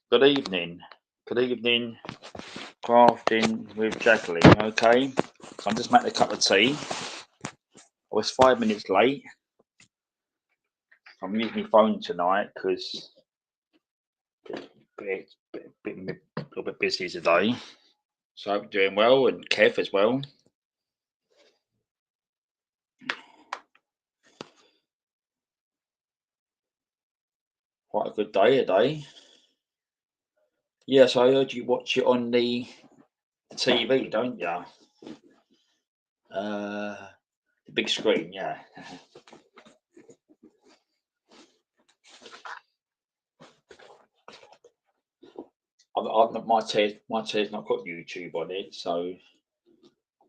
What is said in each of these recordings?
Good evening. Good evening, crafting with Jacqueline. Okay, so I'm just making a cup of tea. I was 5 minutes late. I'm using my phone tonight because a little bit busy today. So I hope you're doing well, and Kev as well. Quite a good day today. Yes, I heard you watch it on the TV, don't you? The big screen, yeah. My chair's not got YouTube on it, so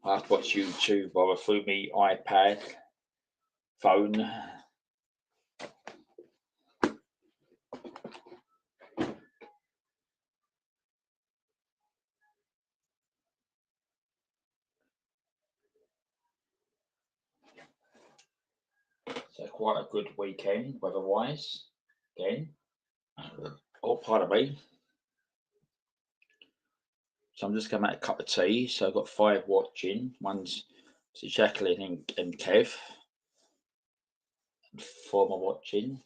I have to watch YouTube either through my iPad, phone. So quite a good weekend weather-wise. Again, oh pardon me. So I'm just going to make a cup of tea. So I've got 5 watching. One's to Jacqueline and Kev. And 4 more watching.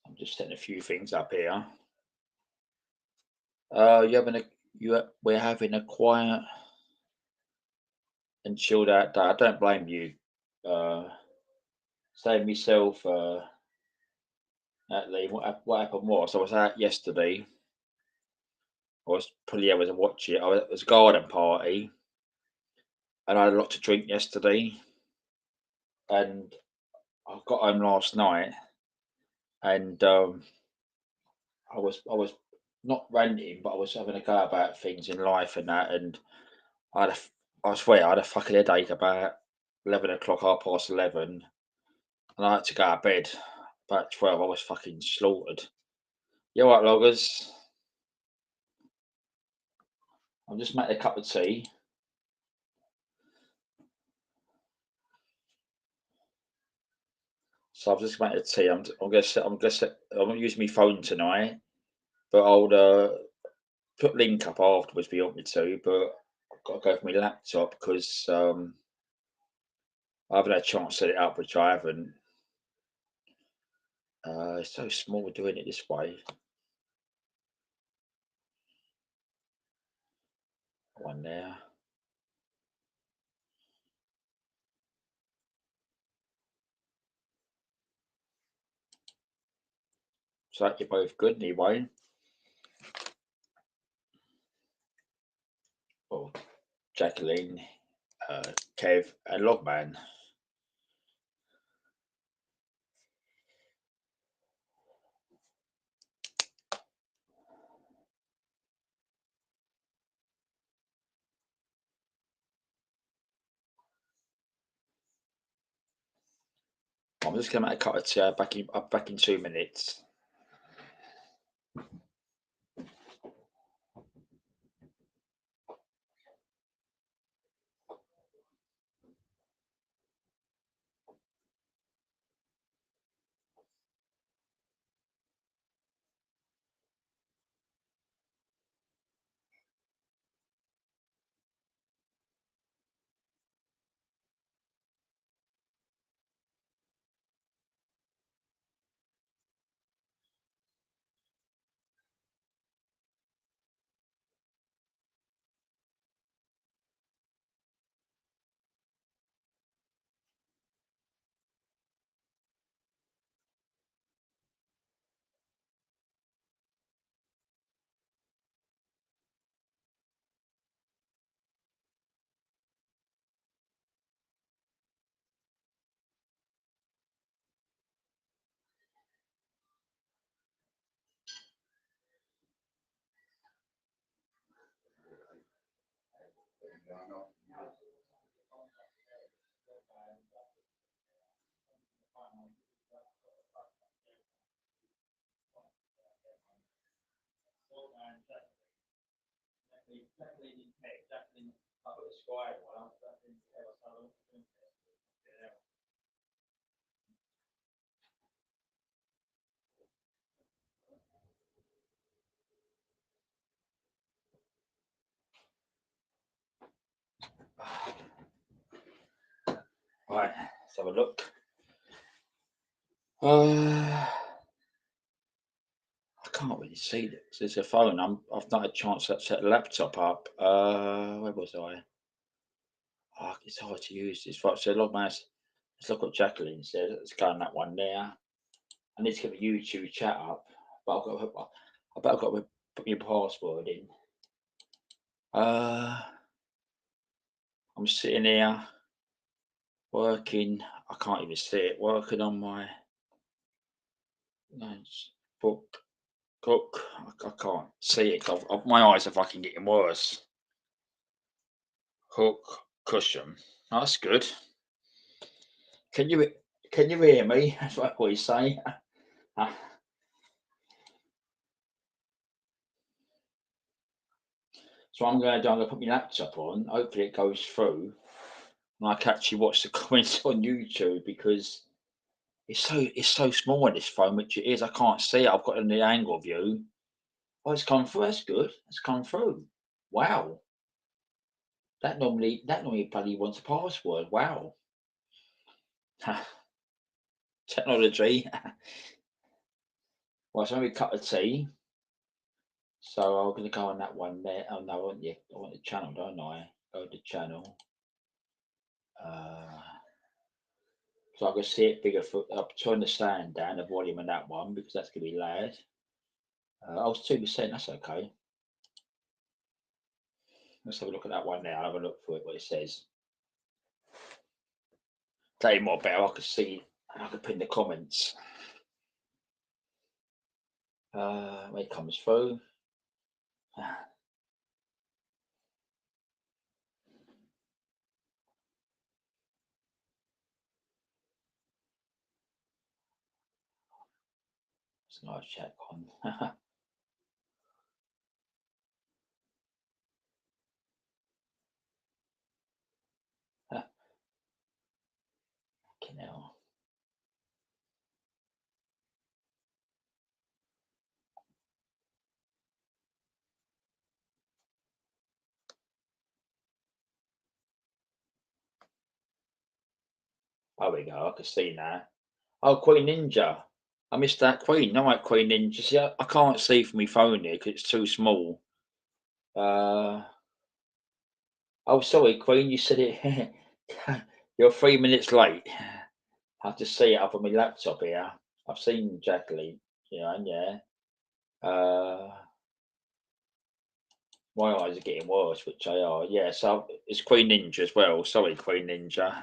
I'm just setting a few things up here. We're having a quiet and chilled out day. I don't blame you. Saying myself, Lee, what happened was I was out yesterday. I was probably hours to watch it. It was a garden party, and I had a lot to drink yesterday. And I got home last night, and I was not ranting, but I was having a go about things in life and that. And I had I swear I had a fucking headache about 11 o'clock, 11:30, and I had to go to bed about 12. I was fucking slaughtered. You all right, loggers? I'm just making a cup of tea. So I've just made a tea. I'm gonna use my phone tonight, but put link up afterwards if you want me to, but I've got to go for my laptop because I haven't had a chance to set it up, which I haven't. It's so small doing it this way. One there. So you're both good anyway. Well, Jacqueline, Kev, and Logman. I'm just going to make a cup of tea. Back in 2 minutes. Right, let's have a look. I can't really see it. There's a phone. I've not had a chance to set the laptop up. Where was I? Oh, it's hard to use this. Right, so Logman, let's look what Jacqueline said. Let's go on that one there. I need to get a YouTube chat up, but I bet I've got to put my password in. I'm sitting here working. I can't even see it. Working on my lunch book. Cook. I can't see it. My eyes are fucking getting worse. Hook cushion. Oh, that's good. Can you hear me? That's what we say. Ah, so I'm going to do. I'm going to put my laptop on. Hopefully it goes through, and I can actually watch the comments on YouTube because it's so small on this phone, which it is. I can't see it. I've got it in the angle view. Oh, it's come through. That's good. It's come through. Wow. That normally bloody wants a password. Wow. Technology. Well, so maybe a cup of tea. So I'm going to go on that one there. Oh no, I want the channel, don't I? Go to channel. Uh, so I can see it bigger. I'll turn the stand down, the volume on that one because that's going to be loud. Oh, it's 2%. That's okay. Let's have a look at that one now. I'll have a look for it. What it says. Tell you more better. I can see. I can pin the comments. When it comes through. It's not a check on. Fucking hell. Oh, we go. I can see now. Oh, Queen Ninja. I missed that Queen. No, like Queen Ninja. See, I can't see from my phone here because it's too small. Oh, sorry, Queen. You said it. You're 3 minutes late. I have to see it up on my laptop here. I've seen Jacqueline. Yeah. My eyes are getting worse, which they are. Yeah, so it's Queen Ninja as well. Sorry, Queen Ninja.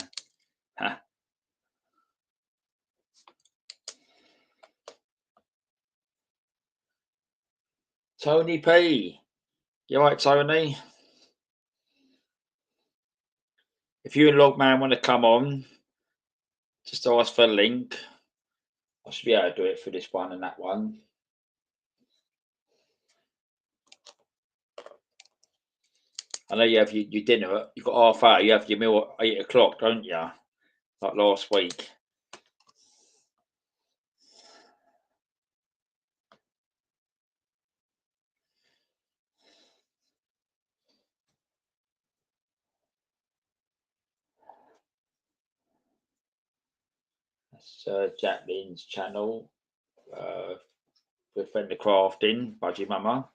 Tony P. You right, Tony? If you and Logman want to come on, just ask for a link. I should be able to do it for this one and that one. I know you have your dinner. You've got half hour. You have your meal at 8 o'clock, don't you? Like last week. That's Jacqueline's channel. With Friend of Crafting, Budgie Mama.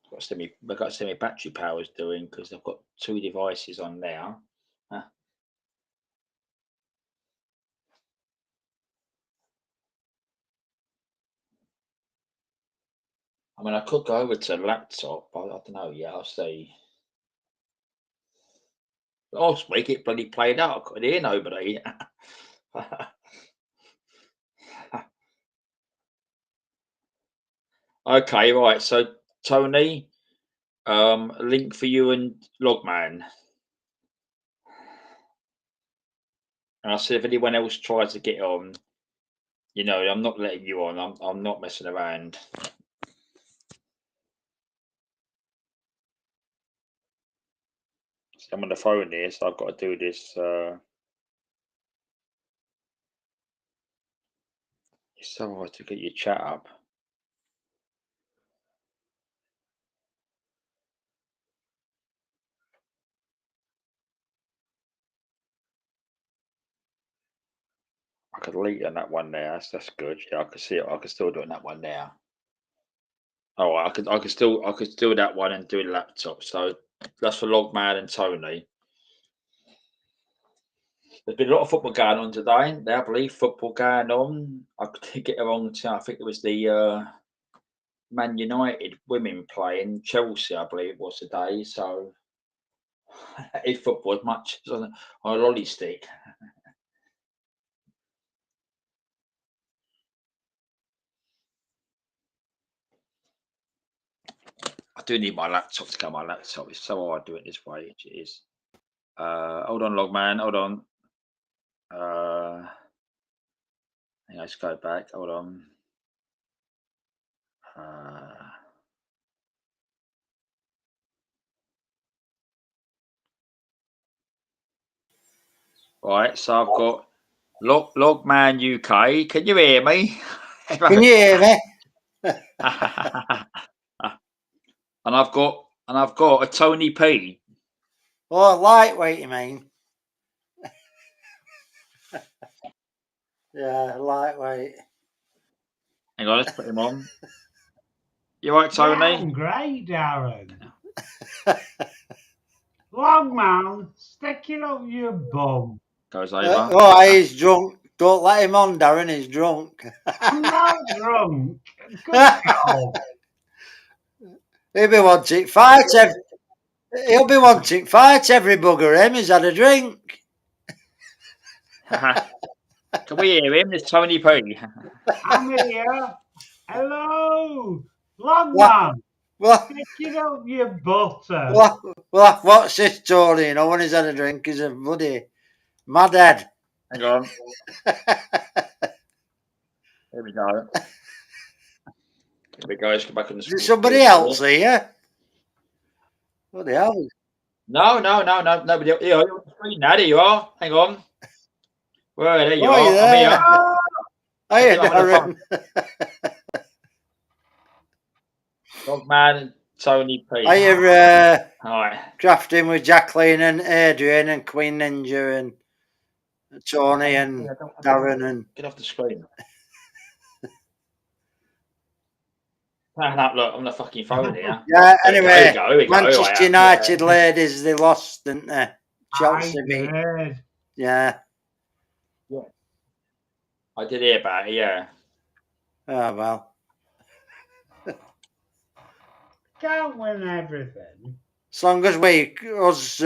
I've got to see my battery power is doing because I've got 2 devices on there. I mean, I could go over to a laptop, but I don't know. Yeah, I'll see. Last week it bloody played out. I couldn't hear nobody. Okay, right. So Tony, a link for you and Logman. And I said if anyone else tries to get on, I'm not letting you on. I'm not messing around. So I'm on the phone here, so I've got to do this. It's so hard to get your chat up. I could delete on that one there. That's good. Yeah, I can see it. I can still do it on that one there. Oh, I could still do that one and do the laptop. So that's for Logman and Tony. There's been a lot of football going on today. I believe football going on. I could get it wrong. I think it was the Man United women playing Chelsea. I believe it was today. So if football as much as on a lolly stick. I do need my laptop to come. My laptop is so hard doing it this way. It is. Hold on, Logman. Hold on. Let's go back. Hold on. Right, so I've got Logman UK. Can you hear me? Can you hear me? And I've got a Tony P. Oh, lightweight, you mean? Yeah, lightweight. Hang on, let's put him on. You right, Tony? Yeah, I'm great, Darren. Logman, stick it up your bum. Goes over. He's drunk. Don't let him on, Darren. He's drunk. I'm not drunk. Good God. He'll be wanting fight. He'll be wanting fight every bugger. Him. He's had a drink. Can we hear him? It's Tony P. I'm here. Hello, Logman. Stick it up your butter. What's this story? You know, when he's had a drink, he's a bloody madhead. Hang on. Here we go. Here we go. Let's go back on the screen. Is somebody else here? Bloody hell. No. Nobody. Here, you're on the screen now. There you are. Hang on. Well, there you are. I'm here. Hiya, Darren. Logman and Tony P. Are you Right. crafting with Jacqueline and Adrian and Queen Ninja and Tony and Darren and Get off the screen. No, look, I'm the fucking phone here. yeah. There we go, Anyway, here we go. Manchester United ladies, they lost, didn't they? Chelsea I beat. did. Yeah. I did hear about it, yeah. Oh well. Can't win everything. As long as us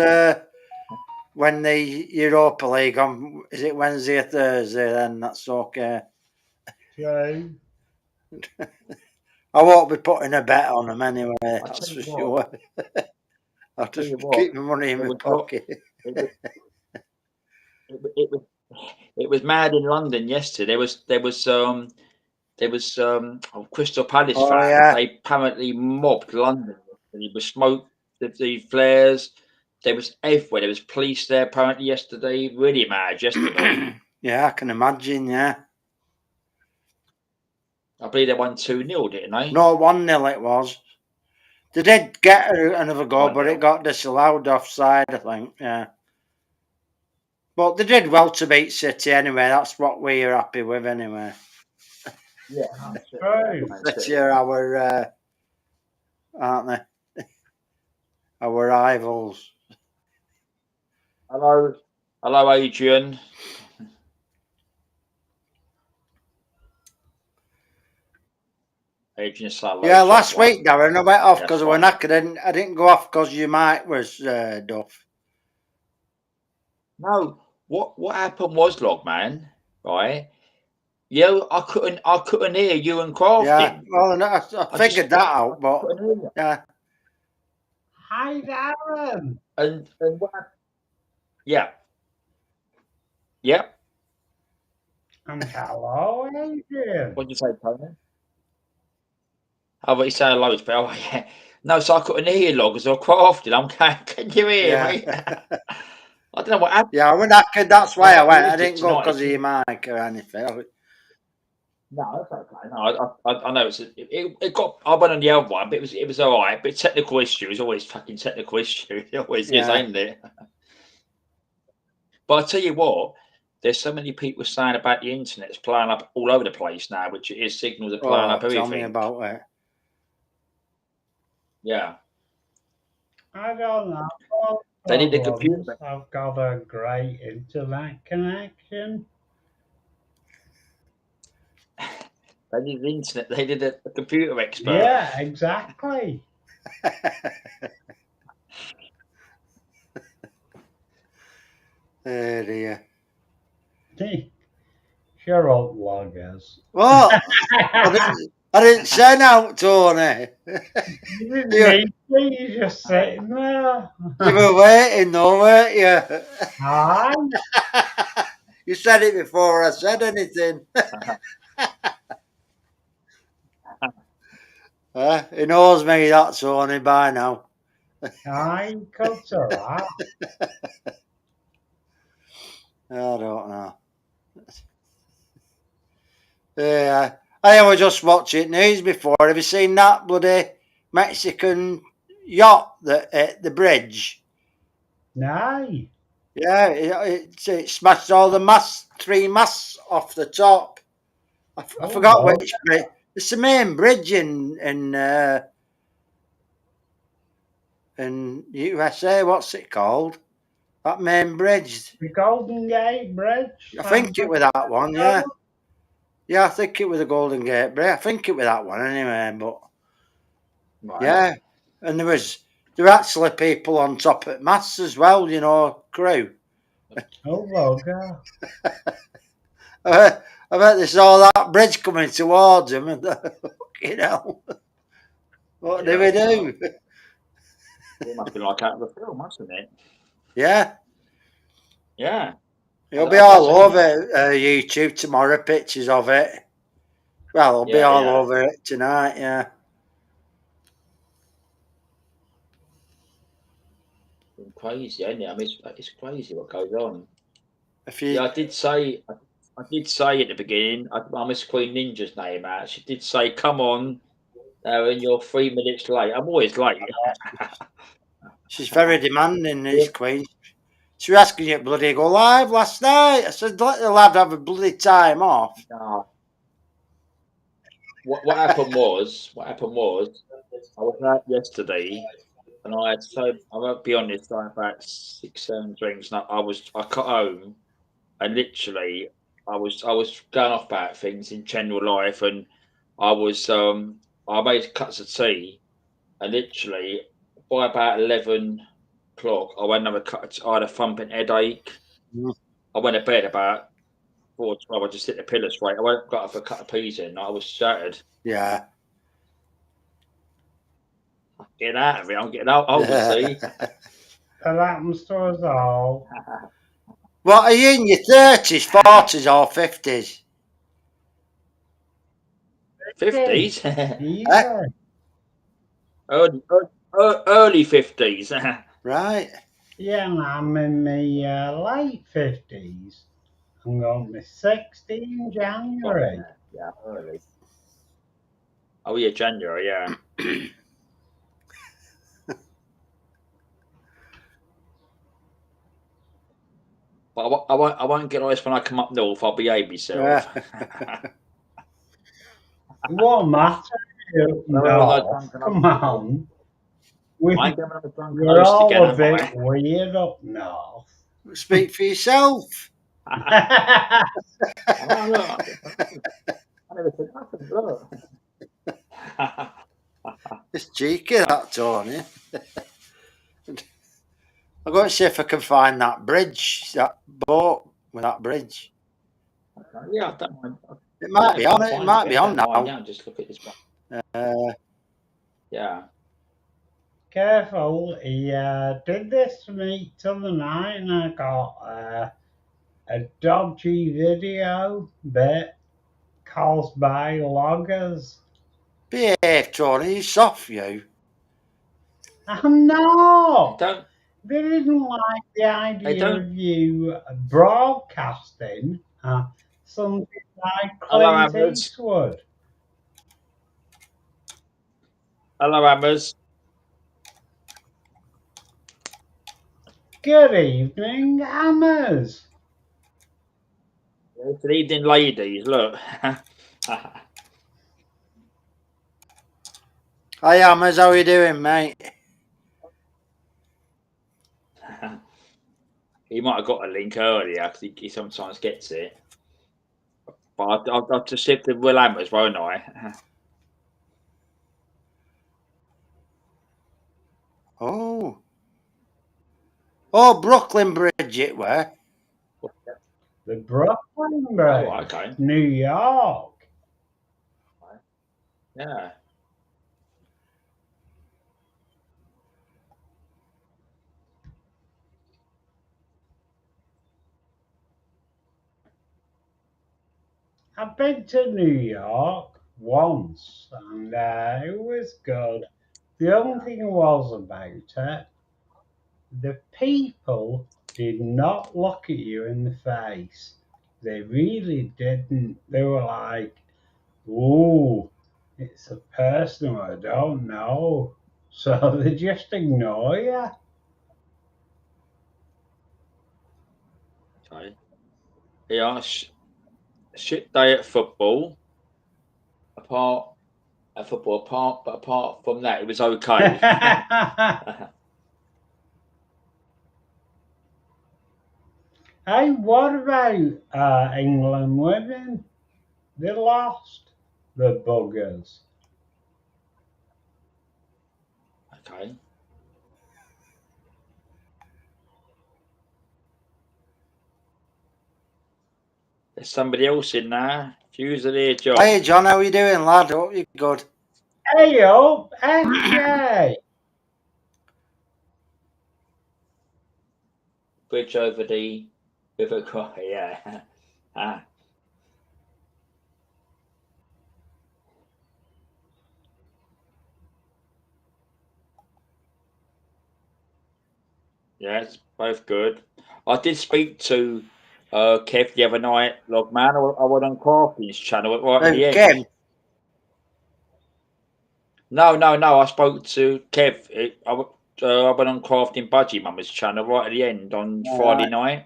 when the Europa League on, is it Wednesday or Thursday? Then that's okay. True. I won't be putting a bet on them anyway. I'll That's tell for you sure. I'll tell just you what, keep my money in it my was pocket. It was mad in London yesterday. There was Crystal Palace Oh, fans. yeah. They apparently mobbed London. There was smoke, the flares. There was everywhere. There was police there apparently yesterday. Really mad yesterday. Yeah, I can imagine. Yeah. I believe they won 2-0, didn't they? No, 1-0 it was. They did get another goal, but 1-0. it got disallowed offside, I think. Yeah. But they did well to beat City anyway. That's what we are happy with anyway. Yeah, True. City are our, aren't they? Our rivals. Hello, Adrian. Adrian Salo. Yeah, last week, Darren, I went off because I was fine. knackered. I didn't go off because your mic was duff. No, what happened was, Logman, right? Yeah, I couldn't hear you and Crafting. Yeah, well, I figured that out, but couldn't hear you. yeah. Hi, Darren. And what happened? Yeah. Yep. And hello, Adrian. What did you say, Tony? Oh, but you saying loads, but oh, yeah. No, so I couldn't hear you, Log, as I was Crafting. I'm going, can you hear me? I don't know what happened. Yeah, I was knackered. That's why I went. I didn't go tonight, because of your mic or anything. No, that's okay. No, I know it got. I went on the other one, but it was all right. But technical issue is always fucking technical issue. It always is, ain't it? But I tell you what, there's so many people saying about the internet's playing up all over the place now, which it is signals are playing up everything. Tell me about it. Yeah. I don't know. They need the computer. I've got a great internet connection. They need the internet. They need a computer expert. Yeah, exactly. Oh dear. Sure up, loggers. What? I didn't say no, Tony. You didn't need me, you're just sitting there. You were waiting though, weren't you? Hi. You said it before I said anything. He knows me, that's Tony, by now. Hi, cut her out. I don't know. Yeah, I was just watching news before. Have you seen that bloody Mexican yacht that hit the bridge? No. Yeah, it smashed all the three masts off the top. I forgot which bridge. It's the main bridge in USA. What's it called? That main bridge. The Golden Gate Bridge. I think it was that one. Yeah. Yeah, I think it was the Golden Gate Bridge. I think it was that one anyway. But Right. yeah, and there were actually people on top of masts as well. You know, crew. Oh, Logo. I bet they saw that bridge coming towards them, and you know, what do we do? It must be like out of the film, mustn't it? Yeah. Yeah. It'll be all over YouTube tomorrow, pictures of it. Well, it'll be all over it tonight, yeah. It's crazy, isn't it? I mean, it's crazy what goes on. Yeah, I did say at the beginning, I missed Queen Ninja's name out. She did say, come on, and you're 3 minutes late. I'm always late. She's very demanding, this Queen. She was asking you to bloody go live last night. I said, let the lad have a bloody time off. No. What happened was, I was out yesterday, and I won't be honest, I had about 6, 7 drinks, and I got home, and literally, I was going off about things in general life, and I made cups of tea, and literally, by about 11 o'clock, I went and I had a thumping headache. I went to bed about 4:12. I just hit the pillow straight. I got up a cut of peas in. I was shattered. Yeah. Get out of it. I'm getting older, see. That happens to us all. What, are you in your 30s, 40s or 50s? 50s? Yeah. early 50s. Right. Yeah, and I'm in my late 50s. I'm going to be 60 in January. Yeah, early. Oh, yeah, January, yeah. But I won't get ice when I come up north. I'll behave myself. It won't matter. No, come on. We're all a bit weird up north. Speak for yourself. I never said nothing, look. It's cheeky, that, Tony. I've got to see if I can find that bridge, that boat with that bridge. Yeah, I don't mind. It might be on. It might be on now. Yeah, just look at this one. Yeah. Careful, he did this to me the other night, and I got a dodgy video bit caused by loggers. Behave, Tony. He's soft, you. I'm not. Don't. They didn't like the idea of you broadcasting something like Clint Eastwood. Hello, Hammers. Good evening, Hammers. Good evening, ladies. Look. Hi, Hammers. How are you doing, mate? He might have got a link earlier because he sometimes gets it. But I'll just shift to Will Hammers, won't I? Oh. Oh, Brooklyn Bridge, it were. The Brooklyn Bridge. Oh, okay. New York. Yeah. I've been to New York once, and it was good. The only thing was about it, the people did not look at you in the face. They really didn't. They were like, "Ooh, it's a person who I don't know." So they just ignore you. Okay. Yeah, shit day at football. Apart from that, it was okay. Hey, what about England women? They lost, the buggers. Okay. There's somebody else in there. Views of their job. Hey, John, how are you doing, lad? Hope you're good. Hey, yo, SJ. Bridge over the River Kwai, yeah. Yeah, it's both good. I did speak to Kev the other night, Logman. I went on Clarky's channel right at the end. Ken. No. I spoke to Kev. I went on Crafting Budgie Mama's channel right at the end on Friday night.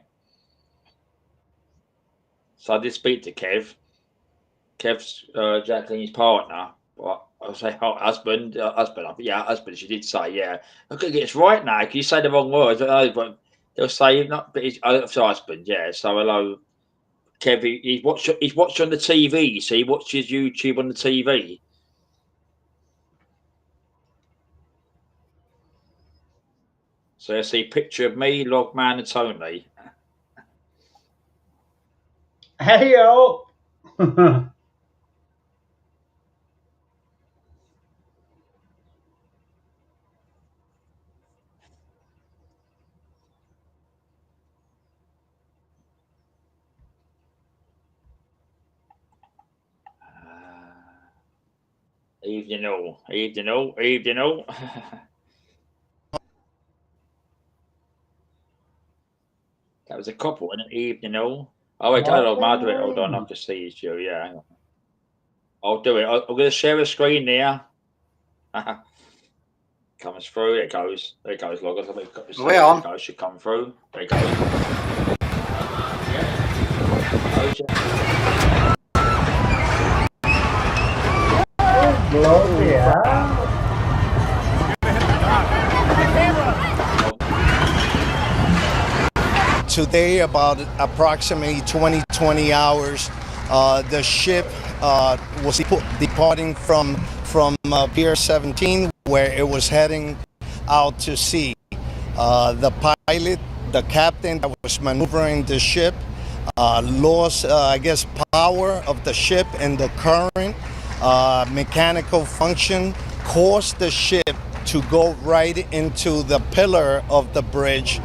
So I did speak to Kev. Kev's Jacqueline's partner. But I'll say husband. Yeah, husband. She did say, yeah. Look, it's right now. Can you say the wrong words? I don't know, but they'll say not. But it's husband. Yeah. So hello, Kev. He's watched on the TV. So he watches YouTube on the TV. So I see a picture of me, Logman, and Tony. Hey up. Evening all. That was a couple, and evening all. Oh, wait, hold on, I'll do it. Hold on, I can see it's you. Yeah, I'll do it. I'm going to share a screen there. Comes through. There it goes. There it goes, Loggers. We're on. It should come through. There it goes. Yeah. Today, about approximately 20 hours, the ship was departing from Pier 17, where it was heading out to sea. The pilot, the captain that was maneuvering the ship, lost, power of the ship, and the current mechanical function caused the ship to go right into the pillar of the bridge,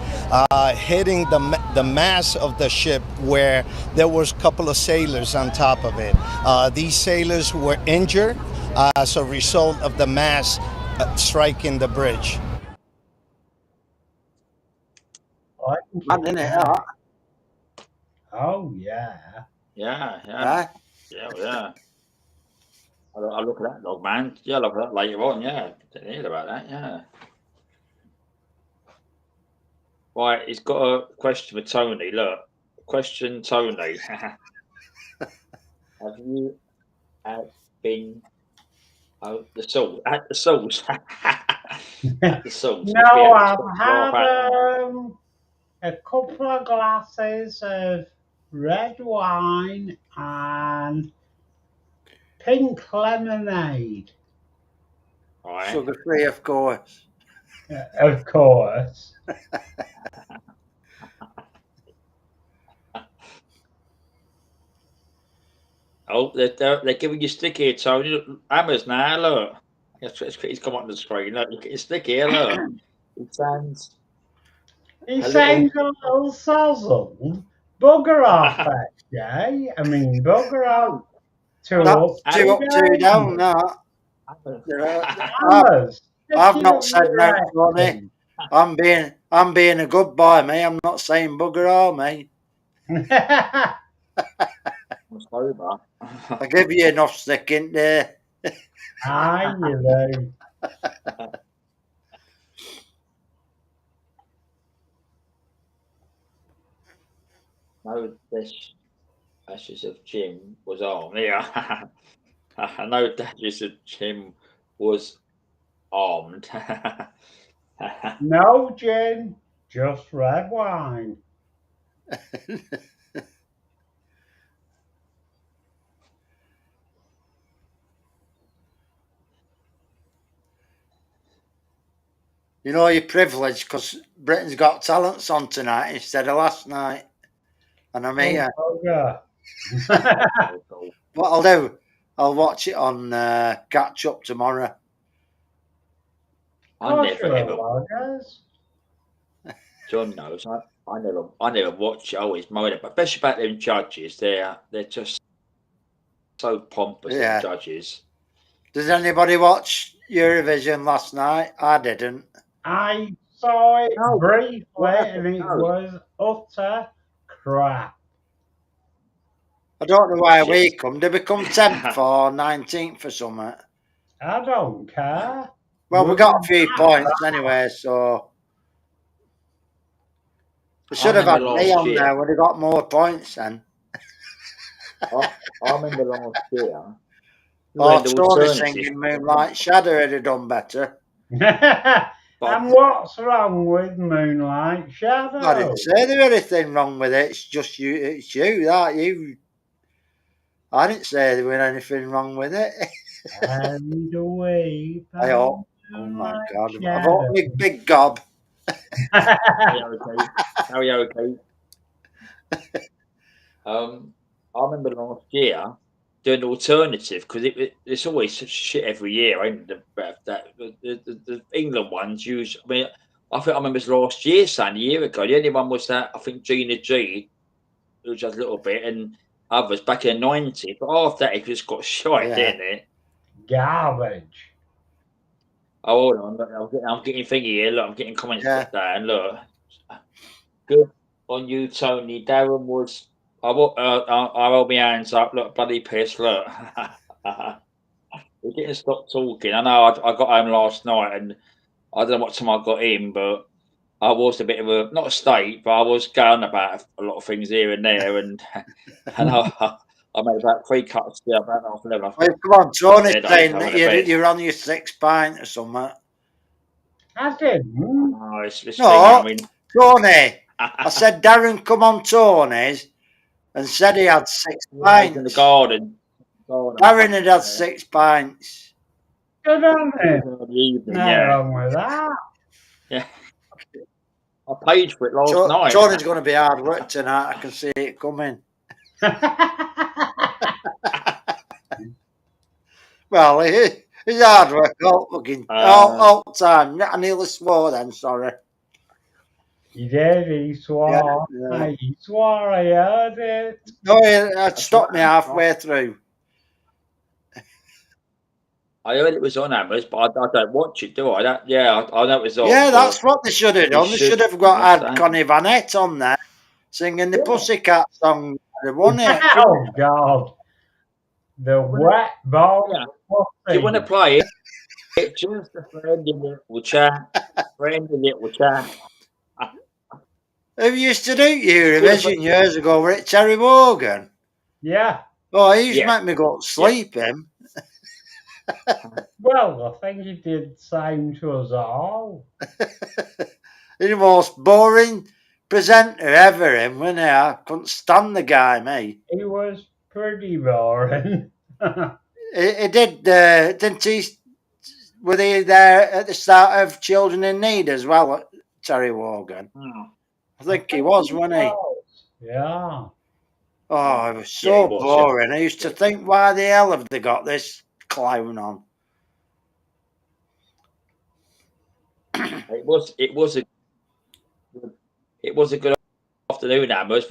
hitting the mast of the ship, where there was a couple of sailors on top of it. These sailors were injured as a result of the mast striking the bridge. Oh, yeah. Yeah. I'll look at that, Log Man. Yeah, I'll look at that later on. Yeah, didn't hear about that. Yeah. Right, he's got a question for Tony. Look, question, Tony. Have you been at the Sauce? At the Sauce? At the Sauce? No, I've had a couple of glasses of red wine and pink lemonade. Right. Sugar-free, of course. Of course. Oh, they're giving you stick here, Tony. Hammers now, look. He's come on the screen. Look, look at his stick here, look. It sounds... He sounds a little sozzled. Bugger off, actually. I mean, bugger off. Two up, two down, no. I've not said no, Tony. I'm being a good boy, mate. I'm not saying bugger all, mate. I'm sorry about that. I give you enough stick in there. Aye, you know. No, this Ashes of Jim was on. Yeah. I know Ashes of Jim was armed. No gin, just red wine. You know you're privileged because Britain's Got Talent's on tonight instead of last night. And I'm here. What I'll do, I'll watch it on Catch Up tomorrow. John knows. I never watch it. I always moan it, but especially about them judges. They're just so pompous. Yeah. Judges. Does anybody watch Eurovision last night? I didn't. I saw it briefly, and it was utter crap. I don't know why we come. Did we come 10th or 19th or something? I don't care. Well, we got a few points anyway, so we should have had remember me last on year. there. Would have got more points then. I remember last year. Oh, the Tony alternative- singing Moonlight Shadow would have done better. And what's wrong with Moonlight Shadow? I didn't say there was anything wrong with it. It's just you. It's you that you. I didn't say there was anything wrong with it. And away. I hope. Oh my God! I hope big gob. Are you okay? I remember last year doing the alternative because it's always such shit every year, ain't it? The England ones use. I mean, I think I remember last year, saying a year ago. The only one was that I think Gina G, who just a little bit, and others back in the 90s. But after that, it just got shite, didn't it? Garbage. Oh, hold on. I'm getting thingy here. Look, I'm getting comments Yeah. like that. And look, good on you, Tony. Darren was. I hold my hands up. Look, bloody piss. Look. We're getting to stop talking. I know I got home last night and I don't know what time I got in, but I was a bit of a, not a state, but I was going about a lot of things here and there. And I made about 3 cuts there, about half 11. Well, come on, Tony's Yeah, saying I'm that in bed. you're on your 6th pint or something. I didn't. Oh, it's No. thing, I mean, Tony, I said, Darren, come on, Tony's, and said he had 6 in the pints. garden. Darren had 6 pints. Good on him. The evening, Nothing yeah. wrong with that. Yeah. I paid for it last night. Tony's going to be hard work tonight. I can see it coming. Well, he's hard work all time. I nearly swore then, sorry. He did, he swore. Yeah. He swore, I heard it. No, it stopped me halfway through. I heard it was on Amazon, but I don't watch it, do I? I know it was on. Yeah, but that's what they should have done. They should have had Connie Vanette on there singing the Pussycat song. They won it. Oh, God. The wet ball. Yeah. Do you want to play it? Just a friendly little chat. Friendly little chat. Who used to do Eurovision years ago? Were it Terry Wogan? Yeah. Oh, he used to Yeah. make me go to sleep, him. Well, I think he did the same to us all. He's the most boring presenter ever, him, wasn't he? I couldn't stand the guy, me. He was pretty boring. He did, didn't he? Were they there at the start of Children in Need as well, Terry Wogan? I think he was, wasn't he? Yeah. Oh, it was so Yeah, he was, boring. I used to think, why the hell have they got this clown on? It was a good afternoon, Amos.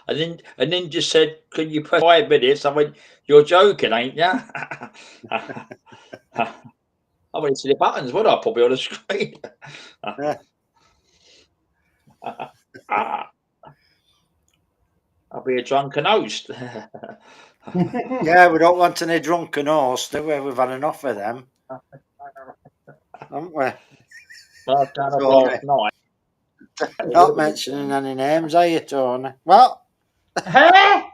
And then just said, "Can you press 5 minutes?" I went, "You're joking, ain't ya?" I went to the buttons, would I? Probably on the screen. I'll be a drunken host. Yeah, we don't want any drunken hosts, do we? We've had enough of them, haven't we? Last night. Not mentioning any names, are you, Tony? Well, Hey!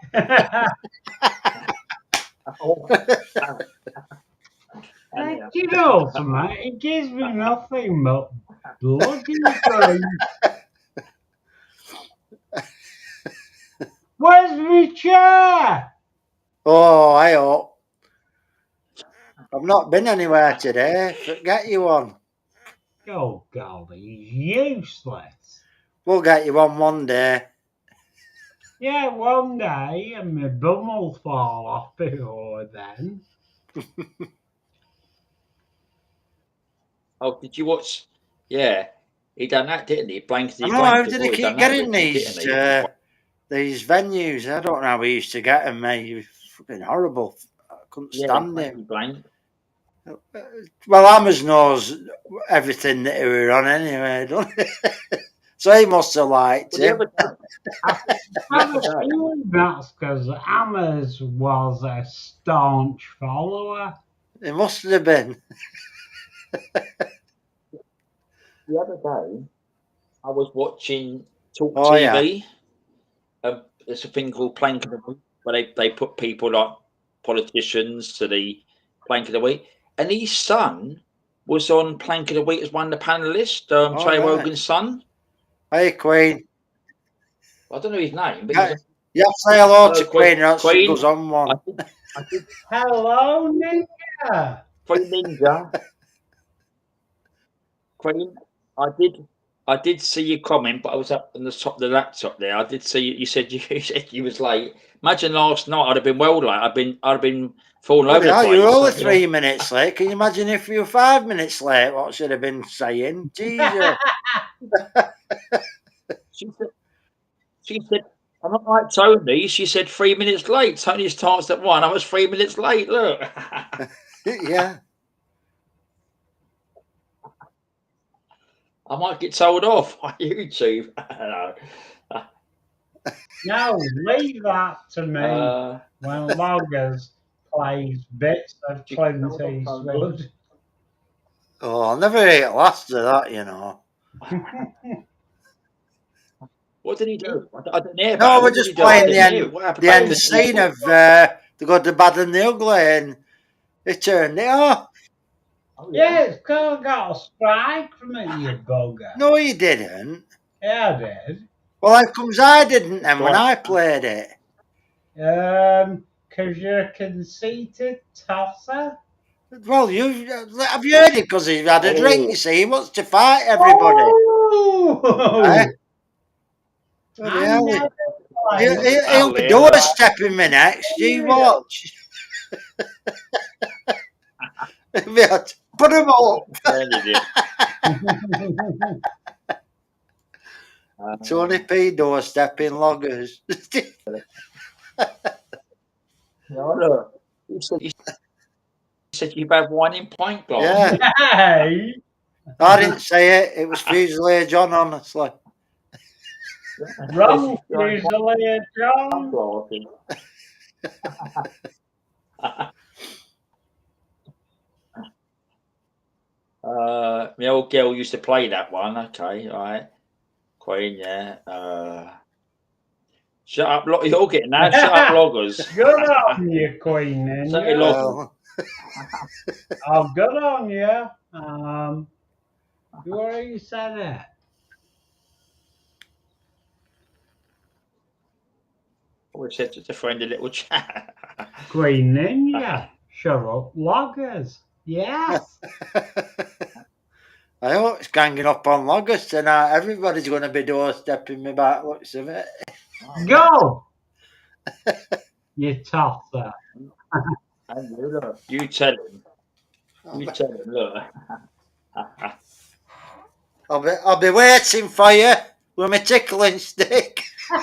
You know, something, it gives me nothing but bloody grief. Where's my chair? oh, I hope. I've not been anywhere today. Get you one. Oh, God, he's useless. We'll get you one day. Yeah, one day, and my bum will fall off before then. Oh, did you watch? Yeah, he done that, didn't he? Blanked. I know, how did he keep getting these venues? I don't know how we used to get them, mate. He was fucking horrible. I couldn't stand him. Blank. Well, Hammers knows everything that we were on anyway, don't he? So he must have liked Well, the him. other day, That's because Hammers was a staunch follower. He must have been. the other day, I was watching Talk Oh, yeah. TV. There's a thing called Plank of the Week where they put people like politicians to the Plank of the Week, and his son was on Plank of the Week as one of the panelists. Trey right. Wogan's son. Hey, Queen. I don't know his name, but Yeah, you have to say hello Hello, to Queen, or else she Queen. goes on one. I did Hello, Ninja. Queen Ninja. Queen, I did see your comment, but I was up on the top of the laptop there. I did see you said you was late. Imagine last night I'd have been well late. I'd have been falling over the Yeah, place. you were only So, 3 minutes late. Can you imagine if you were 5 minutes late? What should have been saying? Jesus. She said, I'm not like Tony. She said 3 minutes late. Tony starts at 1. I was 3 minutes late. Look. Yeah. I might get told off on YouTube. No, leave that to me. When Loggers plays bits of Clint Eastwood. Oh, I'll never eat last of that, you know. What did he do? I didn't hear No, about it. we're What did just he do? I playing didn't the hear. end, What happened? the end scene of The Good, the Bad and the Ugly, and he turned it off. Oh, Yeah, it's got a strike from it, you bugger. No, he didn't. Yeah, I did. Well, how comes I didn't then when I played it? Because you're a conceited tosser. Well, have you heard it? Because he had a drink, you see. He wants to fight everybody. Oh! Eh? I never He'll be doorstepping me next. You watch. Put him up. Tony P doorstepping Loggers. No, look. He said you've had wine in pint glass. Yeah. Hey! I didn't say it. It was Fusilier John, honestly. Wrong, Fusilier John. My old girl used to play that one. Okay, right. Queen, yeah. Shut up, you're getting that. Shut up, Loggers. Good on you, Queen Ninja. Well, Oh, good on you. You already said it. We said to the friendly little chat. Queen Ninja. Shut up, Loggers. Yes. I hope it's ganging up on Loggers tonight. Everybody's going to be doorstepping me back, looks of it. Go! You tosser. And you, look, you tell him. You tell him, look. I'll be waiting for you with my tickling stick. Hey,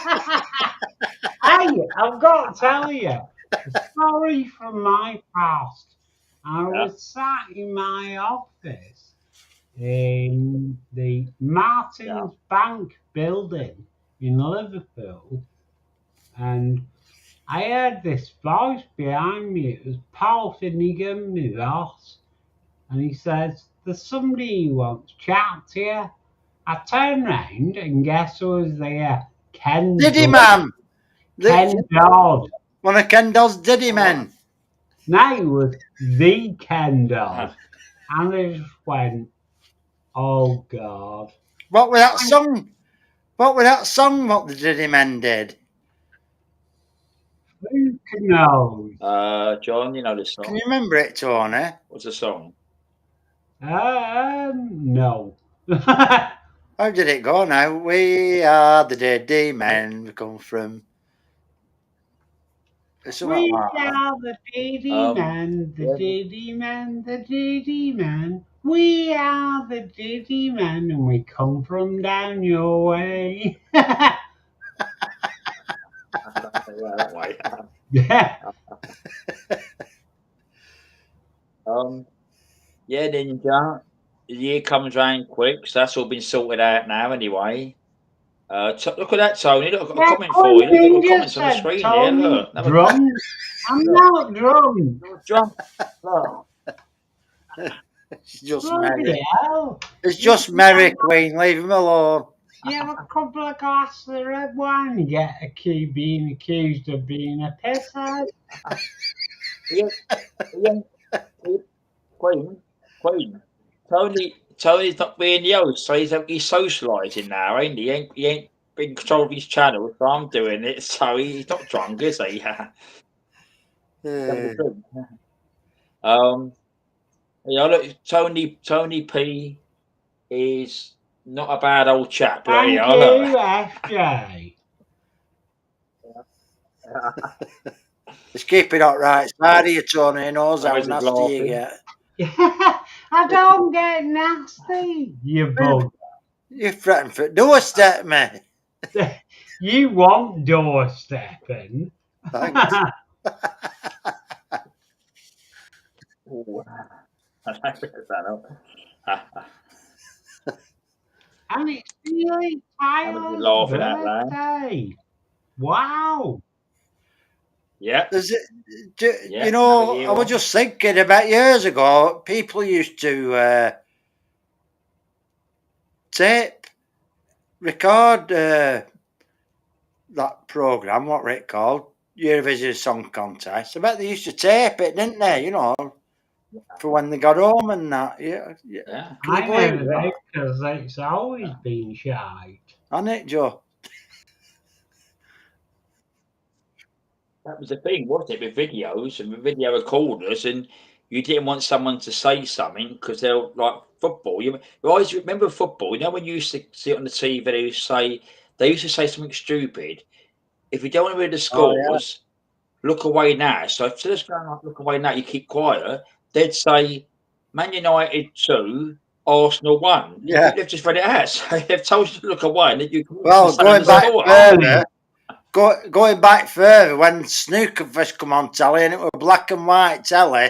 I've got to tell you, a story from my past. I was sat in my office in the Martins Bank building in Liverpool, and I heard this voice behind me. It was Paul Finnegan, my boss, and he says, "There's somebody who wants to chat to you." I turned round and guess who was there? Ken Diddy Dodd. Man. Ken Dodd. One of Ken Dodd's Diddy Men. No, it was the Ken Dodd. And I just went, oh God. What was that song? What the Diddy Men did? Who knows? John, you know the song. Can you remember it, Tony? What's the song? No. How did it go now? We are the Diddy Men. We come from. We are the Diddy Men, the Diddy Men, the Diddy Men. We are the Diddy Men, and we come from down your way. That way. Yeah. Yeah, Ninja. The year comes round quick, so that's all been sorted out now anyway. Look at that, Tony. Look, I've got a Yeah, comment for you. Look at the comments on the said screen here. Tony Look. drunk. I'm not drunk. Drunk. Look. It's just Bloody Merrick. hell. It's just Merrick, Wayne. Leave him alone. You have a couple of glasses of red wine, you get being accused of being a pisshead. Queen. Tony's not being the host, so he's socialising now, ain't he? He ain't been control of his channel, so I'm doing it. So he's not drunk, is he? Yeah, look, Tony P is not a bad old chap. Thank you, FJ. Just keep it up right side of you, Tony. He knows how Always nasty you laughing. get. I don't get nasty, you bug. You threatened for doorstep, mate. You want doorstepping. Thanks. And it's really Tyler's laughing out loud. birthday. Wow. Yeah. You know, I was just thinking about years ago, people used to record that programme, what were it called? Eurovision Song Contest. I bet they used to tape it, didn't they? You know, for when they got home and that. Yeah. I never did, because it's always been shite. Hasn't it, Joe? That was the thing, wasn't it, with videos and with video recorders, and you didn't want someone to say something because they're like football. You always remember football. You know when you used to see it on the TV, they used to say something stupid. If you don't want to read the scores, look away now. So instead of going like, look away now, you keep quiet. They'd say Man United 2, Arsenal 1. Yeah, they've just read it out. So they've told you to look away, and then you can going back further, when snooker first come on telly and it was black and white telly,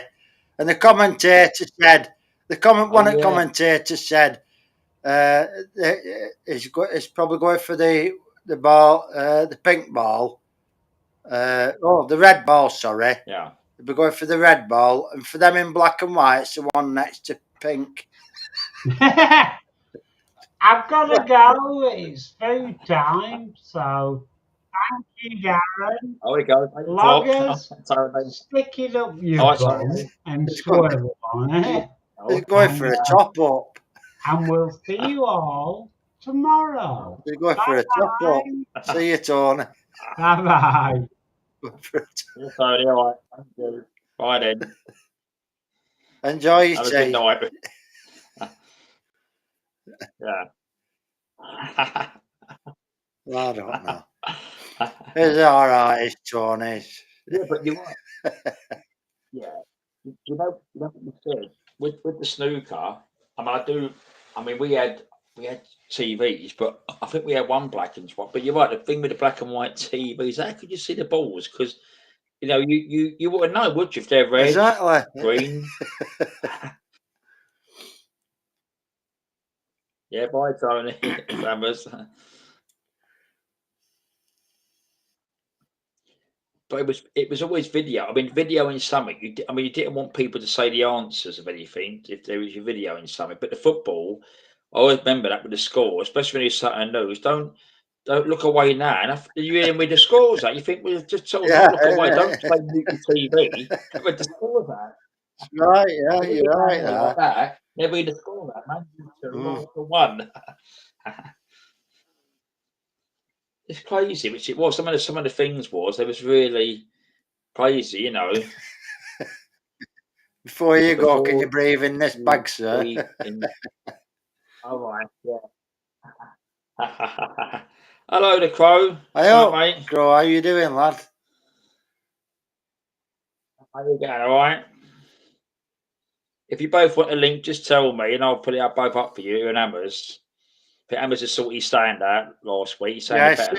and the commentator said, commentator said, it's probably going for the ball, the pink ball. The red ball, sorry. Yeah. They'll be going for the red ball, and for them in black and white, it's the one next to pink. I've got to go. It's food time, so thank you, Darren. Oh, we go. Loggers, stick it up your bum and swivel on it. They're going for a top up. And we'll see you all tomorrow. They're going for a top up. See you, Tony. Bye-bye. Sorry, all right. Thank you. Bye then. Enjoy your tea. Good night. Yeah. I don't know. It's all right. It's Tony's. Yeah, but you're right. Yeah. You know what you said with the snooker. We had TVs, but I think we had one black and white. But you're right. The thing with the black and white TVs, how could you see the balls? Because you wouldn't know, would you, if they're red, green? Yeah, bye, Tony. But it was always video. Video in something. You didn't want people to say the answers of anything if there was your video in something. But the football, I always remember that with the score, especially when you sat on news. Don't look away now. And you hear with the scores out, you think we'll just look away. Don't play mute the TV. With the scores out. Right, yeah, you're right. Like that. Never read the score out, man. For one. It's crazy, which it was. Some of the things it was really crazy, you know. Before you go, can you breathe in this bag, sir? All right, yeah. Hello, the Crow. Hello, mate. Crow. How you doing, lad? How you going? All right. If you both want a link, just tell me, and I'll put it up both up for you and Hammers. But Hammers has sorted his stand out last week. He managed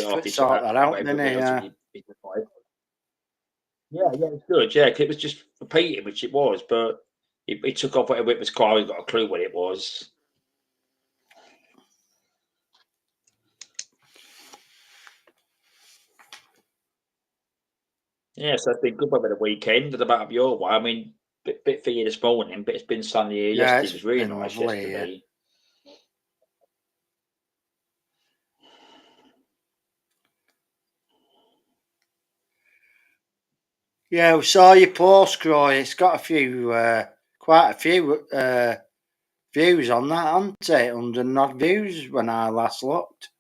to sort that out, didn't he? Yeah, it's good. Yeah, it was just repeating, which it was, but he took off whatever it was called. He got a clue what it was. Yeah, so it's been good over the weekend. About up your way. I mean, bit for you this morning, but it's been sunny here. Yeah, Yesterday it's was really been nice. lovely. Yeah. Yesterday. Yeah, we saw your post, Croy. It's got a few, quite a few views on that, hasn't it? 100 odd views when I last looked.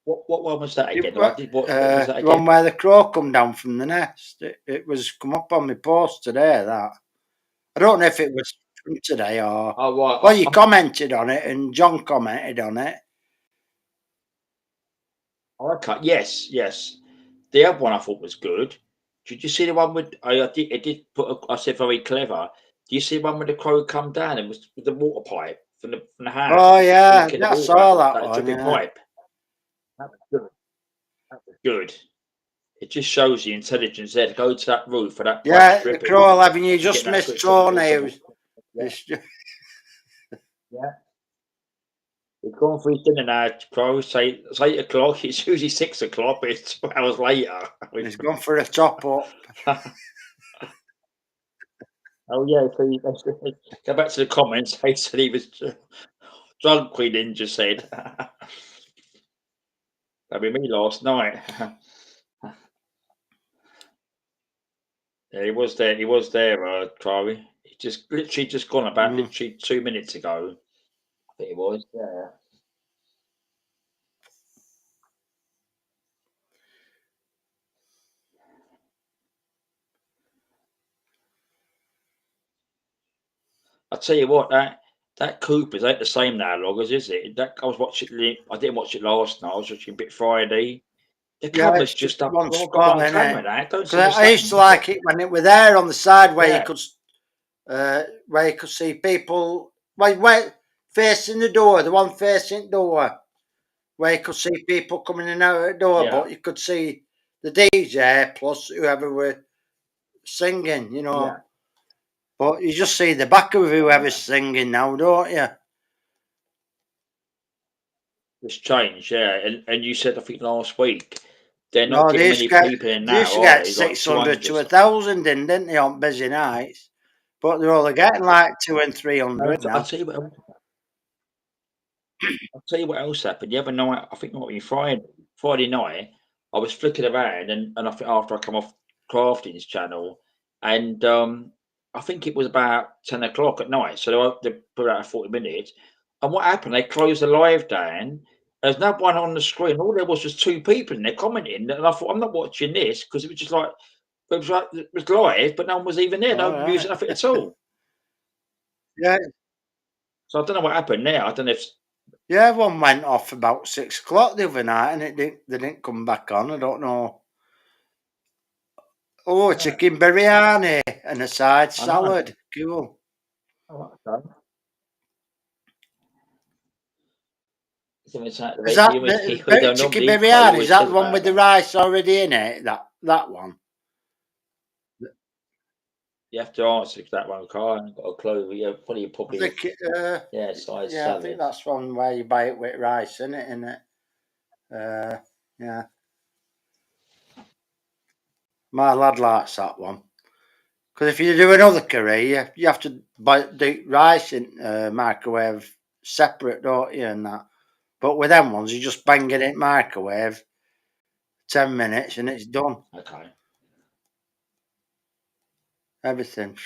What one was that again? What was that the again? one where the crow come down from the nest. It was come up on my post today. That I don't know if it was from today or. Oh right. Well, you commented on it, and John commented on it. Okay. Yes. The other one I thought was good. Did you see the one with? It did put. I said very clever. Do you see the one with the crow come down and was with the water pipe from the house? Oh yeah, Drinking the I water saw out that that one. dripping Yeah. pipe. That was good. That was good. It just shows the intelligence there to go to that roof for that pipe Yeah, the dripping. crow 11. You and just get that missed good sort of toenails. Yeah. He's gone for his dinner now, Crow. Say it's 8 o'clock. It's usually 6 o'clock, but it's 2 hours later. He's gone for a top up. Oh yeah, so go back to the comments. They said he was drunk. Queen Ninja said that'd be me last night. Yeah, he was there. He was there, Crow. He just literally just gone about literally 2 minutes ago. I think it was. Yeah. I tell you what, that Cooper's ain't the same now, loggers, is it? That I was watching. I didn't watch it last night. I was watching a bit Friday. The camera's it's just up. one I've got spot, one innit? camera now. Don't 'Cause see what's I used to like it when it were there on the side where you could see people facing the door, the one facing the door, where you could see people coming in and out of the door, Yeah. but you could see the DJ plus whoever were singing, you know. Yeah. But you just see the back of whoever's singing now, don't you? It's changed, yeah. And you said I think last week they're not No, getting they many people in used to now, are get they? Like 600 to 200. 1,000 in, didn't they, on busy nights? But they're only getting like 200 and 300 I'll now. tell you what. I'll tell you what else happened. The other night, I think it might be Friday night, I was flicking around, and I think after I come off Crafting's channel, and I think it was about 10 o'clock at night. So they put out 40 minutes. And what happened? They closed the live down. There's no one on the screen. All there was two people, and they're commenting. And I thought, I'm not watching this because it was just like it was live, but no one was even there. No music, nothing at all. Yeah. So I don't know what happened there. I don't know if. Yeah, one went off about 6 o'clock the other night, and they didn't come back on. I don't know. Oh, chicken biryani and a side salad. Cool. Oh, okay. Is that the chicken biryani? Is that the one with the rice already in it? That one? You have to answer that one, Carl. I haven't got a clue. Yeah, probably. I think, yeah, size yeah, salad. I think that's one where you buy it with rice in it. Yeah. My lad likes that one. Because if you do another curry, you have to do rice in microwave separate, don't you? And that. But with them ones, you just bang it in microwave, 10 minutes, and it's done. Okay. Everything.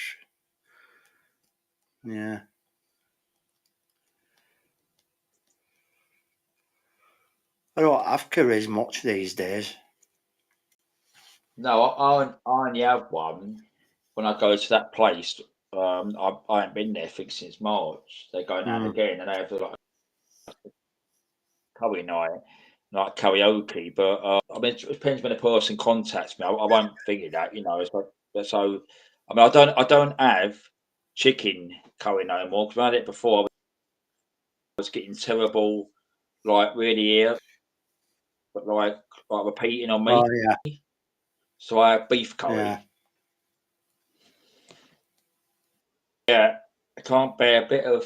Yeah. I don't have curries much these days. No, I only have one when I go to that place. I haven't been there since March. They're going out again, and they have like curry night, like karaoke. But I mean, it depends when a person contacts me. I won't think of that, you know. It's like, so. I mean, I don't have chicken curry no more because I had it before. I was getting terrible, like really ill, but like repeating on me. Oh yeah. So I have beef curry. Yeah, I can't bear a bit of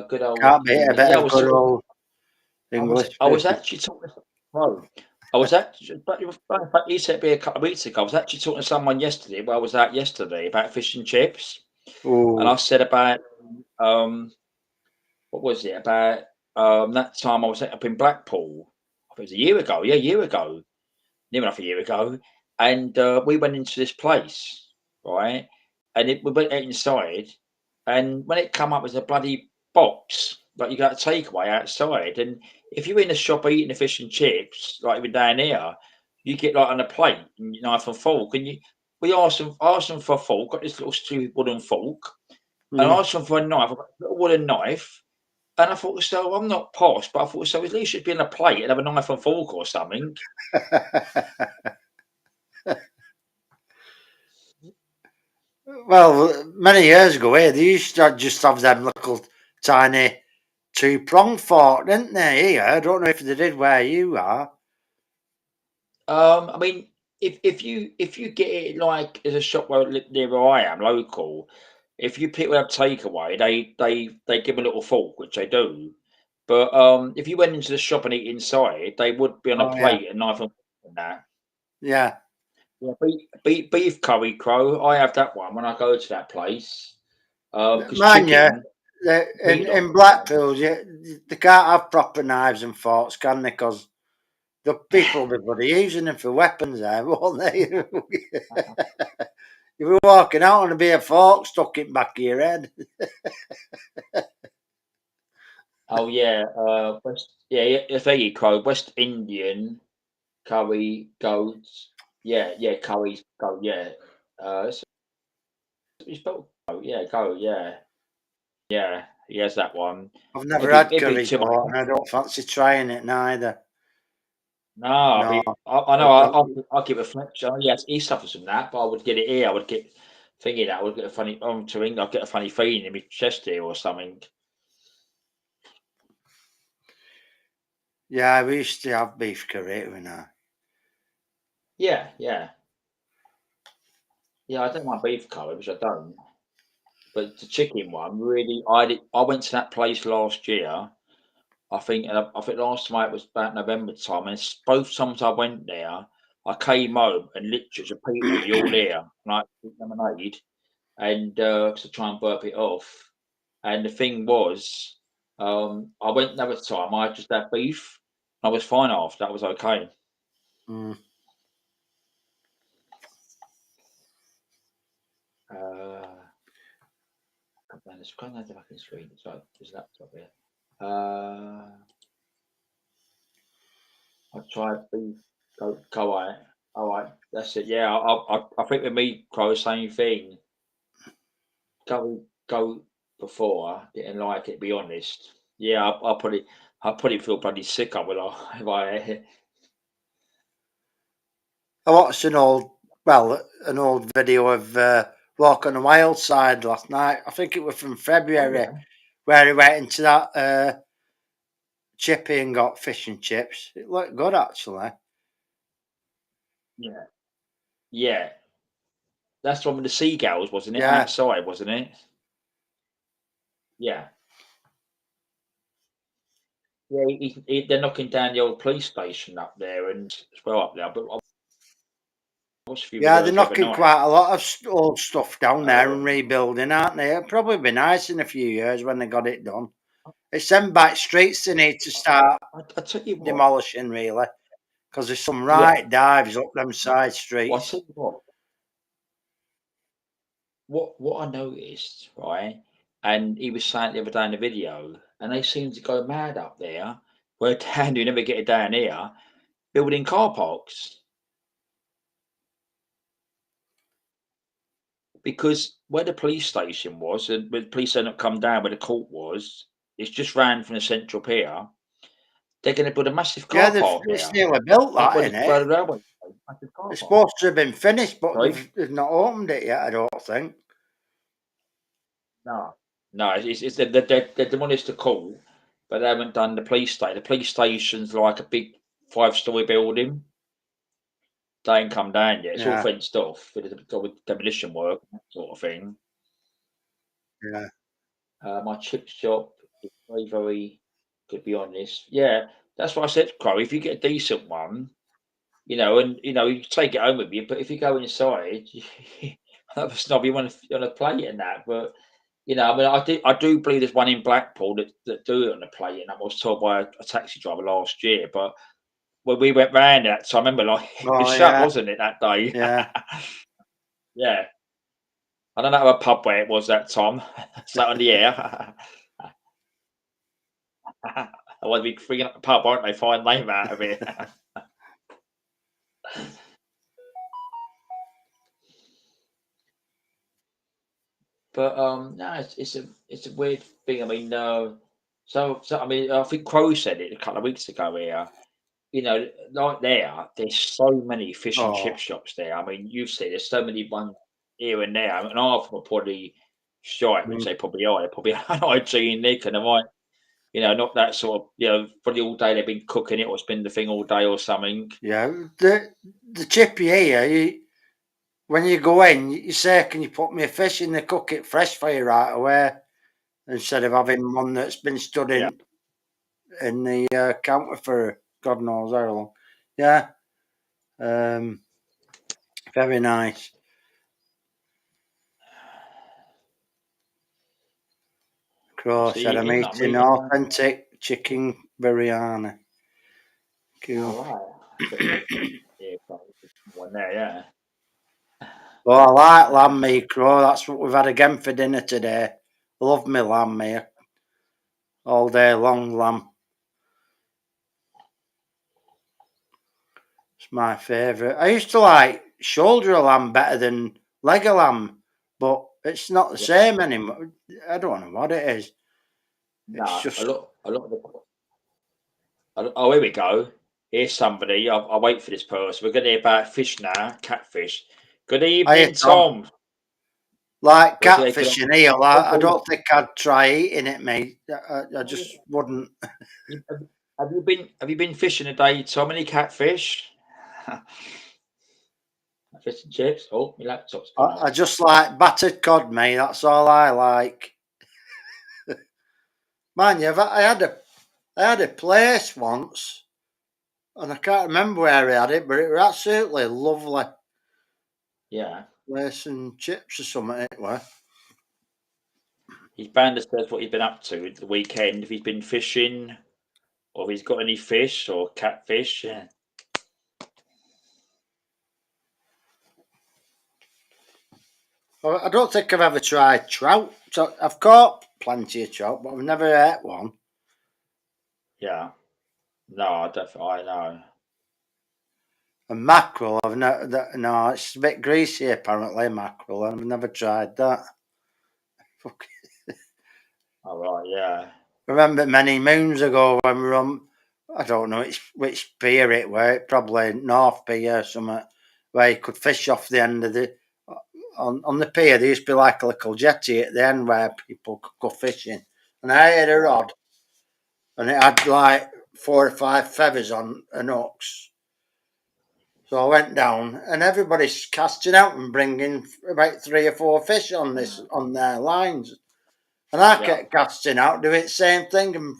good old. Can't beat a bit of good old English. I was actually talking. I was actually, but you said it'd be a couple of weeks ago. I was actually talking to someone yesterday. Well, I was out yesterday about fish and chips, and I Oh, said about what was it about that time I was up in Blackpool. I think it was a year ago. Yeah, a year ago, near enough a year ago, and we went into this place, right? And we went inside, and when it come up as a bloody box, like you got a takeaway outside, and if you're in a shop eating the fish and chips, like even down here, you get like on a plate, and knife and fork, and we asked them for a fork, got this little stupid wooden fork, and I asked them for a knife, I got a little wooden knife, and I thought, so I'm not posh, but I thought, so at least it'd be in a plate and have a knife and fork or something. well, many years ago, they used to just have them little tiny 2-pronged fork, didn't they? Here, I don't know if they did where you are. I mean, if you get it like as a shop near where I am, local, if you pick up takeaway, they give a little fork, which they do. But if you went into the shop and eat inside, they would be on a Oh yeah, plate and knife and fork and that. yeah. Yeah, beef curry crow. I have that one when I go to that place. Because Mind you, chicken, meat not. in Blackpool, they can't have proper knives and forks, can they? Because the people will be bloody using them for weapons there, won't they? You were walking out and there'd be a fork stuck in the back of your head. Oh yeah, yeah, there you go. West Indian curry goats. Yeah, curries goat. Yeah, it's spelled goat. Yeah, goat. Yeah. He has that one. I've never had It'd be curry too much. goat, and I don't fancy trying it neither. No, I No, mean, I know. it, I'll give a flex. Oh, yes, he suffers from that, but I would get it here. I would get thinking that I would get a funny to England. I'd get a funny feeling in my chest here or something. yeah, we used to have beef curry, you know. Yeah. I don't mind beef curry, which I don't. But the chicken one, really, I went to that place last year. I think last time it was about November time, and both times I went there, I came home and literally repeated with you all there, like lemonade, and to try and burp it off. And the thing was, I went another time. I just had beef. I was fine after. That was okay. Mm. Come down this, come down the fucking screen. So there's a laptop here. I tried beef. Go on. All right, that's it. Yeah, I think with me, Crow, same thing. Go before. Didn't like it. To be honest. Yeah, I probably feel bloody sick. I will. If I. I watched an old video of Walk on the Wild Side last night. I think it was from Oh February, yeah. where he went into that chippy and got fish and chips. It looked good, actually. Yeah. Yeah. That's the one with the seagulls, wasn't it? Yeah, Outside, wasn't it? Yeah. Yeah, they're knocking down the old police station up there and as well up there. But I watched a few yeah, they're videos the other knocking night. quite a lot of old stuff down there and Um, rebuilding, aren't they? It'll probably be nice in a few years when they got it done. It's them back streets they need to start I tell you what. demolishing, really, because there's some Yeah. right dives up them side Well, I streets. tell you what. What I noticed, right? And he was saying the other day in the video, and they seem to go mad up there. Where down you never get it down here, building car parks. Because where the police station was, and where the police had not come down where the court was, it's just ran from the central pier. They're going to build a massive Yeah, car park it's there. nearly built, Like that, isn't where it? the railway goes, massive car It's park. supposed to have been finished, but Sorry? they've not opened it yet, I don't think. No. No, it's they demolished the court, but they haven't done the police station. The police station's like a big 5-story building. They ain't come down yet. It's all Yeah, fenced off with demolition work, that sort of thing. yeah. My chip shop is very, very, to be honest. Yeah, that's what I said, Crow. If you get a decent one, and you take it home with you. But if you go inside, have a snob, you want to plate and that. But I mean, I do believe there's one in Blackpool that do it on the plate, and I was told by a taxi driver last year. But when we went round that, so I remember like it was Oh shut, yeah, wasn't it, that day? yeah. Yeah. I don't know a pub where it was that Tom. Sat on the air. I want to be freaking up the pub, aren't they? Find name out of it. But no, it's a weird thing. I mean, so I mean, I think Crow said it a couple of weeks ago here. Like there's so many fish and chip Oh shops there. I mean, you've seen there's so many ones here and there, and half of them are probably shite, which mm, they probably are. They're probably hygienic, and they might, not that sort of, probably all day they've been cooking it, or it's been the thing all day or something. yeah. The chippy here, when you go in, you say, "Can you put me a fish in?" They cook it fresh for you right away, instead of having one that's been stood Yeah. in the counter for God knows how long. Yeah, very nice. Crow So said, "I'm I'm eating reading that. authentic chicken biryani." Cool. All right. But no, yeah, one there, yeah. Well, I like lamb meat, Crow. That's what we've had again for dinner today. Love me lamb meat. All day long lamb. It's my favourite. I used to like shoulder of lamb better than leg of lamb, but it's not the Yeah. same anymore. I don't know what it is. It's No, just a lot of the. Oh, here we go. Here's somebody. I'll wait for this person. We're going to hear about fish now, catfish. Good Hiya, evening, Tom. Tom. Like Was it good? catfish and eel. I don't think I'd try eating it, mate. I just wouldn't. Have you been fishing today, Tom? Any catfish? Fish and chips. Oh, my laptop's gone I off. just like battered cod, mate. That's all I like. Man, I had a place once, and I can't remember where I had it, but it was absolutely lovely. Yeah. Place and chips or something it was. He's bound to says what he's been up to the weekend. If he's been fishing, or if he's got any fish or catfish. Yeah. I don't think I've ever tried trout. So I've caught plenty of trout, but I've never ate one. Yeah. No, definitely. I know. And mackerel, no, it's a bit greasy apparently, mackerel, and I've never tried that. All right. Yeah. I remember many moons ago when we were on, I don't know which pier it was, probably North Pier or something, where you could fish off the end of on the pier. There used to be like a little jetty at the end where people could go fishing. And I had a rod, and it had like 4 or 5 feathers on an hooks. So I went down, and everybody's casting out and bringing about 3 or 4 fish on their lines. And I kept casting out, doing the same thing and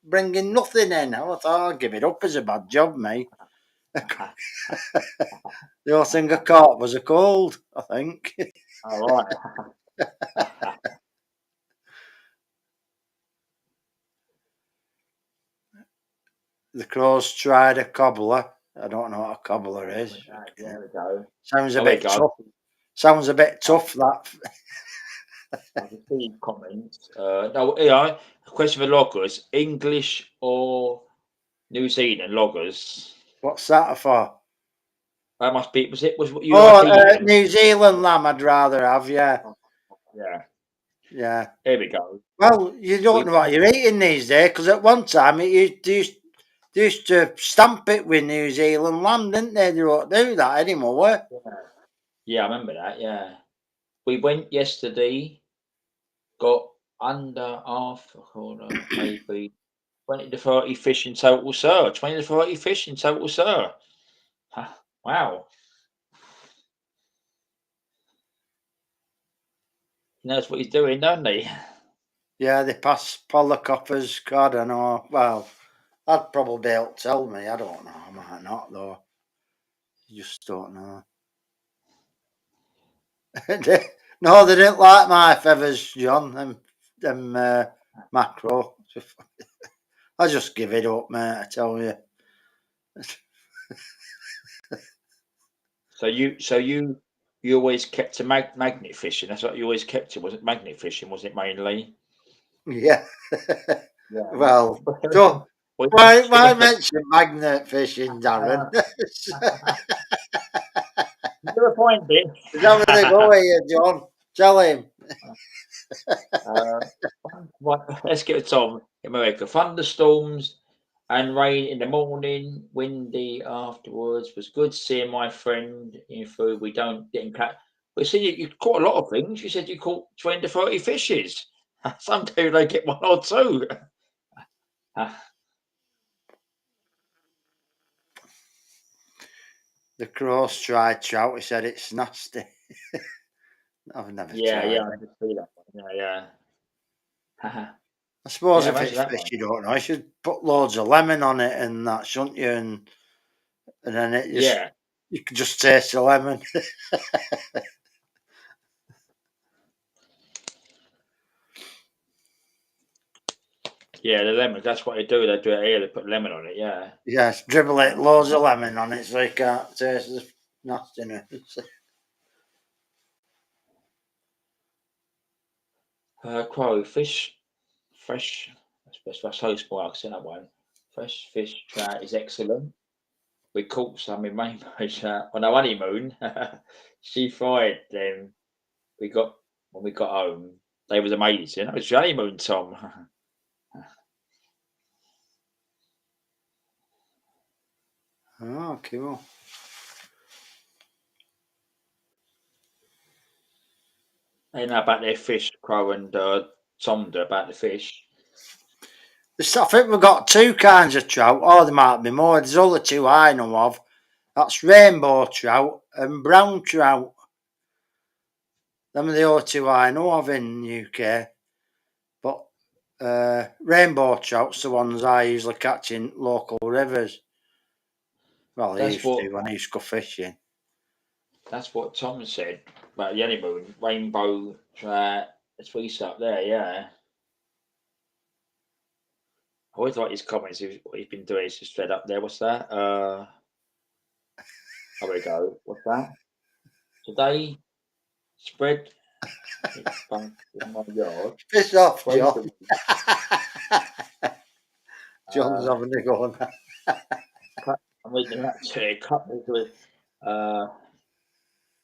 bringing nothing in. I thought, I'll give it up as a bad job, mate. The only thing I caught was a cold, I think. All right. The Crows tried a cobbler. I don't know what a cobbler is. There we go. Sounds a There we bit go. tough. Sounds a bit tough, that. I can see comments. No, a question for loggers: English or New Zealand loggers? What's that for? That must be. Was what you Oh, eating? New Zealand lamb I'd rather have, yeah. Yeah. Yeah. There we go. Well, you don't know what you're eating these days, because at one time they used to stamp it with New Zealand lamb, didn't they? They don't do that anymore. Yeah, I remember that. Yeah, we went yesterday. Got under half. Hold on, maybe 20 to 30 fish in total, sir. 20 to 30 fish in total, sir. Wow. He knows what he's doing, doesn't he? Yeah, they pass polycoppers. God, I know. Well, I'd probably be able to tell me. I don't know. I might not, though. You just don't know. No, they didn't like my feathers, John. Them macro. I just give it up, mate. I tell you. So you always kept to magnet fishing. That's what you always kept to. Was it magnet fishing? Was it mainly? Yeah. Yeah. Well, so why mention magnet fishing, Darren? You're a point, Dick. Is that where they go here, John? Tell him. Let's get it on. America. Thunderstorms and rain in the morning, windy afterwards. Was good seeing my friend in food. We don't get in cat. But see, you caught a lot of things. You said you caught 20 to 30 fishes. Some do they get one or two. The cross tried trout. He said it's nasty. I've never tried. Yeah, I can see that one. Yeah. I suppose Yeah, if it's imagine that fish one. you don't know, you should put loads of lemon on it and that, shouldn't you? And then it just Yeah. you can just taste the lemon. Yeah, the lemon. That's what they do. They do it here. They put lemon on it. Yeah. Yes, dribble it, loads of lemon on it so you can't taste the nastiness. Crow fish, fresh. That's so small. I said that one. Fresh fish trout is excellent. We caught some in rainbow trout on our honeymoon. She fried them. When we got home. They was amazing. It was your honeymoon, Tom. Oh, cool. They know about their fish, Crow and Tom do about the fish. I think we've got two kinds of trout. Oh, there might be more. There's only two I know of. That's rainbow trout and brown trout. Them are the only two I know of in the UK. But rainbow trout's the ones I usually catch in local rivers. Well, I used to when I used to go fishing. That's what Tom said about the honeymoon. Rainbow trout. It's what he's up there, yeah. I always like his comments. What he's been doing is just fed up there. What's that? There we go. What's that? Today, spread its bank in my yard. Piss off, Rain John. the- John's having a go on that. I'm reading that too. Cut with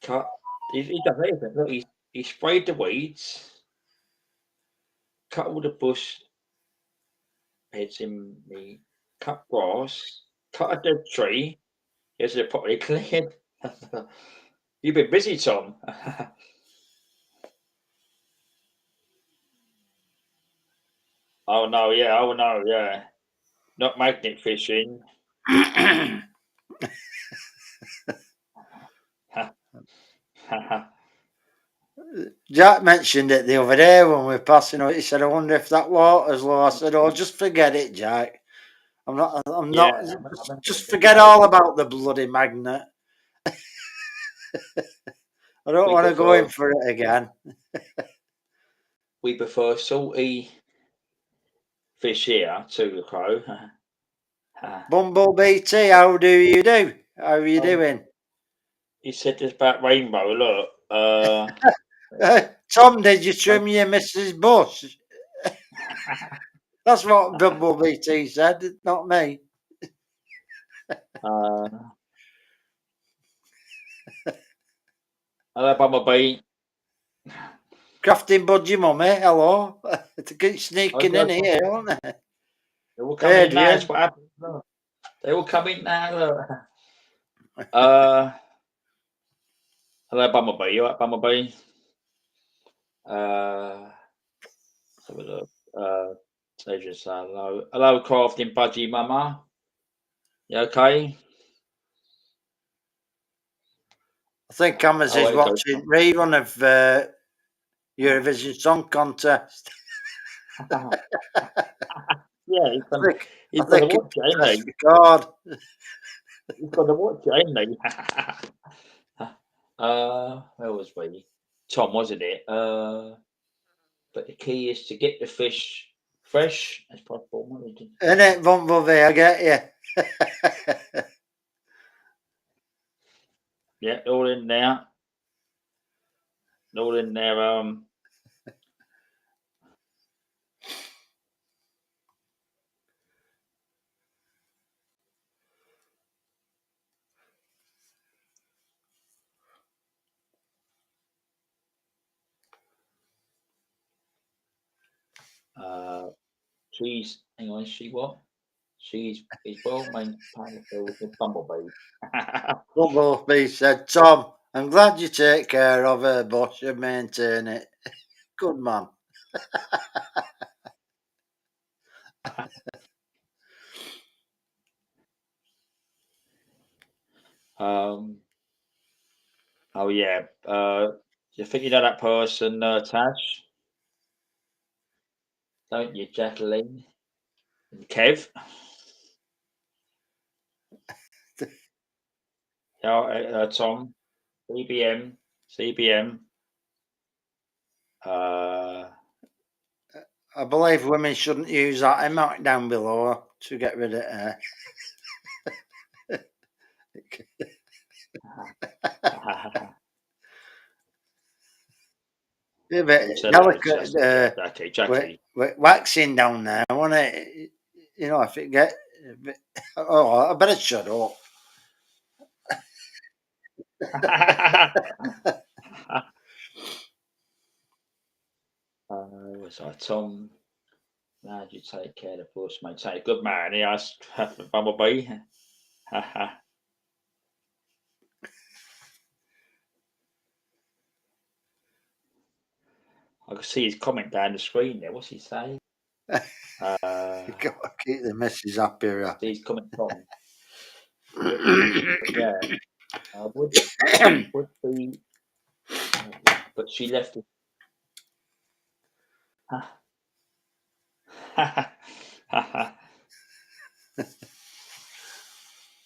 cut. He does everything. Look, he sprayed the weeds, cut all the bush heads in the cut grass, cut a dead tree. Here's it properly cleared. You've been busy, Tom. Oh no, yeah. Not magnet fishing. Jack mentioned it the other day when we were passing out. He said, "I wonder if that water's low." I said, "Oh, just forget it, Jack. I'm not. Just forget all about the bloody magnet. I don't want to go in for it again." We prefer salty fish here to the Crow. Bumblebee T, how do you do? How are you doing? He said this about rainbow. Look, Tom, did you trim your Mrs. Bush? That's what Bumblebee T said, not me. Hello, Bumblebee. Crafting Budgie Mummy, hello. To keep sneaking in here, aren't they? They will come in now. That's what happens. Look. They will come in now. Look. Hello, Bumblebee. You alright, Bumblebee? Let's have a look. Just hello. Hello, Crafting Budgie Mama. You okay? I think Hammers is watching rerun of Eurovision Song Contest. Yeah, he's going to watch it, ain't he? God. You've got to watch it, ain't they? Where was we? Tom, wasn't it? But the key is to get the fish fresh as possible. Isn't it, Bumblebee? I get you. Yeah, all in there. All in there. She's hang on, she what? She's well maintained with the Bumblebee. Bumblebee said, Tom, I'm glad you take care of her, boss, and maintain it. Good man. Oh yeah. You think you know that person, Tash? Don't you, Jacqueline? And Kev? Yeah, Tom. CBM. I believe women shouldn't use that emote down below to get rid of her. Yeah, but delicate, okay, Jackie. waxing down there, wasn't it? You know, if it get, oh, I better shut up. Was I Tom? How do you take care of the bush, mate? Say, good man. He asked for Bumblebee. I can see his comment down the screen there. What's he saying? Keep the missus happier. See his comment on. Yeah. Would be, but she left it.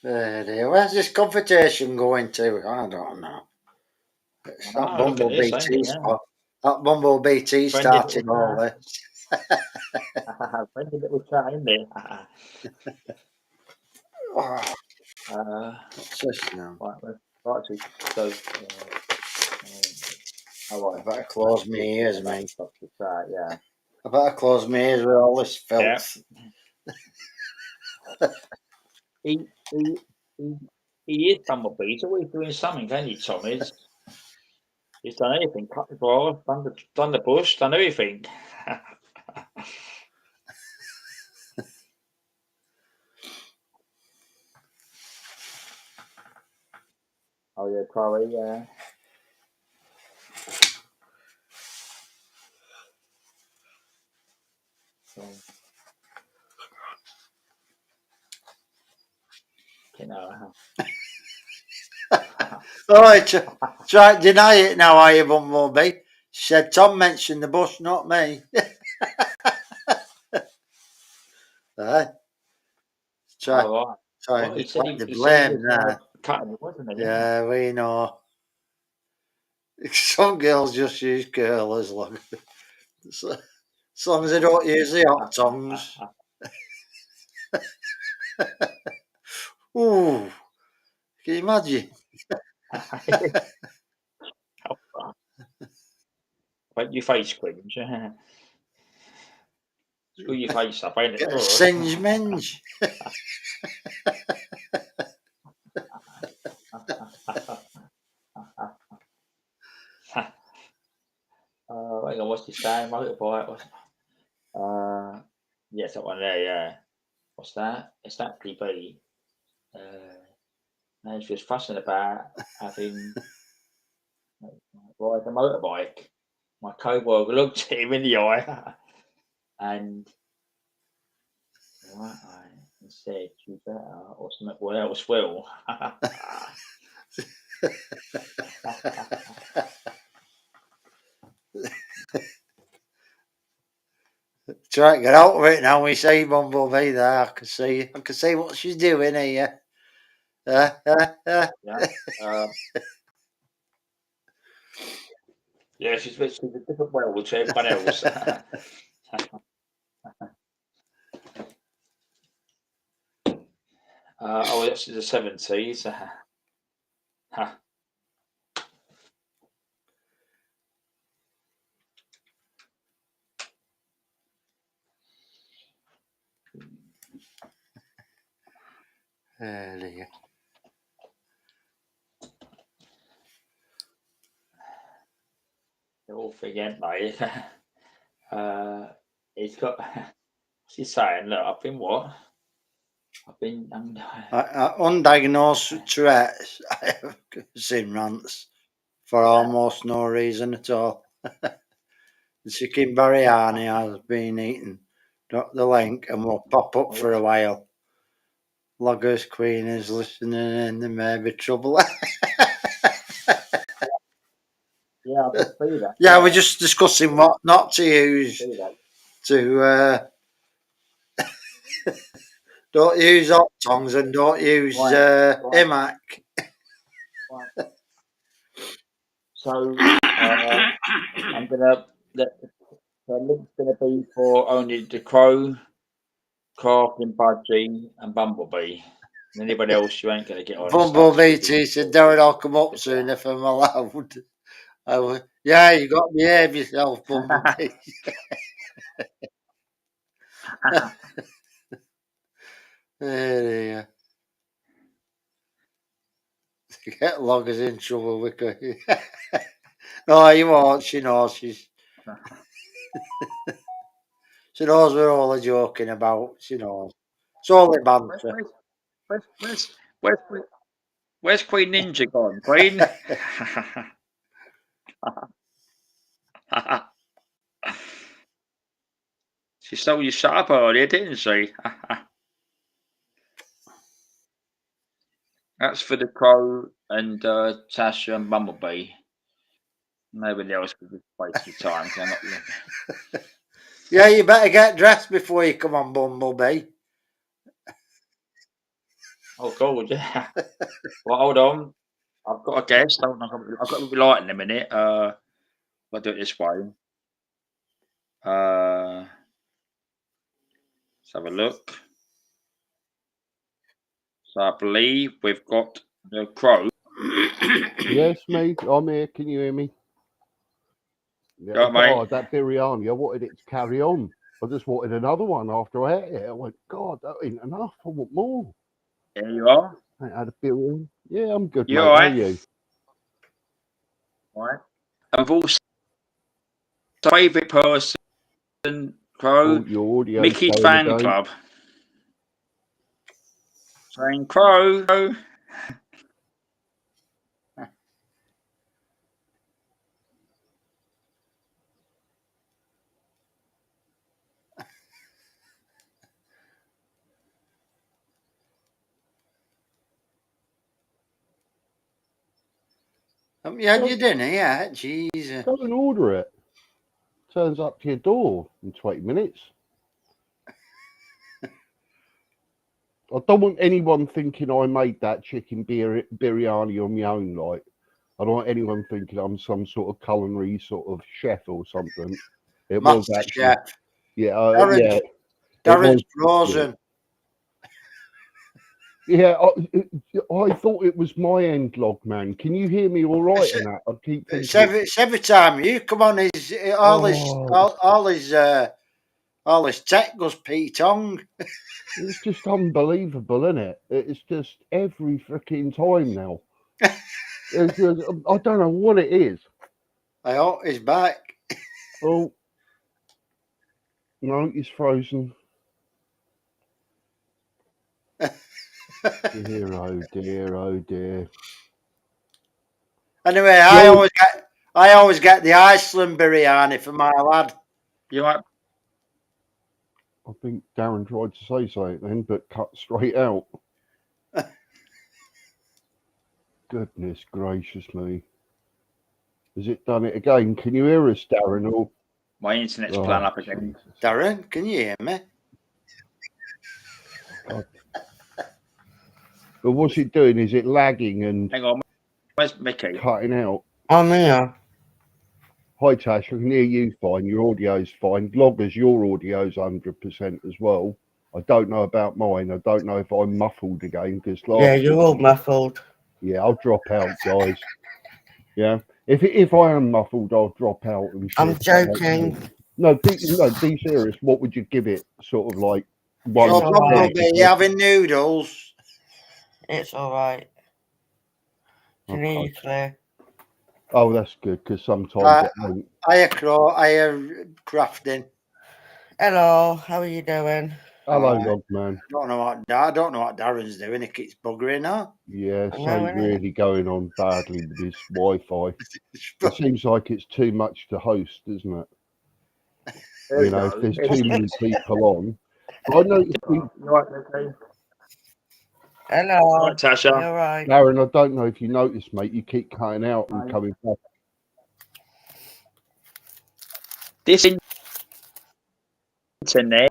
Where's this confrontation going to? I don't know. It's that Bumblebee T spot. That Bumblebee T started all this. Friendly little chat in there. What's this now? Right, so, I better close my ears, mate. Yeah. I better close my ears with all this filth. Yeah. He is Bumblebee. He's always doing something, ain't he, Tom? He's done anything. Cut the grass, done the bush, done everything. Oh yeah, Chloe, yeah. You know. Oh, try to deny it now, are you, Bumblebee? She said Tom mentioned the bush, not me. Try to deflect the blame there. Cutting it, wasn't it? Yeah, we know. Some girls just use curl as long as they don't use the hot tongs. Ooh, can you imagine? But your face cringe. Screw your face up, ain't it? Get a singe minge. Hang on, what's this name? Motorbike. Yes, that one there, yeah. What's that? It's that DB. And she was fussing about having ride a motorbike. My co-worker looked at him in the eye and said, "You better," or something else will. Try to get out of it now. We see Bumblebee there. I can see what she's doing here. Yeah. Yeah, she's a different world to everyone else. Oh, that's the 70s. Dear. They're all forget, mate. He's got. What's he saying? Look, I've been what? I've been. Undiagnosed Tourette's. I have seen rants for almost no reason at all. The chicken biryani has been eaten. Drop the link and we'll pop up for a while. Loggers Queen is listening in. There may be trouble. Yeah, I can see that. Yeah, we're just discussing what not to use. To don't use hot tongs and don't use iMac. So I'm gonna. The link's gonna be for only the Crow, Crafting Budgie, and Bumblebee. And anybody else, you ain't gonna get on. Bumblebee said, Darren, I'll come up soon if I'm allowed. Yeah, you got to behave yourself, Bumblebee. Yeah. Get Loggers in trouble with No, you won't. She knows she knows we're all joking about. She knows. It's only banter. Where's Queen Ninja gone? Queen? She stole your shut up earlier, didn't she? That's for the Crow and Tasha and Bumblebee. Nobody else could waste your time. I'm not looking. Yeah, you better get dressed before you come on, Bumblebee. Oh, God, yeah. Well, hold on. I've got a guest. I've got to be light in a minute. I'll do it this way. Let's have a look. So I believe we've got the Crow. Yes, mate. I'm here. Can you hear me? Yeah, Go on, mate. God, that biryani, I wanted it to carry on. I just wanted another one after I ate it. I went, God, that ain't enough. I want more. There you are. I had a biryani. Yeah, I'm good, You mate. all How right? are you? All right. And also, favourite person, Crow, Oh, your audio Mickey's fan club. Saying Crow. Haven't you had your dinner yet? Jesus. Go and order it. Turns up to your door in 20 minutes. I don't want anyone thinking I made that chicken biryani on my own. Like, I don't want anyone thinking I'm some sort of culinary sort of chef or something. It was Master actually, Chef. yeah. Darren's frozen. Yeah, I thought it was my end log, man. Can you hear me all right in that? I keep thinking It's every time you come on, all his tech goes Pete Tong. it's just unbelievable, isn't it? It's just every freaking time now. It's just, I don't know what it is. I hope he's back. Oh, no, he's frozen. Dear, oh dear, oh dear. Anyway, I always get the Iceland biryani for my lad. You right? I think Darren tried to say something then, but cut straight out. Goodness gracious me. Has it done it again? Can you hear us, Darren? Or... My internet's playing up again. Jesus. Darren, can you hear me? But what's it doing? Is it lagging and Hang on, where's Mickey? cutting out? I'm here. Hi Tash, I can hear you fine. Your audio's fine. Loggers, your audio's 100% as well. I don't know about mine. I don't know if I'm muffled again because Yeah, you're all muffled. Yeah, I'll drop out, guys. Yeah, if I am muffled, I'll drop out. And see I'm if that makes joking. sense. No, be serious. What would you give it? Sort of like It's one. all right. to Probably having noodles. It's all right. Can hear Okay. you clear. Oh, that's good because sometimes it won't. Hiya, Crow. Hiya, Crafting. Hello. How are you doing? Hello, Logman. I don't know what Darren's doing. It keeps buggering her. Yeah, I know, something innit? really going on badly with this Wi-Fi. It seems like it's too much to host, doesn't it? You know, if there's too many people on. But I noticed, Hello. Right, Tasha. You're right. Darren, I don't know if you noticed, mate, you keep cutting out and coming back. This internet.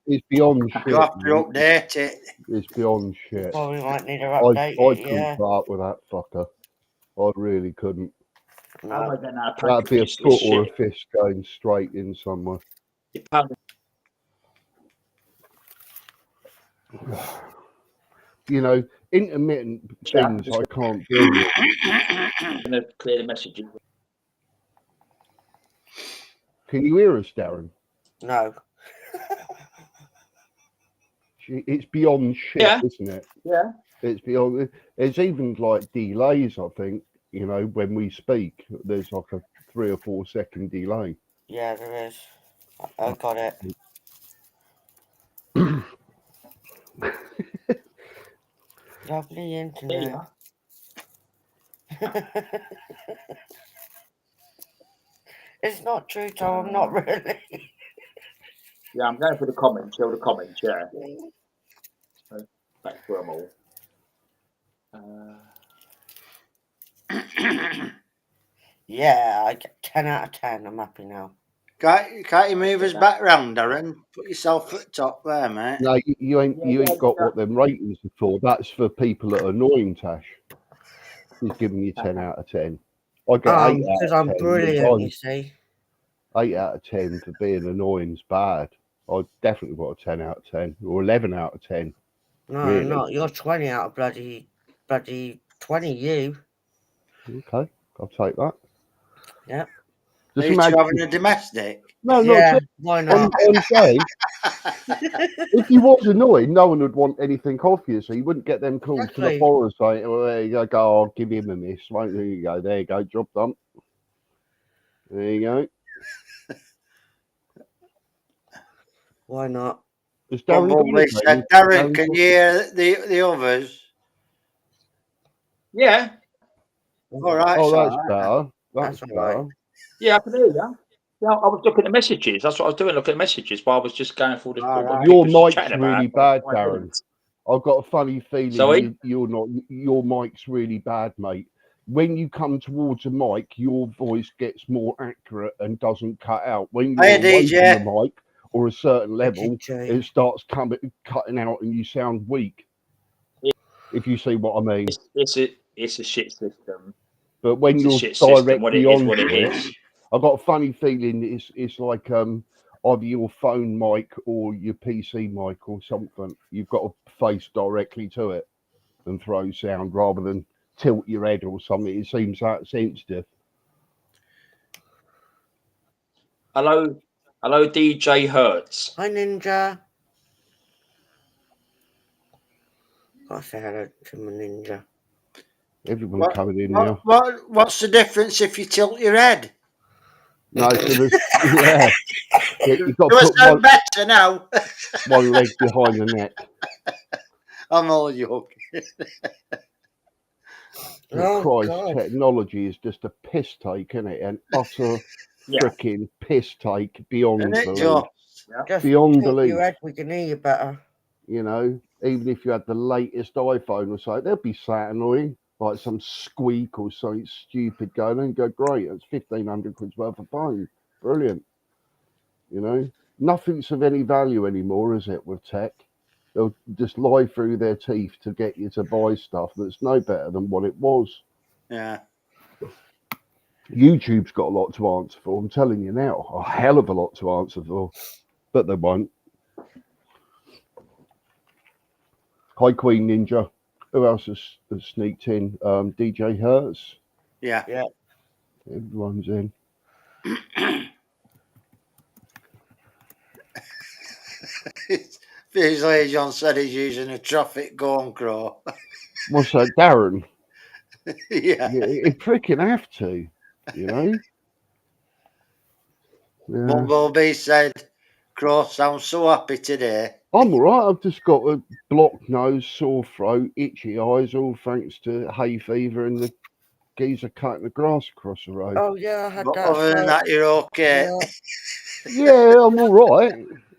It's beyond shit. You have to mate. update it. It's beyond shit. Probably might need to I update it. couldn't Yeah. put up with that fucker. I really couldn't. No. That'd be a foot or a fist going straight in somewhere. You know, intermittent things I can't deal with. I'm going to clear the messages. Can you hear us, Darren? No. It's beyond shit, Yeah. isn't it? Yeah. It's beyond. There's even like delays, I think, you know, when we speak. There's like a 3 or 4 second delay. Yeah, there is. I got it. Lovely internet. It's not true, Tom. Not really. Yeah, I'm going for the comments. Show the comments, yeah. So, back to them all. Yeah, I get 10 out of 10. I'm happy now. Can't you move us back round, Darren? Put yourself at the top there, mate. No, you ain't got what them ratings are for. That's for people that are annoying, Tash. He's giving you 10 out of 10. I get 8 out Because of I'm 10. brilliant, you see. 8 out of 10 for being annoying's bad. I definitely got a 10 out of 10 or 11 out of 10. No, Really? not. You're 20 out of bloody 20, you. Okay, I'll take that. Yep. Just Are you imagine. having a domestic? No, Yeah, not why not? I'm saying, if you was annoying, no one would want anything off you, so you wouldn't get them calls to the Exactly. forum saying, well, there you go, I'll give him a miss. Right, there you go, job done. There you go. Why not? Is Darren Probably gone said, again? Darren, can you hear the others? Yeah. All right. Oh, so that's better. That's That's all right. better. Yeah, I can hear you. Yeah, I was looking at messages. That's what I was doing, looking at messages while I was just going through this. All right. Your mic's really bad, Darren. I've got a funny feeling Sorry? you're not. Your mic's really bad, mate. When you come towards a mic, your voice gets more accurate and doesn't cut out. When you're Hey, away DJ. from the mic or a certain level, DJ. it starts cutting out and you sound weak. If you see what I mean. It's a shit system. But when It's a you're shit system. What directly it is, on what it it, is. I've got a funny feeling it's like either your phone mic or your PC mic or something. You've got to face directly to it and throw sound rather than tilt your head or something. It seems that sensitive. Hello, DJ Hertz. Hi, Ninja. Gotta say hello to my Ninja. Everyone coming in now. What's the difference if you tilt your head? No, so there's, yeah. You've got Do to it put sound better now? one leg behind the neck. I'm all joking. Oh, Christ, God. technology is just a piss take, isn't it? An utter Yeah. freaking piss take beyond Isn't it, belief. Joe? Just Beyond tilt belief. your head, we can hear you better. You know, even if you had the latest iPhone or something, they'd be sat annoying, like some squeak or something stupid going on. You go, great, that's 1,500 quid's worth of phone. Brilliant. You know, nothing's of any value anymore, is it, with tech? They'll just lie through their teeth to get you to buy stuff that's no better than what it was. Yeah. YouTube's got a lot to answer for. I'm telling you now, a hell of a lot to answer for, but they won't. Hi, Queen Ninja. Who else has sneaked in? DJ Hertz. Yeah. Everyone's in. Usually John said he's using a traffic Gorn Crow. What's that, Darren? Yeah. You freaking have to, you know. Yeah. Bumblebee said, Crow sounds so happy today. I'm all right. I've just got a blocked nose, sore throat, itchy eyes, all thanks to hay fever and the geezer cutting the grass across the road. Oh yeah, I had But that. other than that, you're okay. Yeah. Yeah, I'm all right.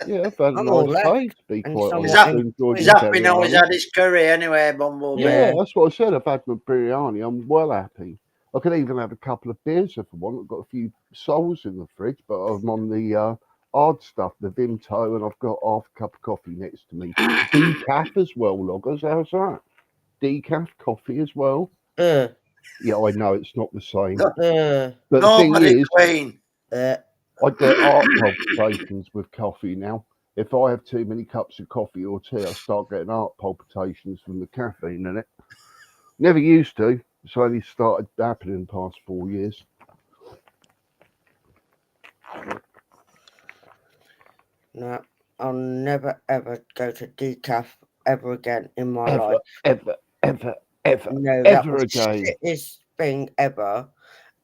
Yeah, I've had a I'm all nice left day, to be and quite somewhat honest. in- Enjoyed He's my happy now he's biryani. had his curry anyway, Bumblebee. Yeah, that's what I said. I've had my biryani. I'm well happy. I could even have a couple of beers if I want. I've got a few souls in the fridge, but I'm on the hard stuff, the Vimto, and I've got half a cup of coffee next to me. Decaf as well, Loggers. How's that? Decaf coffee as well. Yeah, I know it's not the same. But the thing Nobody is, Queen. I get heart palpitations with coffee now. If I have too many cups of coffee or tea, I start getting heart palpitations from the caffeine in it. Never used to. It's only started happening in the past 4 years. No, I'll never ever go to decaf ever again in my Ever, life. ever, ever, ever, No, that ever was again. the shittest thing ever.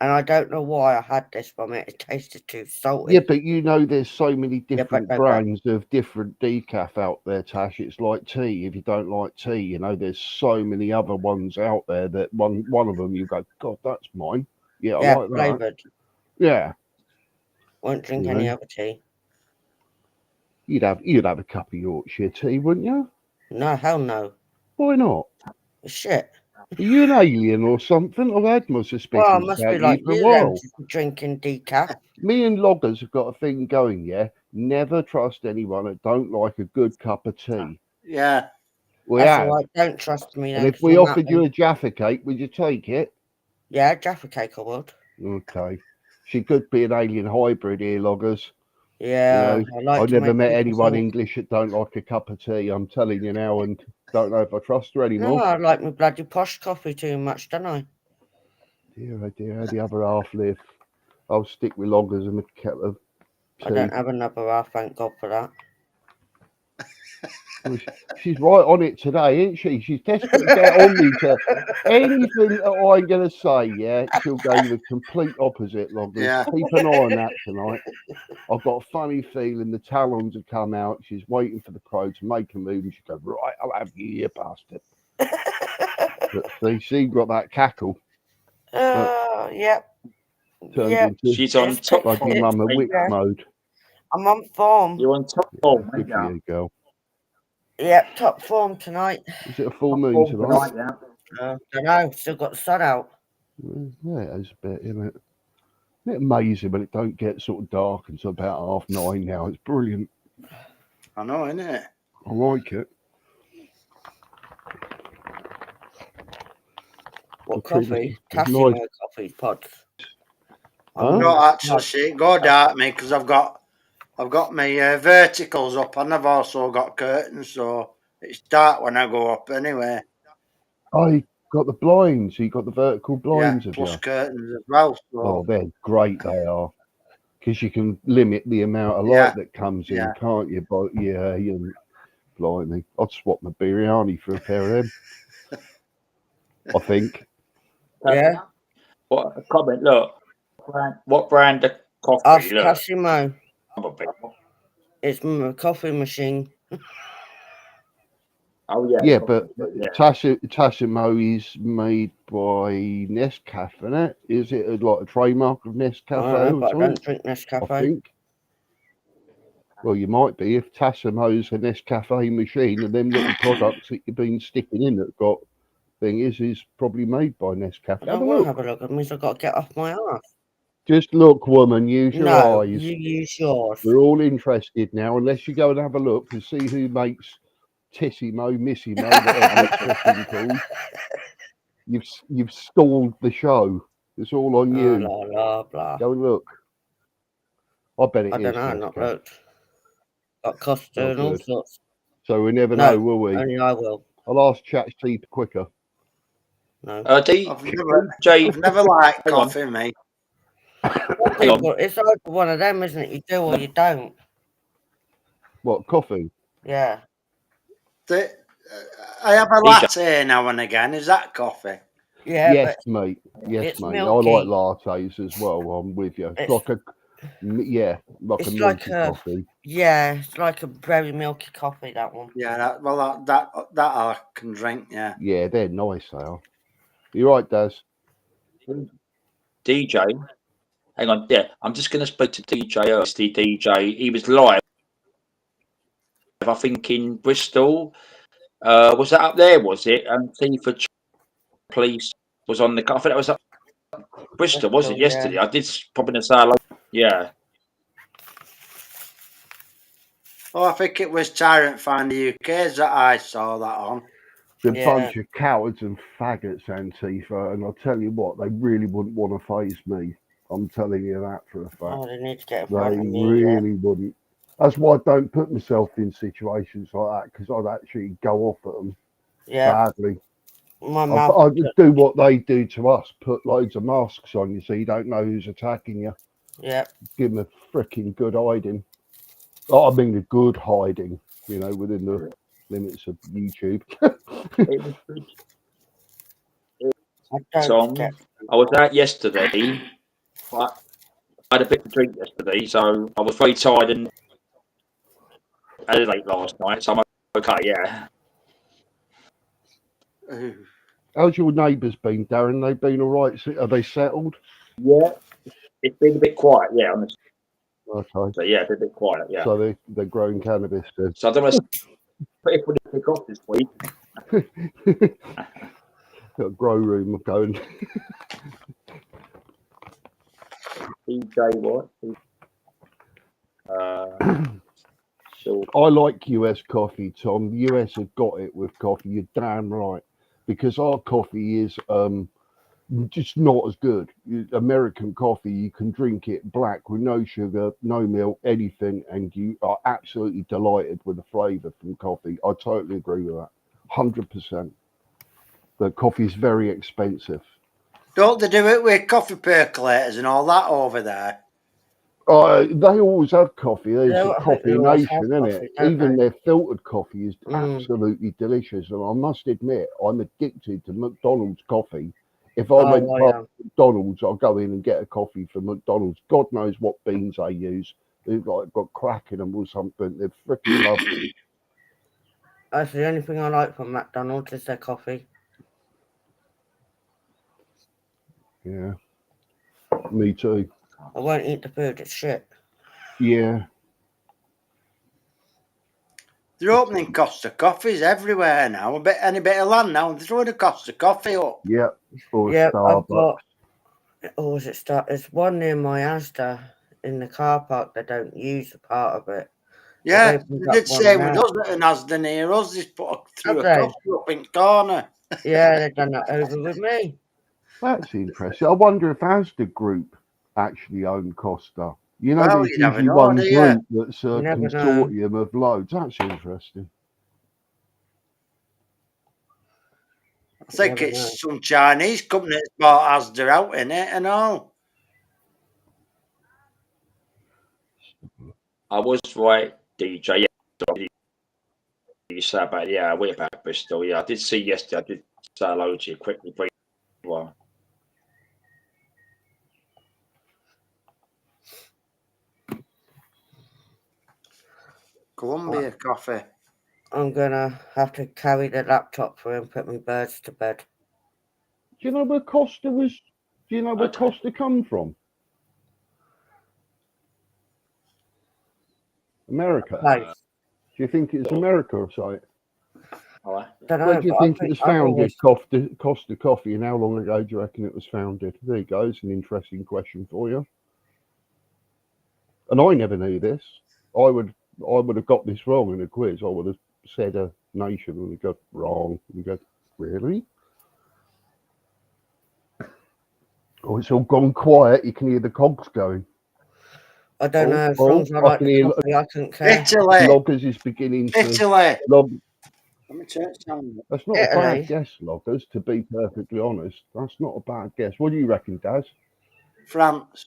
And I don't know why I had this from it. It tasted too salty. Yeah, but you know there's so many different but- brands of different decaf out there, Tash. It's like tea. If you don't like tea, you know, there's so many other ones out there that one of them you go, God, that's mine. Yeah, I Yeah, like that. flavoured. Yeah. Won't drink You any know. other tea. You'd have a cup of Yorkshire tea, wouldn't you? No, hell no. Why not? It's shit. Are you an alien or something? I've had my suspicions Well, it must about be like you for a you while. then, drinking decaf. Me and Loggers have got a thing going, yeah? Never trust anyone that don't like a good cup of tea. Yeah. We That's have. all right. Don't trust me then. And if 'cause we I'm offered that you way. a Jaffa cake, would you take it? Yeah, Jaffa cake I would. Okay. She could be an alien hybrid here, Loggers. Yeah, You know, I like I've to never make met people anyone think- English that don't like a cup of tea. I'm telling you now, and don't know if I trust her No, anymore. I like my bloody posh coffee too much, don't I? Dear, oh dear, how the other half live. I'll stick with Loggers and a kettle of tea. I don't have another half, thank God for that. Well, she's right on it today, isn't she? She's desperate to get on me to anything that I'm going to say, yeah, she'll go the complete opposite, Loggers. Yeah. Keep an eye on that tonight. I've got a funny feeling the talons have come out. She's waiting for the crow to make a move and she goes, right, I'll have you, you bastard. But see, she got that cackle. Yep. Turned Yep. into She's on It's top picked bloody it. form. Mama mate. Wick Yeah. mode. I'm on form. You're on top form, Good aren't for you? you, girl. Yep, top form tonight. Is it a full Top moon form tonight? tonight, yeah. Don't know, still got the sun out. Yeah, it is a bit, isn't it? Isn't it amazing when it don't get sort of dark until about 9:30 now? It's brilliant. I know, innit? I like it. What Okay, this coffee? is Tassimo nice. coffee pods. Huh? No, actually, see, go dark me because I've got my verticals up and I've also got curtains, so it's dark when I go up anyway. Oh, you got the blinds. You got the vertical blinds, Yeah, have plus you? curtains as well. So Oh, they're great. They are, because you can limit the amount of light Yeah, that comes in, yeah. can't you? But yeah, you blimey, I'd swap my biryani for a pair of them. I think. Yeah. What a comment, look. What brand of coffee? Ask Look. Tassimo. Probably. It's my coffee machine. Oh, yeah. Yeah, but Yeah. Tassimo is made by Nescafe, isn't it? Is it like a trademark of Nescafe I know, or but I something? don't drink I Nescafe. think. Well, you might be if Tassimo's a Nescafe machine and them little products that you've been sticking in that got thing is probably made by Nescafe. I Have a don't want to look. have a look. It means I've got to get off my ass. Just look, woman, use your No, eyes. you use yours. We're all interested now, unless you go and have a look and see who makes Tissimo, Missimo, whatever it's fucking called. You've stalled the show. It's all on Oh, you. blah, blah, blah. Go and look. I bet it I is. don't know, I've not Jessica. looked. Got Costa Oh, and all good. sorts. So we never No, know, will we? only I will. I'll ask ChatGPT quicker. No. I've DJ, never liked Hang on. coffee, me. hang on. People, it's like one of them, isn't it? You do or you don't. What, coffee? Yeah. I have a DJ. latte now and again. Is that coffee? Yeah, Yes, but mate. Yes, it's mate. milky. I like lattes as well. I'm with you. It's- like a it's milky like a- coffee. yeah, it's like a very milky coffee, that one. Yeah, that I can drink. Yeah. Yeah, they're nice. They are. You're right, Daz. DJ, hang on. Yeah, I'm just going to speak to DJ. The DJ, he was live. I think in Bristol. Was that up there? Was it? Seaford Police was on the. I think that was up Bristol, was it? Bristol, Yesterday, I did pop in and say hello. Yeah. Oh, I think it was Tyrant Finder UK's that I saw that on. They're Yeah. a bunch of cowards and faggots, Antifa, and I'll tell you what, they really wouldn't want to face me. I'm telling you that for a fact. Oh, they need to get in They front of me. Yeah. really wouldn't. That's why I don't put myself in situations like that, because I'd actually go off at them Yeah. badly. My mouth. I just do what they do to us, put loads of masks on you so you don't know who's attacking you. Yeah. Give them a freaking good hiding. Oh, I mean a good hiding, you know, within the limits of YouTube. It was good. I don't Tom, get. I was out yesterday. I had a bit to drink yesterday, so I was very tired and had it late last night. So I'm okay. Yeah. Ooh. How's your neighbours been, Darren? They've been all right? Are they settled? Yeah. It's been a bit quiet. Yeah. Honestly. Okay. So yeah, it's been a bit quiet. Yeah. So they're growing cannabis then. So I don't want to put everybody to pick off this week. Got a grow room going. DJ what? Sure. I like US coffee, Tom. The US have got it with coffee. You're damn right. Because our coffee is just not as good. American coffee, you can drink it black with no sugar, no milk, anything, and you are absolutely delighted with the flavour from coffee. I totally agree with that. 100%. The coffee is very expensive. Don't they do it with coffee percolators and all that over there? They always have coffee. There's Yeah, a I think coffee they always nation, have isn't coffee, it? don't Even they? their filtered coffee is Mm. absolutely delicious. And I must admit, I'm addicted to McDonald's coffee. If I Oh, went I past am. McDonald's, I'll go in and get a coffee from McDonald's. God knows what beans they use. They've got crack in them or something. They're freaking lovely. That's the only thing I like from McDonald's is their coffee. Yeah. Me too. I won't eat the food, it's shit. Yeah. They're opening Costa Coffees everywhere now. Any bit of land now, they're throwing a Costa Coffee up. Yeah. Or Yeah, I've Starbucks. got. Oh, is it start? There's one near my Asda in the car park. They don't use a part of it. Yeah, opened they up did one say with now. us at an Asda near us, they threw a Have they? coffee up in the corner. Yeah, they've done that over with me. That's interesting. I wonder if Asda Group actually own Costa. You know, Well, there's you never usually know, one do you? group that's a You never know. consortium of loads. That's interesting. I think Never it's some Chinese company that's bought Asda out in it and all. I was right, DJ. Yeah. You said about we're about Bristol. Yeah, I did see yesterday. I did say hello to you quickly. Well, Columbia Coffee. I'm gonna have to carry the laptop for and put my birds to bed. Do you know where Costa was? Do you know where Okay. Costa come from? America. Place. Do you think it's America or something? all right. Don't know. Where do you but I think it was I've founded, always- Costa Coffee, and how long ago do you reckon it was founded? There you go. It's an interesting question for you. And I never knew this. I would have got this wrong in a quiz. I would have said a nation. And we go, wrong. We go, really? Oh, it's all gone quiet. You can hear the cogs going. I don't know. As Oh, long as I I like can the hear coffee, I couldn't care. Italy. Loggers is beginning to. Italy. Log, Let me turn it down. that's not a Italy. bad guess, Loggers, to be perfectly honest. That's not a bad guess. What do you reckon, Daz? France.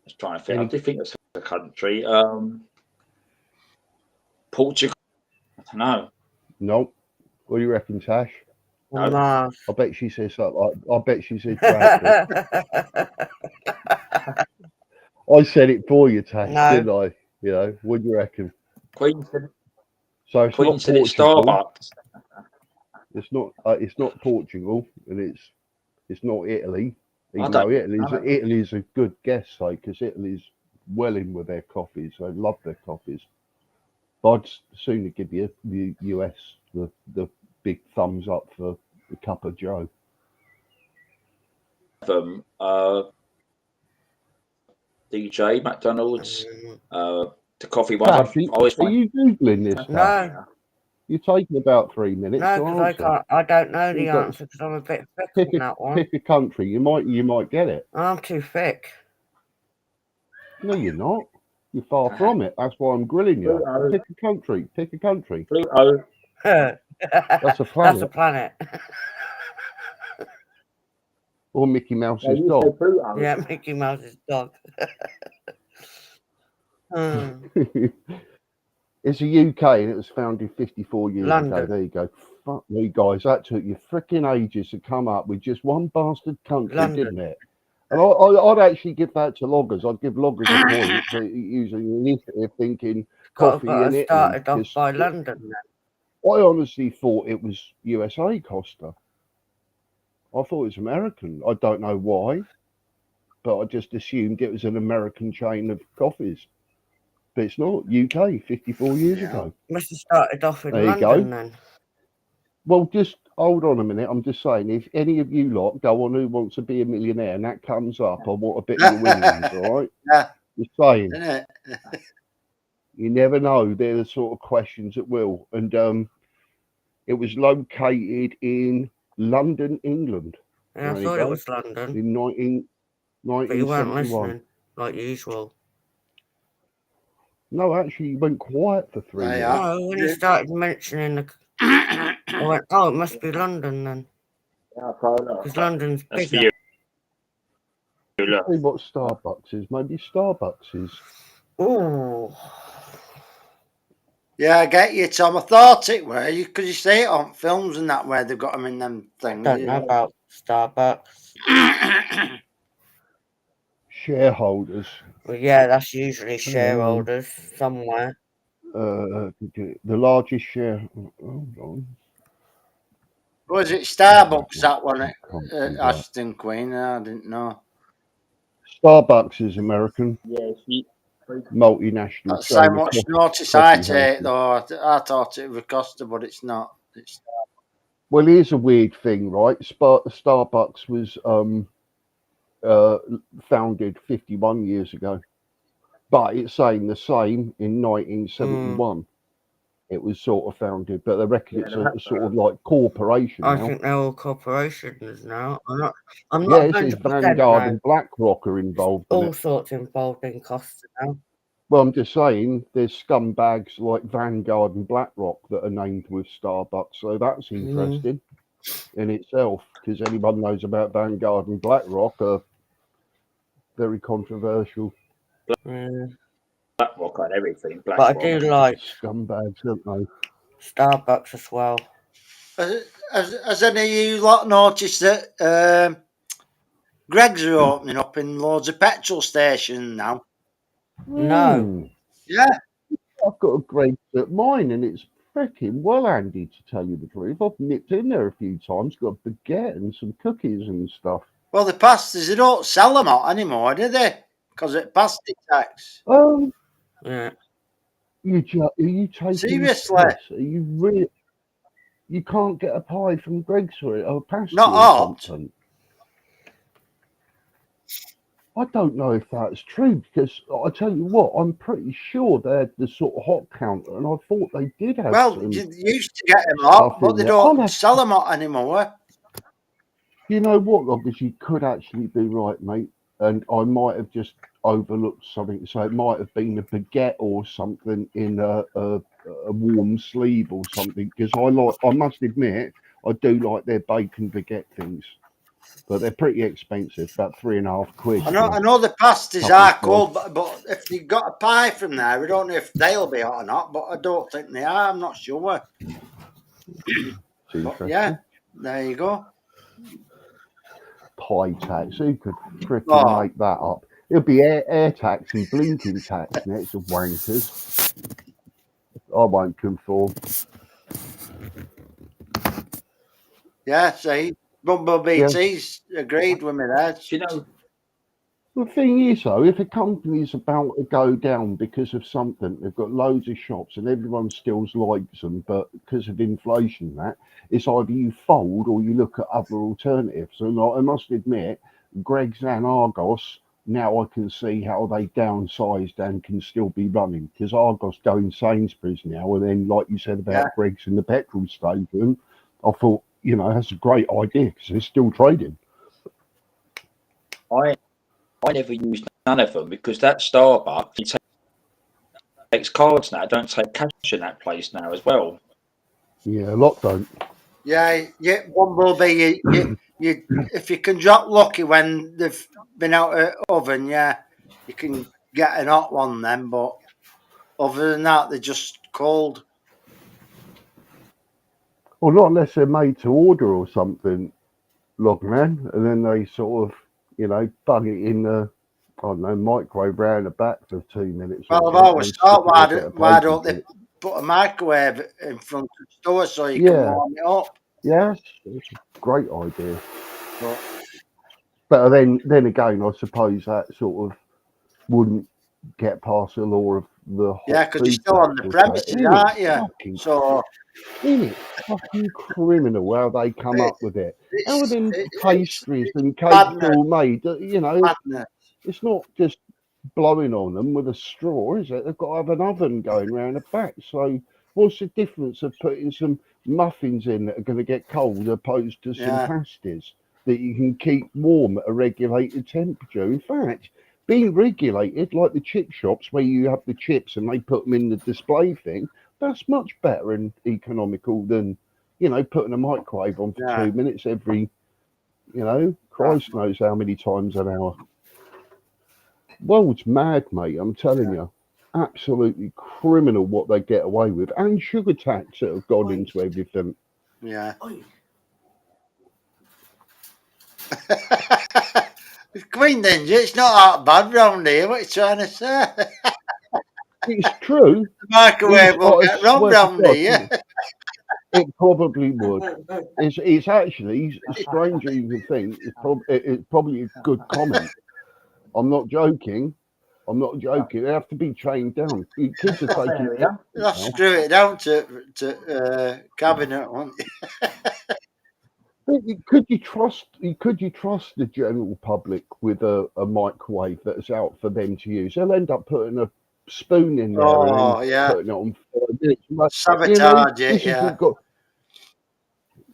Just trying to think. I Any- do think it's a country. Portugal. I don't know. No. What do you reckon, Tash? No. Mars. I bet she says something like, I bet she says Bradford. I said it for you, Tash, No. didn't I? You know, what do you reckon? Queen said, So it's Queen not said it's Portugal. Starbucks. It's not Portugal, and it's not Italy. I Even don't though know. Italy's a good guess, like, because Italy's well in with their coffees. They love their coffees. But I'd sooner give you the US the big thumbs up for the cup of Joe. Them. DJ McDonald's. The coffee ones. Tash, I always are find. you googling this? Tash? No, You're taking about 3 minutes no, to because I answer. can't. I don't know the You've got- answer because I'm a bit thick Pick on that one. pick a country. You might get it. I'm too thick. No, you're not. You're far from it. That's why I'm grilling you. Pluto. Pick a country. Pick a country. Pluto. That's That's a planet. a planet. Or Mickey Mouse's Yeah, you dog. said Pluto. Yeah, Mickey Mouse's dog. Hmm. It's a UK and it was founded 54 years ago. London. There you go. Fuck me, guys. That took you freaking ages to come up with just one bastard country, London. didn't it? And I'd actually give that to Loggers. I'd give Loggers a point for using the initiative, thinking coffee Got in to Italy. started off 'cause by London then. I honestly thought it was USA Costa. I thought it was American. I don't know why, but I just assumed it was an American chain of coffees. But it's not. UK, 54 years Yeah. ago. Must have started off in There you London go. then. Well, just hold on a minute. I'm just saying, if any of you lot go on Who Wants to Be a Millionaire and that comes up, I want a bit of your winnings, all right? Yeah. Just saying. Isn't it? You never know. They're the sort of questions that will. And it was located in London, England, Yeah, I There you thought it go. was London, in but you weren't 1971. listening like usual. No, actually, you went quiet for 3 There you minutes. are. No, when you started mentioning the, I went, oh, it must be London then, Yeah, Pluto. because London's That's for bigger. you. Look. See what Starbucks is. Maybe Starbucks is. Ooh, Yeah, I get you, Tom. I thought it were you because you see it on films and that where they've got them in them things. don't know about Starbucks. Shareholders. Well, yeah, that's usually shareholders somewhere. The largest share. Hold on. Was it Starbucks that one at Can't see that. Ashton Queen? I didn't know. Starbucks is American, Yeah, multinational. That's chain so of much coffee- notice I coffee take houses. though. I thought it was Costa, but it's not. It's Well, here's a weird thing, right? Starbucks was founded 51 years ago, but it's saying the same in 1971. It was sort of founded, but they reckon it's a sort of like corporation I now. think they're all corporations now. I'm Yeah, not it says 100% Vanguard now. and BlackRock are involved in All it. sorts involved in Costa now. Well, I'm just saying, there's scumbags like Vanguard and BlackRock that are named with Starbucks, so that's interesting in itself, because anyone knows about Vanguard and BlackRock are very controversial BlackRock and everything. But I BlackRock. do like scumbags, don't they? Starbucks as well. Has any of you lot noticed that Greggs are opening up in loads of petrol stations now? No. Hmm. Yeah. I've got a Greggs at mine, and it's freaking well handy, to tell you the truth. I've nipped in there a few times, got a baguette and some cookies and stuff. Well, the pasties, they don't sell them out anymore, do they? Because of pasty tax. Yeah. Are you taking Seriously? the piss? Are you really? You can't get a pie from Greggs for it, or a pasty Not or hot. something. I don't know if that's true because I tell you what, I'm pretty sure they had the sort of hot counter, and I thought they did have Well, some you used to get them stuff hot, but in they there. I'll don't have sell them hot anymore. You know what, Loggers, you could actually be right, mate. And I might have just overlooked something. So it might have been a baguette or something in a warm sleeve or something. Because I must admit, I do like their bacon baguette things. But they're pretty expensive, about £3.5 I for a know the pasties couple of are slices. cold, but if you got a pie from there, I don't know if they'll be hot or not, but I don't think they are. I'm not sure. It's But yeah, interesting. there you go. Pie tax. Who could fricking Oh, make that up? It'll be air tax and blinking tax next of wankers. I won't conform. yeah, see, Bumblebee Yeah. T's agreed with me there. Do you know? The thing is, though, if a company's about to go down because of something, they've got loads of shops and everyone still likes them, but because of inflation, and that it's either you fold or you look at other alternatives. And I must admit, Greggs and Argos. Now I can see how they downsized and can still be running because Argos going Sainsbury's now, and then like you said Yeah, about Greggs in the petrol station, I thought that's a great idea because they're still trading. I never used none of them because that Starbucks takes cards now. Don't take cash in that place now as well. Yeah, a lot don't. yeah, Bumblebee. You if you can drop lucky when they've been out of oven, yeah, you can get an hot one then. But other than that, they're just cold. Well, not unless they're made to order or something, Logman, and then they sort of, bug it in the, I don't know, microwave round the back for 2 minutes or Well, I've something, always and stick thought, it in a bit of why paper don't they clip. put a microwave in front of the store so you can Yeah, warm it up? yeah, it's a great idea. But But then again, I suppose that sort of wouldn't get past the law of the yeah, hot because you're food still on tax the or something. premises, aren't you? Fucking, So isn't it fucking criminal how they come it, up with it? How are them it's pastries and cakes madness, all made? madness. It's not just blowing on them with a straw, is it? They've got to have an oven going round the back. So what's the difference of putting some muffins in that are going to get cold opposed to some Yeah, pasties that you can keep warm at a regulated temperature? In fact, being regulated like the chip shops where you have the chips and they put them in the display thing, that's much better and economical than, putting a microwave on for yeah. 2 minutes every, Christ knows how many times an hour. World's mad, mate. I'm telling you, absolutely criminal what they get away with, and sugar tax that have gone into everything. Yeah. Queen Ninja, it's not that bad round here. What are you trying to say? It's true. The microwave will I get robbed swear to round God, here. it probably would. It's actually stranger you think. It's probably a good comment. I'm not joking. They have to be chained down. Kids are taking it You'll have to now. screw it down to cabinet, won't you? Could you trust the general public with a microwave that's out for them to use? They'll end up putting a spoon in there and Oh, then yeah. putting it on 5 minutes. Sabotage it, This yeah. hasn't got.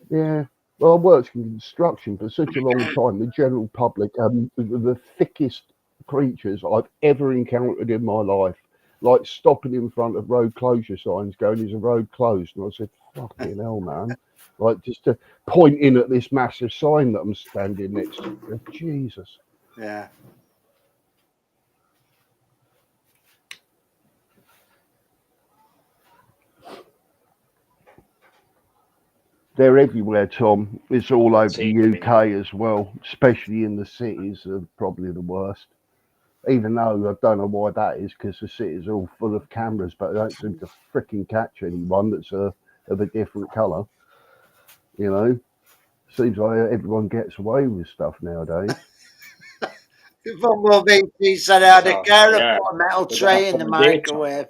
Yeah. Well, I worked in construction for such a long time. The general public, the thickest creatures I've ever encountered in my life, like stopping in front of road closure signs, going, "Is a road closed?" And I said, "Fucking hell, man!" Like just pointing at this massive sign that I'm standing next to. Jesus. Yeah. They're everywhere, Tom. It's all over See, the UK as well, especially in the cities are probably the worst. Even though I don't know why that is, because the cities are all full of cameras, but they don't seem to freaking catch anyone that's of a different colour. Seems like everyone gets away with stuff nowadays. Bumblebee, he said I had a carer yeah. put a metal They've got tray that in the commandeered microwave.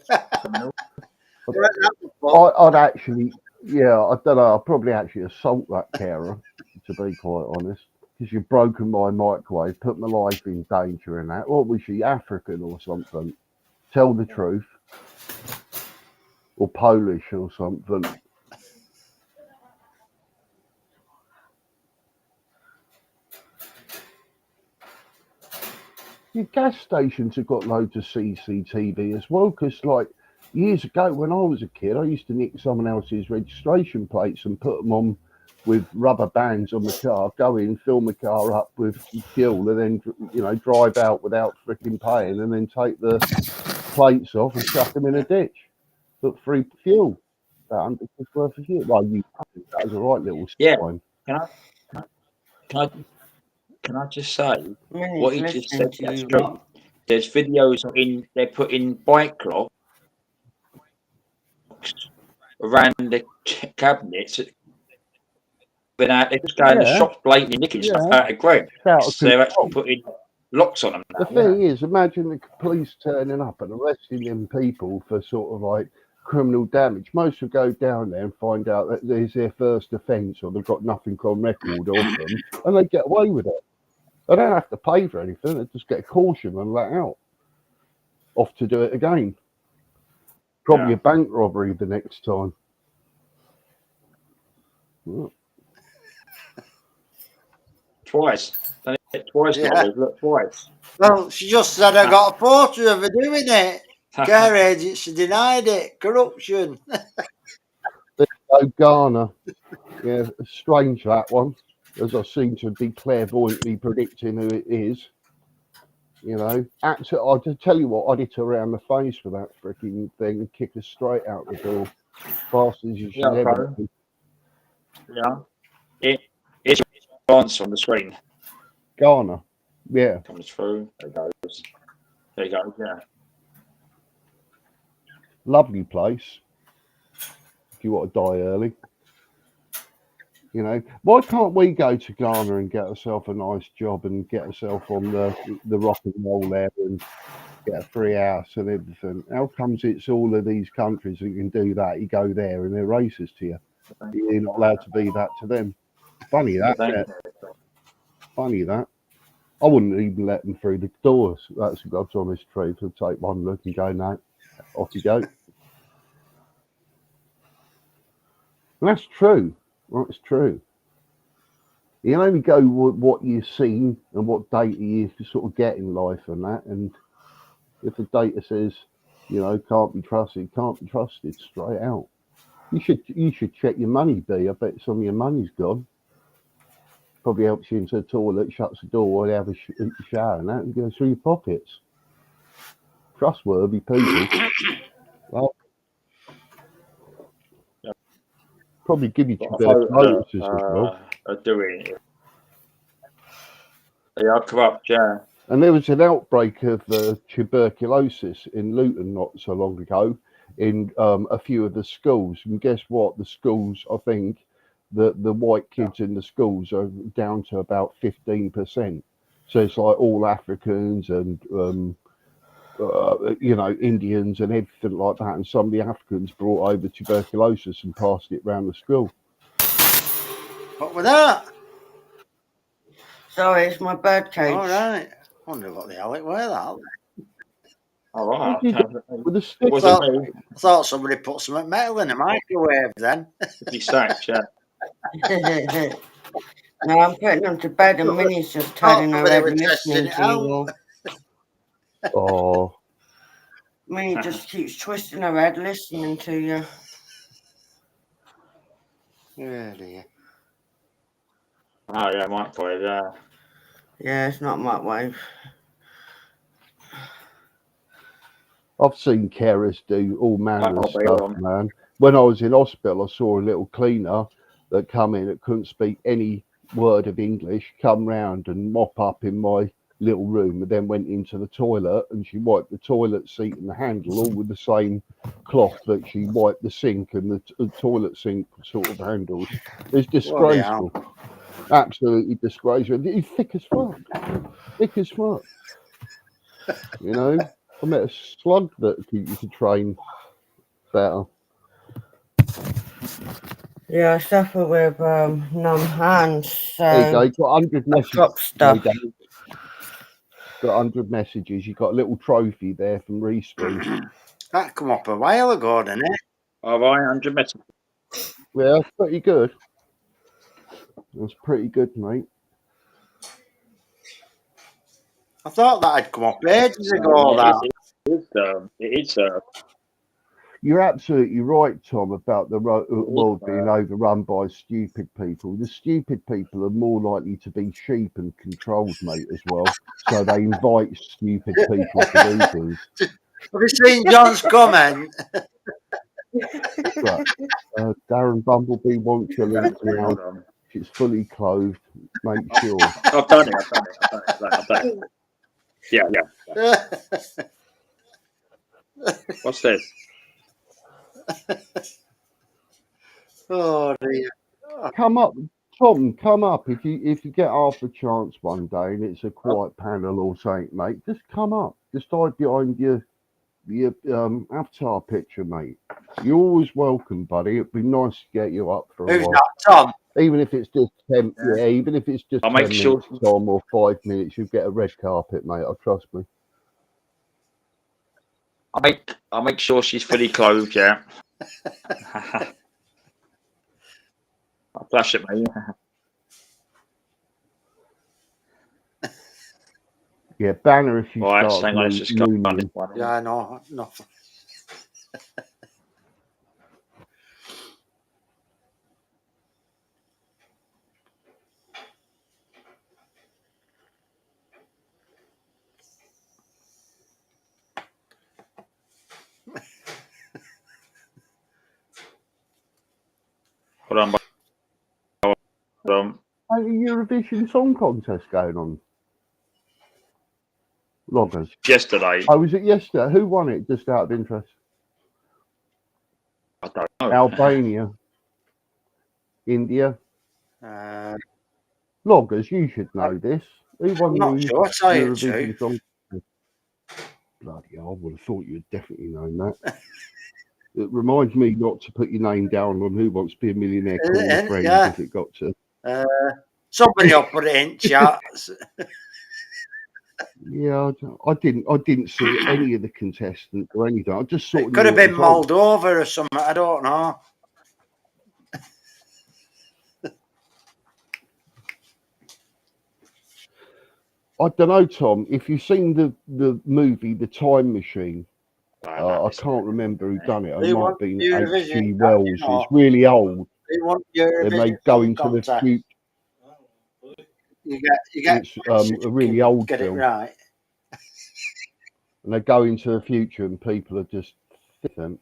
I'd actually, I don't know, I'd probably actually assault that carer, to be quite honest. because you've broken my microwave, put my life in danger and that. What was she, African or something? Tell the truth. Or Polish or something. Your gas stations have got loads of CCTV as well, because like years ago when I was a kid, I used to nick someone else's registration plates and put them on with rubber bands on the car, go in, fill my car up with fuel, and then, you know, drive out without freaking paying, and then take the plates off and chuck them in a ditch. But free fuel, about £100 worth of fuel. Well, that was a right little Yeah. sign. Can I just say Minnie's what he just listening said? to That's you. true. There's videos they're putting bike locks around the cabinets. But they just go in the Yeah. shop blatantly nicking stuff Yeah. out of Greg. Out of So they're actually control. putting locks on them now. The thing is, imagine the police turning up and arresting them people for sort of like criminal damage. Most will go down there and find out that there's their first offence or they've got nothing on record of them, and they get away with it. They don't have to pay for anything. They just get a caution and let out. Off to do it again. Probably a bank robbery the next time. Twice. Twice, Yeah. Nolly. Look, twice. Well, she just said I got a photo of her doing it. Care agency denied it. Corruption. Oh, Ghana. Yeah, strange that one, as I seem to be clairvoyantly predicting who it is. You know, I'll just tell you what, I'd hit her around the face for that freaking thing and kick her straight out the door. Fast as you should ever do. Yeah. It's answer on the screen. Ghana. Yeah. Comes through. There it goes. There you go. Yeah. Lovely place. If you want to die early. You know, why can't we go to Ghana and get ourselves a nice job and get ourselves on the rock and roll there and get a free house and everything? How comes it's all of these countries that can do that? You go there and they're racist to you. You're not allowed to be that to them. Funny that, isn't it? Funny that. I wouldn't even let them through the doors. That's God's honest truth. I'd take one look and go, no, off you go. And that's true. Well, it's true. You can only go with what you've seen and what data you sort of get in life and that. And if the data says, you know, can't be trusted straight out. You should check your money, B. I bet some of your money's gone. Probably helps you into the toilet, shuts the door while you have a shower and that, and goes through your pockets. Trustworthy people. Well, probably give you tuberculosis as well. Doing it. They are corrupt, yeah. And there was an outbreak of tuberculosis in Luton not so long ago in a few of the schools. And guess what? The schools, I think, the white kids in the schools are down to about 15%. So it's like all Africans and, you know, Indians and everything like that. And some of the Africans brought over tuberculosis and passed it around the school. What was that? Sorry, it's my bird cage. All right. I wonder what the hell it were, that. All right. With a stick. Well, I thought somebody put some metal in the microwave then. Be sacked, yeah. No, I'm putting them to bed and Minnie's just turning her head and listening to you all. Oh. Minnie just keeps twisting her head listening to you. Oh dear. Oh, yeah, microwave, yeah. Yeah, it's not microwave. I've seen carers do all manner of stuff, man. When I was in hospital, I saw a little cleaner that come in that couldn't speak any word of English, come round and mop up in my little room, and then went into the toilet and she wiped the toilet seat and the handle all with the same cloth that she wiped the sink and the toilet sink sort of handles. It's disgraceful. Absolutely disgraceful. He's thick as fuck. Thick as fuck. You know? I met a slug that you could train better. Yeah, I suffer with numb hands, There you go. so You got 100 I messages. drop stuff. Got 100 messages. You got a little trophy there from Respawn. That come up a while ago, didn't it? All right, 100 messages. Yeah, that's pretty good. That's pretty good, mate. I thought that had come up ages ago. That It is. You're absolutely right, Tom, about the world being overrun by stupid people. The stupid people are more likely to be sheep and controlled, mate, as well. So they invite stupid people to do things. Have you seen John's comment? But Darren Bumblebee wants your link now. Hold on. It's fully clothed. Make sure. I've done it. Yeah. What's this? Oh dear. Come up, Tom. Come up if you get half a chance one day and it's a quiet panel or something, mate. Just come up. Just hide behind your avatar picture, mate. You're always welcome, buddy. It'd be nice to get you up for a Who's while. that, Tom? Even if it's just 10, yeah. Even if it's just I'll 10 make sure- minutes, Tom, or 5 minutes, you get a red carpet, mate. Trust me. I'll make sure she's fully clothed. Yeah. I'll flash it, mate. Yeah, banner if you Right, start. hang on, let's just go on this one. Yeah, I know. Nothing. Hold on. How's the Eurovision Song Contest going on? Loggers. Yesterday. Oh, was it yesterday? Who won it? Just out of interest. I don't know. Albania. India. Loggers, you should know this. Who won I'm not the sure, tell you the Eurovision truth. Song Contest? Bloody hell, I would have thought you'd definitely known that. It reminds me not to put your name down on Who Wants to Be a Millionaire Call Your Friends Yeah. if it got to. Somebody will put it in chat. Yeah, I didn't see any of the contestants or anything. I just sort of It could have knew it been was on. Moldova or something. I don't know. I don't know, Tom. If you've seen the movie The Time Machine, I can't remember who done it. It They might want have been Eurovision, H.G. Wells. you know. It's really old. They want They Eurovision may go Song into the Contest. future. You get It's a really old get film, it right. and they go into the future, and people are just different.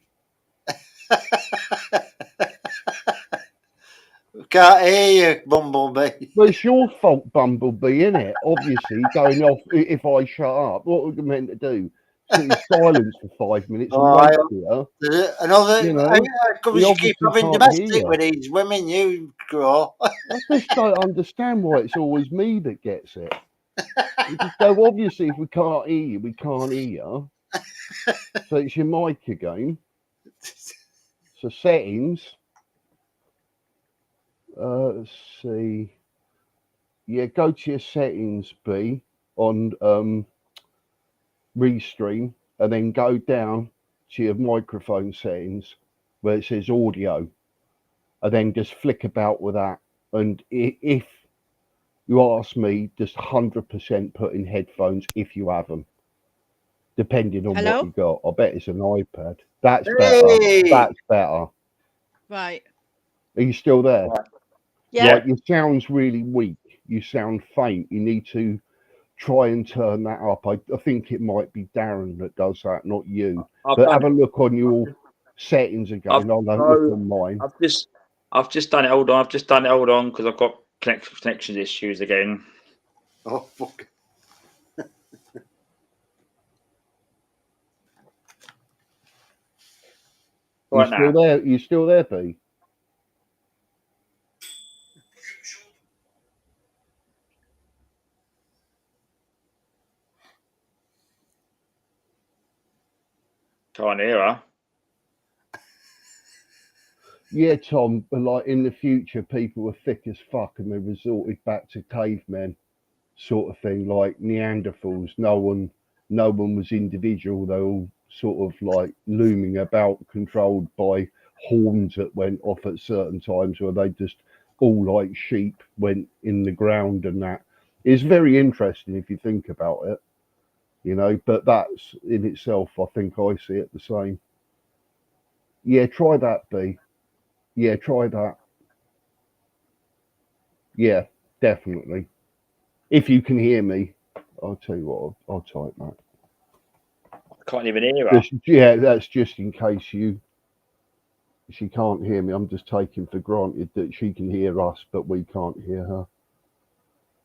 Can't hear you, Bumblebee. Well, it's your fault, Bumblebee, isn't it? Obviously, going off. If I shut up, what were you meant to do? Sit in silence for 5 minutes and wait here. Another, You know, because we you keep obviously having can't domestic hear. with these women, you grow. I just don't understand why it's always me that gets it. You just go, obviously, if we can't hear you, we can't hear you. So it's your mic again. So settings. Let's see. Yeah, go to your settings, B, on Restream, and then go down to your microphone settings where it says audio, and then just flick about with that. And if you ask me, just 100% put in headphones if you have them, depending on Hello? what you got. I bet it's an iPad. That's better. Hey! That's better. Right. Are you still there? Yeah. Like, your sound's really weak. You sound faint. You need to try and turn that up. I think it might be Darren that does that, not you. But have a look on your settings again. I don't look on mine. I've just done it. Hold on. Because I've got connection issues again. Oh, fuck. Right You still there? You still there, B? Can't hear her. Yeah, Tom, but like in the future, people were thick as fuck and they resorted back to cavemen sort of thing, like Neanderthals. No one was individual. They all sort of like looming about, controlled by horns that went off at certain times, where they just all like sheep went in the ground and that. It's very interesting if you think about it, you know. But that's in itself, I think I see it the same. Yeah, try that, B. Yeah, try that. Yeah, definitely. If you can hear me, I'll tell you what, I'll type that. I can't even hear her. Yeah, that's just in case she can't hear me. I'm just taking for granted that she can hear us, but we can't hear her.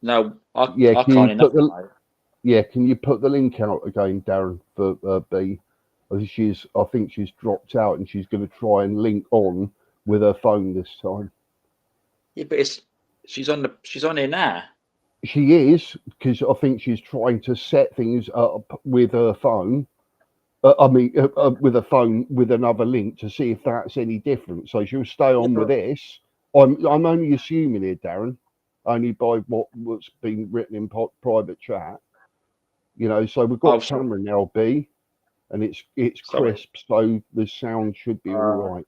No, I Yeah, can't hear nothing, mate. Yeah, can you put the link out again, Darren, for B? I think she's dropped out and she's going to try and link on with her phone this time. Yeah, but she's on here now. She is, because I think she's trying to set things up with her phone. With a phone with another link to see if that's any different. So she'll stay on with this. I'm only assuming here, Darren, only by what's been written in private chat. You know, so we've got camera now, B, and it's crisp, so the sound should be all right.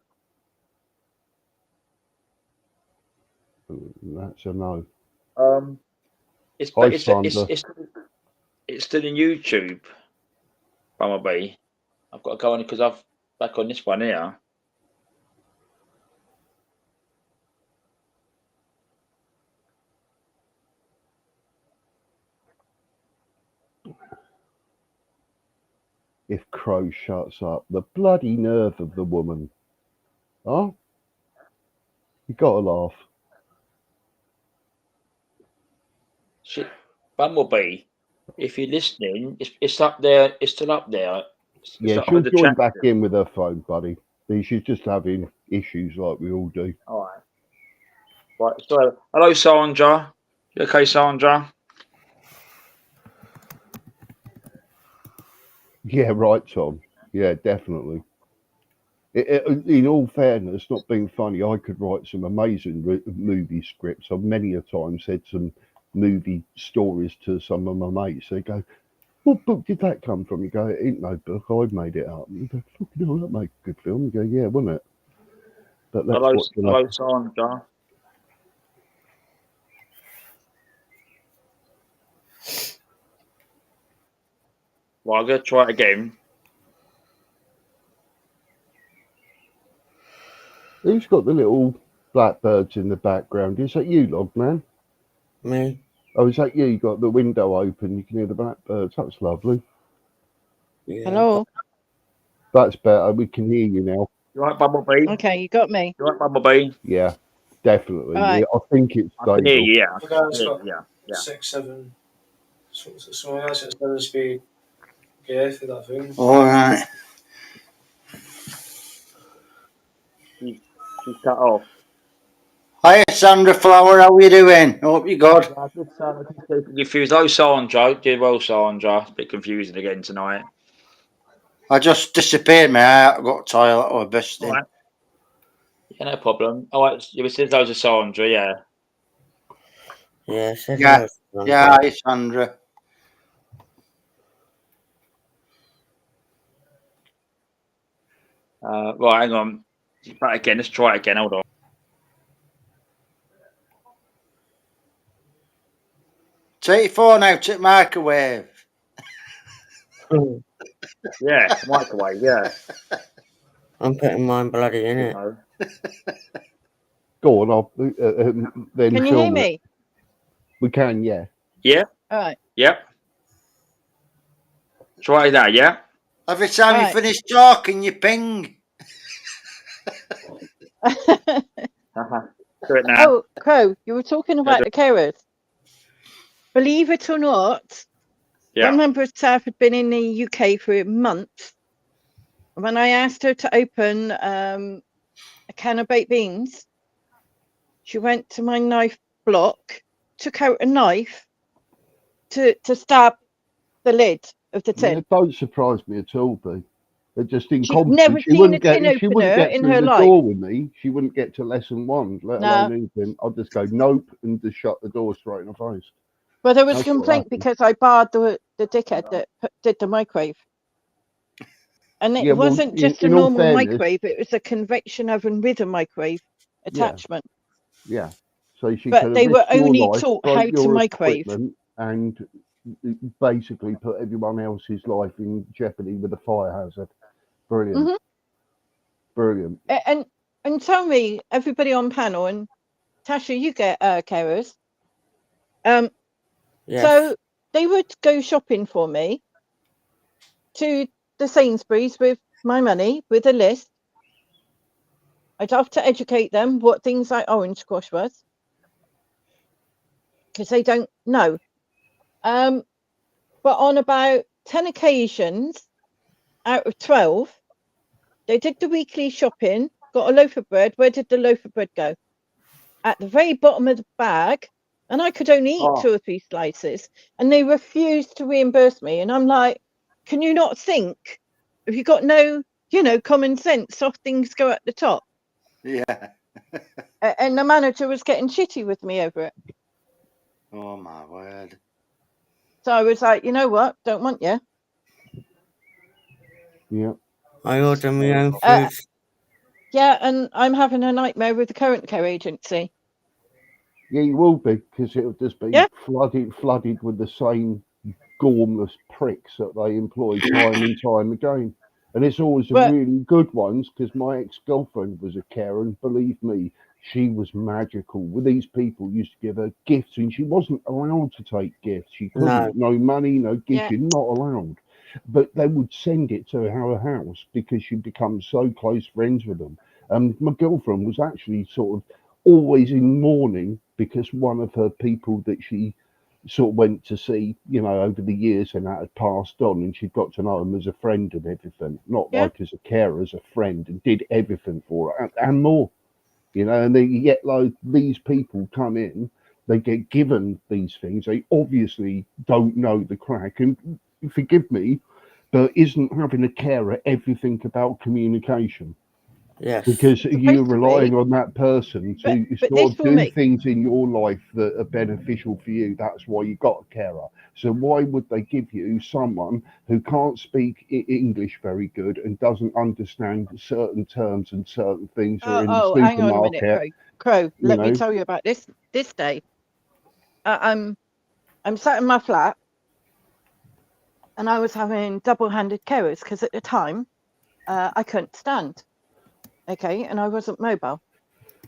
That's a no. It's still in YouTube. Bumblebee. I've got to go on it because I've back on this one here. If Crow shuts up, the bloody nerve of the woman. Oh, you got to laugh. Shit, Bumblebee. If you're listening, it's up there. It's still up there. Yeah, she'll join back in with her phone, buddy. She's just having issues like we all do. All right. Right. So, hello, Sandra. You okay, Sandra? Yeah, right, Tom. Yeah, definitely. In all fairness, not being funny, I could write some amazing movie scripts. I've many a time said some movie stories to some of my mates. They go, "What book did that come from?" You go, "It ain't no book. I've made it up." You go, "Fucking hell, that make a good film." You go, "Yeah, wouldn't it?" But hello, Sandra. Well, I'm gonna try it again. Who's got the little blackbirds in the background? Is that you, Logman? Me. Oh, is that you? You got the window open. You can hear the blackbirds. That's lovely. Yeah. Hello. That's better. We can hear you now. You right, Bumblebee? Okay, you got me. You right, Bumblebee? Yeah, definitely. All right. Yeah, I think it's stable. I can hear you, yeah. Yeah. 6, 7. Someone else at 7 speed. Okay, for that thing. All right. She's cut off. Hi, Sandra Flower. How are you doing? Hope you're good. Confused. Oh, Sandra. Did well, Sandra. A bit confusing again tonight. I just disappeared, mate. I got toilet or busting. All right. Yeah, no problem. All right, you said those are Sandra, yeah. Yeah, yeah, hi, Sandra. Right, hang on. Back again. Let's try it again. Hold on. Take your phone out at microwave. Yeah, microwave, yeah. I'm putting mine bloody in it. Go on, I'll then. Can you hear me? We can, yeah. Yeah. All right. Yep. Try that, yeah. Every time you finish talking, you ping. Do it now. Oh, Crow, you were talking about the carers. Believe it or not, one member of staff had been in the UK for a month. When I asked her to open a can of baked beans, she went to my knife block, took out a knife to stab the lid of the tin. It don't surprise me at all, B. They're just She's incompetent. never She seen a wouldn't tin get. She wouldn't opener get in through her the life. door with me. She wouldn't get to lesson 1, let No. alone anything. I'd just go nope and just shut the door straight in her face. Well, there was a That's what complaint happened. because I barred the dickhead that did the microwave. And it Yeah, well, wasn't just a in all normal fairness, microwave, it was a convection oven with a microwave attachment. yeah. So she But could have they were risked your only life, taught how broke to your microwave. equipment, and basically put everyone else's life in jeopardy with a fire hazard. Brilliant. Mhm. Brilliant. And tell me, everybody on panel, and Tasha, you get carers. Yes. So they would go shopping for me to the Sainsbury's with my money, with a list. I'd have to educate them what things like orange squash was, because they don't know. But on about 10 occasions out of 12, they did the weekly shopping, got a loaf of bread. Where did the loaf of bread go? At the very bottom of the bag, and I could only eat 2 or 3 slices, and they refused to reimburse me. And I'm like, can you not think? If you got no, common sense, soft things go at the top. Yeah. And the manager was getting shitty with me over it. Oh my word. So I was like, you know what? Don't want you. Yeah. I order my own food. Yeah, and I'm having a nightmare with the current care agency. Yeah, you will be, because it'll just be flooded with the same gormless pricks that they employ time and time again. And it's always the really good ones, because my ex-girlfriend was a carer, and believe me, she was magical. With these people used to give her gifts, and she wasn't allowed to take gifts. She couldn't. No money, no gifts. You're not allowed. But they would send it to her house because she'd become so close friends with them. And my girlfriend was actually sort of always in mourning because one of her people that she sort of went to see, over the years, and that had passed on, and she'd got to know him as a friend and everything, not like as a carer, as a friend, and did everything for her and more, and then you get like these people come in, they get given these things, they obviously don't know the crack, and forgive me, but isn't having a carer everything about communication? Yes. Because you're relying on that person to sort of do things in your life that are beneficial for you. That's why you got a carer. So why would they give you someone who can't speak English very good and doesn't understand certain terms and certain things that are in the supermarket? Hang on a minute, Crow. Let me tell you about this day. I'm sat in my flat, and I was having double-handed carers because at the time I couldn't stand. Okay, and I wasn't mobile.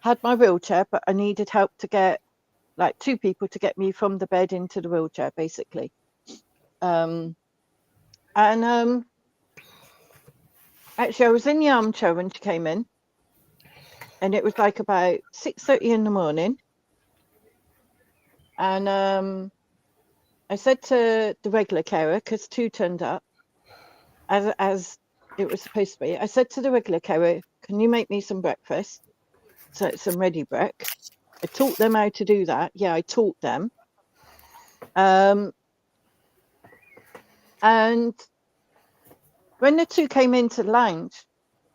Had my wheelchair, but I needed help to get like 2 people to get me from the bed into the wheelchair, basically. Actually, I was in the armchair when she came in, and it was like about 6:30 in the morning. And I said to the regular carer, because 2 turned up, as it was supposed to be. I said to the regular carer, can you make me some breakfast? So some ready brek. I taught them how to do that. Yeah, I taught them. And when the 2 came into the lounge,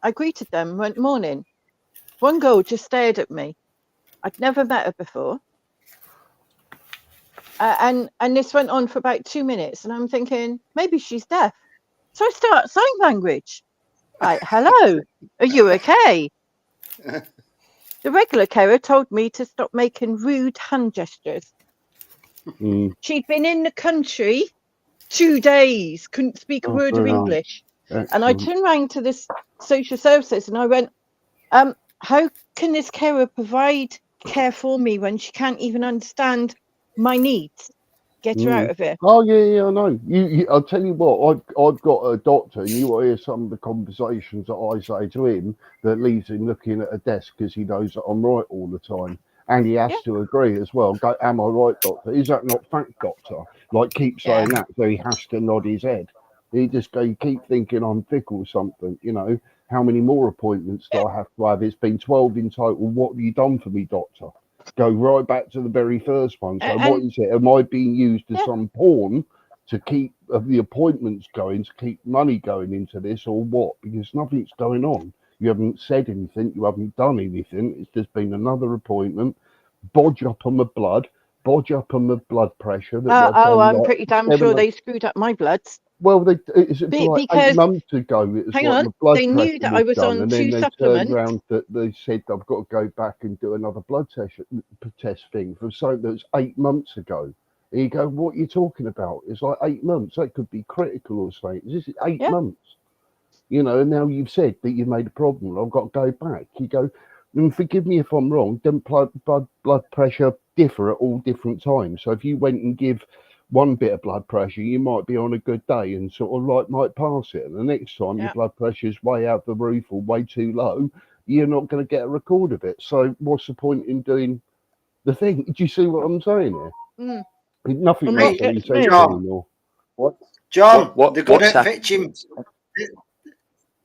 I greeted them, went morning. One girl just stared at me. I'd never met her before. And this went on for about 2 minutes, and I'm thinking, maybe she's deaf. So I start sign language. Like, hello, are you okay? The regular carer told me to stop making rude hand gestures. She'd been in the country 2 days, couldn't speak a word of English. Excellent. And I turned around to this social services and I went, how can this carer provide care for me when she can't even understand my needs? Get her out of here. Oh yeah, I know. I'll tell you what. I've got a doctor, and you will hear some of the conversations that I say to him that leaves him looking at a desk because he knows that I'm right all the time, and he has to agree as well. Go, am I right, doctor? Is that not fact, doctor? Like, keep saying that, so he has to nod his head. He just go, keep thinking I'm thick or something. How many more appointments do I have to have? It's been 12 in total. What have you done for me, doctor? Go right back to the very first one. So what is it? Am I being used as some pawn to keep are the appointments going to keep money going into this or what? Because nothing's going on. You haven't said anything. You haven't done anything. It's just been another appointment. Bodge up on the blood. Bodge up on the blood pressure. That I'm pretty damn sure they screwed up my bloods. Well, like because 8 months ago, it was hang like on, the blood they knew pressure that I was done, on and 2 then they turned supplements. around that they said I've got to go back and do another blood test thing for something that was 8 months ago. And you go, what are you talking about? It's like 8 months. That could be critical or something. This is 8 Yeah. months. You know, and now you've said that you've made a problem. I've got to go back. You go, and forgive me if I'm wrong, don't blood pressure differ at all different times? So if you went and give one bit of blood pressure, you might be on a good day and sort of like might pass it. And the next time your blood pressure is way out the roof or way too low, you're not going to get a record of it. So what's the point in doing the thing? Do you see what I'm saying here? Nothing makes any sense anymore. John, they're good at fitching.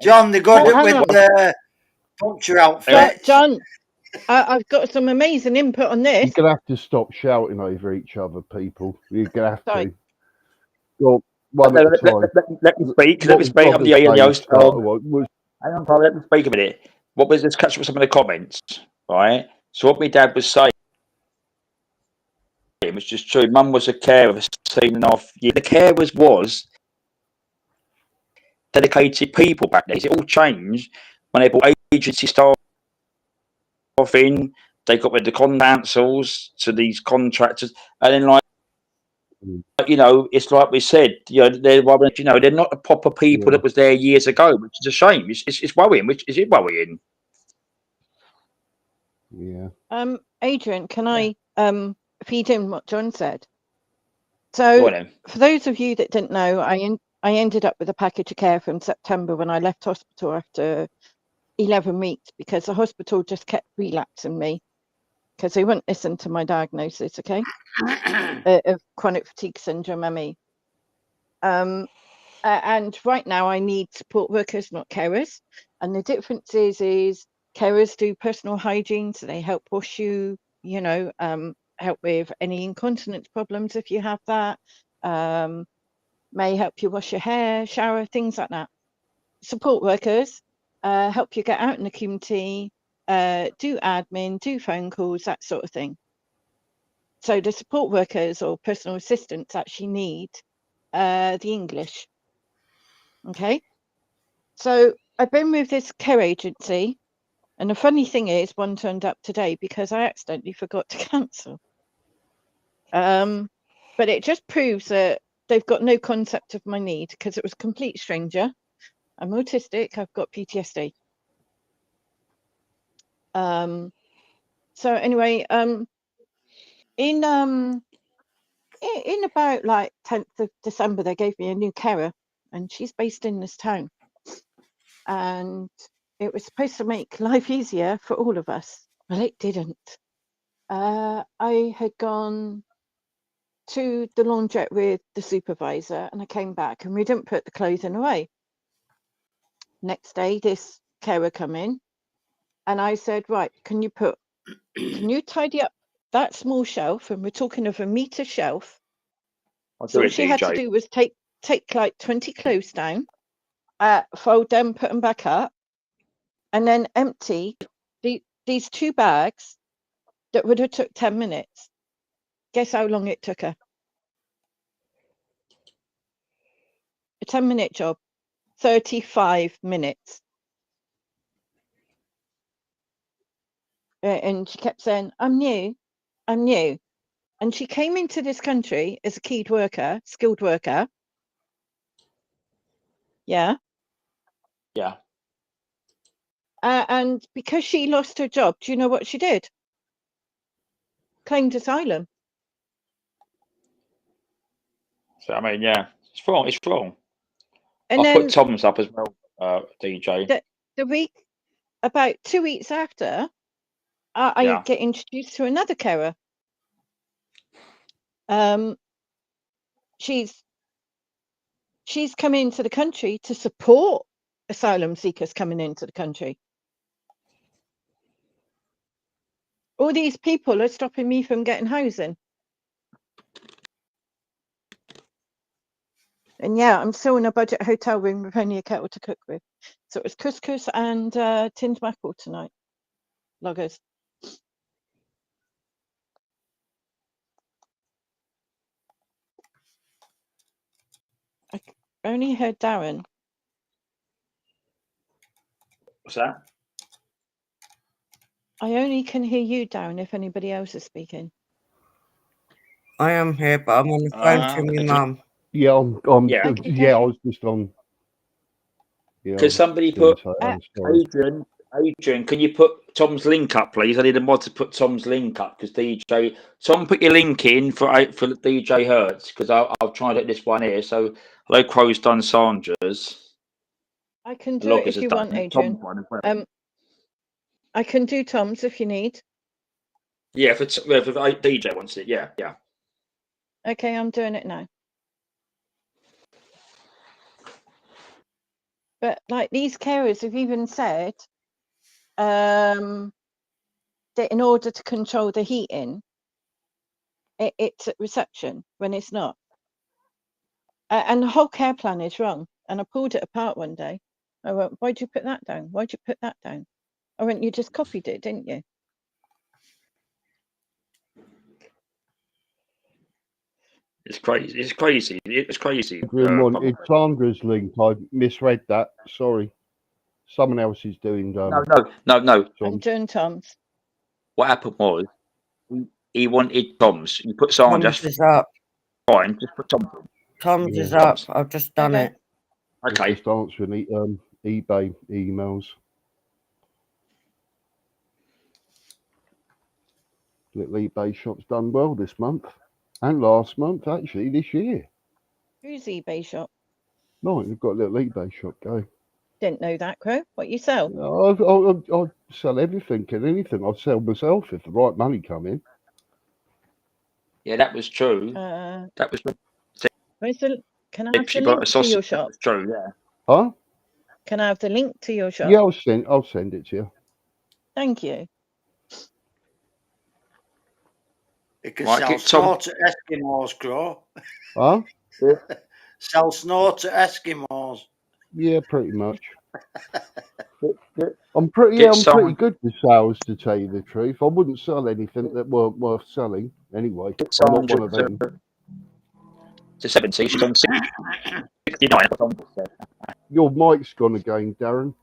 John, they're good with the puncture outfits. John, I've got some amazing input on this. You're going to have to stop shouting over each other, people. You're going to have to. Well, one at a time. Let me speak. Let me speak. I'm the host. Hang on, Paul, let me speak a minute. What was this? Catch up with some of the comments, right? So what my dad was saying, it was just true. Mum was a carer for 17.5 years. The carers was dedicated people back then. It all changed when they brought agency staff in. They got rid of the councils to these contractors, and then you know, it's like we said, you know, they're not the proper people that was there years ago, which is a shame. It's worrying. Which is it worrying? Yeah. Adrian, can I feed in what John said? So, for those of you that didn't know, I ended up with a package of care from September when I left hospital after 11 weeks because the hospital just kept relapsing me because they wouldn't listen to my diagnosis, okay, of chronic fatigue syndrome, ME. And right now I need support workers, not carers. And the difference is carers do personal hygiene, so they help wash you, you know, help with any incontinence problems if you have that, may help you wash your hair, shower, things like that. Support workers help you get out in the community, do admin, do phone calls, that sort of thing. So the support workers or personal assistants actually need the English. Okay, so I've been with this care agency, and the funny thing is, one turned up today because I accidentally forgot to cancel. But it just proves that they've got no concept of my need because it was a complete stranger. I'm autistic. I've got PTSD. So anyway, in about like 10th of December, they gave me a new carer, and she's based in this town. And it was supposed to make life easier for all of us. Well, it didn't. I had gone to the laundrette with the supervisor, and I came back, and we didn't put the clothing away. Next day, this carer come in, and I said, right, can you tidy up that small shelf? And we're talking of a meter shelf. So all she had to do was take like 20 clothes down, fold them, put them back up, and then empty these 2 bags that would have took 10 minutes. Guess how long it took her? A 10-minute job, 35 minutes. And she kept saying, I'm new. And she came into this country as a skilled worker. Yeah. Yeah. And because she lost her job, do you know what she did? Claimed asylum. So I mean, yeah, it's wrong. It's wrong. And I put Tom's up as well, DJ. The week, about 2 weeks after, I get introduced to another carer. She's come into the country to support asylum seekers coming into the country. All these people are stopping me from getting housing. And yeah, I'm still in a budget hotel room with only a kettle to cook with. So it was couscous and tinned mackerel tonight. Loggers. I only heard Darren. What's that? I only can hear you, Darren, if anybody else is speaking. I am here, but I'm on the phone to my mum. Yeah, I'm Yeah. Okay, yeah, I was just on. Yeah, Could somebody put Adrian, Adrian, can you put Tom's link up, please? I need a mod to put Tom's link up because DJ. Tom, put your link in for DJ Hertz because I'll try and get this one here. So, hello, Crow's done Sandra's. I can do it if you want, Adrian. Well. I can do Tom's if you need. Yeah, if DJ wants it, yeah. Okay, I'm doing it now. But like these carers have even said that in order to control the heating, it's at reception when it's not. And the whole care plan is wrong. And I pulled it apart one day. I went, why'd you put that down? Why'd you put that down? I went, you just copied it, didn't you? It's crazy. It's crazy. It's crazy. It's Sandra's link. I misread that. Sorry. Someone else is doing. No. I'm doing Tom's. What happened was he wanted Tom's. You put Sandra's. Tom's is up. Fine. Just put Tom's. Tom's is up. I've just done it. Okay. Just answering eBay emails. Little eBay shop's done well this month. And last month, actually, this year. Who's eBay shop? No, we've got a little eBay shop going. Didn't know that, Crow. What you sell? I sell everything and anything. I sell myself if the right money come in. Yeah, that was true. That was true. Can I have the link to your shop? That's true, yeah. Huh? Can I have the link to your shop? Yeah, I'll send it to you. Thank you. It can sell snow to Eskimos, Crow. Huh? Sell snow to Eskimos. Yeah, pretty much. I'm pretty good with sales, to tell you the truth. I wouldn't sell anything that weren't worth selling anyway. I'm not one of them. To 70, she's on 69. Your mic's gone again, Darren.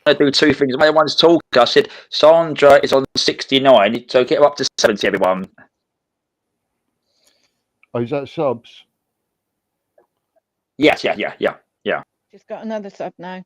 I do two things. My one's talk. I said Sandra is on 69, so get her up to 70, everyone. Oh, is that subs? Yes, yeah. Just got another sub now.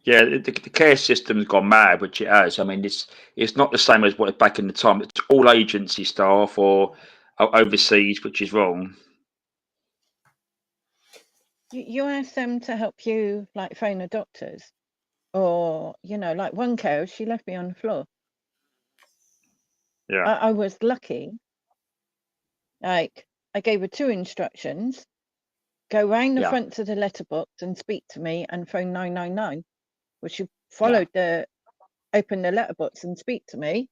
Yeah, the care system's gone mad, which it has. I mean, it's not the same as what back in the time. It's all agency staff or overseas, which is wrong. You asked them to help you, like phone the doctors, or like one carer, she left me on the floor. Yeah, I was lucky. Like I gave her 2 instructions: go round the front to the letterbox and speak to me, and phone 999. Well, she followed open the letterbox and speak to me,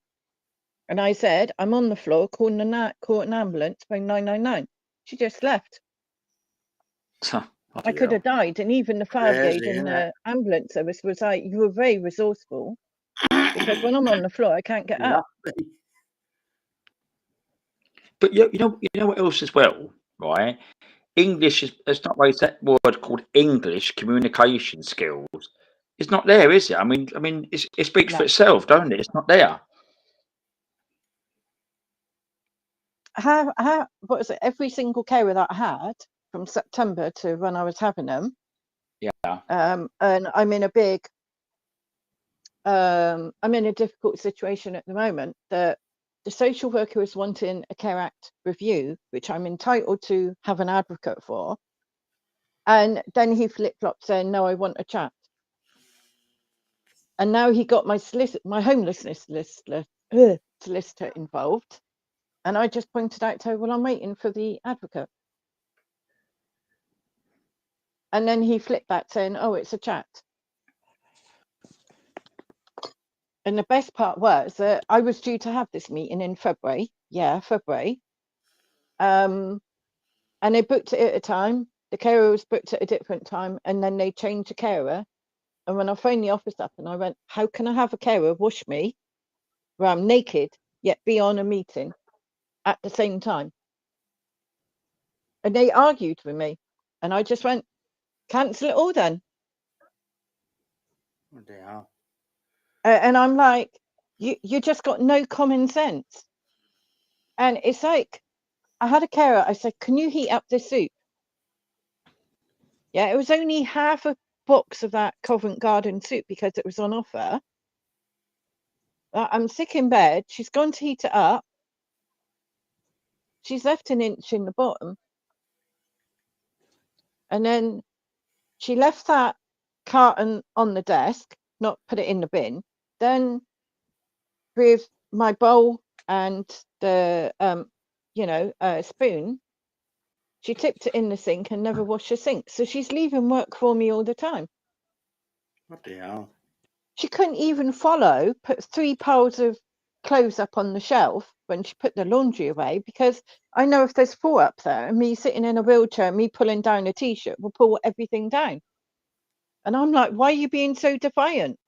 and I said, I'm on the floor, call an ambulance, phone 999. She just left. I could have died, and even the fire brigade and the ambulance service was like, you were very resourceful, because when I'm on the floor, I can't get up. But you know what else as well, right? English it's not like that word called English communication skills. It's not there, is it? I mean, it speaks for itself, don't it? It's not there. What was it? Every single carer that I had from September to when I was having them. Yeah. And I'm in a difficult situation at the moment. That the social worker is wanting a Care Act review, which I'm entitled to have an advocate for. And then he flip-flopped saying, no, I want a chat. And now he got my homelessness solicitor involved. And I just pointed out to her, well, I'm waiting for the advocate. And then he flipped back saying, oh, it's a chat. And the best part was that I was due to have this meeting in February. Yeah, February. And they booked it at a time. The carer was booked at a different time, and then they changed the carer. And when I phoned the office up and I went, how can I have a carer wash me where I'm naked, yet be on a meeting at the same time? And they argued with me. And I just went, cancel it all then. Yeah. And I'm like, you just got no common sense. And it's like, I had a carer, I said, can you heat up this soup? Yeah, it was only half a box of that Covent Garden soup because it was on offer. I'm sick in bed. She's gone to heat it up. She's left an inch in the bottom. And then she left that carton on the desk, not put it in the bin. Then with my bowl and the, spoon, she tipped it in the sink and never washed the sink. So she's leaving work for me all the time. What the hell? She couldn't even put 3 piles of clothes up on the shelf when she put the laundry away, because I know if there's 4 up there and me sitting in a wheelchair, me pulling down a t-shirt will pull everything down. And I'm like, why are you being so defiant?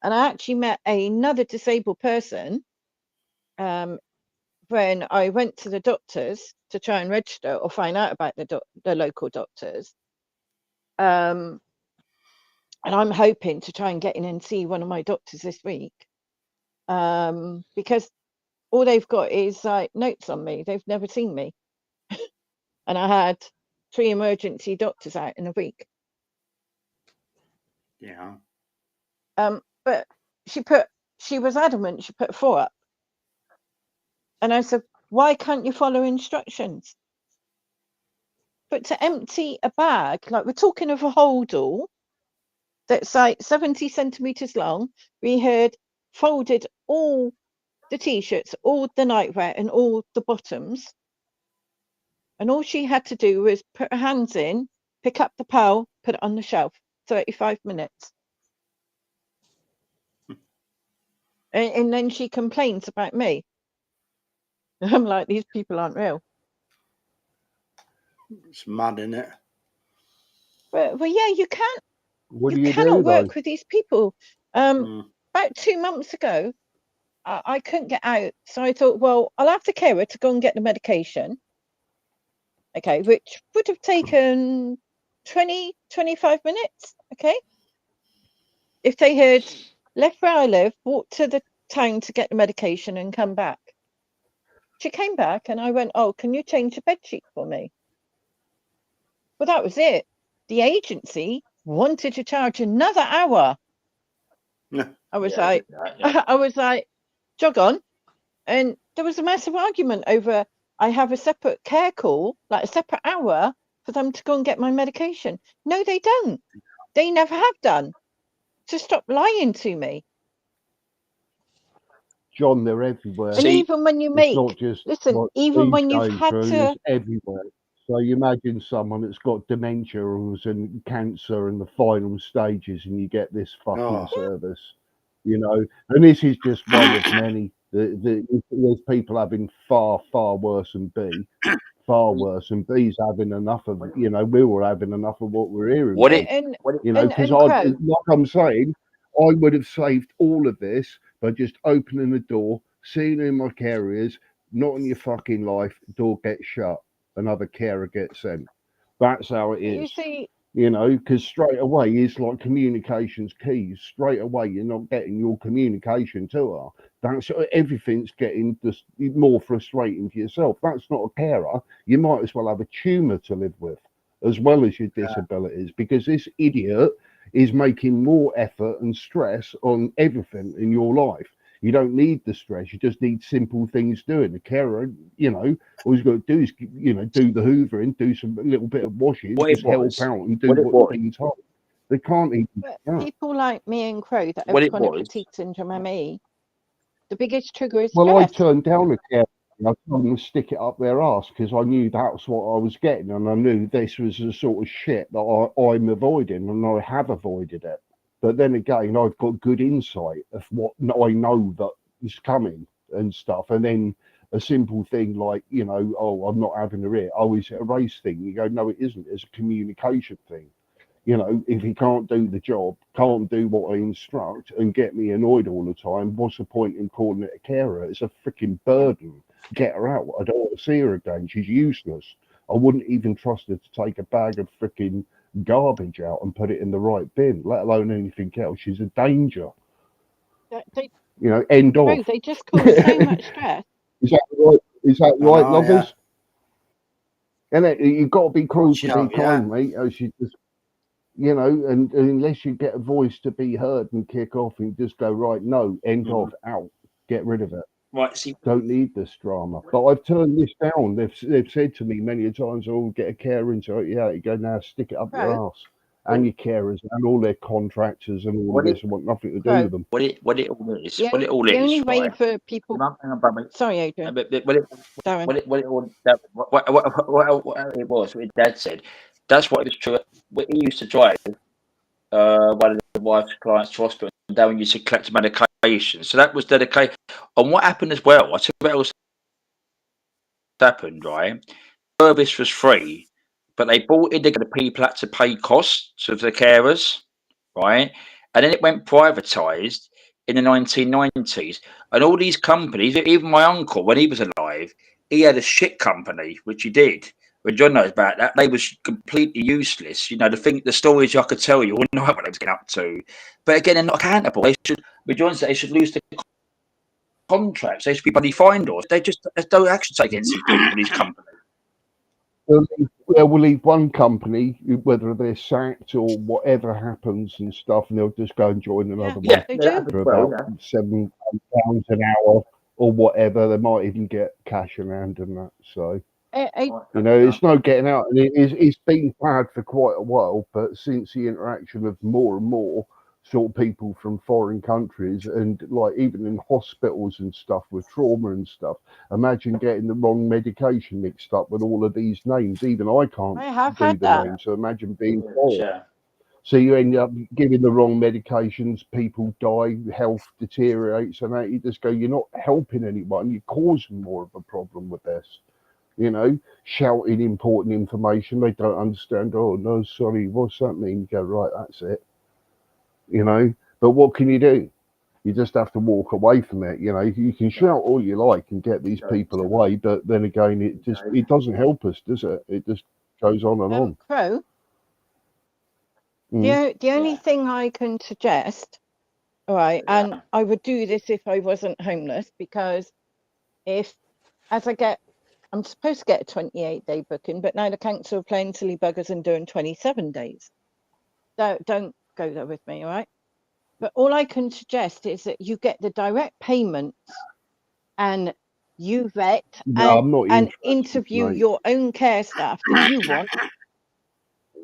And I actually met another disabled person when I went to the doctors to try and register or find out about the local doctors. And I'm hoping to try and get in and see one of my doctors this week, because all they've got is like notes on me. They've never seen me. And I had 3 emergency doctors out in a week. Yeah. But she was adamant she put 4 up. And I said, why can't you follow instructions? But to empty a bag, like we're talking of a holdall that's like 70 centimeters long, we had folded all the t-shirts, all the nightwear and all the bottoms. And all she had to do was put her hands in, pick up the pile, put it on the shelf. 35 minutes. And then she complains about me. I'm like, these people aren't real. It's mad, isn't it? Well, yeah, you can't. What do You you cannot do, work though? with these people. About 2 months ago, I couldn't get out. So I thought, well, I'll have the carer to go and get the medication. Okay, which would have taken 20, 25 minutes. Okay. If they had left where I live, walked to the town to get the medication and come back. She came back and I went, oh, can you change the bedsheet for me? Well, that was it. The agency wanted to charge another hour. I was like, jog on. And there was a massive argument over, I have a separate care call, like a separate hour for them to go and get my medication. No, they don't. They never have done. So stop lying to me. John, they're everywhere. And even when you make, it's not just listen, even when you've had to, it's everywhere. So you imagine someone that's got dementia and cancer in the final stages, and you get this fucking service, you know. And this is just one of many. There's people having far worse than B, far worse, and B's having enough of it. You know, we were having enough of what we're hearing. You know, because like I'm saying, I would have saved all of this by just opening the door, seeing who my carer is, not in your fucking life, door gets shut, another carer gets sent. That's how it is. You know, because straight away it's like communication's key. Straight away you're not getting your communication to her. That's everything's getting just more frustrating for yourself. That's not a carer. You might as well have a tumour to live with, as well as your disabilities, because this idiot is making more effort and stress on everything in your life. You don't need the stress. You just need simple things doing. The carer, you know, all he's got to do is, you know, do the hoovering, do some little bit of washing, just help out and do what's being told. They can't even. People like me and Crow that have chronic fatigue syndrome, ME, the biggest trigger is well, stress. I turned down a carer I told them to stick it up their arse because I knew that's what I was getting, and I knew this was the sort of shit that I'm avoiding, and I have avoided it. But then again, I've got good insight of what I know that is coming and stuff. And then a simple thing like, you know, oh, I'm not having a rear. Oh, is it a race thing? You go, no, it isn't. It's a communication thing. You know, if he can't do the job, can't do what I instruct, and get me annoyed all the time, what's the point in calling it a carer? It's a freaking burden. Get her out. I don't want to see her again. She's useless. I wouldn't even trust her to take a bag of freaking garbage out and put it in the right bin, let alone anything else. She's a danger. They, you know, end bro, of. they just cause so much stress. Is that right? Is that right, lovers? Yeah. And you've got to be cruel to Sure, be kind, mate. As you just, you know, and unless you get a voice to be heard and kick off and just go, right, no, end of, out, get rid of it. Right, see, don't need this drama. But I've turned this down. They've said to me many times, "Oh, get a carer into it." Yeah, you go now, stick it up your arse, and your carers and all their contractors and all of this want nothing to do with them. What it all is, The what it all the is, only way right? for people. Sorry, Adrian. Darren. What it was, what Dad said, that's what it was true. When he used to drive one of the wife's clients to hospital, and Darren used to collect medication. So that was dedicated. And what happened as well, I tell you what else happened, right? Service was free, but they bought in the people had to pay costs of the carers, right? And then it went privatised in the 1990s. And all these companies, even my uncle, when he was alive, he had a shit company, which he did. When John knows about that, they was completely useless. You know, the stories I could tell you, all know what they was getting up to. But again, they're not accountable. They should, with John said, they should lose the contracts. They should be bloody fined or they just there's no action taken against these people, these companies. We'll leave one company, whether they're sacked or whatever happens and stuff, and they'll just go and join another one for about £7 an hour or whatever. They might even get cash in hand and that. So, you know, it's no getting out. And it's been bad for quite a while, but since the interaction of more and more sort of people from foreign countries and like even in hospitals and stuff with trauma and stuff, imagine getting the wrong medication mixed up with all of these names. Even I can't do the names, so imagine being foreign. So you end up giving the wrong medications, people die, health deteriorates, and that you just go, you're not helping anyone, you're causing more of a problem with this. You know, shouting important information, they don't understand. Oh no, sorry, what's that mean? You go, right, that's it. You know, but what can you do? You just have to walk away from it. You know, you can shout all you like and get these people away, but then again, it doesn't help us, does it? It just goes on and on. Crow, the only thing I can suggest, all right, and I would do this if I wasn't homeless, because I'm supposed to get a 28-day booking, but now the council are playing silly buggers and doing 27 days. Don't go there with me, all right? But all I can suggest is that you get the direct payments and you vet and interview your own care staff that you want.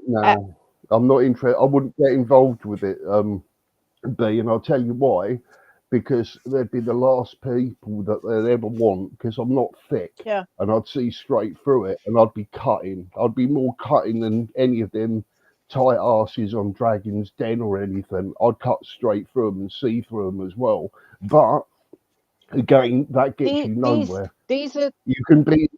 No, I'm not interested. I wouldn't get involved with it, B, and I'll tell you why. Because they'd be the last people that they'd ever want, because I'm not thick. Yeah. And I'd see straight through it and I'd be cutting. I'd be more cutting than any of them tight asses on Dragon's Den or anything. I'd cut straight through them and see through them as well. But again, that gets you nowhere. You can be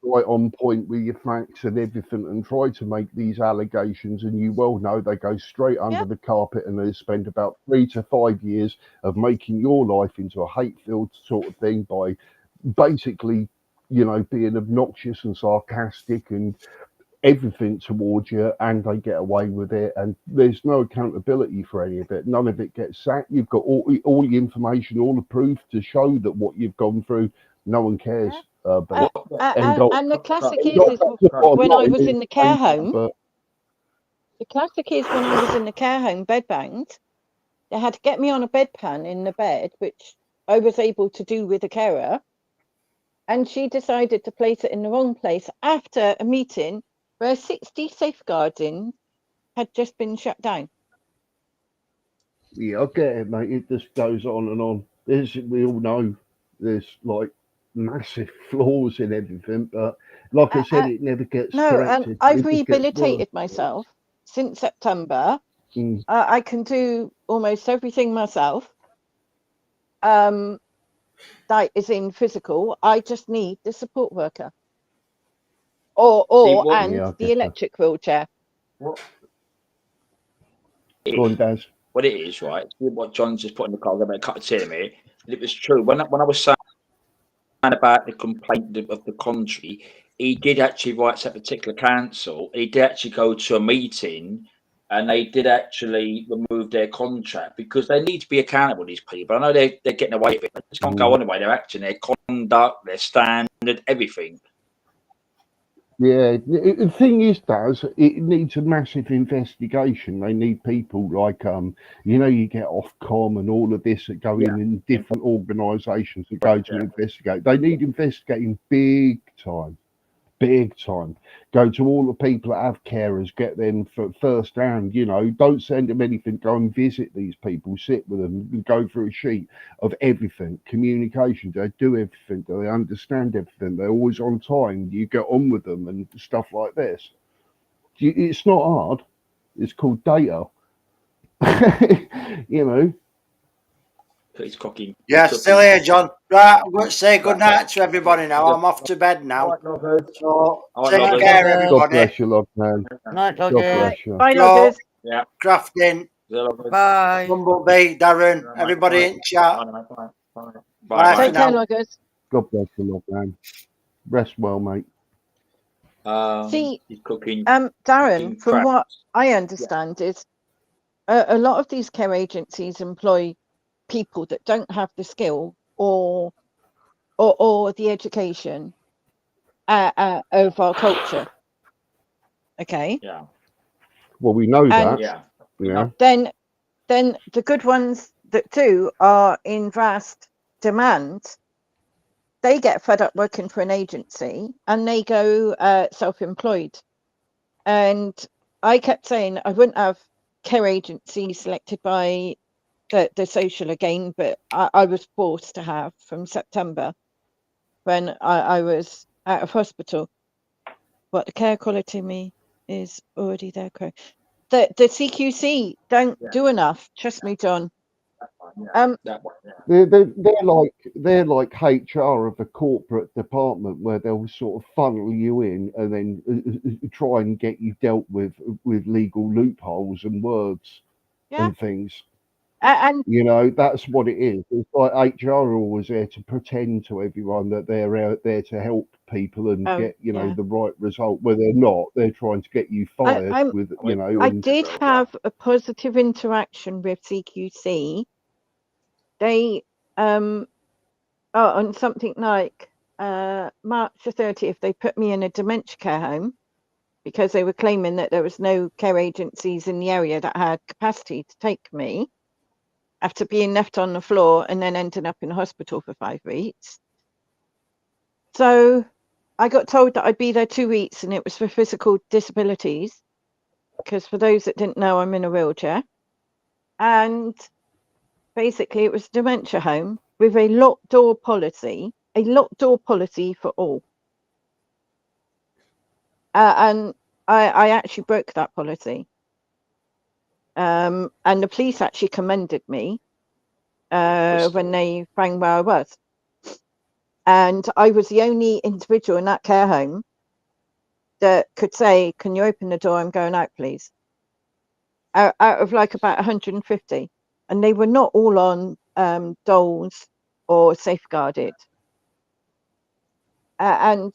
right on point with your facts and everything and try to make these allegations, and you well know they go straight under the carpet, and they spend about 3 to 5 years of making your life into a hate-filled sort of thing by basically, you know, being obnoxious and sarcastic and everything towards you, and they get away with it, and there's no accountability for any of it. None of it gets sacked. You've got all the information, all the proof to show that what you've gone through, no one cares. And the classic is when I was in the care home. The classic is when I was in the care home, bed banged. They had to get me on a bedpan in the bed, which I was able to do with a carer, and she decided to place it in the wrong place after a meeting where 60 safeguarding had just been shut down. Yeah, I get it, mate. It just goes on and on. We all know there's like massive flaws in everything, but like I said, it never gets corrected. I've rehabilitated myself since September. I can do almost everything myself. That is in physical. I just need the support worker, or the electric wheelchair. What it is, right? What John's just put in the car, a cup of tea me. It was true when I was saying about the complaint of the country. He did actually write to that particular council. He did actually go to a meeting, and they did actually remove their contract because they need to be accountable. These people, I know they're getting away with it. They just can't go on the way. Their action, their conduct, their standard, everything. Yeah, the thing is, it needs a massive investigation. They need people like, you get Ofcom and all of this that go in different organisations that go to investigate. They need investigating big time. Go to all the people that have carers, get them for first hand, don't send them anything, go and visit these people, sit with them and go through a sheet of everything, communication, they do everything, do they understand everything, they're always on time, you get on with them and stuff like this. It's not hard, it's called data. He's cooking. Yeah, still here, John. Right, I'm going to say good night to everybody now. I'm off to bed now. So take care, everybody. God bless you, love, man. Night, God Loggers. bless you. Bye, Loggers. Yeah. Crafting, Bye. Bumblebee, Darren, everybody in chat. Bye for Take care, now. Loggers. God bless you, love, man. Rest well, mate. See, he's cooking. Darren, from what I understand, is a lot of these care agencies employ people that don't have the skill or the education of our culture. Okay. Yeah. Well, we know that. Yeah. Then the good ones that do are in vast demand. They get fed up working for an agency and they go self-employed. And I kept saying I wouldn't have care agencies selected by the social again, but I was forced to have from September when I was out of hospital. But the care quality me is already there. The CQC don't do enough. Trust me, John. They're like HR of the corporate department where they'll sort of funnel you in and then try and get you dealt with legal loopholes and words and things. And that's what it is. It's like HR are always there to pretend to everyone that they're out there to help people and get the right result. Where they're not, they're trying to get you fired. I did have a positive interaction with CQC. They on something like March the 30th, they put me in a dementia care home because they were claiming that there was no care agencies in the area that had capacity to take me after being left on the floor and then ending up in hospital for 5 weeks. So I got told that I'd be there 2 weeks and it was for physical disabilities, because for those that didn't know, I'm in a wheelchair. And basically it was a dementia home with a locked door policy for all. And I actually broke that policy. And the police actually commended me when they found where I was. And I was the only individual in that care home that could say, can you open the door? I'm going out, please. Out of like about 150. And they were not all on doles or safeguarded. And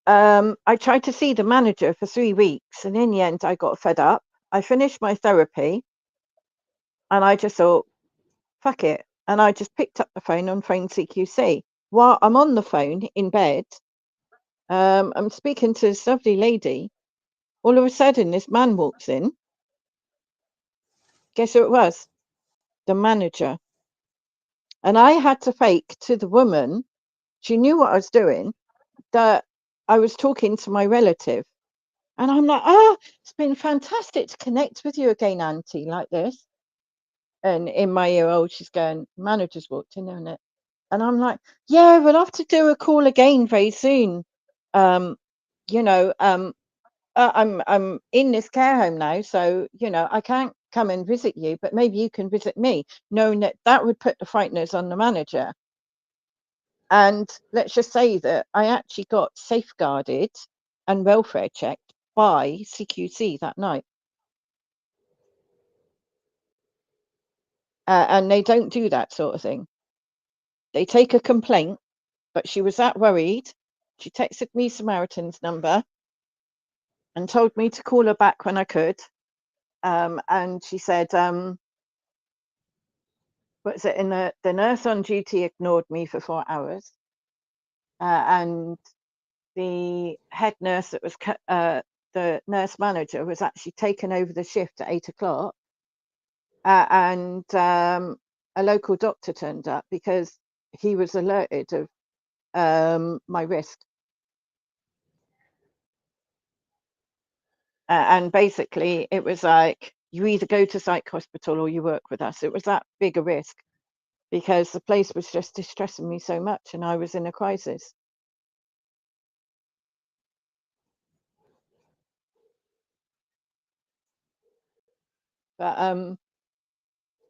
I tried to see the manager for 3 weeks. And in the end, I got fed up. I finished my therapy. And I just thought, fuck it. And I just picked up the phone and phoned CQC. While I'm on the phone in bed, I'm speaking to this lovely lady. All of a sudden, this man walks in. Guess who it was? The manager. And I had to fake to the woman, she knew what I was doing, that I was talking to my relative. And I'm like, it's been fantastic to connect with you again, Auntie, like this. And in my ear, she's going, manager's walked in, isn't it? And I'm like, yeah, we'll have to do a call again very soon. You know, I'm in this care home now, so you know I can't come and visit you, but maybe you can visit me, knowing that that would put the frighteners on the manager. And let's just say that I actually got safeguarded and welfare checked by CQC that night. And they don't do that sort of thing. They take a complaint, but she was that worried. She texted me Samaritan's number and told me to call her back when I could. And she said, what's it? In the nurse on duty ignored me for 4 hours. And the head nurse that was the nurse manager was actually taken over the shift at 8 o'clock. And a local doctor turned up because he was alerted of my wrist. And basically it was like, you either go to psych hospital or you work with us. It was that big a risk because the place was just distressing me so much and I was in a crisis. But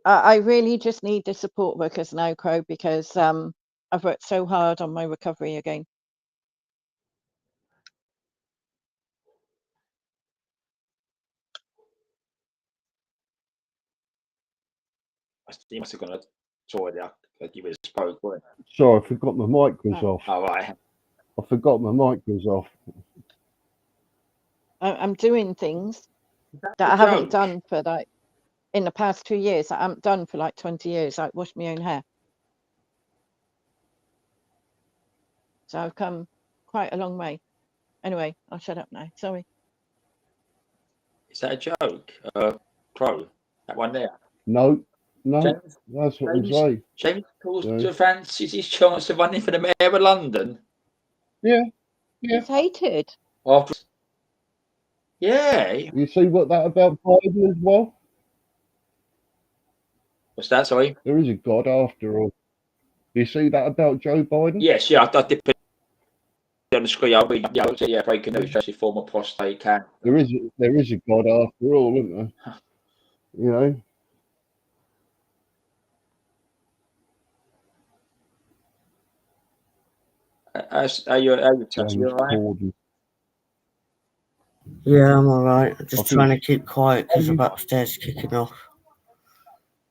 I really just need the support workers now, Crow, because I've worked so hard on my recovery again. You must have gone to the toilet. You would have spoke, weren't you? Sorry, I forgot my mic was off. Oh, right. I forgot my mic was off. I'm doing things that I haven't done for like in the past 2 years. I haven't done for like 20 years, like wash my own hair. So I've come quite a long way. Anyway, I'll shut up now. Sorry. Is that a joke, Crow? That one there? No, James, that's what I'm saying. James Coulter fancies his chance of running for the mayor of London. Yeah. He's hated. After, yeah. You see what that about Biden as well? What's that, sorry? There is a God after all. You see that about Joe Biden? Yes, yeah, I did put it on the screen. I'll read, yeah, breaking news, actually former prostate cancer. There is a God after all, isn't there? You know? Are you all right? Corden. Yeah, I'm alright. I'm just trying to keep quiet because I'm upstairs kicking off.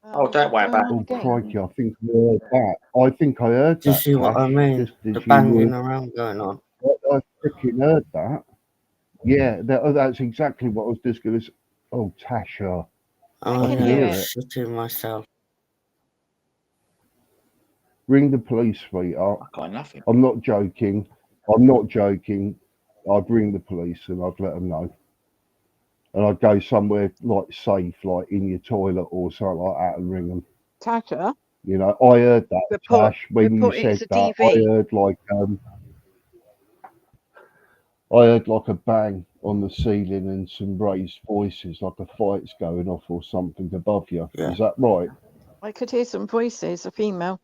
Oh, don't worry about it. Oh, crikey, I think I heard that. I think I heard that. Do you see what I mean? The banging around going on. I freaking heard that. Yeah, that's exactly what I was just going to say. Oh, Tasha. Oh, I can hear it. Shitting myself. Ring the police, sweetheart. I got nothing. I'm not joking. I'd ring the police and I'd let them know. And I'd go somewhere like safe, like in your toilet or something like that, and ring them. Tasha? You know, I heard that, Tash, when you said that. I heard like a bang on the ceiling and some raised voices, like a fight's going off or something above you. Yeah. Is that right? I could hear some voices, a female.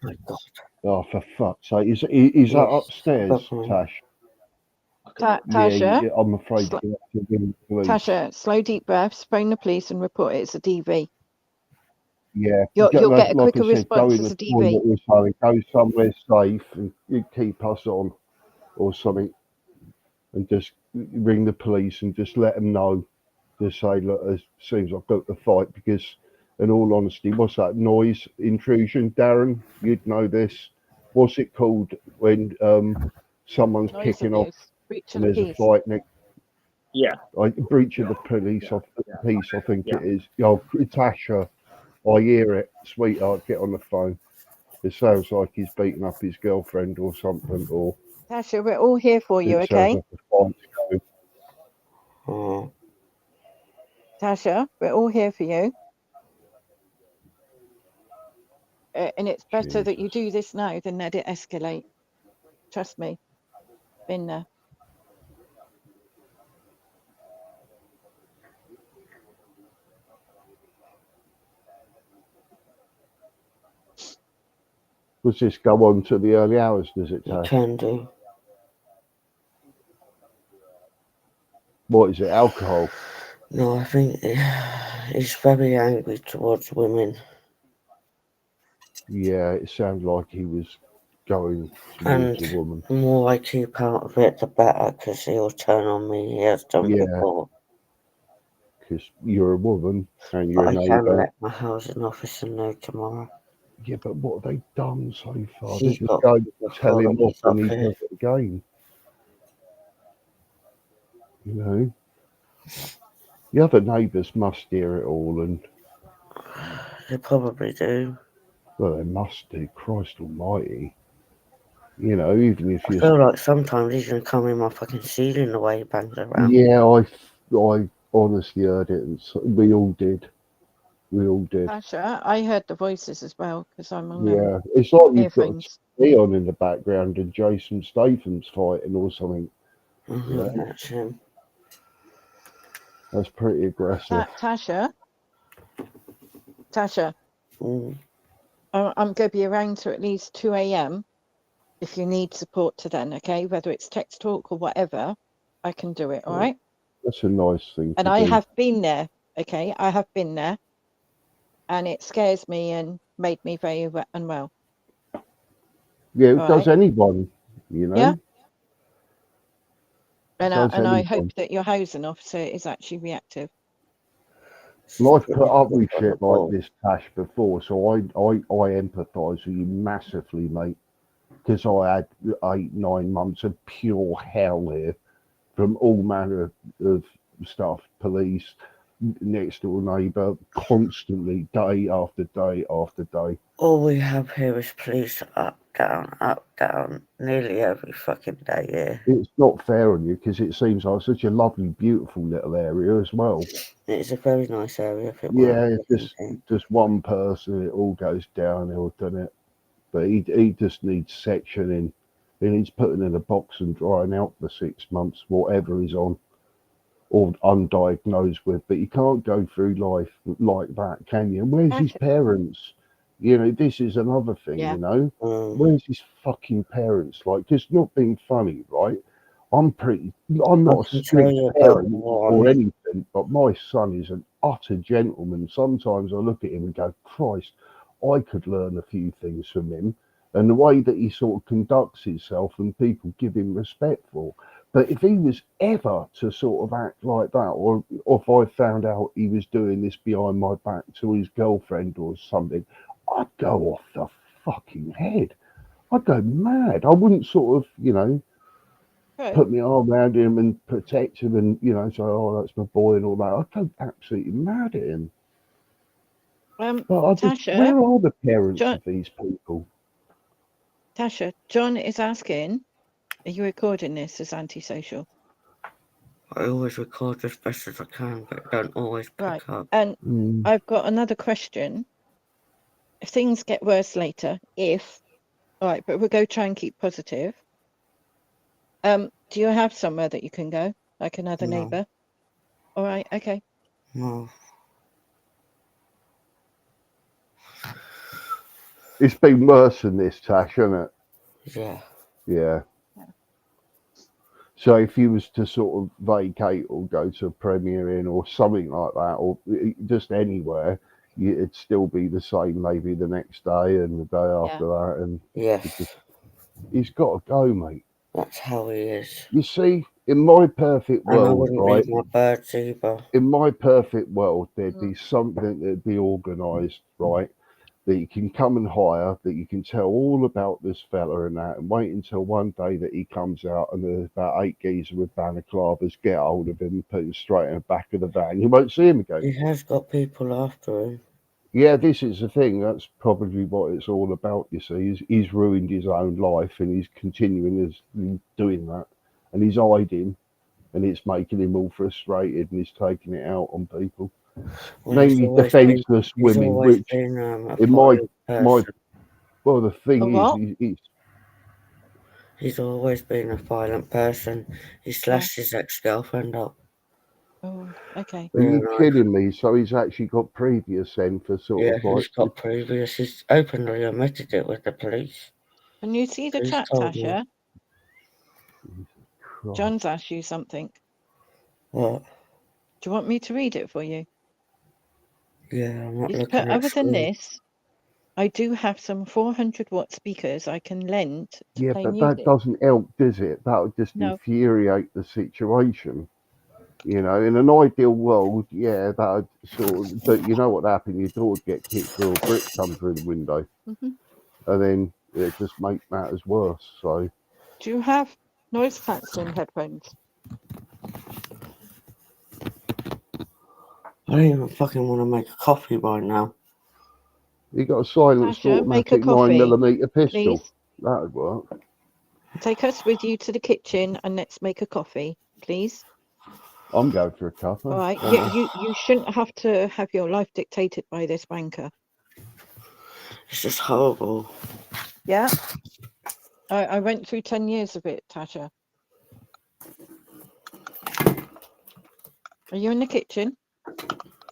My God. Oh, for fuck's sake. Is that upstairs, Tash? Tasha? Yeah, I'm afraid you have to ring the police. Tasha, slow deep breaths, phone the police and report it as a DV. Yeah. You'll get a quicker response as a DV. Go somewhere safe and you keep us on or something. And just ring the police and just let them know. Just say, look, it seems I've got to fight because, in all honesty, what's that noise intrusion, Darren? You'd know this. What's it called when someone's kicking off and there's a fight next? Yeah. Breach of the police, peace, I think it is. Oh, Tasha, I hear it. Sweetheart, get on the phone. It sounds like he's beating up his girlfriend or something, or... Tasha, we're all here for you, okay? Tasha, we're all here for you. And it's better that you do this now than let it escalate. Trust me. Been there. Does this go on to the early hours, does it, You Tash? can do. What is it, alcohol? No, I think he's very angry towards women. Yeah, it sounds like he was going And towards a woman. the more I keep out of it, the better, because he'll turn on me. He has done Yeah. before. Because you're a woman and But you're a I can neighbour. let my housing officer know tomorrow. Yeah, but what have they done so far? He's They just got go to tell him off authorities and up he here. does it again. You know? The other neighbours must hear it all, and They probably do. well, they must do. Christ Almighty! You know, even if I you, feel like sometimes he's gonna come in my fucking ceiling the way he bangs around. yeah, I honestly heard it, and we all did. We all did. Tasha, I heard the voices as well because I'm on Yeah, it's like you've got earphones. TV on in the background and Jason Statham's fighting or something. That's him. That's pretty aggressive. Tasha, Mm. I'm going to be around to at least 2 a.m. if you need support to then, okay? Whether it's text talk or whatever, I can do it, all Yeah. right? That's a nice thing And to I do. have been there, okay? I have been there. And it scares me and made me very unwell. Yeah, it All does right? anyone, you know? Yeah. And Does I anyone. hope that your housing officer is actually reactive. And I've put up with shit like this, Tash, before, so I empathise with you massively, mate. Because I had 8-9 months of pure hell here from all manner of stuff, police, next door neighbour, constantly, day after day after day. All we have here is police up, down, nearly every fucking day here. It's not fair on you because it seems like such a lovely, beautiful little area as well. It's a very nice area. If it Yeah, weren't just one person, it all goes downhill, doesn't it? But he just needs sectioning. He needs putting in a box and drying out for 6 months, whatever he's on or undiagnosed with. But you can't go through life like that, can you? And where's his parents? You know, this is another thing, Yeah. you know? Mm. Where's his fucking parents? Like, just not being funny, right? I'm not a strict parent or anything, but my son is an utter gentleman. Sometimes I look at him and go, Christ, I could learn a few things from him. And the way that he sort of conducts himself and people give him respect for. But if he was ever to sort of act like that, or if I found out he was doing this behind my back to his girlfriend or something, I'd go off the fucking head. I'd go mad. I wouldn't sort of, you know, put my arm around him and protect him and, you know, say, oh, that's my boy and all that. I'd go absolutely mad at him. But I just, Tasha, where are the parents of these people? Tasha, John is asking, are you recording this as antisocial? I always record as best as I can, but don't always pick up. And I've got another question. If things get worse later, all right, but we'll go try and keep positive. Do you have somewhere that you can go, like another neighbour? All right, okay. No. It's been worse than this, Tash, hasn't it? Yeah. Yeah. So if you was to sort of vacate or go to a Premier Inn or something like that, or just anywhere, it'd still be the same maybe the next day and the day after that. And he's got to go, mate. That's how he is. You see, in my perfect world, and I wouldn't right? leave my birds either. In my perfect world, there'd be something that'd be organised, right? That you can come and hire, that you can tell all about this fella and that, and wait until one day that he comes out and there's about 8 geezers with balaclavas get hold of him and put him straight in the back of the van. You won't see him again. He has got people after him. Yeah, this is the thing. That's probably what it's all about, you see. He's ruined his own life and he's continuing as doing that. And he's hiding and it's making him all frustrated and he's taking it out on people. Mainly defenceless women, which in my well, the thing is, he's always been a violent person. He slashed his ex-girlfriend up. Oh, okay. Are you Right. kidding me? So he's actually got previous then for sort Yeah, of like. he's got previous. He's openly admitted it with the police. Can you see the He's chat, told me. Tasha? Christ. John's asked you something. What? Do you want me to read it for you? Yeah, I'm not He's looking put, at other than screen. this, I do have some 400-watt speakers I can lend to Yeah, play but music. that doesn't help, does it? That would just No. infuriate the situation. You know, in an ideal world, yeah, that would sort of, but you know what happened? Your door would get kicked through, a brick come through the window, Hmm. and then it just make matters worse. So, Do you have noise cancelling headphones? I don't even fucking want to make a coffee right now. you got a silenced Tasha, make a automatic coffee, 9mm pistol. please. That would work. Take us with you to the kitchen and let's make a coffee, please. I'm going for a cuppa. All right. You shouldn't have to have your life dictated by this wanker. It's just horrible. Yeah. I went through 10 years of it, Tasha. Are you in the kitchen?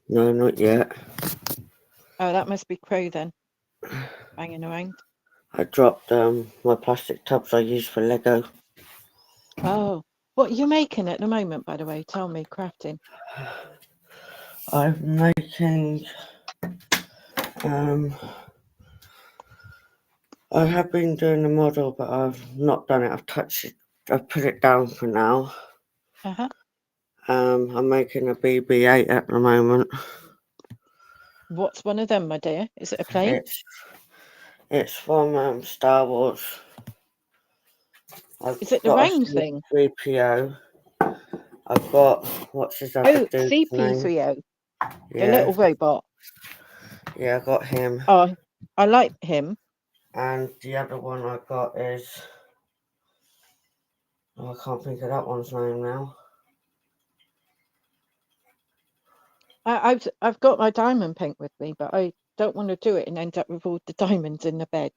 No, not yet. Oh, that must be Crow then. Banging around. I dropped my plastic tubs I use for Lego. Oh, what are you making at the moment, by the way? Tell me, crafting. I'm making I have been doing the model, but I've not done it. I've touched it. I've put it down for now. Uh-huh. I'm making a BB-8 at the moment. What's one of them, my dear? Is it a plane? It's from Star Wars. Is it the round thing? 3PO. I've got what's his other dude's name? CP30, the Yeah, little robot. yeah, I got him. Oh, I like him. And the other one I got is I can't think of that one's name now. I've got my diamond paint with me, but I don't want to do it and end up with all the diamonds in the bed.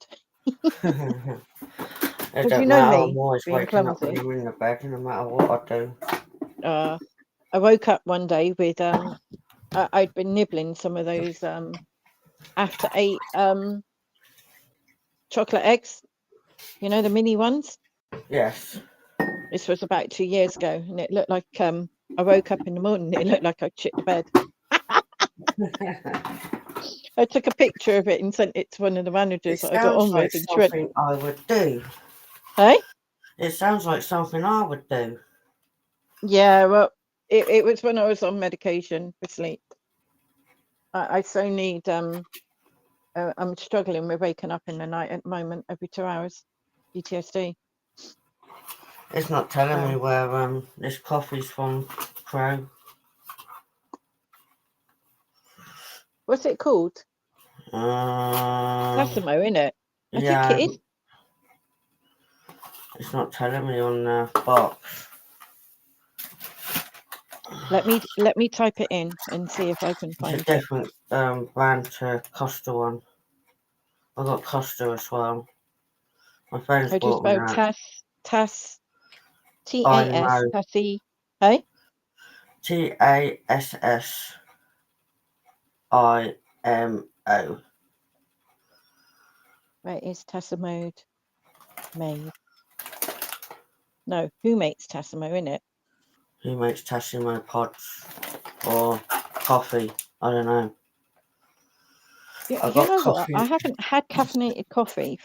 It you don't know matter. me, I'm always being waking up when clumsy. I'm in the bed, no matter what I do. I woke up one day with I'd been nibbling some of those after 8 chocolate eggs, you know, the mini ones. Yes. This was about 2 years ago, and it looked like I woke up in the morning, it looked like I shit the bed. I took a picture of it and sent it to one of the managers that I got on with. It sounds like something I would do. Hey? It sounds like something I would do. Yeah, well, it was when I was on medication for sleep. I so need I'm struggling with waking up in the night at the moment every 2 hours. PTSD. It's not telling me where this coffee's from, Crow. What's it called? Tassimo, innit? I Yeah. think it is. It's not telling me on the box. Let me type it in and see if I can find it. It's a different brand to Costa one. I got Costa as well. My friend's How do you bought me spell that. TAS? TAS? know. Tassie? Hey? TASSIMO. Where is Tassimo made? No, who makes Tassimo, innit? Who makes Tassimo pods or coffee? I don't know. You know what? I haven't had caffeinated coffee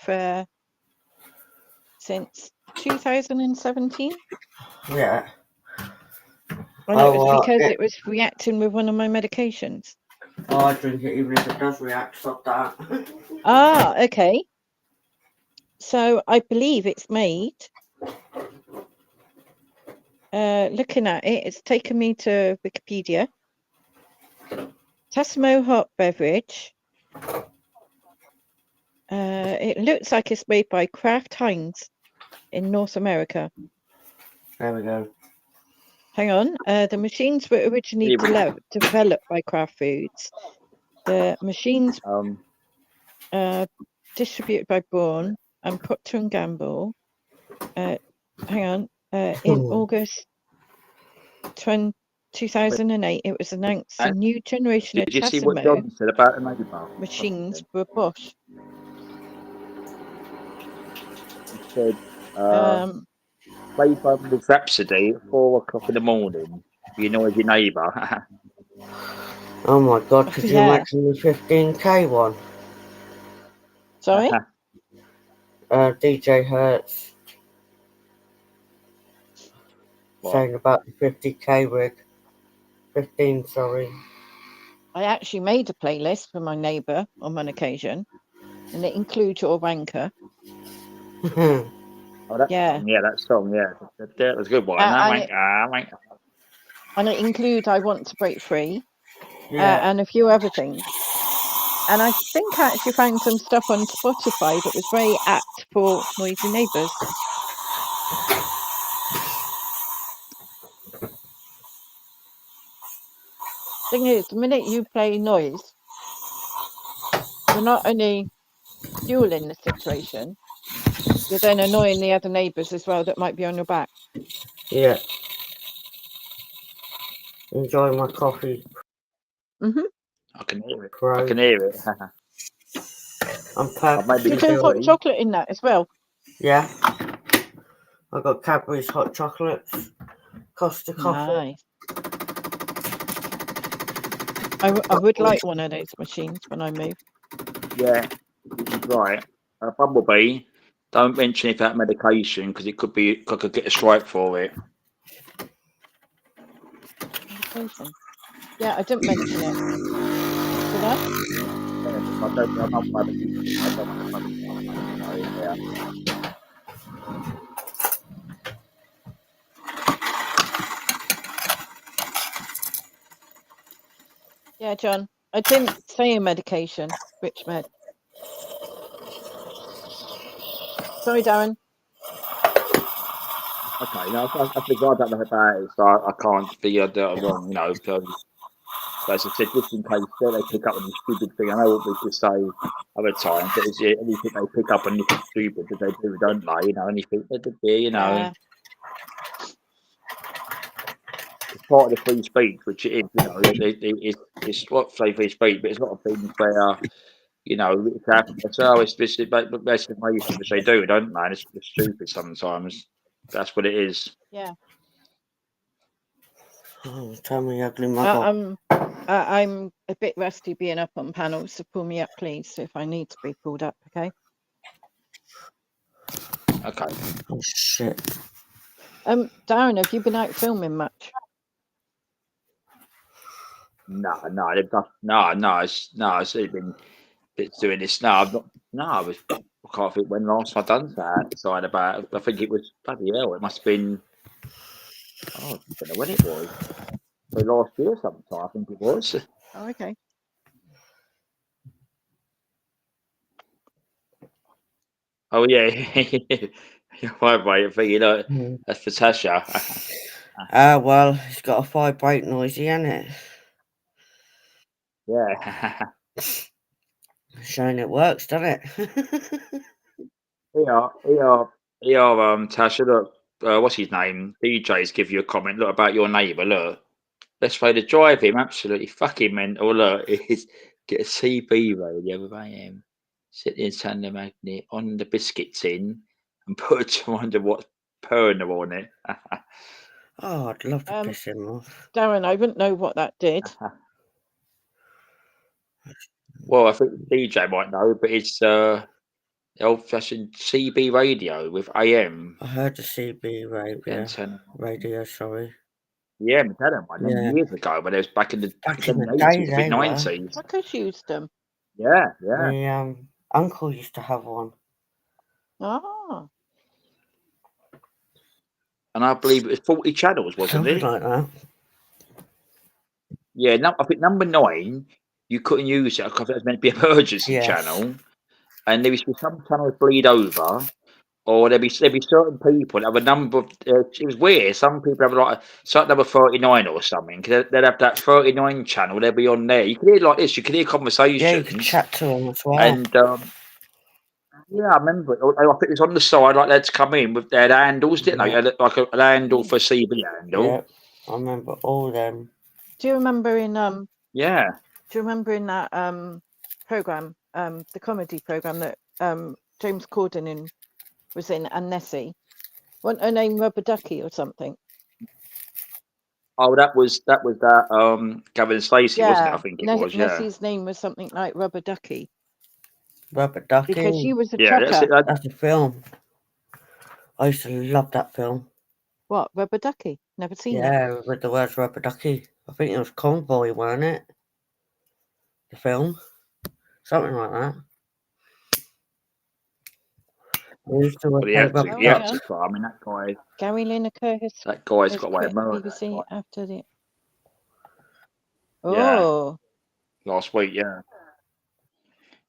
since 2017. Yeah. I know it's because it was reacting with one of my medications. Oh, I drink it even if it does react. Stop that. Ah, okay. So I believe it's made. Looking at it, it's taken me to Wikipedia. Tassimo hot beverage. It looks like it's made by Kraft Heinz in North America. There we go. Hang on. The machines were originally developed by Kraft Foods. The machines distributed by Braun and Procter & Gamble. Hang on. In August 20. 2008, it was announced a new generation of Did you see what John said about the neighbour? machines were Bosch. He said, play Bohemian Rhapsody at 4 o'clock in the morning. You know, as your neighbour. Oh my God, could you imagine the 15K one? Sorry? DJ Hertz. Saying about the 50K rig. 15, sorry. I actually made a playlist for my neighbour on one occasion, and it includes your wanker. Oh, that song, that song, that was a good one. And it includes I Want to Break Free, and a few other things. And I think I actually found some stuff on Spotify that was very apt for noisy neighbours. Thing is, the minute you play noise, you're not only fueling the situation, you're then annoying the other neighbours as well that might be on your back. Yeah. Enjoy my coffee. I can hear it. I can hear it. I'm perfect. You put hot chocolate in that as well? Yeah. I got Cadbury's hot chocolates. Costa coffee. Nice. I would like one of those machines when I move. Yeah, right. Bumblebee, don't mention it about medication because it could be. I could get a strike for it. Medication. Yeah, I didn't mention it. Did I? Yeah, John. I didn't say a medication. Which med? Sorry, Darren. Okay, no, I think I don't know about it, so I can't be wrong, you know. But as I said, just in case they pick up on this stupid thing, I know what we could say other times, but it's anything they pick up on anything stupid that they do, don't they? You know, anything that they do, you know. Yeah. It's part of the free speech, which it is, you know. It's what free speech, but it's a lot of things where, you know, it's this information which they do, don't they? And it's stupid sometimes. That's what it is. Yeah. Oh, tell me, ugly mother. I'm a bit rusty being up on panels, so pull me up, please, if I need to be pulled up, okay? Okay. Oh, shit. Darren, have you been out filming much? No. It's been doing this. No, I've not. No, I can't think when last I done that. Side about. I think it was bloody hell. It must have been. Oh, I don't know when it was. Last year sometime, I think it was. Oh, okay. Oh yeah. Vibrate. You know, that's for Tasha. Well, it's got a vibrate noisy, hasn't it? Yeah. Showing it works, doesn't it? Yeah, Tasha, look, what's his name? DJ's give you a comment. Look about your neighbour. Look, best way to drive him. Absolutely fucking mental. Look, is get a CB radio with AM, sit in Thunder Magnet on the biscuit tin, and put a 200-watt burner on it. Oh, I'd love to piss him off. Darren, I wouldn't know what that did. Well, I think the DJ might know, but it's the old-fashioned CB radio with AM. I heard the CB radio, sorry. Yeah, McAdam one years ago, but it was back in the 80s, mid-90s. I could use them. Yeah. My uncle used to have one. Oh. And I believe it was 40 channels, wasn't it? Something like that. Yeah, I think number 9, you couldn't use it because it was meant to be an emergency channel. And there was some channels bleed over, or there'd be certain people that have a number of. It was weird. Some people have like a certain number 39 or something. They'd have that 39 channel. They'd be on there. You could hear like this. You could hear conversations. Yeah, you could chat to them as well. And yeah, I remember. I think it was on the side, like they'd come in with their handles, didn't they? Like a handle for CB handle. I remember all them. Do you remember in Yeah. Do you remember in that program, the comedy program that James Corden was in, and Nessie? Wasn't her name Rubber Ducky or something? Oh, that was that Gavin Stacey, wasn't it? I think it was. Yeah. Nessie's name was something like Rubber Ducky Rubber Ducky. because she was a Yeah, that's trucker. it. That's a film. I used to love that film. What, Rubber Ducky? Never seen it. Yeah, with the words Rubber Ducky. I think it was Convoy, wasn't it? The film. Something like that. I used to But he play had to. Rubber He had Ducky. to. I mean, that guy. Gary Lineker has That guy's has got away quit with murder. BBC after the. Yeah. Oh, Last week, yeah.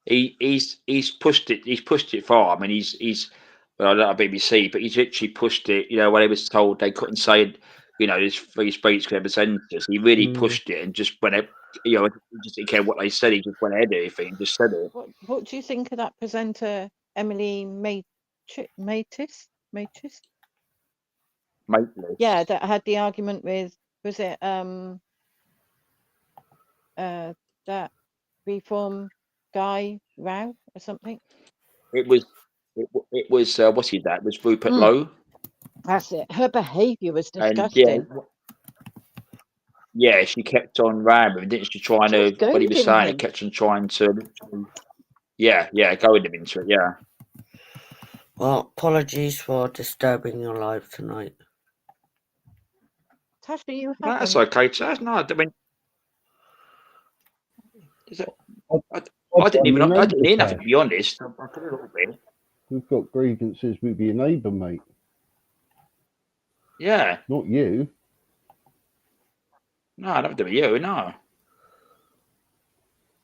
He's pushed it. He's pushed it far. I mean, he's. Well, I don't know BBC, but he's literally pushed it. You know, when he was told they couldn't say, you know, this free speech representatives, he really pushed it and just went. You know, he just didn't care what they said. He just went ahead of everything and just said it. what do you think of that presenter, Emily Maitlis? Mateless. Yeah, that had the argument with, was it that reform guy Rao or something? It was what's he that? It was Rupert Lowe. That's it. Her behaviour was And disgusting. yeah, she kept on rambling, didn't she? Trying She was to what he was goading saying, him. kept on trying to goading him into it, yeah. Well, apologies for disturbing your life tonight. Tasha, you No, have that's one. okay. I mean, I didn't hear nothing, to be honest. I put a little bit. We've got grievances with your neighbour, mate. Yeah. Not you. No, I don't do it with you, no.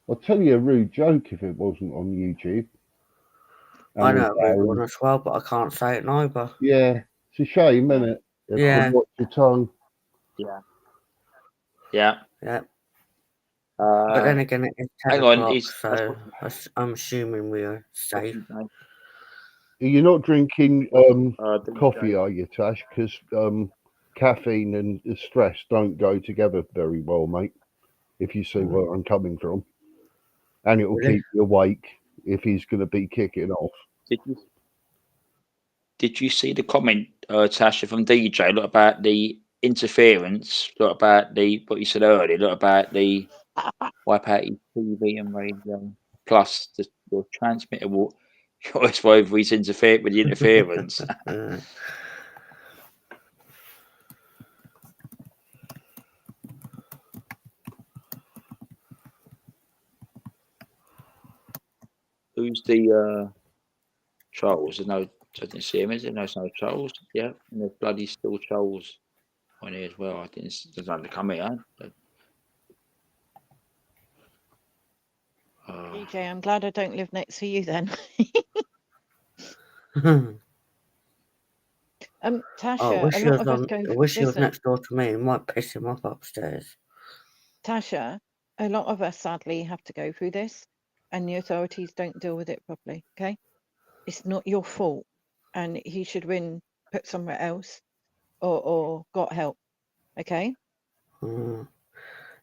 I'll tell you a rude joke if it wasn't on YouTube. I know a rude one as well, but I can't say it neither. Yeah, it's a shame, isn't it? Yeah. Watch your tongue. Yeah. Yeah. Yeah. But then again, it's 10 hang on, o'clock, so I'm assuming we are safe. You're not drinking coffee, are you, Tash? Because caffeine and stress don't go together very well, mate. If you see where I'm coming from. And it will keep you awake if he's going to be kicking off. Did you see the comment, Tasha, from DJ? Look about the interference. Look about what you said earlier. Look about the wipe out your TV and radio. Plus, your transmitter will choice whether he's interfered with the interference. Who's the trolls? There's no, I didn't see him, is there? No trolls. Yeah, and there's bloody still trolls on here as well. I think there's none to come here. DJ, I'm glad I don't live next to you then. Tasha, I wish he was next door to me. It might piss him off upstairs. Tasha, a lot of us sadly have to go through this, and the authorities don't deal with it properly. Okay, it's not your fault, and he should have been put somewhere else, or got help. Okay.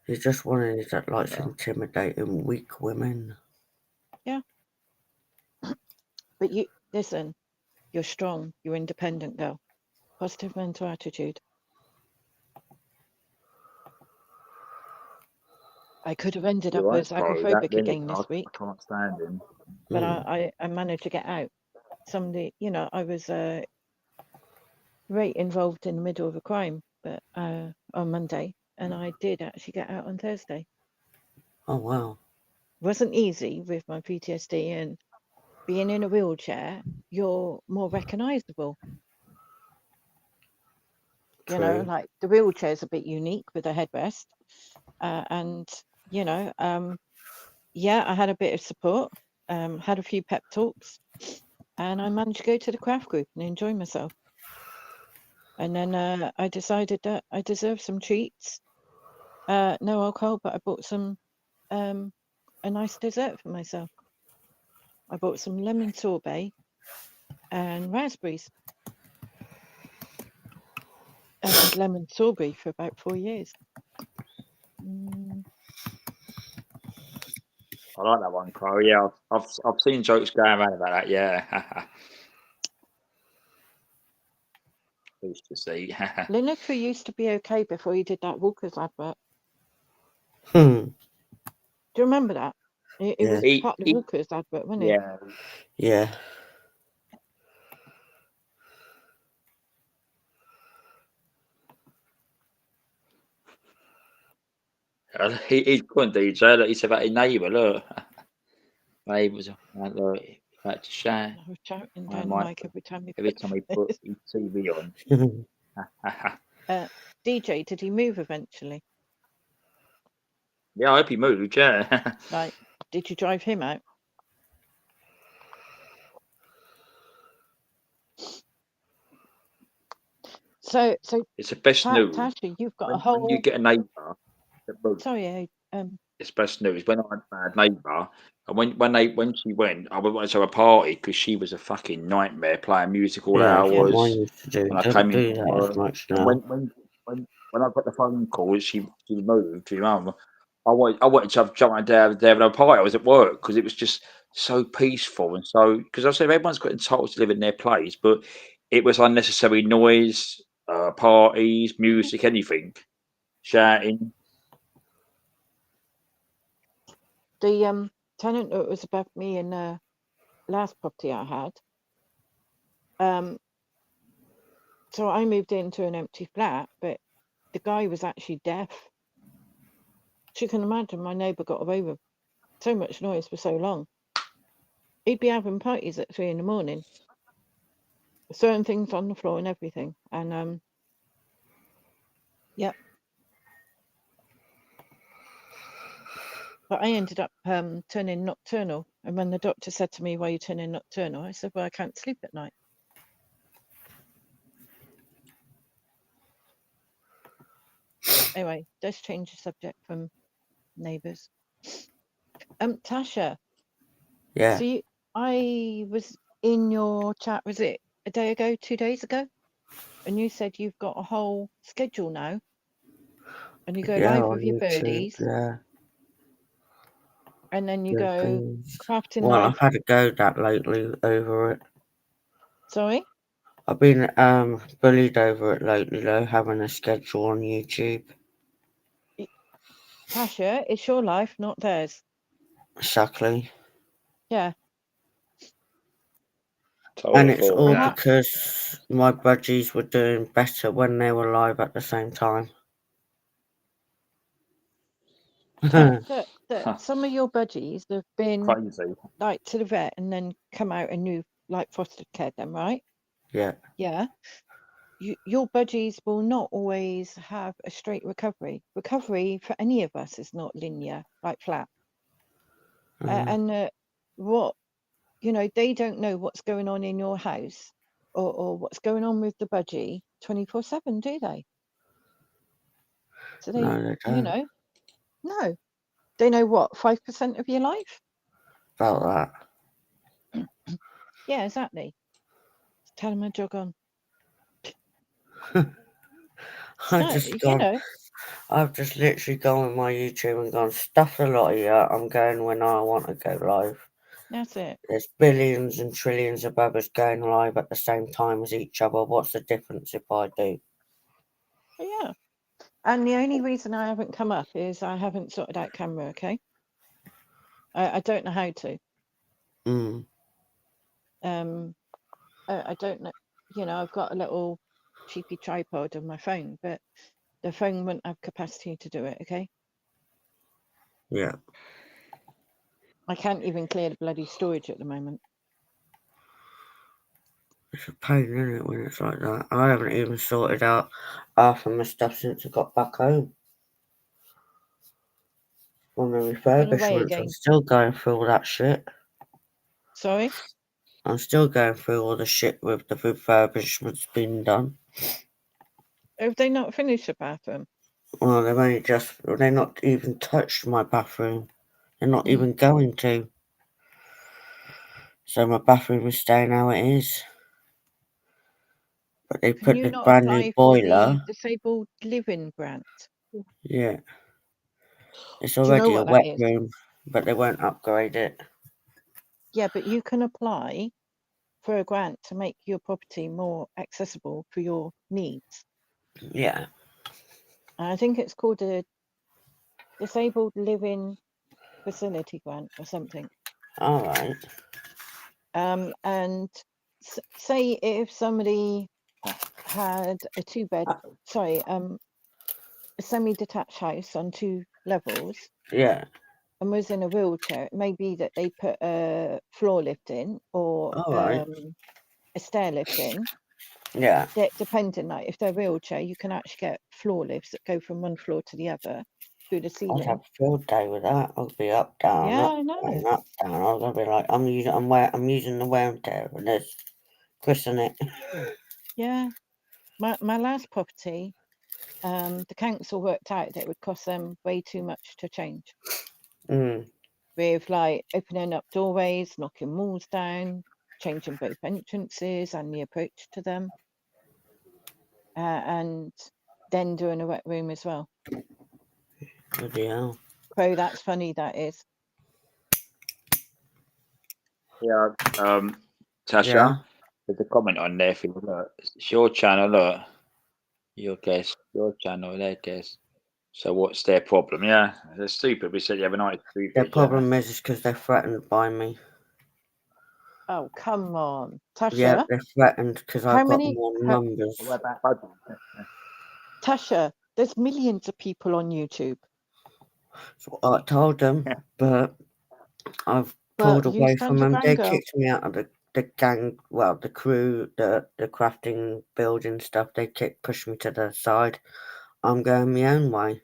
He's just one of these that likes intimidating weak women. Yeah. But you listen. You're strong. You're independent, girl. Positive mental attitude. I could have ended up as agoraphobic again this week. I can't stand him. But I managed to get out. Somebody, I was very involved in the middle of a crime, but on Monday, and I did actually get out on Thursday. Oh wow! It wasn't easy with my PTSD and being in a wheelchair. You're more recognisable. True. You know, like the wheelchair's a bit unique with a headrest, and I had a bit of support, had a few pep talks, and I managed to go to the craft group and enjoy myself. And then I decided that I deserve some treats. No alcohol, but I bought some a nice dessert for myself. I bought some lemon sorbet and raspberries. lemon sorbet for about 4 years. Mm. I like that one, Crow. Yeah, I've seen jokes going around about that. Yeah. Pleased to see. Lineker used to be okay before he did that Walker's advert. Hmm. Do you remember that? It Yeah. was part of the Walker's advert, wasn't it? Yeah. Yeah. He's good, DJ. Look, he's about his neighbour. Look, neighbours. Look, about to shine. I was shouting I down the might- mic every time he Every time he put his TV on. DJ, did he move eventually? Yeah, I hope he moved. Yeah. Like, did you drive him out? So It's the best news. Tasha, you've got a When whole. you get a neighbour that moves, Sorry, it's best news. When I had a neighbour, and when she went, I went to a party because she was a fucking nightmare playing music all Yeah, hours. mine used to do. When I Don't came do in, that as much and now. when I got the phone call, she moved to your mum. I wanted to jump down there at a party. I was at work because it was just so peaceful and so. Because I said everyone's got entitled to live in their place, but it was unnecessary noise, parties, music, anything, shouting. the tenant that was above me in the last property I had. So I moved into an empty flat, but the guy was actually deaf. So you can imagine my neighbour got away with so much noise for so long. He'd be having parties at 3 a.m, throwing things on the floor and everything. And yeah. But I ended up turning nocturnal. And when the doctor said to me, "Why are you turning nocturnal?" I said, "Well, I can't sleep at night." Anyway, let's change the subject from neighbours. Tasha. Yeah. See, I was in your chat, was it a day ago, 2 days ago? And you said you've got a whole schedule now. And you go live with your YouTube, birdies. Yeah. And then you Yeah, go things. crafting Well, life. I've had a go that lately over it. Sorry? I've been bullied over it lately though, having a schedule on YouTube. Tasha, it's your life, not theirs. Exactly. Yeah. And it's all because my budgies were doing better when they were live at the same time. Some of your budgies have been Crazy. like to the vet and then come out and you've like foster cared them, right? Yeah. Yeah. Your budgies will not always have a straight recovery. Recovery for any of us is not linear, like flat. And what, they don't know what's going on in your house or what's going on with the budgie 24/7, do they? So No, they don't. No. They know what, 5% of your life? About that. Yeah, exactly. Tell them to jog on. I've just literally gone with my YouTube and gone, stuff a lot here. I'm going when I want to go live. That's it. There's billions and trillions of others going live at the same time as each other. What's the difference if I do? Yeah. And the only reason I haven't come up is I haven't sorted out camera, okay? I don't know how to. I don't know. I've got a little cheapy tripod on my phone, but the phone wouldn't have capacity to do it, okay? Yeah. I can't even clear the bloody storage at the moment. It's a pain, isn't it, when it's like that? I haven't even sorted out half of my stuff since I got back home. On the refurbishments, I'm still going through all that shit. Sorry? I'm still going through all the shit with the refurbishments being done. Have they not finished the bathroom? Well, they've not even touched my bathroom. They're not even going to. So my bathroom is staying how it is. But But they Can put you the not brand new apply for the boiler. disabled living grant? Yeah. It's Do you know already a what that wet is? room, but they won't upgrade it. Yeah, but you can apply for a grant to make your property more accessible for your needs. Yeah. And I think it's called a disabled living facility grant or something. All right. And say if somebody had a a semi-detached house on 2 levels Yeah. and was in a wheelchair, it may be that they put a floor lift in or All right. a stair lift in. Yeah. Depending, like if they're wheelchair, you can actually get floor lifts that go from one floor to the other through the I'd ceiling. have a field day with that. I'd be up, down, Yeah, up, I know. down, up, down. I was gonna be like, I'm using the wear and tear for this. Christen it. Yeah. My last property, the council worked out that it would cost them way too much to change. With like opening up doorways, knocking walls down, changing both entrances and the approach to them, and then doing a wet room as well. Bloody hell. Crow, that's funny, that is. Yeah. Tasha, Yeah. there's a comment on there for you. Look, it's your channel, look. Your guest, your channel, their guest. So what's their problem? Yeah, they're stupid. We said you have a nice Their problem is because they're threatened by me. Oh, come on. Tasha? Yeah, they're threatened because How I've got many- more how- numbers. Tasha, there's millions of people on YouTube. So I told them, but I've Well, pulled you away stand from your them. They ground, girl. kicked me out of the gang, well, the crew, the crafting, building stuff. They pushed me to the side. I'm going my own way.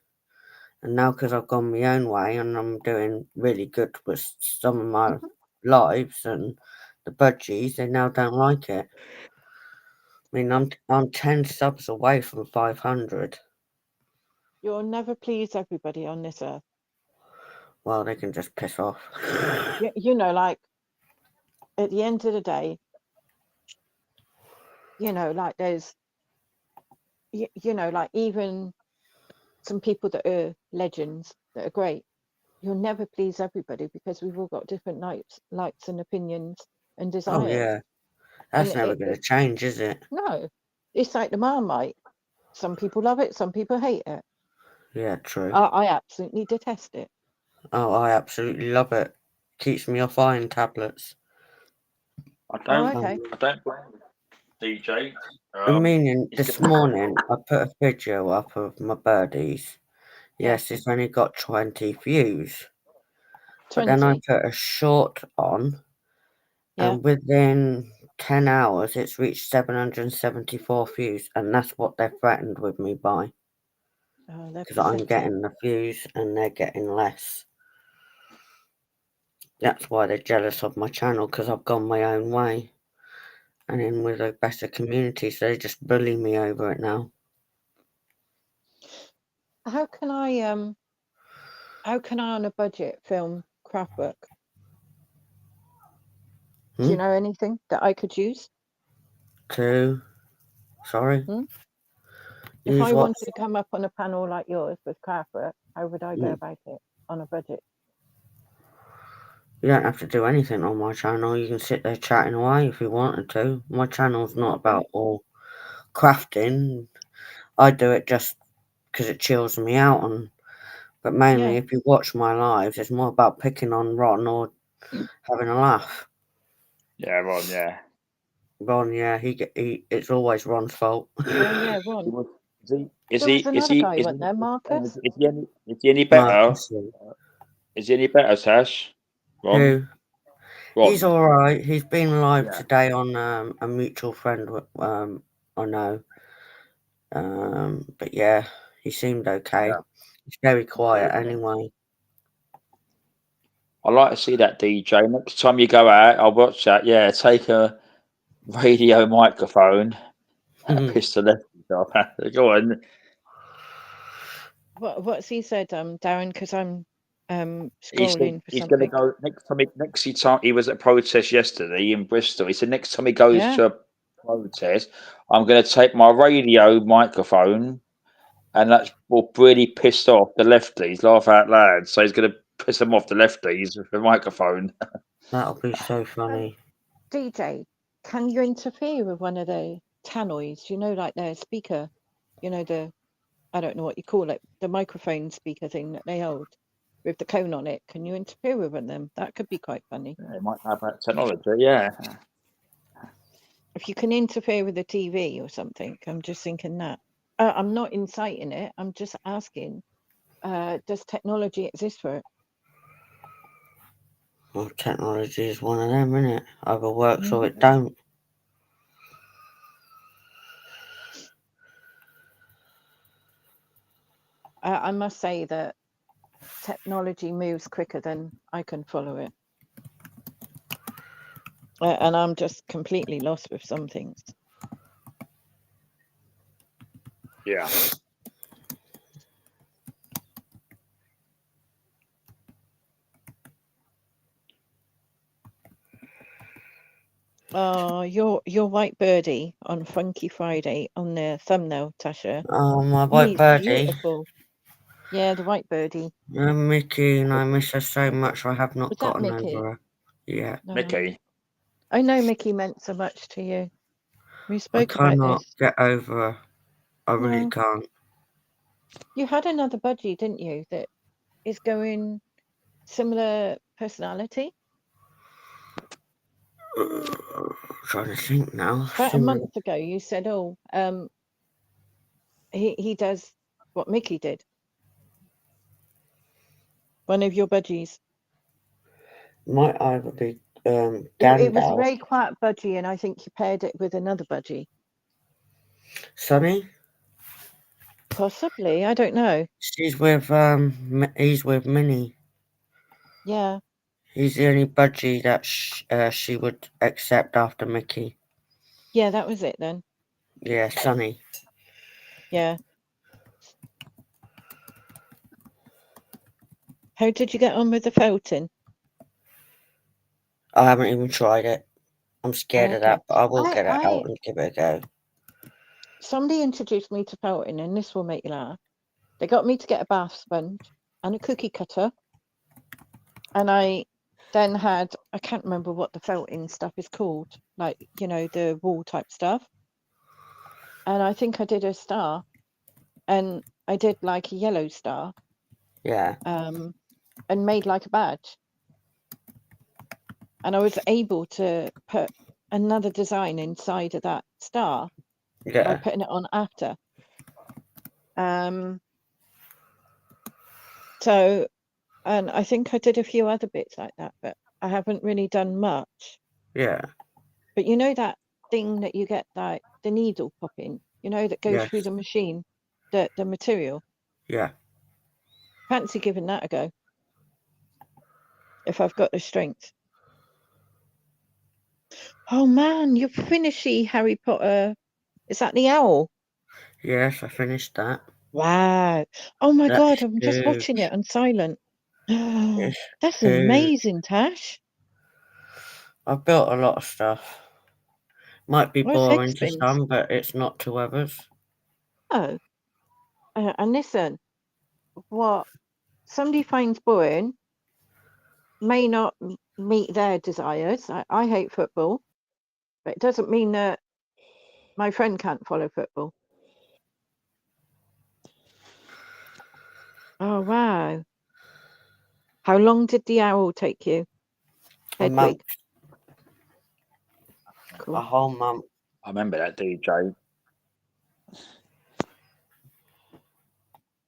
And now because I've gone my own way and I'm doing really good with some of my lives and the budgies, they now don't like it. I mean, I'm 10 subs away from 500. You'll never please everybody on this earth. Well, they can just piss off. You know, like, at the end of the day, you know, like there's, you know, like even some people that are legends that are great, you'll never please everybody because we've all got different likes and opinions and desires. Oh, yeah. That's And never going to change, is it? No. It's like the Marmite. Some people love it, some people hate it. Yeah, true. I absolutely detest it. Oh, I absolutely love it. Keeps me off iron tablets. I don't okay. I don't blame DJ. Meaning, this morning I put a video up of my birdies. Yes, it's only got 20 views. 20. But then I put a short on, and within 10 hours it's reached 774 views, and that's what they're threatened with me by. Because I'm getting the views and they're getting less. That's why they're jealous of my channel, because I've gone my own way. And in with a better community, so they just bully me over it now. How can I on a budget film Craftwork? Do you know anything that I could use? Sorry? If I wanted to come up on a panel like yours with Craftwork, how would I go about it on a budget? You don't have to do anything on my channel. You can sit there chatting away if you wanted to. My channel's not about all crafting. I do it just because it chills me out. But mainly, if you watch my lives, it's more about picking on Ron or having a laugh. Yeah, Ron, yeah. Ron, yeah, it's always Ron's fault. Oh, yeah, Ron. Is he any better? Marcus. Is he any better, Tash? Ron? Ron. He's all right. He's been live today on a mutual friend. I know. But yeah, he seemed okay. He's very quiet anyway. I like to see that, DJ. Next time you go out, I'll watch that. Yeah, take a radio microphone, pistol. Go on. What's he said, Darren? Because I'm scrolling for he's something. He's going to go next time he was at a protest yesterday in Bristol. He said next time he goes to protest, I'm going to take my radio microphone, and that will really piss off the lefties. Laugh out loud. So he's going to piss them off, the lefties, with the microphone. That'll be so funny. DJ, can you interfere with one of the tannoys? You know, like their speaker. You know, I don't know what you call it, the microphone speaker thing that they hold with the cone on it. Can you interfere with them? That could be quite funny. Yeah, it might have that technology, yeah. If you can interfere with the TV or something, I'm just thinking that. I'm not inciting it. I'm just asking, does technology exist for it? Well, technology is one of them, isn't it? Either works or it don't. I must say that technology moves quicker than I can follow it. And I'm just completely lost with some things. Yeah. Oh, your white birdie on Funky Friday on the thumbnail, Tasha. Oh, my white He's birdie. beautiful. Yeah, the white birdie. Mickey, and I miss her so much. I have not Was that gotten Mickey? over her. Yeah. No. Mickey. I know Mickey meant so much to you. We I spoke about cannot this. get over her. I really No. can't. You had another budgie, didn't you, that is going similar personality? Trying to think now. About a month ago, you said, "Oh, he does what Mickey did." One of your budgies. Might either be It was a Gandalf. very quiet budgie, and I think you paired it with another budgie. Sonny? Possibly, I don't know. She's with he's with Minnie. Yeah. He's the only budgie that she would accept after Mickey. Yeah, that was it then. Yeah, Sonny. Yeah. How did you get on with the felting? I haven't even tried it. I'm scared of that, but I will get it out and give it a go. Somebody introduced me to felting, and this will make you laugh. They got me to get a bath sponge and a cookie cutter. And I then had, I can't remember what the felting stuff is called, like, you know, the wall type stuff. And I think I did a star, and I did like a yellow star. Yeah. And made like a badge. And I was able to put another design inside of that star by putting it on after. So, and I think I did a few other bits like that, but I haven't really done much. Yeah. But you know that thing that you get, like the needle popping, you know, that goes through the machine, the material. Yeah. Fancy giving that a go. If I've got the strength. Oh man, you're finishing Harry Potter. Is that the owl? Yes, I finished that. Wow. Oh my That's God, I'm just huge. watching it on silent. It's That's huge. amazing, Tash. I've built a lot of stuff. Might be Where's boring to Hexpins? some, but it's not to others. Oh. And listen, what somebody finds boring may not meet their desires. I hate football, but it doesn't mean that my friend can't follow football. Oh, wow. How long did the owl take you? A month. Cool. A whole month. I remember that DJ.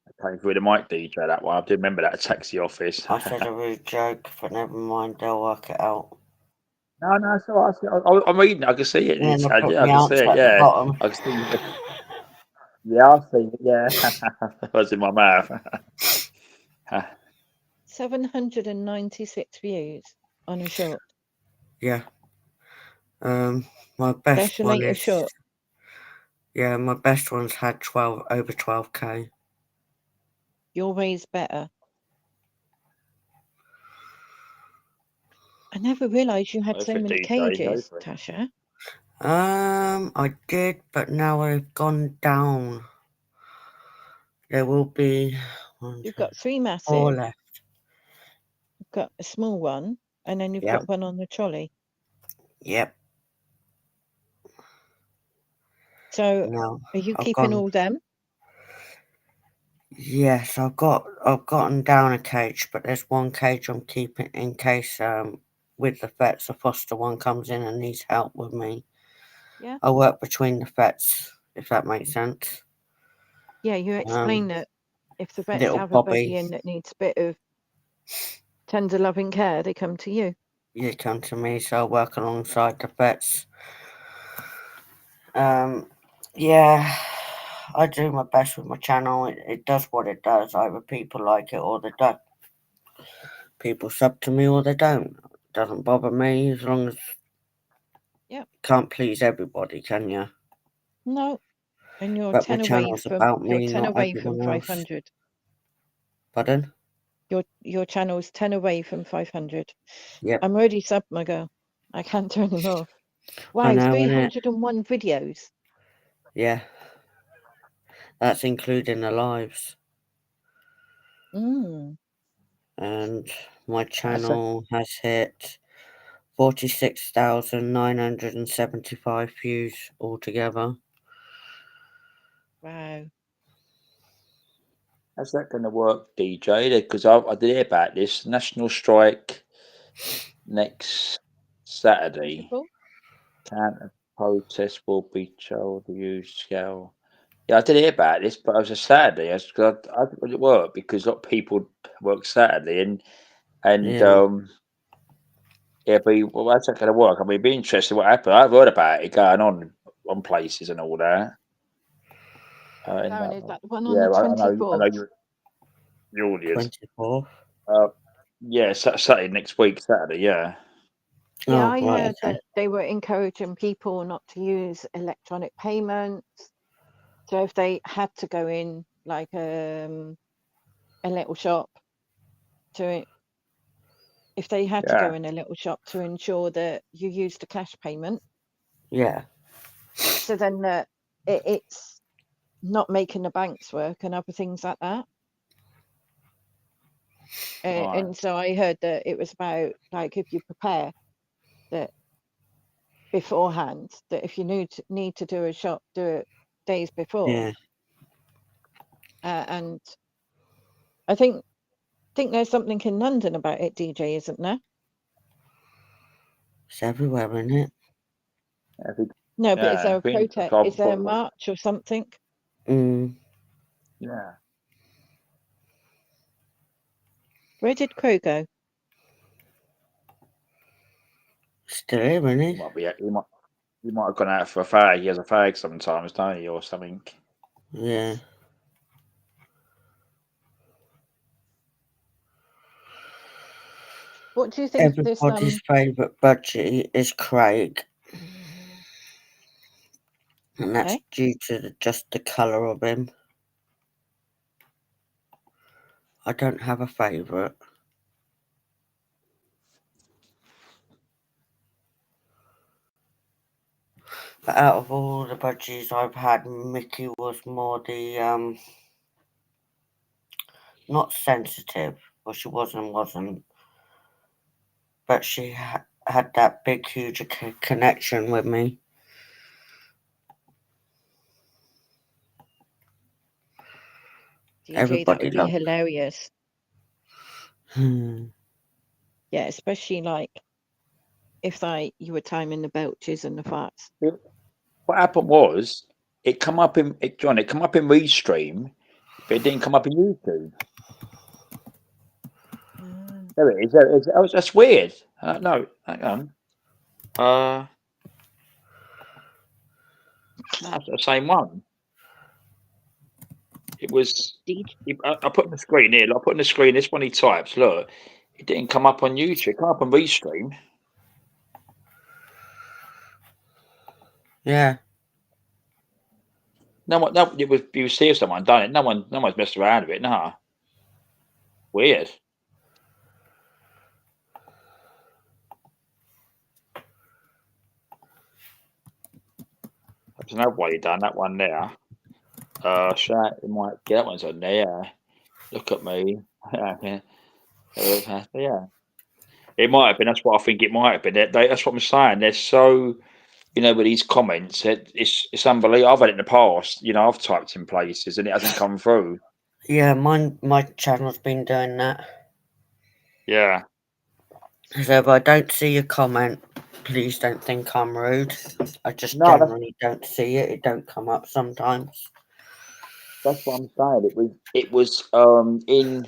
I came through the mic DJ, that one. I do remember that taxi office. I said a rude joke, but never mind, they'll work it out. No, it's all right. I'm reading it. I can see it. Yeah, I put can the see it. answer at the Yeah, bottom. I can see it. Yeah, I've seen it. Yeah, that was in my mouth. 796 views on a short. Yeah. My best That's your one latest is short. Yeah, my best ones had over 12k. Your way's better. I never realised you had so many cages, Tasha. I did, but now I've gone down. There will be You've got 3 4 massive. left. You've got a small one, and then you've Yep. got one on the trolley. Yep. So, Now are you I've keeping gone. all them? Yes, I've gotten down a cage, but there's one cage I'm keeping in case with the vets, a foster one comes in and needs help with me. Yeah. I work between the vets, if that makes sense. Yeah, you explain that if the vets little have a Bobby. buddy in that needs a bit of tender loving care, they come to you. You come to me, so I work alongside the vets. Yeah, I do my best with my channel. It does what it does. Either people like it or they don't. People sub to me or they don't. It doesn't bother me as long as can't please everybody, can you? No. And you're But 10 my away channel's from about you're me, 10 not away from everyone else. 500. Pardon? Your channel's 10 away from 500. Yep. I'm already subbed, my girl. I can't do any more. I Wow, know, 301 videos. Yeah. That's including the lives. Mm. And my channel has hit 46,975 views altogether. Wow. How's that going to work, DJ? Because I did hear about this national strike next Saturday. Counter protest will be child use scale. Yeah, I did hear about this, but it was a Saturday. I think it worked because a lot of people work Saturday, and yeah, but well, that's not going to work. I mean, it'd be interesting what happened. I've heard about it going on places and all that. Darren, is that the one on Yeah, the I know 24th? the audience. 24th. Yeah, Saturday next week, Saturday. Yeah. Yeah, I heard that they were encouraging people not to use electronic payments. So if they had to go in like a little shop if they had to go in a little shop to ensure that you used a cash payment. Yeah. So then it's not making the banks work and other things like that. And so I heard that it was about like if you prepare that beforehand, that if you need to do a shop, do it days before. Yeah. And I think there's something in London about it, DJ, isn't there? It's everywhere, isn't it? No, but is there a protest? Is there a march or something? Yeah. Where did Crow go? Still here, isn't he? He might have gone out for a fag. He has a fag sometimes, don't he, or something? Yeah. What do you think Everybody's favourite budgie is Craig. And that's due to just the colour of him. I don't have a favourite. But out of all the budgies I've had, Mickey was more the not sensitive, well she wasn't, but she had that big huge connection with me. DJ, Everybody that would be loved. hilarious. Yeah, especially like if you were timing the belches and the farts. What happened was it come up in Restream, but it didn't come up in YouTube. There it is. Oh, that's weird. No, hang on. That's the same one. It was. I put on the screen here. I put on the screen. This one he types. Look, it didn't come up on YouTube. It come up on Restream. Yeah. No, it was. You see someone done it. No one's messed around with it. Nah. Weird. There's another one you done, that one there. Shout, it might get that one's on there, yeah. Look at me. Yeah. It might have been, that's what I think it might have been. That's what I'm saying. They're so, you know, with these comments, it's unbelievable. I've had it in the past, you know, I've typed in places and it hasn't come through. Yeah, my channel's been doing that. Yeah. So if I don't see your comment, please don't think I'm rude. I just generally don't see it. It don't come up sometimes. That's what I'm saying. It was in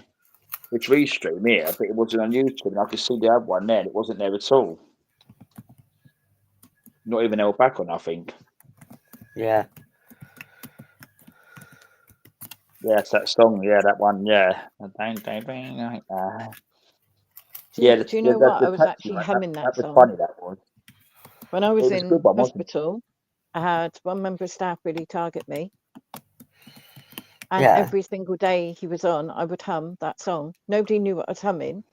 the Restream here, but it wasn't on YouTube. And I could see the other one there. It wasn't there at all. Not even held back on, I think. Yeah. Yeah, it's that song. Yeah, that one. Yeah. Yeah. Do you know what? I was actually humming that song. That was funny. That was. When I was in hospital, I had one member of staff really target me. And every single day he was on, I would hum that song. Nobody knew what I was humming.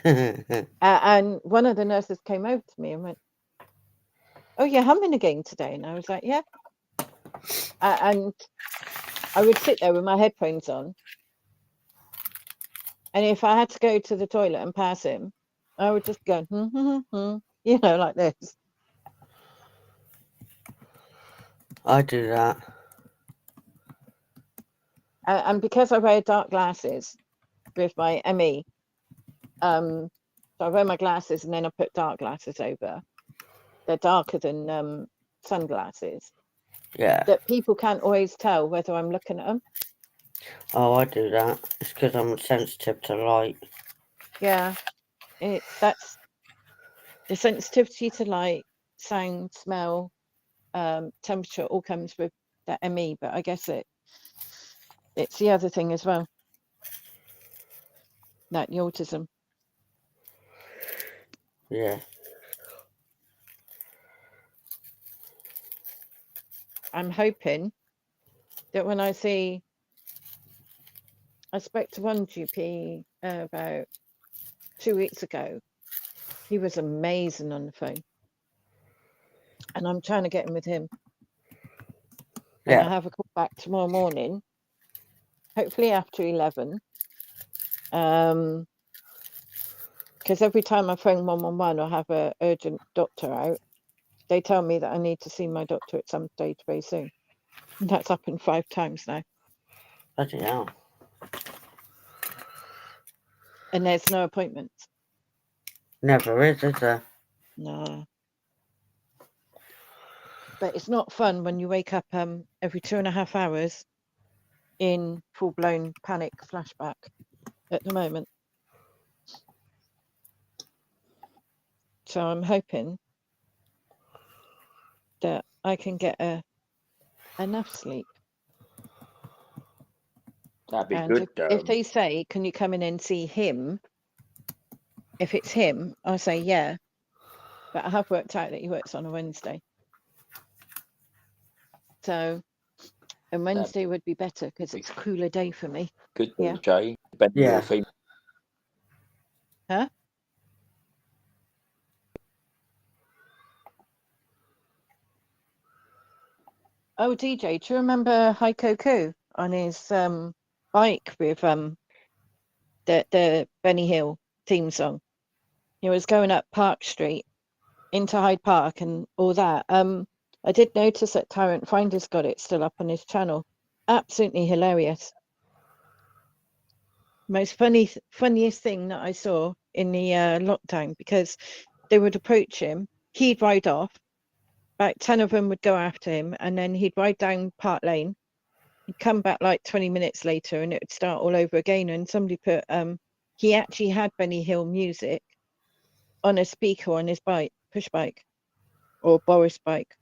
And one of the nurses came over to me and went, "Oh, you're humming again today?" And I was like, "Yeah." And I would sit there with my headphones on. And if I had to go to the toilet and pass him, I would just go, you know, like this. I do that. And because I wear dark glasses with my ME, so I wear my glasses and then I put dark glasses over. They're darker than sunglasses. Yeah. That people can't always tell whether I'm looking at them. Oh, I do that. It's because I'm sensitive to light. Yeah. That's the sensitivity to light, sound, smell, temperature all comes with the ME, but I guess it's the other thing as well. Like the autism. Yeah. I'm hoping that when I spoke to one GP about 2 weeks ago. He was amazing on the phone. And I'm trying to get in with him. And I have a call back tomorrow morning, hopefully after 11. Because every time I phone 111 or have an urgent doctor out, they tell me that I need to see my doctor at some stage very soon. And that's happened 5 times now. Bloody hell. And there's no appointments. Never is there? No. But it's not fun when you wake up every 2.5 hours in full-blown panic flashback at the moment. So I'm hoping that I can get enough sleep. That'd be good. If they say, "Can you come in and see him?" If it's him, I'll say yeah. But I have worked out that he works on a Wednesday. So, and Wednesday would be better because it's a cooler day for me. Good, yeah. Jay. Yeah. Huh? Oh, DJ, do you remember Heiko Koo on his bike with the Benny Hill theme song? He was going up Park Street into Hyde Park and all that. I did notice that Tyrant Finder's got it still up on his channel. Absolutely hilarious. Most funniest thing that I saw in the lockdown, because they would approach him, he'd ride off, about 10 of them would go after him, and then he'd ride down Park Lane. He'd come back like 20 minutes later and it would start all over again. And somebody put, he actually had Benny Hill music on a speaker on his bike, push bike, or Boris bike.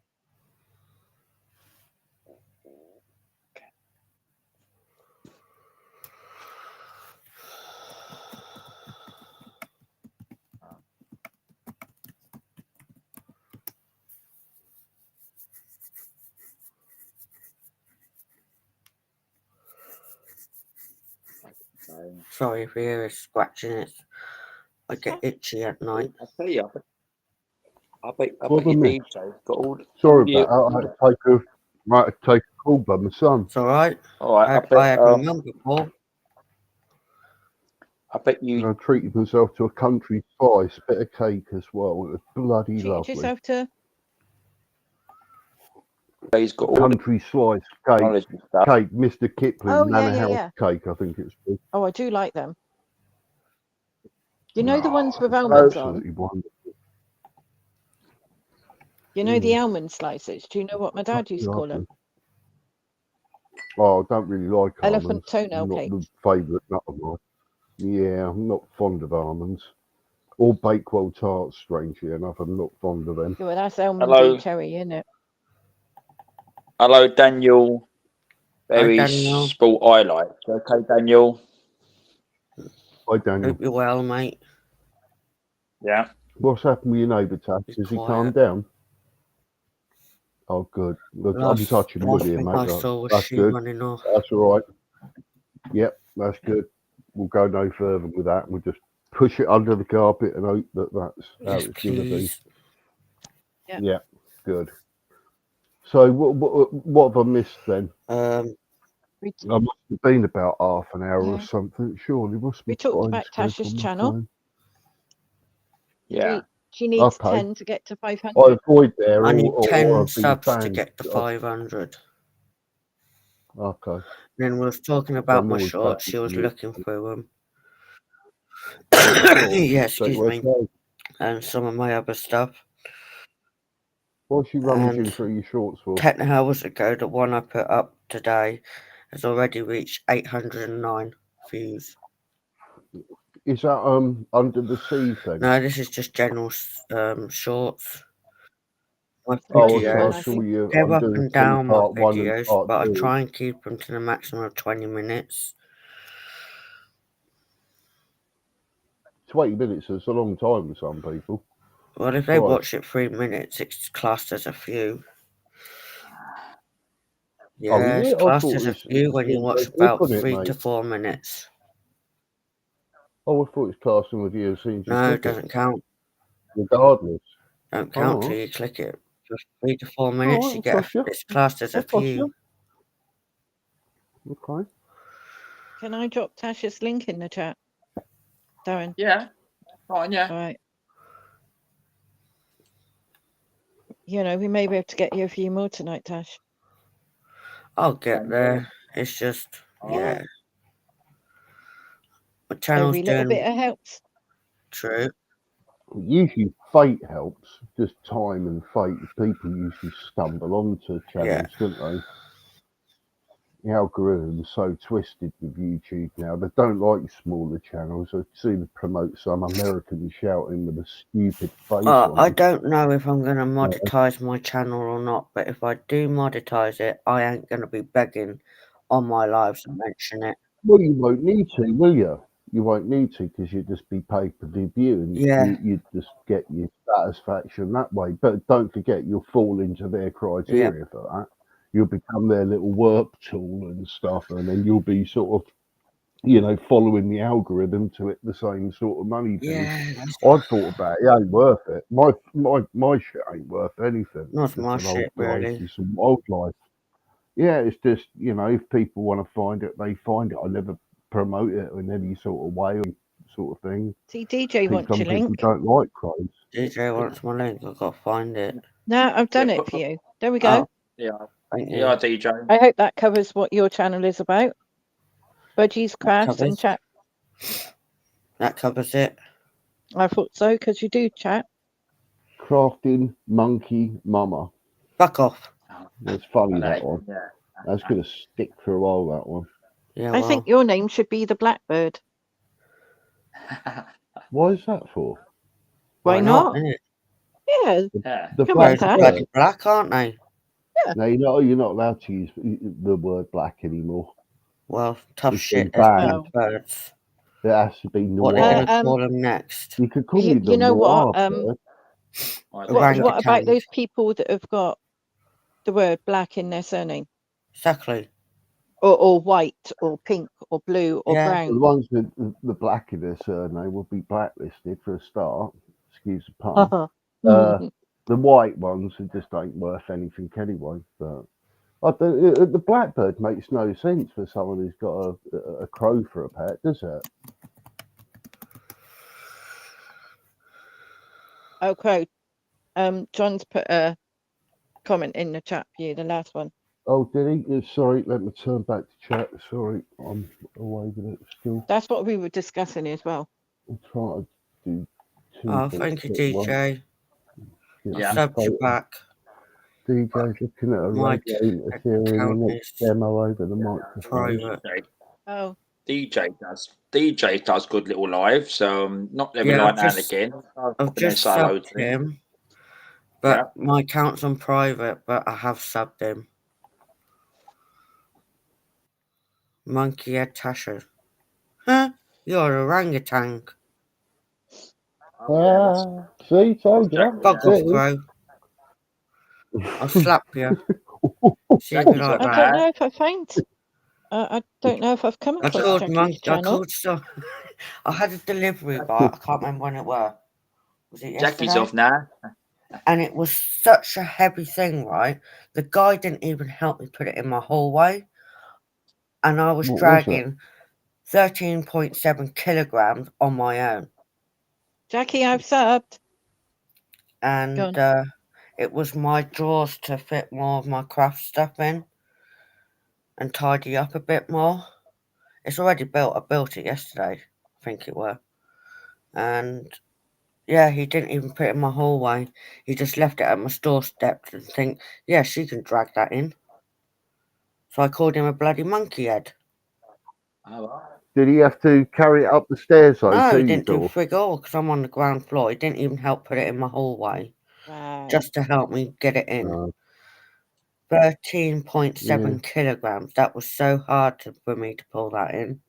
Sorry if you hear us scratching it. I get itchy at night. I tell you, I bet your DJ got all. Sorry about that. Might have taken a call by my son. It's all right. All right, I had my mum before. I bet you. I treated myself to a country spice, bit of cake as well. It was bloody Treated lovely. yourself to. He's got all the Country slice cake, knowledge and stuff. cake, Mr. Kipling, Oh, yeah, Manor yeah, House yeah. cake, I think it's called. Oh, I do like them. You know the ones with it's almonds on? absolutely wonderful. You know the almond slices? Do you know what my dad used to call them? Oh, I don't really like Elephant almonds. toenail Not cake. the favourite nut of mine. Yeah, I'm not fond of almonds. Or Bakewell tarts, strangely enough, I'm not fond of them. Yeah, well, that's almond Hello. cherry, isn't it? Hello, Daniel. Very Daniel. sport highlights. Okay, Daniel. Hi, Daniel. Hope you're well, mate. Yeah. What's happened with your neighbour, Tash? He's Has he quiet. calmed down? Oh, good. Look, I'm Last touching wood here, thing mate. I saw was That's she good. running off. That's all right. Yep, that's good. We'll go no further with that. We'll just push it under the carpet and hope that that's how Yes, it's going to be. please. Yeah. Yeah, good. So what have I missed then? I must have been about half an hour or Yeah. something. Surely must be. We talked fine about to go Tasha's from the channel. phone. Yeah. She needs Okay. 10 to get to 500. I avoid there. I need or 10 I've been subs to banned. get to 500. Okay. Then we was talking about my always shorts. happy She was to- looking through them. Sure. Yeah, Take excuse my me. time. And some of my other stuff. What's she rummaging And through your shorts for? 10 hours ago, the one I put up today has already reached 809 views. Is that under the sea thing? No, this is just general shorts. My Oh, videos, I saw you. they're I'm up doing and down my part 1 and videos, part but I 2. try and keep them to the maximum of 20 minutes. 20 minutes is a long time for some people. Well, if they Right. watch it 3 minutes, it's classed as a view. Yeah, Oh, is it's it? I classed thought as a it's view when you watch click about on it, 3 mate. to 4 minutes. Oh, I thought it's classing with you as soon as you No, click it doesn't count. regardless. Don't count Oh. till you click it. Just 3 to 4 minutes, I'll you get trust you. it's classed as a I'll trust view. you. Okay. Can I drop Tasha's link in the chat? Darren? Yeah. Fine, yeah. All right. You know, we may be able to get you a few more tonight, Tash. I'll get there. It's just, yeah. My channel's Every little doing bit helps. true. Usually fate helps, just time and fate. People usually stumble onto channels, don't they? The algorithm's so twisted with YouTube now. They don't like smaller channels. I've seen them promote some American shouting with a stupid face on I it. don't know if I'm going to monetize my channel or not, but if I do monetize it, I ain't going to be begging on my lives to mention it. Well, you won't need to, will you? You won't need to because you'd just be paid per debut and Yeah. you'd just get your satisfaction that way. But don't forget, you'll fall into their criteria for that. You'll become their little work tool and stuff, and then you'll be sort of, following the algorithm to hit the same sort of money thing. Yeah. I've thought about it. It ain't worth it. My shit ain't worth anything. Not It's my just an shit, old life, really. it's some old life. Yeah, it's just, if people want to find it, they find it. I never promote it in any sort of way or sort of thing. See, DJ wants Some your people link. don't like crows. DJ wants my link. I've got to find it. No, I've done Yeah, it put- for you. There we go. Oh, Yeah. thank you. Yeah, DJ. I hope that covers what your channel is about. Budgies, crafts, and covers. chat. That covers it. I thought so, because you do chat. Crafting Monkey Mama. Fuck off. That's funny, I that know. one. Yeah. That's going to stick for a while, that one. Yeah, I well, think your name should be the Blackbird. Why is that for? Why not? innit? Yeah. Yeah. The Come on, They're Tash. bloody black, aren't they? No, you're not allowed to use the word black anymore. Well, tough It's shit. been There's banned. blackbirds. It has to be What noir. they're going to Um, call them next? You could call You- me the you know what, noir bird. What about Orangutans. those people that have got the word black in their surname? Exactly. Or white, or pink, or blue, or Yeah. The brown? ones with the black in their surname will be blacklisted for a start. Excuse the pun. Mhm. The white ones just ain't worth anything anyway. But The blackbird makes no sense for someone who's got a crow for a pet, does it? Okay. John's put a comment in the chat for you, the last one. Oh, did he? Sorry, let me turn back to chat. Sorry, I'm away with it still. That's what we were discussing as well. I'm trying to do two Oh, things thank you, at once. DJ. Yeah. I subbed you back. DJ's looking at a My radio interfering the account next is demo over the microphone. private. Oh, DJ does good little lives. Not every Yeah, night I've now and just- again. I've just subbed him, but my account's on private, but I have subbed him. Monkey Head Tasha. Huh? You're an orangutan. See, told you. Bug off, crow. I'll slap you. See if you like I that. don't know if I found. I don't know if I've come I across called Jackie's channel. I had a delivery, but I can't remember when it was. Was it yesterday? Jackie's off now. And it was such a heavy thing, right? The guy didn't even help me put it in my hallway. And I was dragging 13.7 kilograms on my own. Jackie, I've subbed. And it was my drawers to fit more of my craft stuff in and tidy up a bit more. It's already built. I built it yesterday, I think it were. And yeah, he didn't even put it in my hallway. He just left it at my doorstep and think, yeah, she can drag that in. So I called him a bloody monkey head. Did he have to carry it up the stairs though? No, to he didn't your do door? frig all because I'm on the ground floor. He didn't even help put it in my hallway. Wow. Just to help me get it in. 13.7 kilograms. That was so hard for me to pull that in.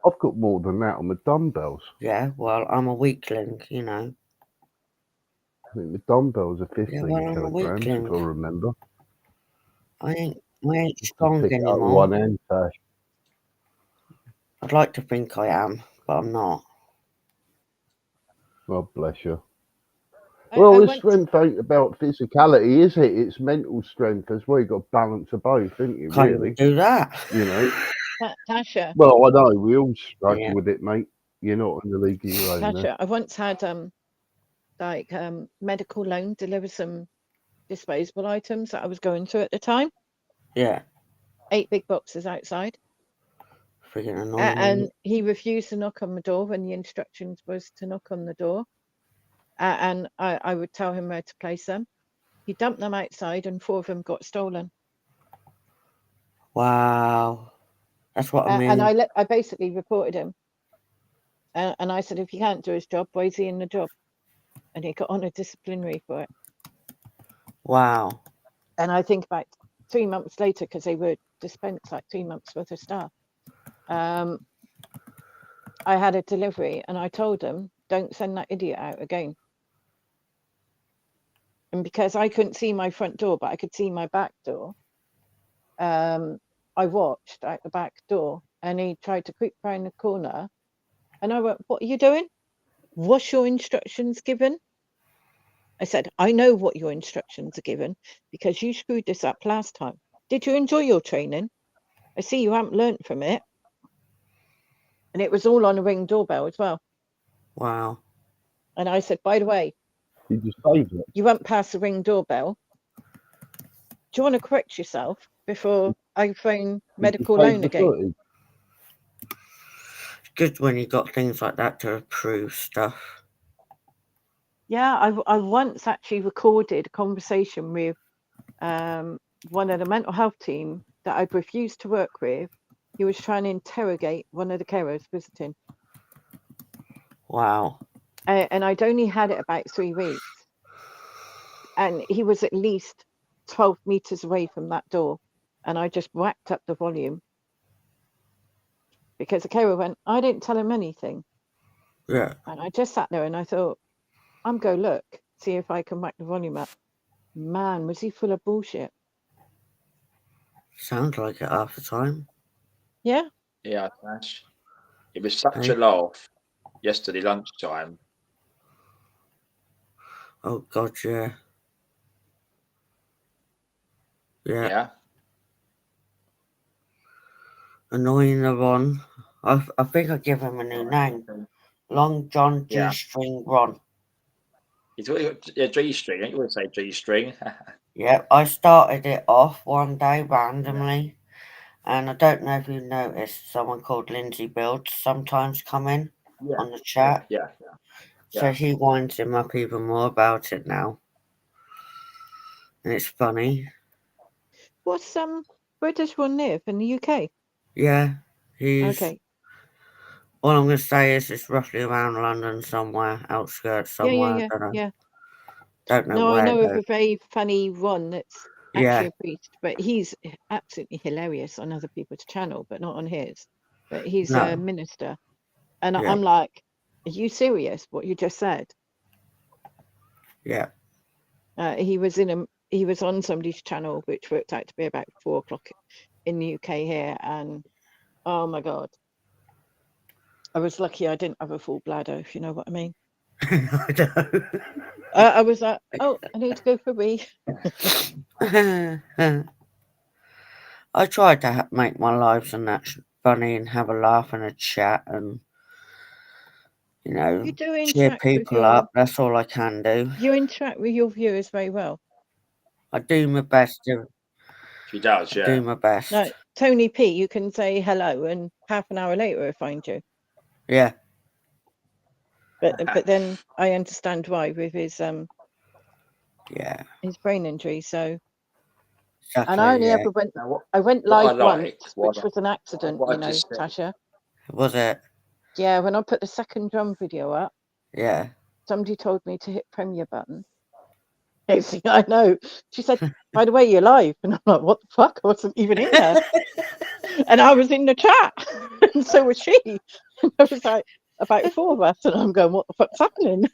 I've got more than that on my dumbbells. Yeah, well, I'm a weakling, you know. I think the dumbbells are 15 I'm a kilograms, weakling. if I remember. I ain't strong Pick it up with anymore. one hand, Tash. I'd like to think I am, but I'm not. God bless you. Well, I strength ain't about physicality, is it? It's mental strength as well. You've got balance of both, haven't you? Can't really? even do that. You know. Tasha. Well, I know we all struggle with it, mate. You're not in the league of your own. Tasha, I once had medical loan deliver some disposable items that I was going through at the time. Yeah. 8 big boxes outside. Freaking annoying. And he refused to knock on the door when the instructions was to knock on the door. And I would tell him where to place them. He dumped them outside and 4 of them got stolen. Wow. That's what I mean. And I basically reported him. And I said, if he can't do his job, why is he in the job? And he got on a disciplinary for it. Wow. And I think about 3 months later, because they would dispense like 3 months worth of stuff, I had a delivery and I told them, don't send that idiot out again. And because I couldn't see my front door, but I could see my back door, I watched out the back door and he tried to creep around the corner. And I went, what are you doing? What's your instructions given? I said, I know what your instructions are given because you screwed this up last time. Did you enjoy your training? I see you haven't learnt from it. And it was all on a Ring doorbell as well. Wow. And I said, by the way, you just saved it. You went past the Ring doorbell. Do you want to correct yourself before I phone medical loan again? It's good when you got things like that to approve stuff. Yeah, I once actually recorded a conversation with one of the mental health team that I'd refused to work with. He was trying to interrogate one of the carers visiting. Wow. And I'd only had it about 3 weeks. And he was at least 12 meters away from that door. And I just whacked up the volume. Because the carer went, I didn't tell him anything. Yeah. And I just sat there and I thought, I'm going to look, see if I can whack the volume up. Man, was he full of bullshit. Sounds like it half the time. Yeah. Yeah, it was such a laugh yesterday lunchtime. Oh, God, yeah. Yeah. Yeah. Annoying the Ron. I think I give him a new name. Long John Yeah. G-string Ron. He's got a G-string. You would say G-string. Yeah, I started it off one day randomly, and I don't know if you noticed, someone called Lindsay Builds sometimes come in on the chat. Yeah. So he winds him up even more about it now. And it's funny. What's where does Ron live? In the UK? Yeah, he's... Okay. All I'm going to say is it's roughly around London somewhere, outskirts somewhere. I don't know. Yeah. Don't know No, where. I know of though. a very funny Ron that's Yeah. actually a priest, but he's absolutely hilarious on other people's channel, but not on his. But he's No. a minister. And Yeah. I'm like, are you serious? What you just said? Yeah. He was on somebody's channel, which worked out to be about 4 o'clock in the UK here, and oh my god, I was lucky I didn't have a full bladder, if you know what I mean. I know. I was like, oh, I need to go for a wee. I tried to make my lives and that's funny and have a laugh and a chat and, you know, You do cheer interact with people up. That's all I can do. You interact with your viewers very well. I do my best to. She does, yeah. Do my best. No, Tony P, you can say hello, and half an hour later, I find you. Yeah. But then I understand why with his Yeah. his brain injury. So. Exactly, And I only yeah. ever went live once, which was an accident, what I you know, just said. Tasha. Was it? Yeah, when I put the second drum video up, Yeah. somebody told me to hit premiere button. Next thing I know, she said, by the way, you're live. And I'm like, what the fuck? I wasn't even in there. And I was in the chat. And so was she. And there was like about 4 of us. And I'm going, what the fuck's happening?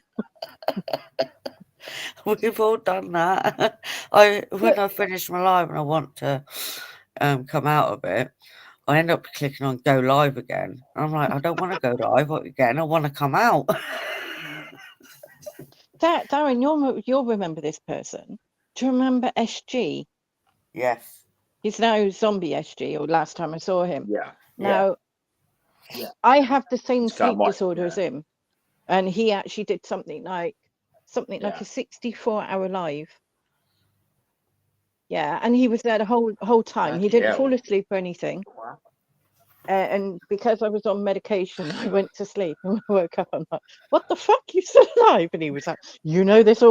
We've all done that. When I finish my live and I want to come out of it, I end up clicking on go live again. I'm like, I don't want to go live again. I want to come out. Darren, you'll remember this person. Do you remember SG? Yes. He's now Zombie SG, or last time I saw him. Yeah. Now, yeah. I have the same It's got sleep disorder as him, and he actually did something like a 64-hour live. Yeah, and he was there the whole time. He didn't fall asleep or anything. And because I was on medication, I went to sleep and I woke up. I'm like, "What the fuck? You still alive?" And he was like, "You know, this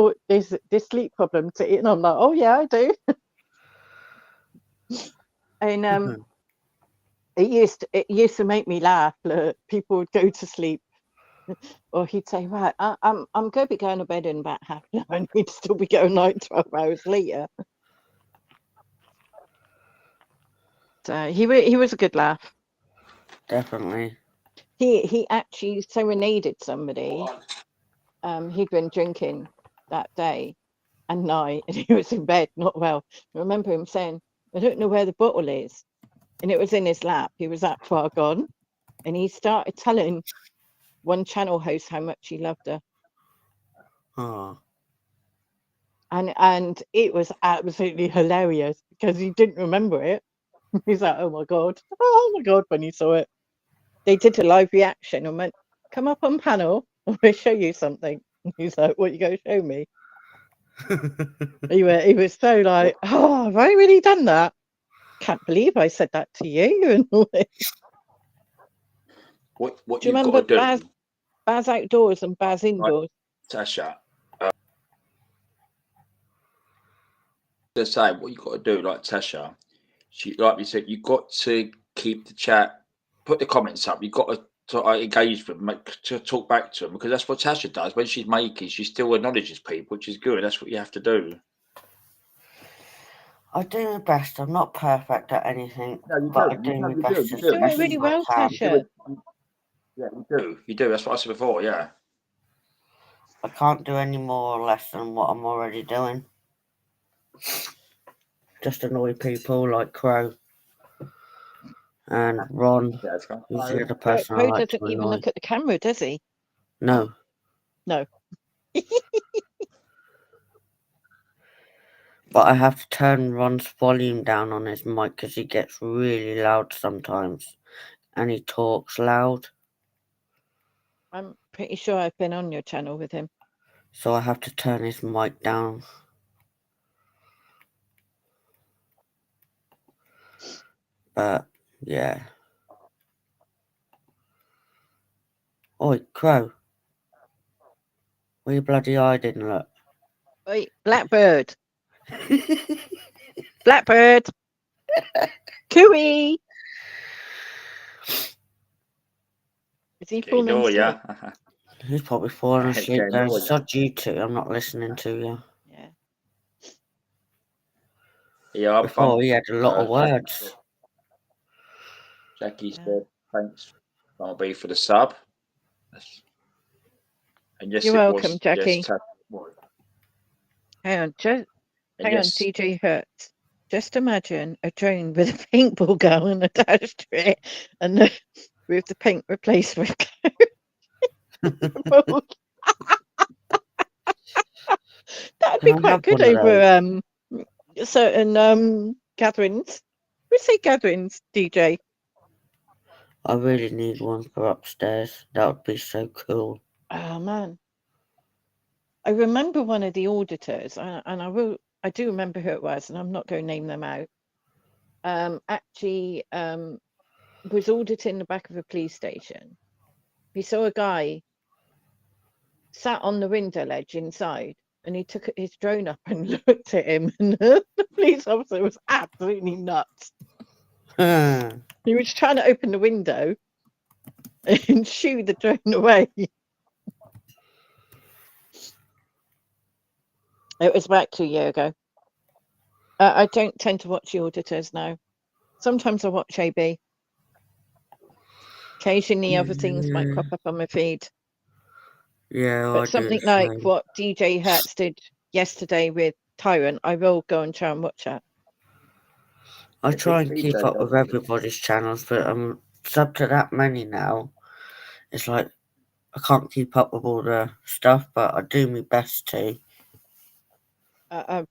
sleep problem to eat." And I'm like, "Oh yeah, I do." And it used to make me laugh. Look, people would go to sleep, or he'd say, "Right, I'm going to be going to bed in about half an hour," and he'd still be going like 12 hours later. So he was a good laugh. Definitely. He actually serenaded somebody. He'd been drinking that day and night, and he was in bed, not well. I remember him saying, "I don't know where the bottle is," and it was in his lap. He was that far gone, and he started telling one channel host how much he loved her. Oh. And it was absolutely hilarious because he didn't remember it. He's like, oh my god, when he saw it. They did a live reaction and went, "Come up on panel, I'm going to show you something." And he's like, "What are you going to show me?" he was so like, "Oh, have I really done that? Can't believe I said that to you." And all this. What do you remember Baz Outdoors and Baz Indoors? Tasha, to say what you got to do, like Tasha, like you said, you got to keep the chat, put the comments up. You got to engage with them, to talk back to them, because that's what Tasha does when she's making. She still acknowledges people, which is good. That's what you have to do. I do my best. I'm not perfect at anything, but I do my best. You're doing really well, Tasha. Yeah, you do. You do. That's what I said before. Yeah. I can't do any more or less than what I'm already doing. Just annoy people like Crow and Ron, who's the other person I Crow like doesn't to even annoy. look at the camera, does he? No. But I have to turn Ron's volume down on his mic because he gets really loud sometimes. And he talks loud. I'm pretty sure I've been on your channel with him. So I have to turn his mic down. But, yeah. Oi, Crow. Where you bloody hiding, look? Wait, Blackbird. Blackbird. Cooey. Is he falling Ignore asleep? ya. He's probably falling asleep Okay, there. no, Sod you two. I'm not listening to you. Yeah. Yeah, Before he had a lot of words. Jackie Yeah. said, thanks, I'll be for the sub. And yes, You're it welcome, was. Jackie. Yes, Hang on, hang on, yes. DJ Hertz. Just imagine a drone with a paintball gun attached to it, and with the paint replaced with balls. That'd be Can I quite have good one of over certain gatherings. We say gatherings, DJ. I really need one for upstairs. That would be so cool. Oh man, I remember one of the auditors, and I do remember who it was, and I'm not going to name them out. Actually, was auditing the back of a police station. He saw a guy sat on the window ledge inside, and he took his drone up and looked at him, and the police officer was absolutely nuts. He was trying to open the window and shoo the drone away. It was about 2 years ago. I don't tend to watch the auditors now. Sometimes I watch AB. Occasionally other things might crop up on my feed. Yeah, But something like what DJ Hertz did yesterday with Tyrant, I will go and try and watch that. I try and keep up with everybody's channels, but I'm subbed to that many now. It's like I can't keep up with all the stuff, but I do my best to. I've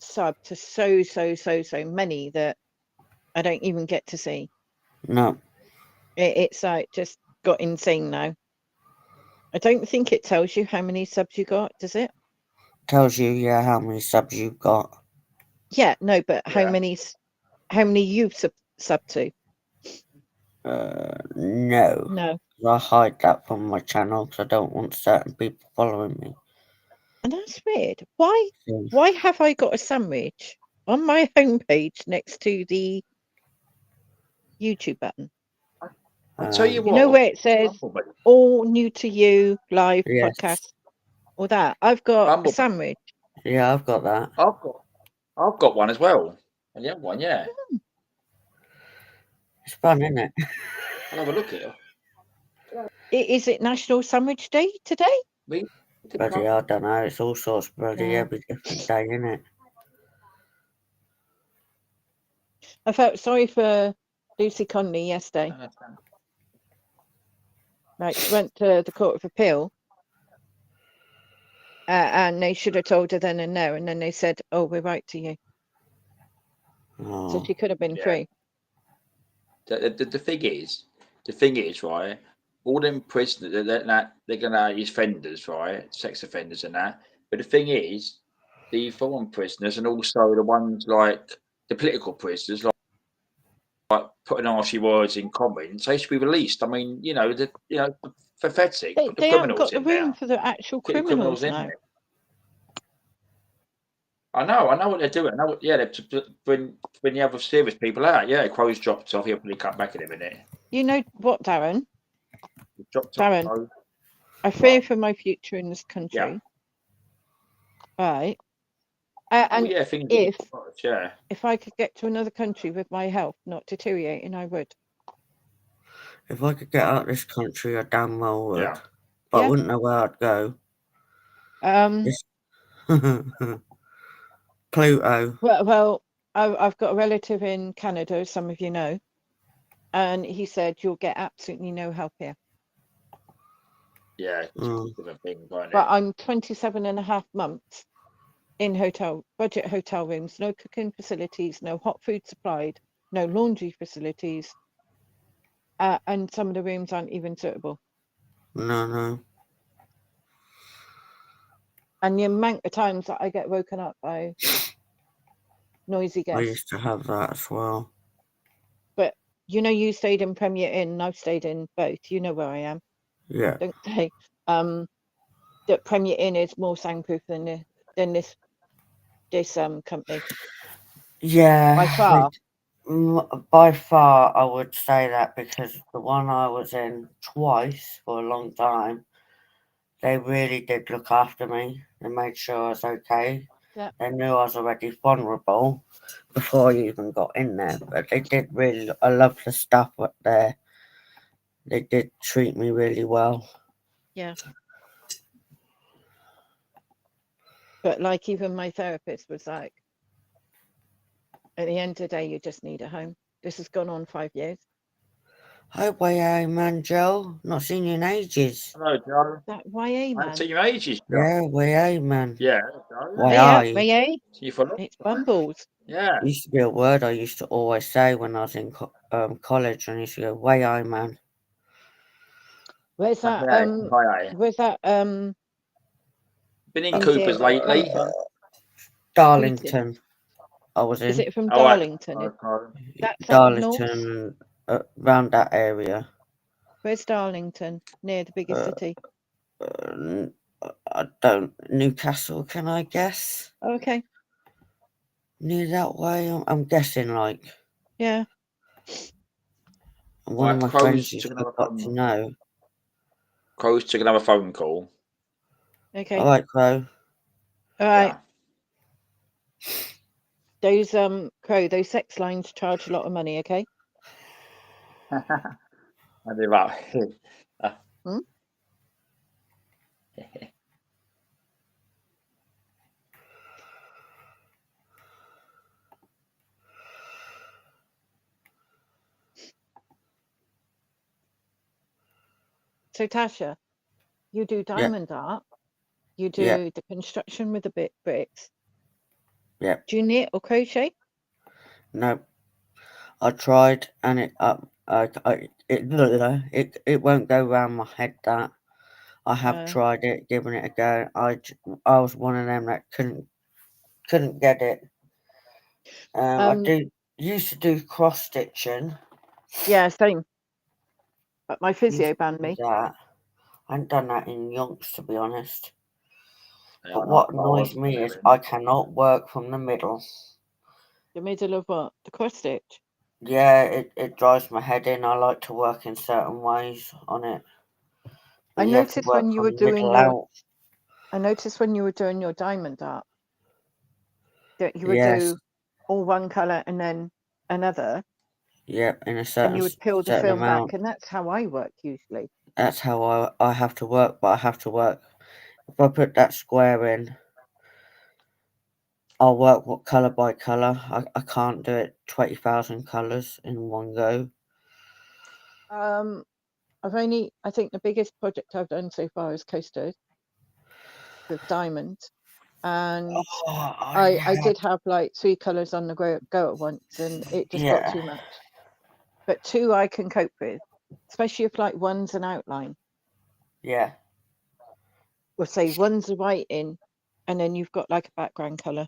subbed to so many that I don't even get to see. No. It's like just got insane now. I don't think it tells you how many subs you got, does it? Tells you, yeah, how many subs you've got. Yeah, no, but how many you've sub to? No. No. I hide that from my channel because I don't want certain people following me. And that's weird. Why have I got a sandwich on my homepage next to the YouTube button? I'll tell you what. You know where it says all new to you, live podcast, or that? I've got a sandwich. Yeah, I've got that. I've got one as well. And the other one, yeah. It's fun, isn't it? I'll have a look at it. Is it National Sandwich Day today? Bloody, I don't know. It's all sorts of bloody every different day, isn't it? I felt sorry for Lucy Conley yesterday. Right, she went to the Court of Appeal, and they should have told her then and there, and then they said, "Oh, we're right to you." Oh. So she could have been free. The thing is, right? All them prisoners, they're gonna use offenders, right? Sex offenders and that. But the thing is, the foreign prisoners and also the ones like the political prisoners, like putting nasty words in comments, they should be released. I mean, pathetic. Put the They haven't criminals got the in room there. for the actual Get the criminals now. in there. I know what they're doing. They're bring the other serious people out. Yeah, Crow's dropped off. He'll probably come back in a minute. You know what, Darren? Darren, off, I fear for my future in this country. Yeah. Right. And if I could get to another country with my health not deteriorating, I would. If I could get out of this country, I damn well would. Yeah. But I wouldn't know where I'd go. Pluto. Well, I've got a relative in Canada, as some of you know, and he said you'll get absolutely no help here. Yeah. But I'm 27 and a half months in budget hotel rooms, no cooking facilities, no hot food supplied, no laundry facilities, and some of the rooms aren't even suitable. No. And the amount of times that I get woken up by noisy I guests. used to have that as well. But you stayed in Premier Inn, and I've stayed in both. You know where I am. Yeah. Don't they? That Premier Inn is more soundproof than this company. Yeah. By far. By far, I would say that, because the one I was in twice for a long time, they really did look after me. They made sure I was okay. Yeah. They knew I was already vulnerable before I even got in there, but they did really. I love the staff up there. They did treat me really well. Yeah. But like, even my therapist was like, at the end of the day, you just need a home. This has gone on 5 years. Hi, YA man, Joe. Not seen you in ages. Hello, Joe. That YA I man. haven't seen you in ages, Joe. Yeah, YA man. Yeah, Joe. Why Yeah, are you? YA. See you for It's Bumbles. Yeah. It used to be a word I used to always say when I was in college, and I used to go, YA man. Where's that? Hi. Where's that? Been in museum Coopers that lately. come from? Darlington. I was in. Is it from Oh, Darlington? That's up north. Darlington, around that area. Where's Darlington? Near the biggest city. I don't. Newcastle, can I guess? Okay. Near that way, I'm guessing, like. Yeah. One of my friends used to got to know. Crow's took another phone call. Okay. All right, Crow. All right. Those Crow, those sex lines charge a lot of money. Okay. I do that. So Tasha, you do diamond art. You do the construction with the bricks. Yeah. Do you knit or crochet? No. I tried, and it won't go round my head. That I have tried it, given it a go. I was one of them that couldn't get it. I used to do cross stitching. Yeah, same. But my physio banned me. That. I haven't done that in yonks, to be honest. Yeah, but what annoys me is I cannot work from the middle. The middle of what? The cross stitch? Yeah, it drives my head in. I like to work in certain ways on it. I noticed when you were doing your diamond art that you would do all one colour and then another. Yeah, in a certain. And you would peel the film amount. back, and that's how I work usually. That's how I have to work, but I have to work. If I put that square in, I'll work colour by colour. I can't do it 20,000 colours in one go. I think the biggest project I've done so far is coasters with diamonds, and I did have like 3 colours on the go at once, and it just got too much. But 2 I can cope with, especially if like one's an outline. Yeah. Or say one's a white in, and then you've got like a background colour.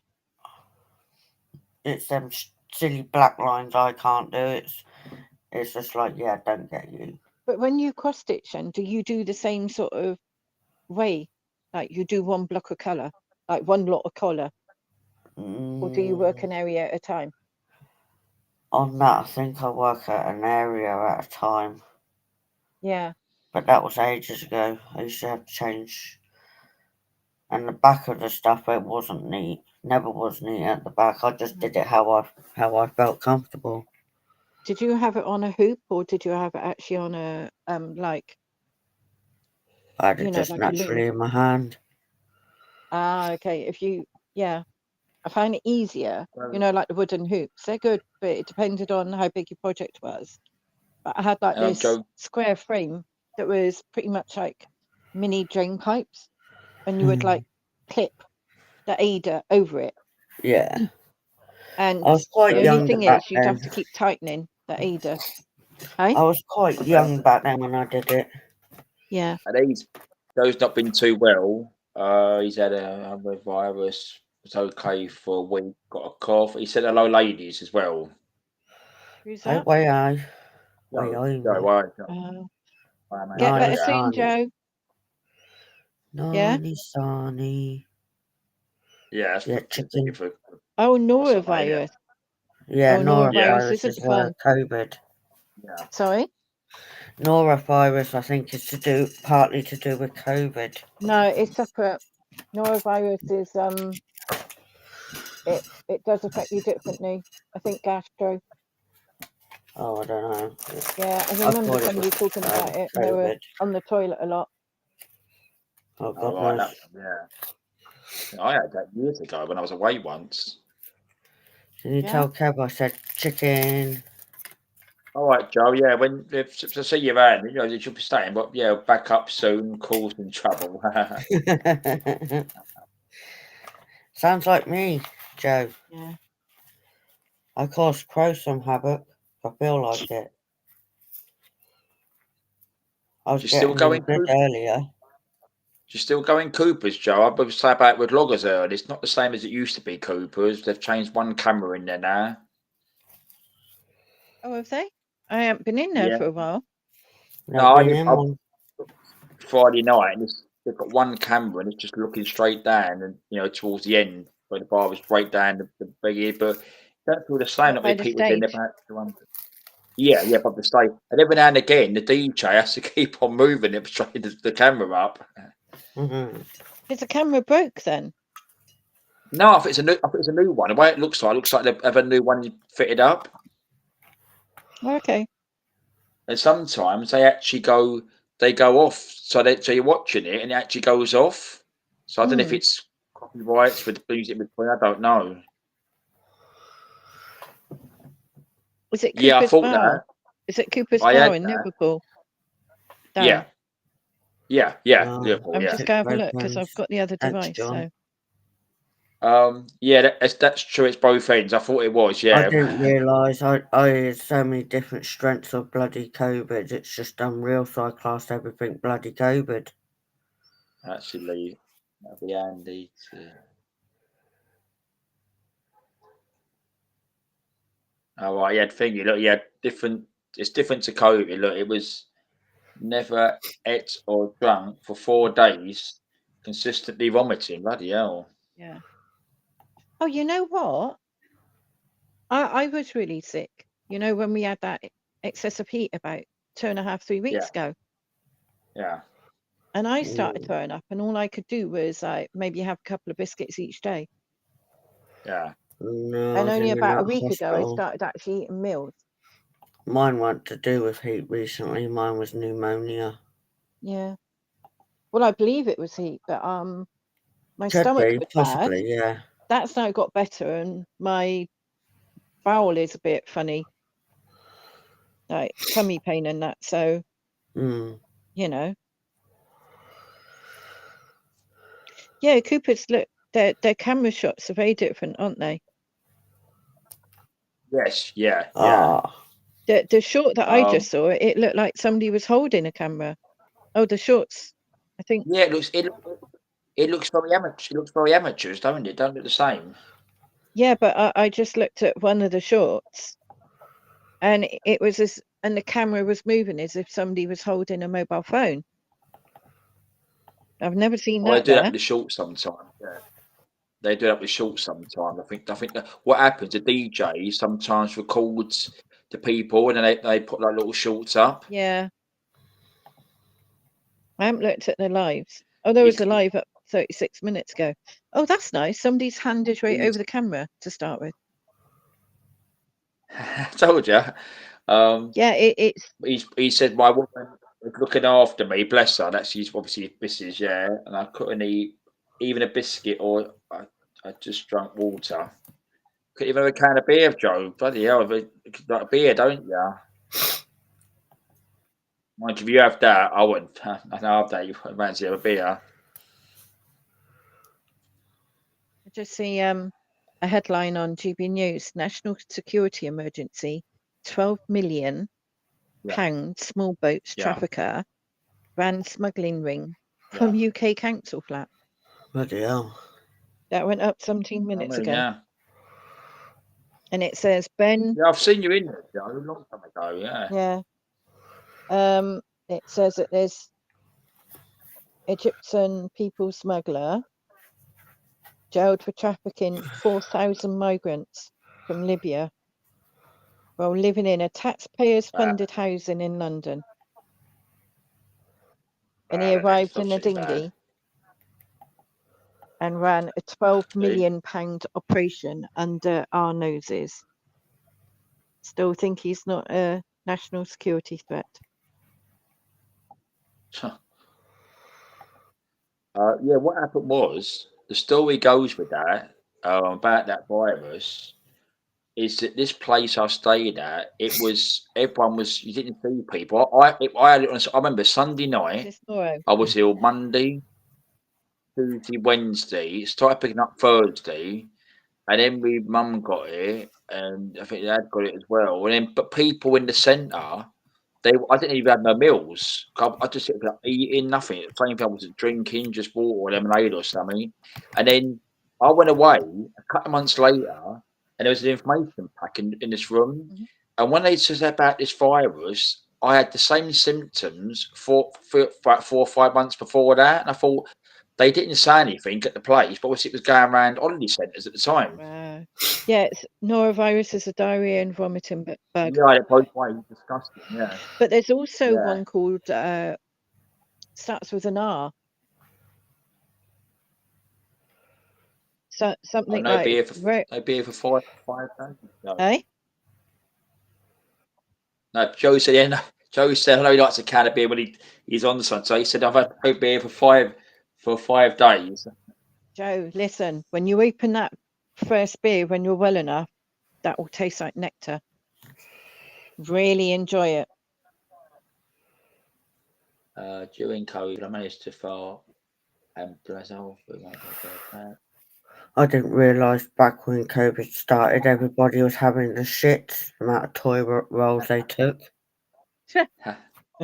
It's them silly black lines I can't do. It's just like, I don't get you. But when you cross stitch, then do you do the same sort of way? Like you do one block of colour, like one lot of colour, or do you work an area at a time? On that, I think I work at an area at a time. Yeah. But that was ages ago. I used to have to change. And the back of the stuff, it wasn't neat. Never was neat at the back. I just did it how I felt comfortable. Did you have it on a hoop, or did you have it actually on a like? I had it just like naturally in my hand. Ah, okay. I find it easier. Like the wooden hoops. They're good, but it depended on how big your project was. But I had like this square frame that was pretty much like mini drain pipes, and you would like clip the Ada over it. Yeah. And I was quite the young only thing back is, you'd have then. to keep tightening the Ada. Hey? I was quite young back then when I did it. Yeah. And Joe's not been too well. He's had a virus. It's okay for a week. Got a cough. He said hello, ladies, as well. Who's Hey, that? way I. Get better Nice, soon, Sonny. Joe. Yeah. Nani, Sonny. Yeah, Yeah, chicken. Oh, norovirus. Yeah, Oh, norovirus isn't is fun. COVID. Yeah. Sorry? Norovirus, I think, is partly to do with COVID. No, it's separate. Norovirus is it does affect you differently. I think gastro. Oh, I don't know. Yeah, I remember somebody talking about it, and they were COVID. on the toilet a lot. Oh, God knows. Yeah. I had that years ago when I was away once. Can you tell Kev I said chicken? All right, Joe. Yeah, if to see you around, you should be staying. But yeah, back up soon. Causing trouble. Sounds like me, Joe. Yeah. I cause Crow some havoc. I feel like it. I was still going earlier. You still going Coopers, Joe? I was saying about with loggers earlier. It's not the same as it used to be. Coopers. They've changed one camera in there now. Oh, have they? I haven't been in there for a while. No, Friday night, and they've got one camera, and it's just looking straight down, and towards the end where the bar was straight down the big. But don't feel the same. Not many people in there about 200. Yeah, but the stage, and every now and again, the DJ has to keep on moving it, straight the camera up. Mm-hmm. Is the camera broke then? No, I think it's a new one. The way it looks like they have a new one fitted up. Okay. And sometimes they go off. So you're watching it and it actually goes off. So I don't know if it's copyrights with the music between. I don't know. Was it Cooper's I thought Bar? that. Is it Cooper's Bar in Liverpool? Yeah. Liverpool. I'm just going to have a look because I've got the other device. So. That's true. It's both ends. I thought it was. Yeah. I didn't realise I had so many different strengths of bloody COVID. It's just unreal. So I classed everything bloody COVID. Actually, that'd be handy to. Oh, right. Yeah, thingy. Look, yeah, different. It's different to COVID. Look, it was never ate or drunk for 4 days, consistently vomiting. Bloody hell. Yeah. Oh, you know what? I was really sick. When we had that excessive heat about 2.5, 3 weeks ago. Yeah. And I started throwing up, and all I could do was maybe have a couple of biscuits each day. Yeah. No, and only about a week ago, I started actually eating meals. Mine wasn't to do with heat recently. Mine was pneumonia. Yeah. Well, I believe it was heat, but my stomach was possibly, bad. Yeah. That's now got better, and my bowel is a bit funny, like tummy pain and that. So, Yeah, Coopers, look, their camera shots are very different, aren't they? Yes, yeah. The short that I just saw, it looked like somebody was holding a camera. Oh, the shorts, I think. Yeah, it looks very amateur. It looks very amateurs, don't it? Don't look the same. Yeah, but I just looked at one of the shorts, and it was and the camera was moving as if somebody was holding a mobile phone. I've never seen that. They do that with the shorts sometimes. Yeah, they do that with shorts sometimes. I think that what happens, the DJ sometimes records the people, and then they put like little shorts up. Yeah. I haven't looked at the lives. Oh, there was a live up 36 minutes ago. Oh, that's nice. Somebody's hand is right over the camera to start with. I told you. Yeah, it's. He said my woman was looking after me. Bless her. That's obviously his missus. Yeah, and I couldn't eat even a biscuit, or I just drank water. Couldn't even have a can of beer, Joe. Bloody hell, like a beer, don't you? Mind if you have that, I wouldn't. I have that. You fancy have a beer. just see a headline on GB News: National Security Emergency, £12 million small boats trafficker ran smuggling ring from UK council flat. Bloody hell. That went up 17 minutes ago. Yeah. And it says Ben. Yeah, I've seen you in there, Joe, a long time ago. Yeah. Yeah. It says that there's Egyptian people smuggler jailed for trafficking 4,000 migrants from Libya while living in a taxpayers funded housing in London. And he arrived in a dinghy and ran a £12 million operation under our noses. Still think he's not a national security threat. Yeah, what happened was, the story goes with that, about that virus, is that this place I stayed at, everyone was, you didn't see people. I remember Sunday night, I was ill Monday, Tuesday, Wednesday, started picking up Thursday, and then my mum got it, and I think dad got it as well. And then, but people in the centre, I didn't even have no meals. I just ended up eating nothing. The same thing, I was drinking just water or lemonade or something. And then I went away a couple of months later, and there was an information pack in this room. Mhm. And when they said about this virus, I had the same symptoms for about 4 or 5 months before that. And I thought, they didn't say anything at the place, but obviously it was going around holiday centres at the time. Yeah, it's norovirus is a diarrhea and vomiting bug. Yeah, it both ways, disgusting. Yeah. But there's also one called starts with an R. So something no like beer for 5 days. No. Eh? No, Joe said, yeah, no. Joe said, I know he likes a can of beer when he's on the sun. So he said, I've had no beer for 5 days. Joe, listen, when you open that first beer when you're well enough, that will taste like nectar. Really enjoy it. During COVID, I managed to fart and I didn't realise back when COVID started, everybody was having the shits, the amount of toilet rolls they took.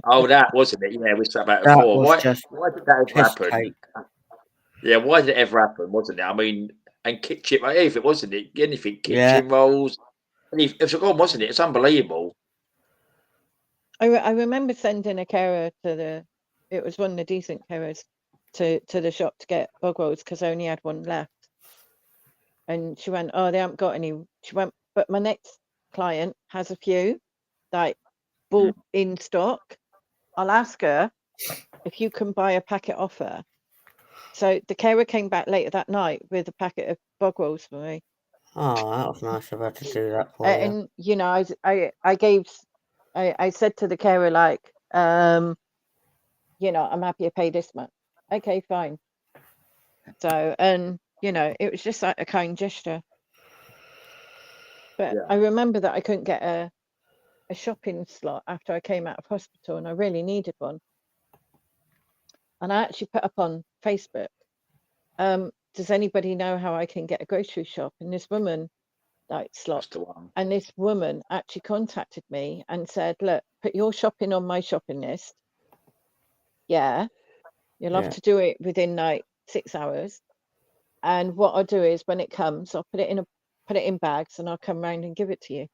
Oh, that wasn't it? Yeah, we said about it That before. was Why just did that ever piss happen? cake. Yeah, why did it ever happen? Wasn't it? I mean, and kitchen, if it wasn't it, anything, kitchen Yeah. rolls. It was gone, wasn't it? It's unbelievable. I remember sending a carer it was one of the decent carers to the shop to get bog rolls because I only had one left. And she went, oh, they haven't got any. She went, but my next client has a few, like, bought in stock. I'll ask her if you can buy a packet off her. So the carer came back later that night with a packet of bog rolls for me. Oh, that was nice of her to do that for you. And you know, I said to the carer, like, you know, I'm happy to pay this much. Okay, fine. So, and you know, it was just like a kind gesture. But I remember that I couldn't get a shopping slot after I came out of hospital, and I really needed one. And I actually put up on Facebook, does anybody know how I can get a grocery shop? And this woman, like, slot, and this woman actually contacted me and said, look, put your shopping on my shopping list. Yeah, you'll have to do it within like 6 hours. And what I'll do is when it comes, I'll put it in bags and I'll come round and give it to you.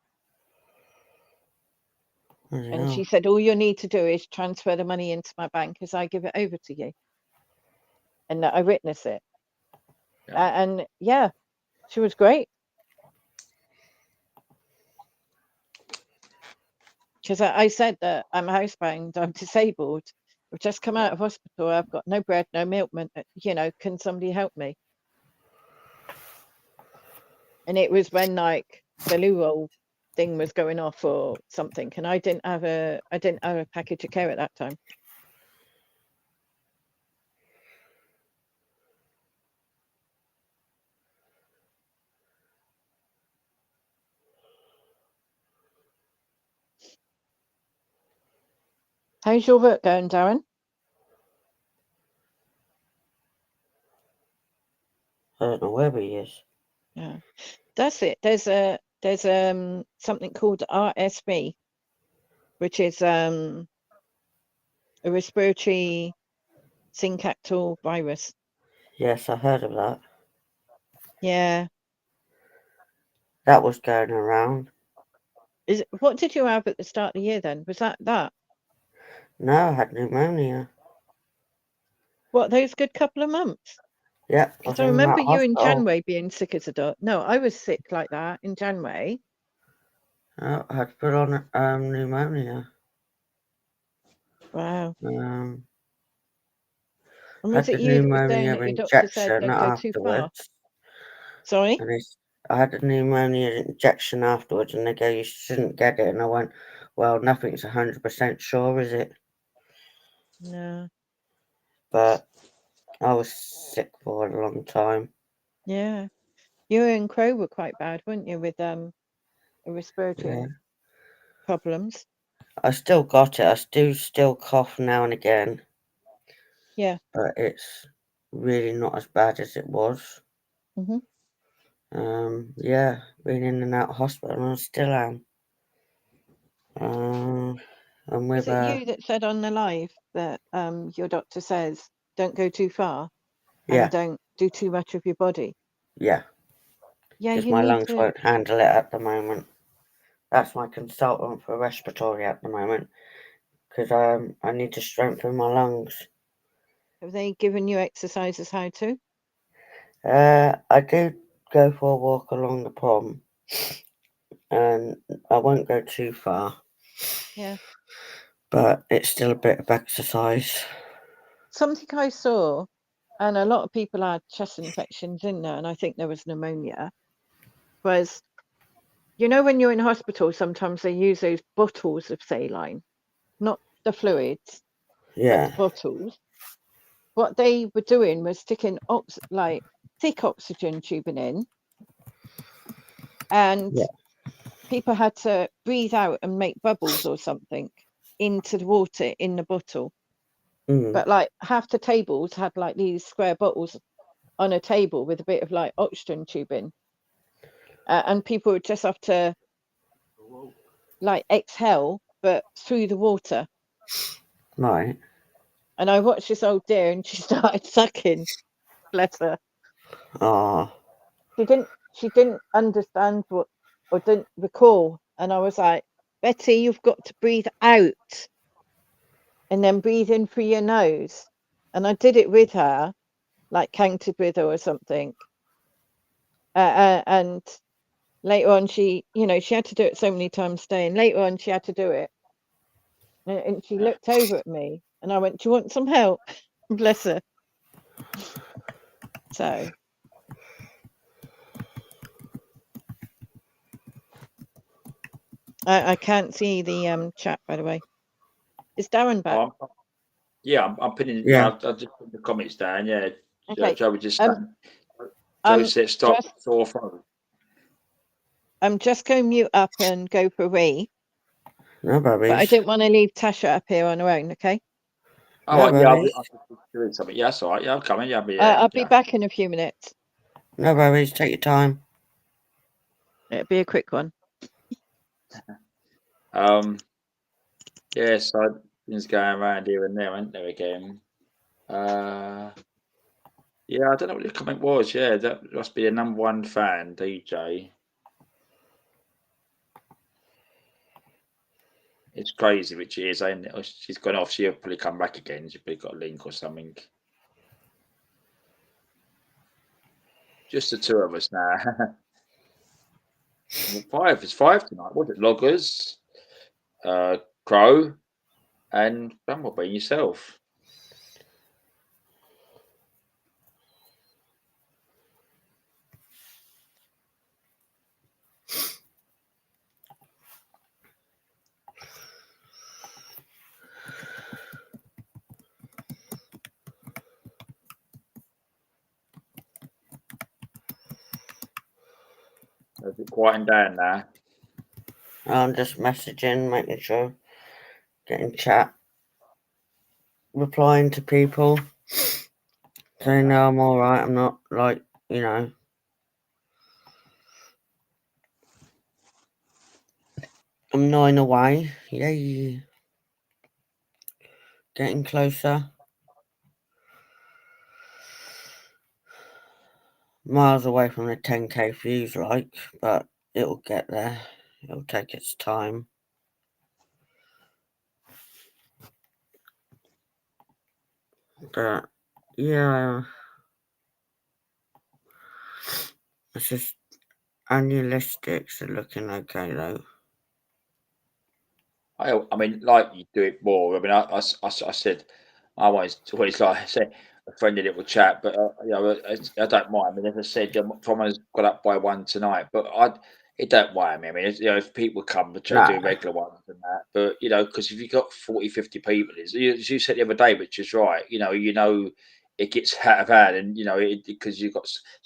And she said, all you need to do is transfer the money into my bank as I give it over to you. And that I witness it. And yeah, she was great. Because I said that I'm housebound, I'm disabled. I've just come out of hospital. I've got no bread, no milk. You know, can somebody help me? And it was when like the loo roll thing was going off or something, and I didn't have a package of care at that time. How's your work going, Darren? I don't know where he is. Yeah, that's it. There's something called RSV, which is a respiratory syncytial virus. Yes, I heard of that. Yeah. That was going around. What did you have at the start of the year then? Was that? No, I had pneumonia. What, those good couple of months? Yeah. Because I remember you in January being sick as a dog. No, I was sick like that in January. I had put on pneumonia. Wow. And was it you that was saying that your doctor said don't go too far? Sorry? And I had a pneumonia injection afterwards, and they go, you shouldn't get it. And I went, well, nothing's 100% sure, is it? No. But I was sick for a long time. Yeah. You and Crow were quite bad, weren't you, with respiratory problems? I still got it. I do still cough now and again. Yeah. But it's really not as bad as it was. Mm-hmm. Yeah, been in and out of hospital, and I still am. And with Was it you that said on the live that your doctor says don't go too far and don't do too much of your body? Yeah. Yeah, because my lungs won't handle it at the moment. That's my consultant for respiratory at the moment, because I need to strengthen my lungs. Have they given you exercises how to? I do go for a walk along the pond, and I won't go too far. Yeah. But it's still a bit of exercise. Something I saw, and a lot of people had chest infections in there, and I think there was pneumonia, was, you know, when you're in hospital, sometimes they use those bottles of saline, not the fluids, but the bottles. What they were doing was sticking thick oxygen tubing in, and people had to breathe out and make bubbles or something into the water in the bottle. But like half the tables had like these square bottles on a table with a bit of like oxygen tubing, and people would just have to like exhale, but through the water. Right. And I watched this old dear, and she started sucking. Bless her. Oh. She didn't understand what, or didn't recall, and I was like, Betty, you've got to breathe out and then breathe in through your nose. And I did it with her, like counted with her or something. And later on, she had to do it so many times a day, and later on she had to do it. And she looked over at me, and I went, do you want some help? Bless her. So. I can't see the chat, by the way. Is Darren back? I'm putting. Yeah, I'll just put the comments down. Yeah, okay. Joe was just saying. Joe said stop. I'm just going to mute up and go for a wee. No worries. But I don't want to leave Tasha up here on her own. Okay. Oh no, yeah, I'll be doing something. Yeah, that's all right. Yeah, I'm coming. Yeah, I'll be back in a few minutes. No worries. Take your time. It'll be a quick one. Yeah, so things going around here and there, aren't there again? Yeah, I don't know what the comment was. Yeah, that must be a #1 fan, DJ. It's crazy, which is, ain't it? She's gone off. She'll probably come back again. She's probably got a link or something. Just the two of us now. It's five tonight. Was it Loggers, Crow, and Bumblebee yourself? Is it quieting down now? I'm just messaging, making sure, getting chat, replying to people, saying no, I'm all right. I'm not like you know. I'm 9 away. Yay. Getting closer. Miles away from the 10k views, like, but it'll get there. It'll take its time. But yeah, it's just annualistics are looking okay though. I mean, like you do it more. I mean, I said I always like I said a friendly little chat, but you know, I don't mind. I mean, as I said, Thomas got up by 1 tonight, but it don't worry me. I mean, you know, if people come to Nah. do regular ones and that, but you know, because if you got 40, 50 people, as you said the other day, which is right, you know, it gets out of hand, and you know, because you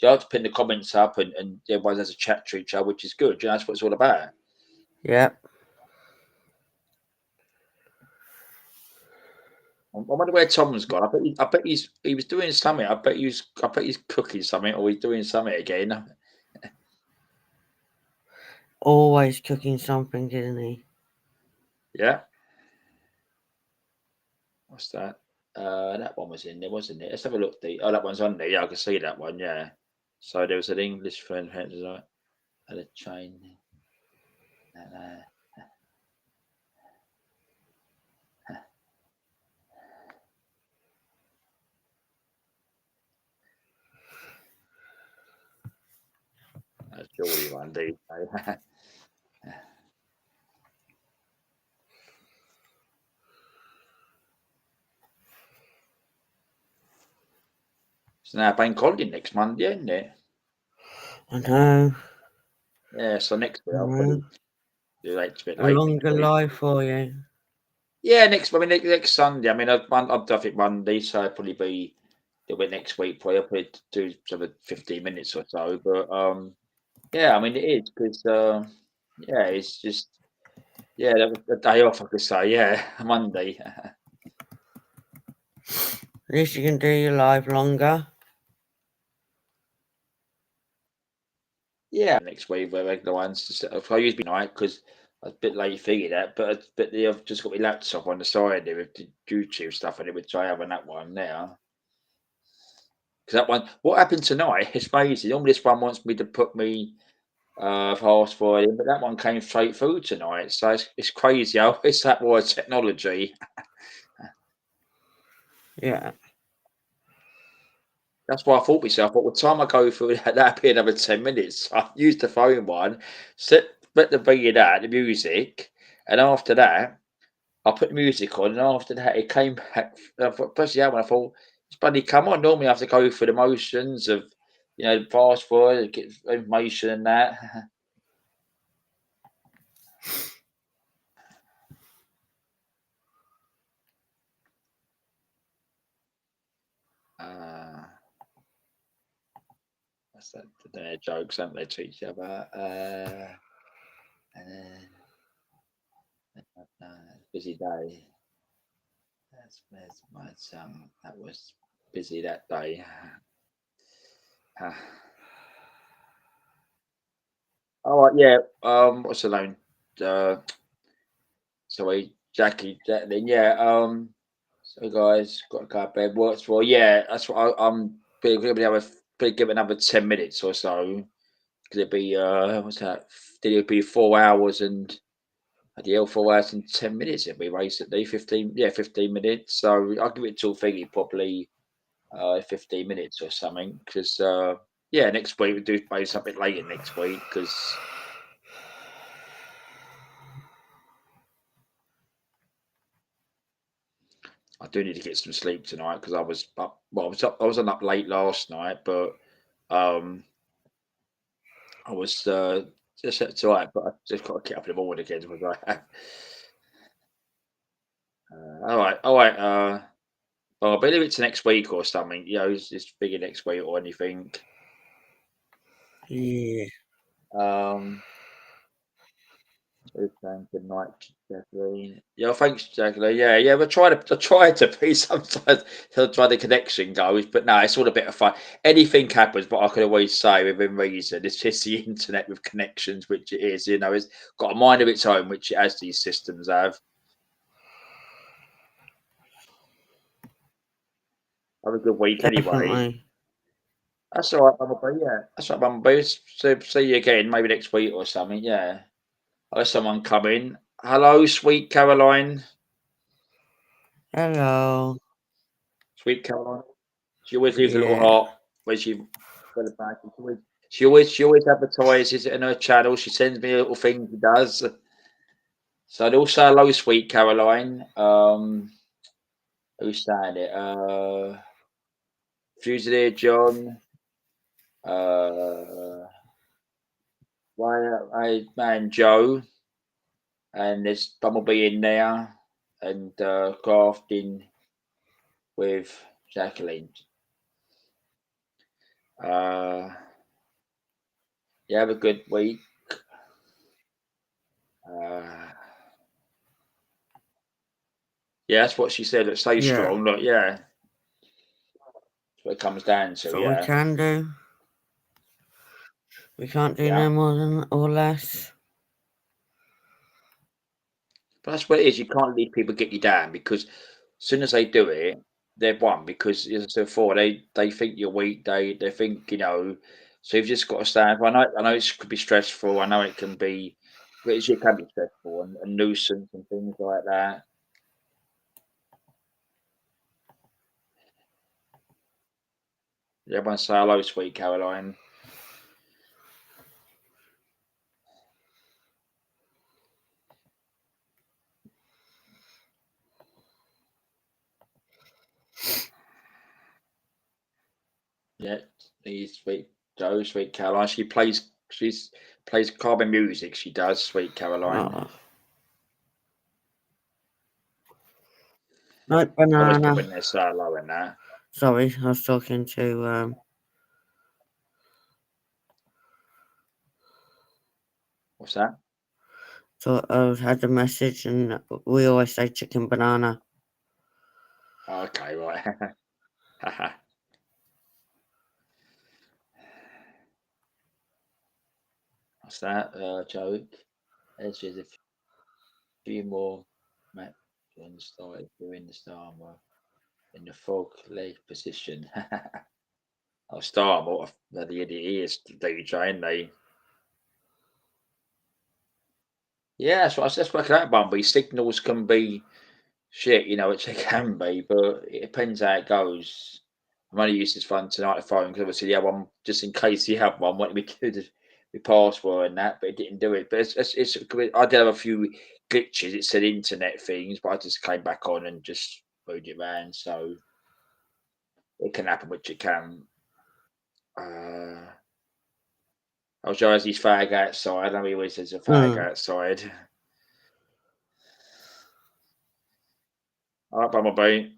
have to put the comments up, and everyone has a chat to each other, which is good. You know, that's what it's all about. Yep. I wonder where Tom's gone. I bet he was doing something. I bet he's cooking something, or he's doing something again. Always cooking something, isn't he? Yeah. What's that? That one was in there, wasn't it? Let's have a look. Oh, that one's on there. Yeah, I can see that one. Yeah. So there was an English friend had a chain. That's Geordie one, dude. It's now bank holiday next Monday, isn't it? I know. Yeah, so next week I'll probably do that a bit A late. longer life for you. Yeah, next Sunday. I mean, I think Monday, so it'll probably be next week. Probably I'll probably do sort of 15 minutes or so. But yeah, I mean it is because yeah, it's just that was a day off. I could say, yeah, Monday. At least you can do your live longer. Yeah, next week we're regular ones. I used to be night because I was a bit late figuring that, but I've just got my laptop on the side there with the YouTube stuff on it, which I have on that one now. Because that one, what happened tonight? It's crazy. Normally, this one wants me to put me password in, but that one came straight through tonight. So it's crazy how it's that word technology. Yeah. That's why I thought myself, by the time I go through that'll be another 10 minutes. I used the phone one, put the beat out, the music, and after that, I put the music on, and after that, it came back. Especially when I thought, it's bloody come on. Normally, I have to go through the motions of, you know, the password, get information and that. That's that. Their jokes, aren't they, to each other? Busy day. That was busy that day. All right, yeah. What's her name? Sorry, Jackie. Then yeah. So guys, got to go to bed. Works for that's what I'm. Gonna be able to give it another 10 minutes or so. Because it'd be what's that? It'd be 4 hours and. At the 4 hours and 10 minutes, it'll be basically 15 minutes. So I'll give it till thingy probably 15 minutes or something. Because next week we'll do maybe something later next week because I do need to get some sleep tonight because I was up. Well, I wasn't up late last night, but I was just tonight. But I just got to get up in the morning again. Was I? All right. Well, I'll leave it to next week or something. You know, it's bigger next week or anything. Yeah. Good night, Jacqueline. Yeah, thanks, Jacqueline. Yeah. I try to be sometimes. I'll try the connection goes, but no, it's all a bit of fun. Anything happens, but I can always say within reason, it's just the internet with connections, which it is. It's got a mind of its own, which it has. These systems have. Have a good week, Definitely. anyway. That's all right, Bumblebee. Yeah, that's all right, Bumblebee. So see you again, maybe next week or something. Yeah. I'll have someone come in. Hello, sweet Caroline. Hello. Sweet Caroline. She always leaves a little Yeah. heart when she she always advertises it in her channel. She sends me a little thing she does. So I'd also hello, sweet Caroline. Who's saying it? Fusilier John. Man Joe. And there's Bumblebee in there. And crafting with Jacqueline. Yeah, have a good week. Yeah, that's what she said. Stay strong. Look, yeah. That's what it comes down to. That's what we can do. We can't do no more than or less. But that's what it is. You can't leave people get you down, because as soon as they do it, they've won. Because as I said before, they think you're weak. They think, so you've just got to stand. I know it could be stressful. I know it can be, but it can be stressful and nuisance and things like that. Everyone say hello, sweet Caroline. Yeah, he's sweet Joe, sweet Caroline. She plays carbon music. She does, sweet Caroline. Oh. Night banana. When they're so low in that. Sorry, I was talking to What's that? So I had a message, and we always say chicken banana. Okay, right. What's that, Joe? There's a few more matches started doing the star in the fog leg position. I'll start what the idiot is DJ, ain't they? Yeah, that's what that Bumblebee signals can be shit, which they can be, but it depends how it goes. I'm only used this phone tonight, the phone, because obviously the other one, just in case the other one wanted me to do the password and that, but it didn't do it. But I did have a few glitches. It said internet things, but I just came back on and just moved it around. So it can happen, which it can. I'll show us his fag outside. I know he always says a fag outside. All right, Bumblebee.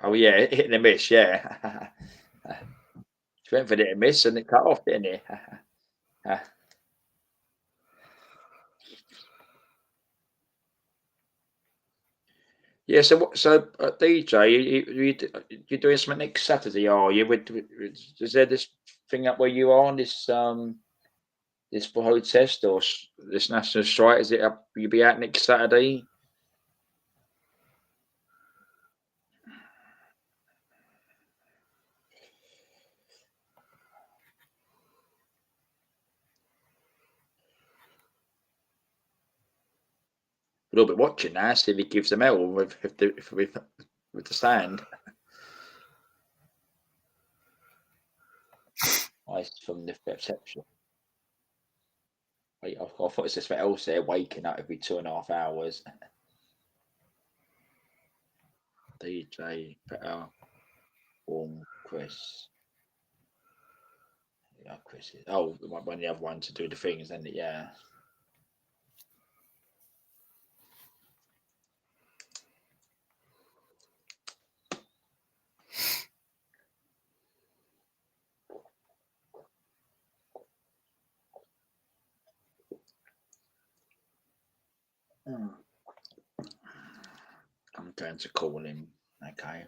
Oh yeah, hitting a miss, yeah. She went for the miss and it cut off, didn't it? Yeah. So DJ, you're doing something next Saturday, are you? Is there this thing up where you are on this this protest or this national strike? Is it up? You'll be out next Saturday? A little bit watching now, see if he gives them hell with the stand. Ice from the perception. Wait, I thought it was just for else there waking up every 2.5 hours. DJ better warm Chris. Yeah, Chris. One of the other one to do the things, isn't it? Yeah. going to call him. Okay.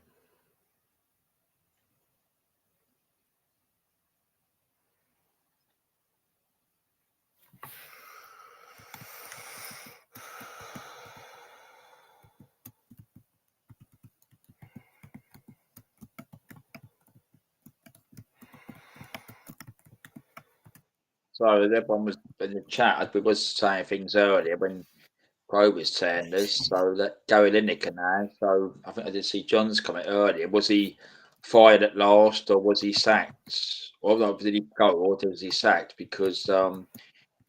So everyone was in the chat. We was saying things earlier when Crow was saying this. So that Gary Lineker now. So I think I did see John's comment earlier. Was he fired at last, or was he sacked? Or did he go, or was he sacked? Because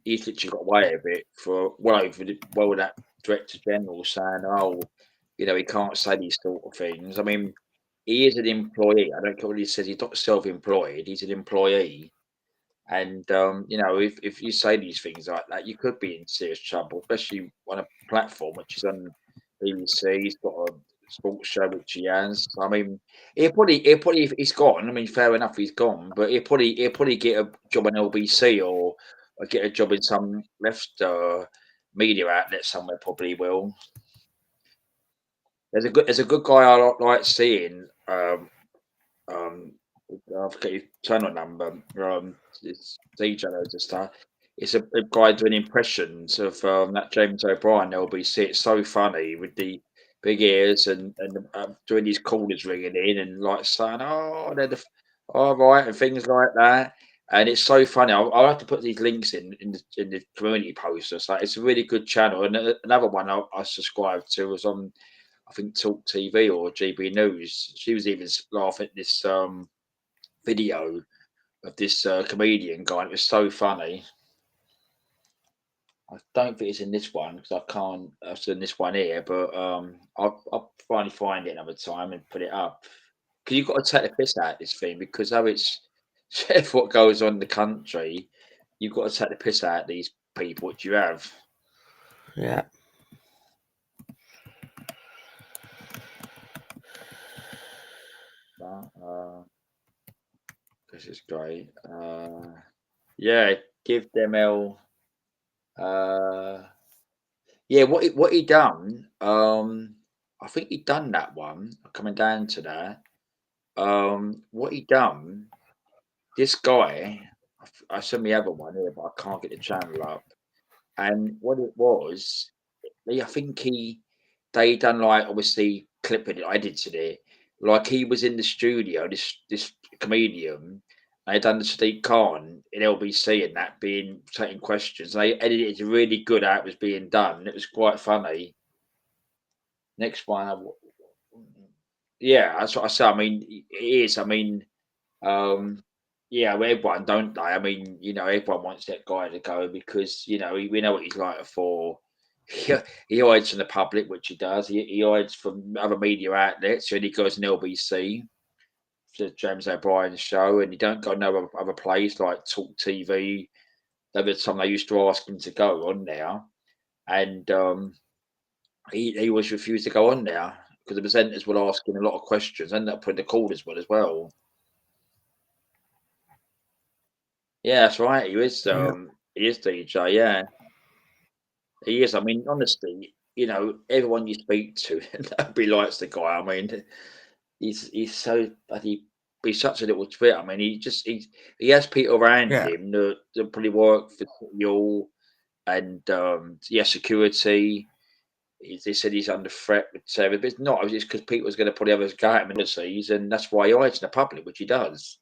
he's literally got away with it for well that Director General saying, "Oh, you know, he can't say these sort of things." I mean, he is an employee. I don't care what he says. He's not self-employed. He's an employee. And you know, if you say these things like that, you could be in serious trouble, especially on a platform which is on BBC. He's got a sports show which he has. I mean, he'll probably if he's gone. I mean, fair enough, he's gone, but he'll probably get a job on LBC or get a job in some left media outlet somewhere. Probably will. There's a good guy I like seeing. I forget his channel number. It's DJ loads of stuff. It's a guy doing impressions of that James O'Brien LBC. It's so funny with the big ears and doing these callers ringing in and like saying, "Oh, they're all right," and things like that. And it's so funny. I'll have to put these links in the community post. So it's a really good channel. And another one I subscribed to was on, I think, Talk TV or GB News. She was even laughing at this video of this comedian guy. It was so funny. I don't think it's in this one because I can't. It's in this one here, but I'll finally find it another time and put it up. Because you've got to take the piss out of this thing because how it's what goes on in the country. You've got to take the piss out of these people, which you have. Yeah. This is great. Yeah, give them L. Yeah, what he done? I think he done that one. Coming down to that, what he done? This guy, I sent the other one here, but I can't get the channel up. And what it was, I think they done like obviously clipping it, edited it, like he was in the studio. This comedian. They done the Sadiq Khan in LBC and that being taking questions. They edited it really good how it was being done. It was quite funny. Next one, yeah, that's what I say. I mean, it is. I mean, yeah, everyone don't they? I mean, you know, everyone wants that guy to go because you know we know what he's like for. He hides from the public, which he does. He hides from other media outlets, and he goes in LBC. The James O'Brien show, and he don't go no other place like Talk TV. There was some they used to ask him to go on there, and he always refused to go on there because the presenters would ask him a lot of questions, and that put the callers as well. Yeah, that's right. He is. He is DJ. Yeah, he is. I mean, honestly, you know, everyone you speak to, nobody likes the guy. I mean, he's so bloody. He's such a little twit. I mean, he has people around him that probably work for you and security. They said he's under threat with Sarah, but it's not. It's because Peter's going to probably have his go at him in the season, and that's why he hides in the public, which he does.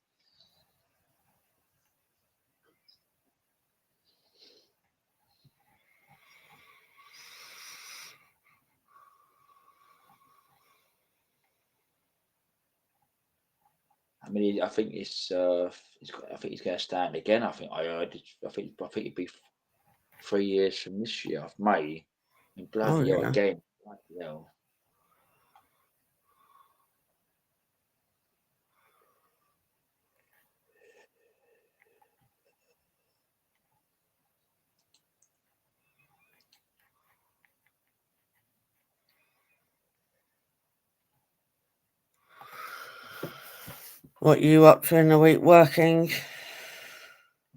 I mean, I think he's going to stand again. I think I heard. I think it'd be 3 years from this year, of May. And bloody hell again. Bloody hell. What you up to in the week working?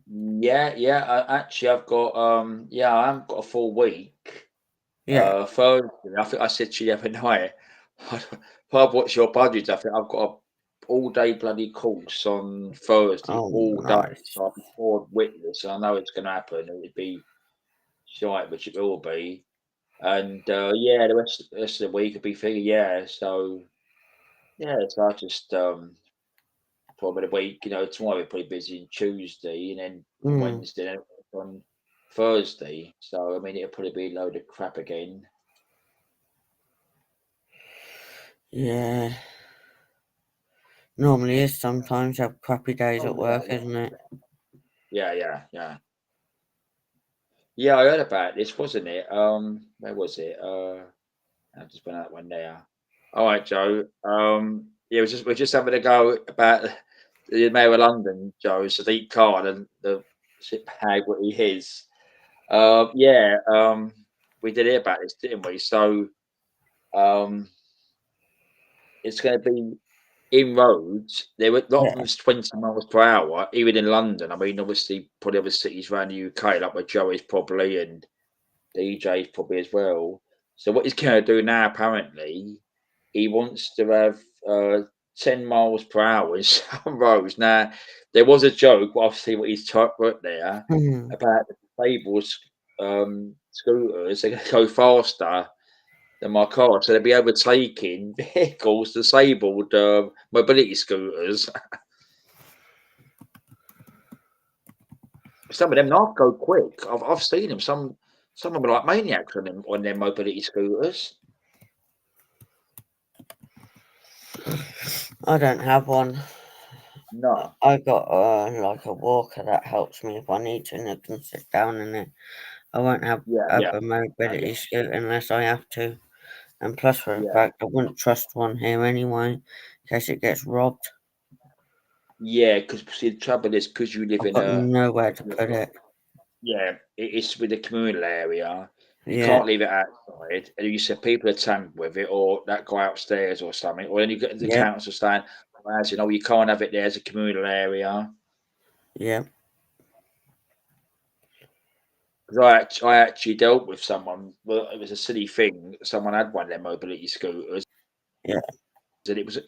Yeah. Actually, I've got I haven't got a full week. Yeah. Thursday. I think I said to you the other night. what's your budget? I think I've got a all-day bloody course on Thursday, Oh, all day. nice. So I'll be bored witless. I know it's going to happen. It would be shite, which it will be. And yeah, the rest of the week will be free. Yeah, so yeah, so I just probably the week. Tomorrow we're pretty busy, and Tuesday, and then from Mm, Wednesday, and on Thursday. So I mean, it'll probably be a load of crap again. yeah. Normally is sometimes you have crappy days at work, isn't it? Yeah. Yeah, I heard about this, wasn't it? Where was it? I just went out one there. All right, Joe. Yeah, we're just having a go about the Mayor of London, Joe, Sadiq Khan, and the shit bag what he is. Yeah, we did hear about this, didn't we? So, it's going to be in roads. There were a lot of Yeah. them 20 miles per hour, even in London. I mean, obviously, probably other cities around the UK, like where Joe is probably, and DJ's probably as well. So what he's going to do now, apparently, he wants to have 10 miles per hour in some roads. Now, there was a joke, obviously, what he's put there Mm. about the disabled scooters. They're going to go faster than my car, so they'll be overtaking vehicles, disabled mobility scooters. Some of them not go quick. I've seen them. Some of them are like maniacs on their mobility scooters. I don't have one. No. I got like a walker that helps me if I need to, and I can sit down in it. I won't have a mobility scooter unless I have to. And plus, for the fact, I wouldn't trust one here anyway, in case it gets robbed. Yeah, because the trouble is, because you live I've in got nowhere to put it. Yeah, it's with the communal area. You Yeah. can't leave it outside. And you said people are tampered with it, or that guy upstairs or something. Or then you get the Yeah. council saying, as you know, you can't have it there as a communal area. Yeah. Because I actually dealt with someone. Well, it was a silly thing. Someone had one of their mobility scooters. Yeah. And it was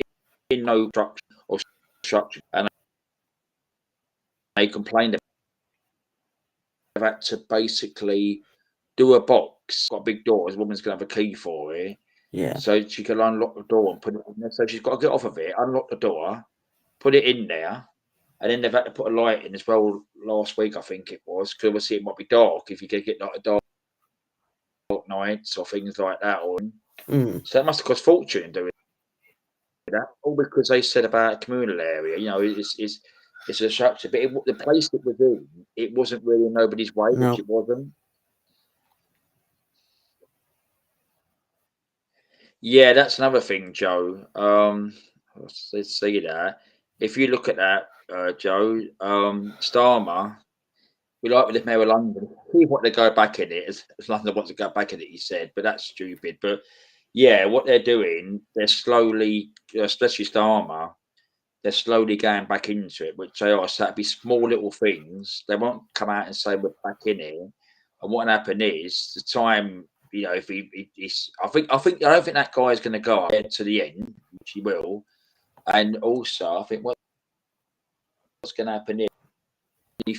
in no structure, and they complained about had to basically do a box, got a big door. A woman's gonna have a key for it, Yeah. so she can unlock the door and put it in there. So she's got to get off of it, unlock the door, put it in there, and then they've had to put a light in as well. Last week, I think it was, because obviously it might be dark if you get like a dark nights or things like that on. So that must have cost fortune doing that, all because they said about a communal area. It's a structure, but the place it was in, it wasn't really nobody's way, No. which it wasn't. Yeah, that's another thing, Joe. Let's see that. If you look at that, Joe, Starmer, we like with the Mayor of London. He want to go back in it, as London wants to go back in it, he said, but that's stupid. But yeah, what they're doing, they're slowly, especially Starmer, they're slowly going back into it, which they are. So that'd be small little things. They won't come out and say we're back in it. And what happened is the time, if he's, I don't think that guy is going to go up to the end, which he will. And also, I think what's going to happen is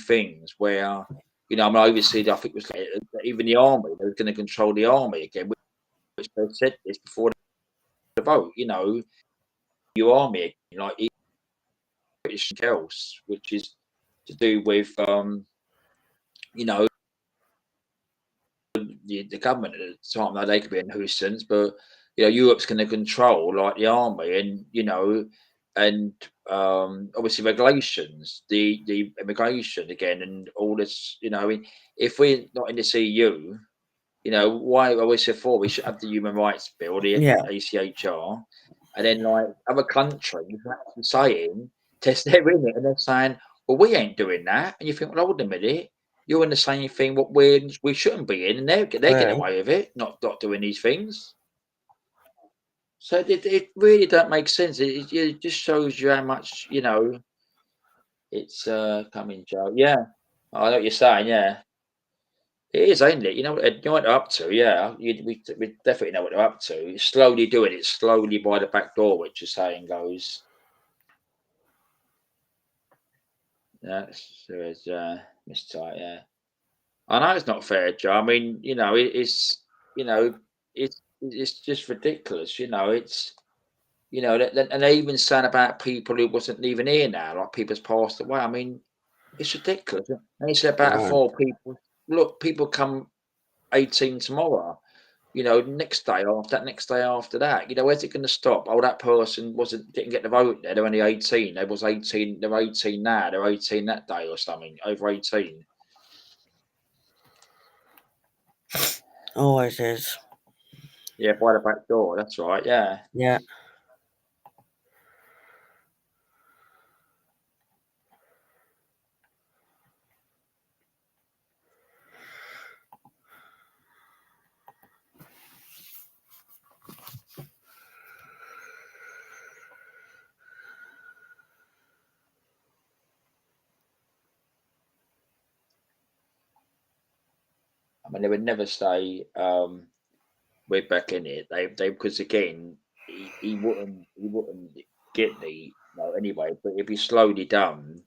things where, I mean, obviously, I think it was like, even the army, they're going to control the army again, which they said this before the vote. Your army, like British else, which is to do with the government at the time. Now they could be a nuisance, but Europe's going to control like the army, and obviously regulations, the immigration again, and all this. I mean, if we're not in the EU, why I always said we should have the human rights bill, the ACHR, and then like other countries are saying they're in it, and they're saying, well, we ain't doing that, and you think, well, hold a minute. You're in the same thing what we shouldn't be in, and they're getting away with it, not doing these things. So it really don't make sense. It just shows you how much it's coming, Joe. Yeah, I know what you're saying. Yeah, It is, ain't it? You know what they're up to, yeah. We definitely know what they're up to. Slowly doing it, slowly by the back door, which the saying goes. Yeah, there is Miss Tight, yeah. I know it's not fair, Joe. I mean, it's it's just ridiculous, it's and they even saying about people who wasn't even here now, like people's passed away. I mean, it's ridiculous. And they said about Right. 4 people. Look, people come 18 tomorrow. Next day after that. Where's it going to stop? Oh, that person didn't get the vote there. They're only 18. They was 18. They're 18 now. They're 18 that day or something. Over 18. Always is. Yeah, by the back door. That's right. Yeah. Yeah. I mean, they would never say we're back in it. They because again, he wouldn't get the anyway. But it'd be slowly done.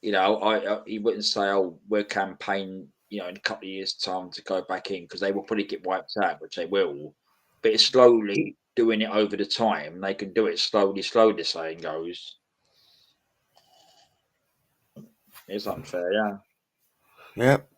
He wouldn't say, "Oh, we're campaign." In a couple of years' time to go back in because they will probably get wiped out, which they will. But it's slowly doing it over the time. They can do it slowly. The saying goes. It's unfair, yeah. Yep.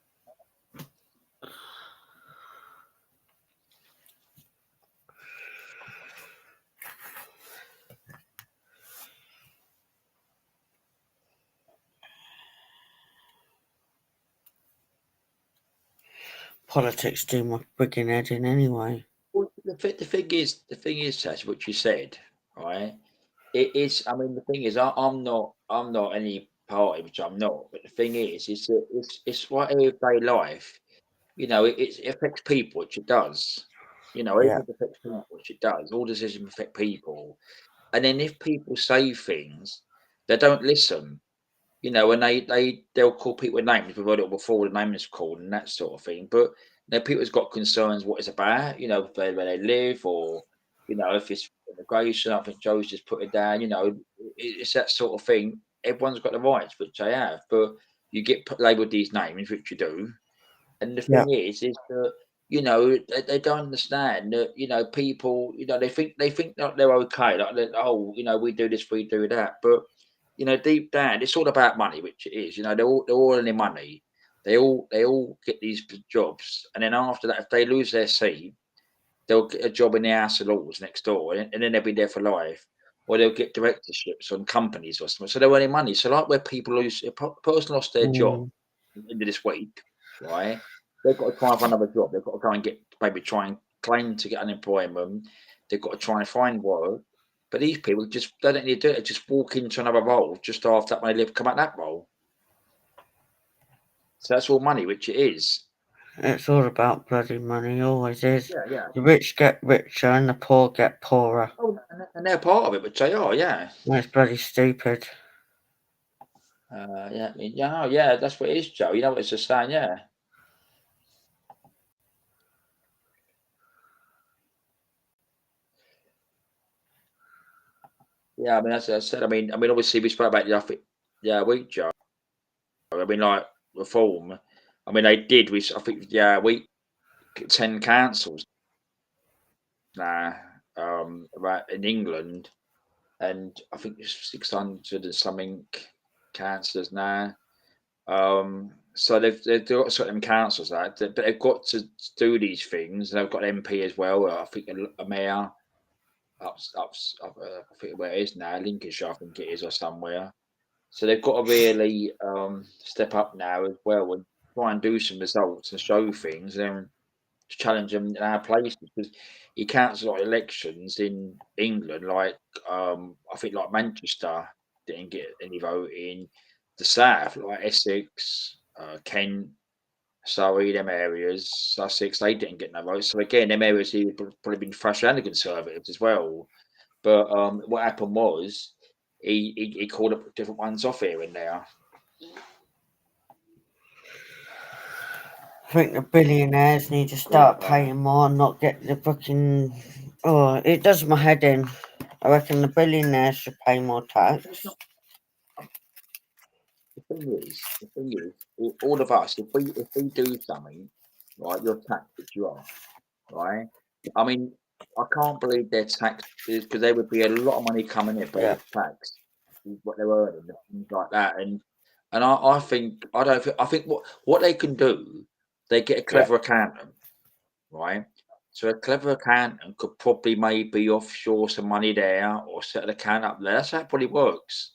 Politics do my frigging head in anyway. Well, the thing is, Tash, what you said, right? It is. I mean, the thing is, I'm not any party, which I'm not. But the thing is that it's like everyday life. It affects people, which it does. Yeah. Everything affects people, which it does. All decisions affect people, and then if people say things, they don't listen. And they'll call people names. We've heard it before. The name is called and that sort of thing. But people's got concerns what it's about. Where they live, or if it's immigration. I think Joe's just put it down. It's that sort of thing. Everyone's got the rights, which they have, but you get labelled these names, which you do. And the thing is that they don't understand that people they think that they're okay. Like we do this, we do that, but deep down, it's all about money, which it is. They're all in their money. They all get these jobs, and then after that, if they lose their seat, they'll get a job in the House of Lords next door, and then they'll be there for life, or they'll get directorships on companies or something. So they're earning money. So like where people lose, a person lost their job into this week, right? They've got to try and find another job. They've got to go and try and claim to get unemployment. They've got to try and find work. But these people they don't need to do it. They just walk into another role just after that when they come out that role. So that's all money, which it is. It's all about bloody money, always is. Yeah. The rich get richer and the poor get poorer. Oh, and they're part of it, which they are, yeah. It's bloody stupid. Yeah, that's what it is, Joe. You know what it's just saying, yeah. Yeah, I mean, as I said, I mean, obviously we spoke about the week, Joe. I mean, like reform. I mean, they did. I think, we 10 councils now, right in England, and I think it's 600 and something councillors now. So they've got certain councils but they've got to do these things. They've got an MP as well. I think a mayor. I think where it is now, Lincolnshire, I think it is, or somewhere. So they've got to really step up now as well and try and do some results and show things and challenge them in our places, because you can't like elections in England, like I think like Manchester didn't get any voting, the south like Essex, Kent, Surrey, them areas, Sussex, they didn't get no votes. So again, them areas have probably been thrashed around the Conservatives as well. But what happened was he called up different ones off here and there. I think the billionaires need to start paying more and not get the fucking. Oh, it does my head in. I reckon the billionaires should pay more tax. The thing is, all of us, if we do something, right, you're taxed, which you are, right? I mean, I can't believe they're taxed because there would be a lot of money coming in, but Yeah. it's taxed what they're earning and things like that. And I think I think what they can do, they get a clever accountant, right? So a clever accountant could probably maybe offshore some money there or set an account up there. That's how it probably works.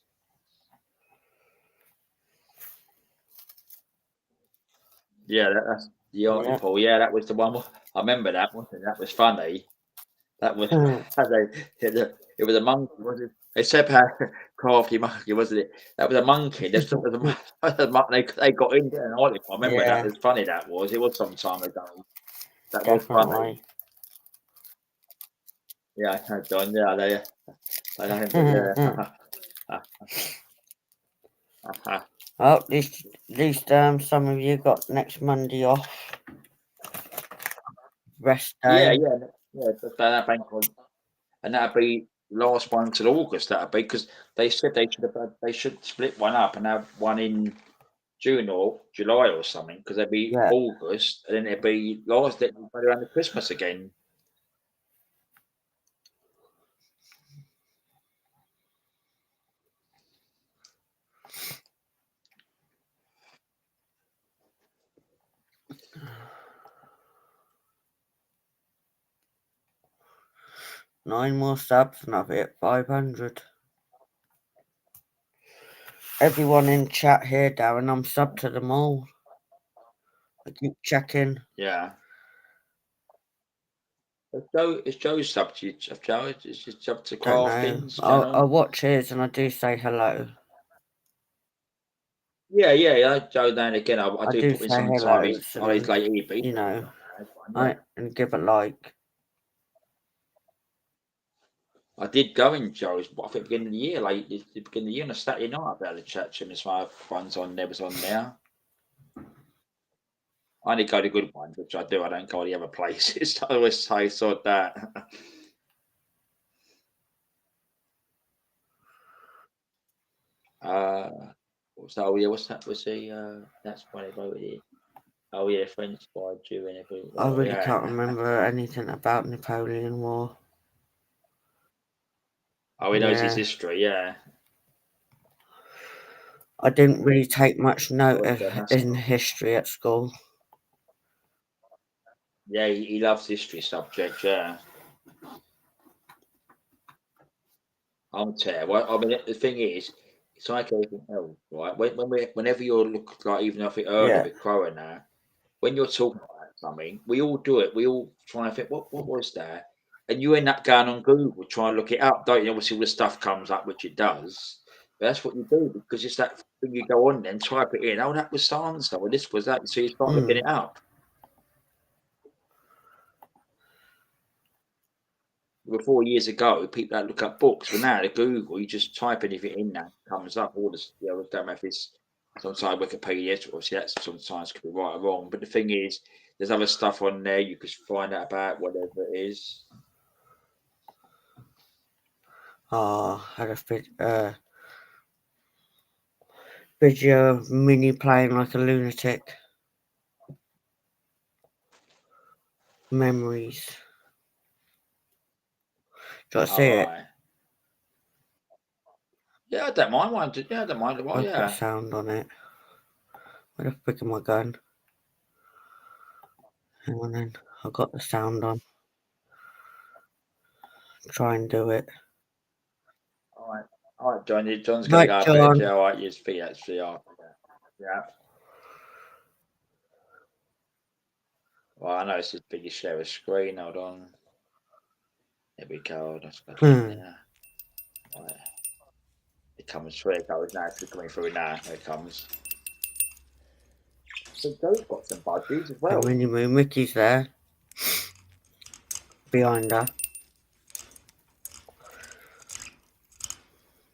Yeah, that's the article. Yeah, that was the one. I remember that one. That was funny. That was it was a monkey, was it? They said how crafty monkey, wasn't it? That was a monkey. They got in there. I remember that. It was funny. That was. It was some time ago. That was funny. Yeah, I know, John. Yeah, Well, at least some of you got next Monday off. Rest day. Yeah. That bank holiday, and that'd be last one till August. That'd be because they said they should split one up and have one in June or July or something because there'd be August and then it'd be around the Christmas again. Nine more subs and I'll be at 500. Everyone in chat here, Darren, I'm subbed to them all. I keep checking. Yeah. Is Joe subbed to you, Joe? Is he subbed to Craftings? I watch his and I do say hello. Yeah. Joe, then again, I do put in some hello, time. He's late EB. You know, and give a like. I did go in Joe's, I think beginning of the year, like the beginning of the year on a Saturday night, about the chat to him as my ones on there was on there. I only go to good ones, which I do. I don't go to the other places. I always say sort that. What's that? Oh yeah, what's that? Was the that's why they voted it. Oh yeah, French by Jew and everything. I really can't remember anything about Napoleon War. Oh, he knows his history, yeah. I didn't really take much note in history at school. Yeah, he loves history subjects, yeah. I'll tell you. Well, I mean, the thing is, it's like everything else, right? Whenever you're like, even if it heard of it growing now, when you're talking about something, we all do it. We all try and think, what was that? And you end up going on Google, trying to look it up, don't you? Obviously, all the stuff comes up, which it does. But that's what you do because it's that thing you go on then, type it in. Oh, that was so and so, and this was that. So you start looking it up. Before years ago, people had to look up books. But now, to Google, you just type anything in there, it comes up. All this, don't know if it's sometimes Wikipedia, obviously that sometimes could be right or wrong. But the thing is, there's other stuff on there you could find out about, whatever it is. Oh, I had a video of Minnie playing like a lunatic. Memories. Got to see it. Yeah, I don't mind one. Yeah, I don't mind. Well, I've got sound on it. Where the frick am I going? Hang on then. I've got the sound on. Try and do it. All right, John. John's going to go up there. All right, use feet actually. Yeah. Well, I know it's as big as share a screen. Hold on. There we go. That's got there. Right. It comes through. It goes now. It's coming through now. There it comes. So Joe's got some budgies as well. Minnie Moo Mickey's there. Behind her.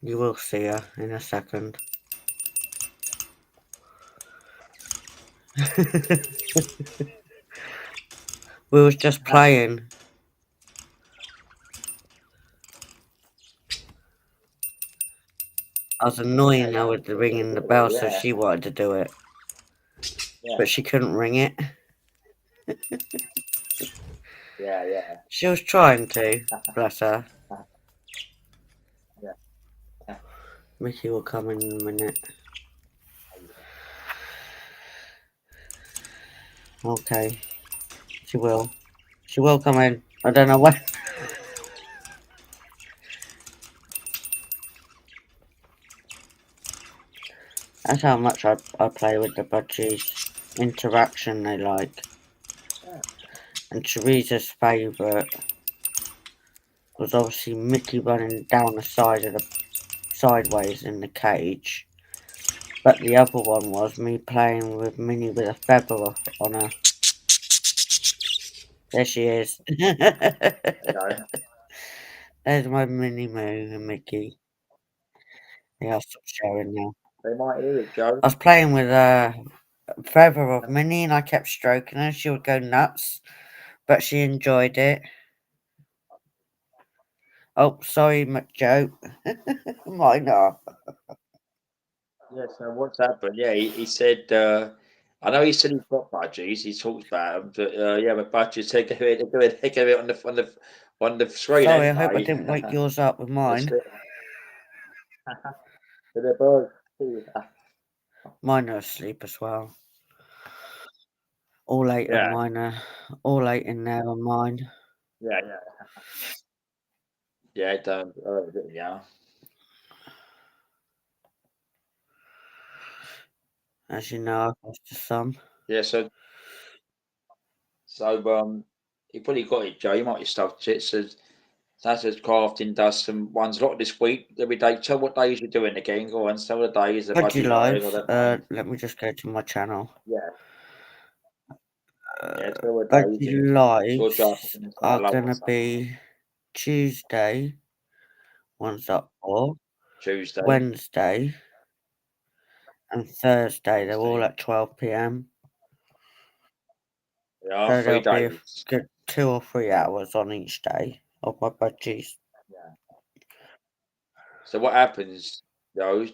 You will see her in a second. We was just playing. I was annoying her with the ringing the bell, so she wanted to do it. But she couldn't ring it. Yeah. She was trying to, bless her. Yeah. Mickey will come in a minute. Okay. She will. She will come in. I don't know when. That's how much I play with the budgies. Interaction they like. And Teresa's favourite was obviously Mickey running down the side of the sideways in the cage. But the other one was me playing with Minnie with a feather on her. There she is. There's my Minnie Moo and Mickey. Yeah, I'll stop sharing now. They might hear it, Joe. I was playing with a feather of Minnie and I kept stroking her. She would go nuts, but she enjoyed it. Oh, sorry, Joe. Minor. Yeah, so what's happened? Yeah, he said, I know he said he's got budgies, he talks about them, but yeah, but budgies, they give it on the screen. Sorry, I hope I didn't wake yours up with mine. They're both. Mine are asleep as well. All eight of mine are, all eight in there are mine. Yeah. Yeah, don't. Yeah. As you know, I've lost a son. Yeah, so you probably got it, Joe. You might have stuffed it. So that's as crafting does some ones a lot this week every day. Tell what days you're doing again. Go on, tell the days. Budgie Live. Let me just go to my channel. Yeah. Budgie Lives are going to be Tuesday, one's up for Tuesday, Wednesday, and Thursday. They're all at 12 p.m. Yeah, So 3 there'll be days. a good 2 or 3 hours on each day of my budgies. Yeah. So what happens, though? You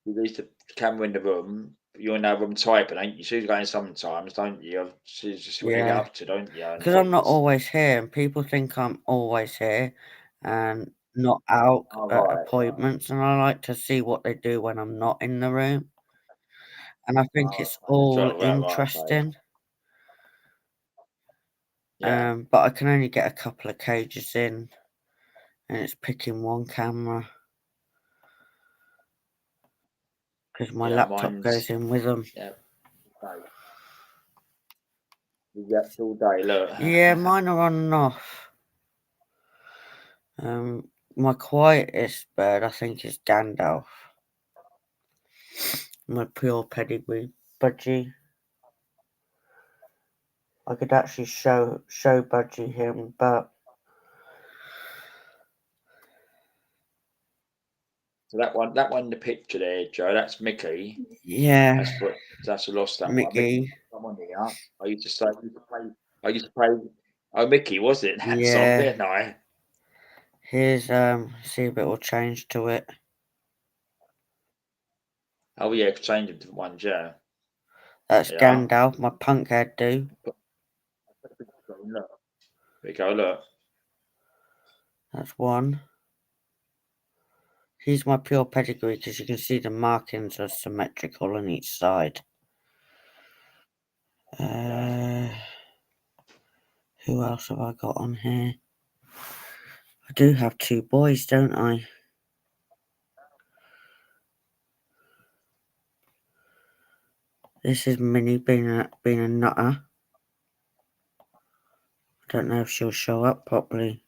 leave the camera in the room. You're in that room typing, ain't you? So you're going sometimes, don't you? So you just what you get up to, don't you? Because I'm not always here, and people think I'm always here and not out at appointments, and I like to see what they do when I'm not in the room. And I think it's all interesting. But I can only get a couple of cages in, and it's picking one camera. Because my laptop goes in with them. Yeah. All day, look. Yeah, mine are on and off. My quietest bird, I think, is Gandalf. My pure pedigree budgie. I could actually show budgie him, but so that one in the picture there, Joe, that's Mickey. Yeah. That's a lost that Mickey. One here. I used to play. Oh, Mickey, was it? That song, didn't I? Here's see if it will change to it. Oh yeah, change them to ones, yeah. That's Gandalf, my punk head do. Look. There you go, look. That's one. He's my pure pedigree because you can see the markings are symmetrical on each side. Who else have I got on here? I do have 2 boys, don't I? This is Minnie being a nutter. I don't know if she'll show up properly.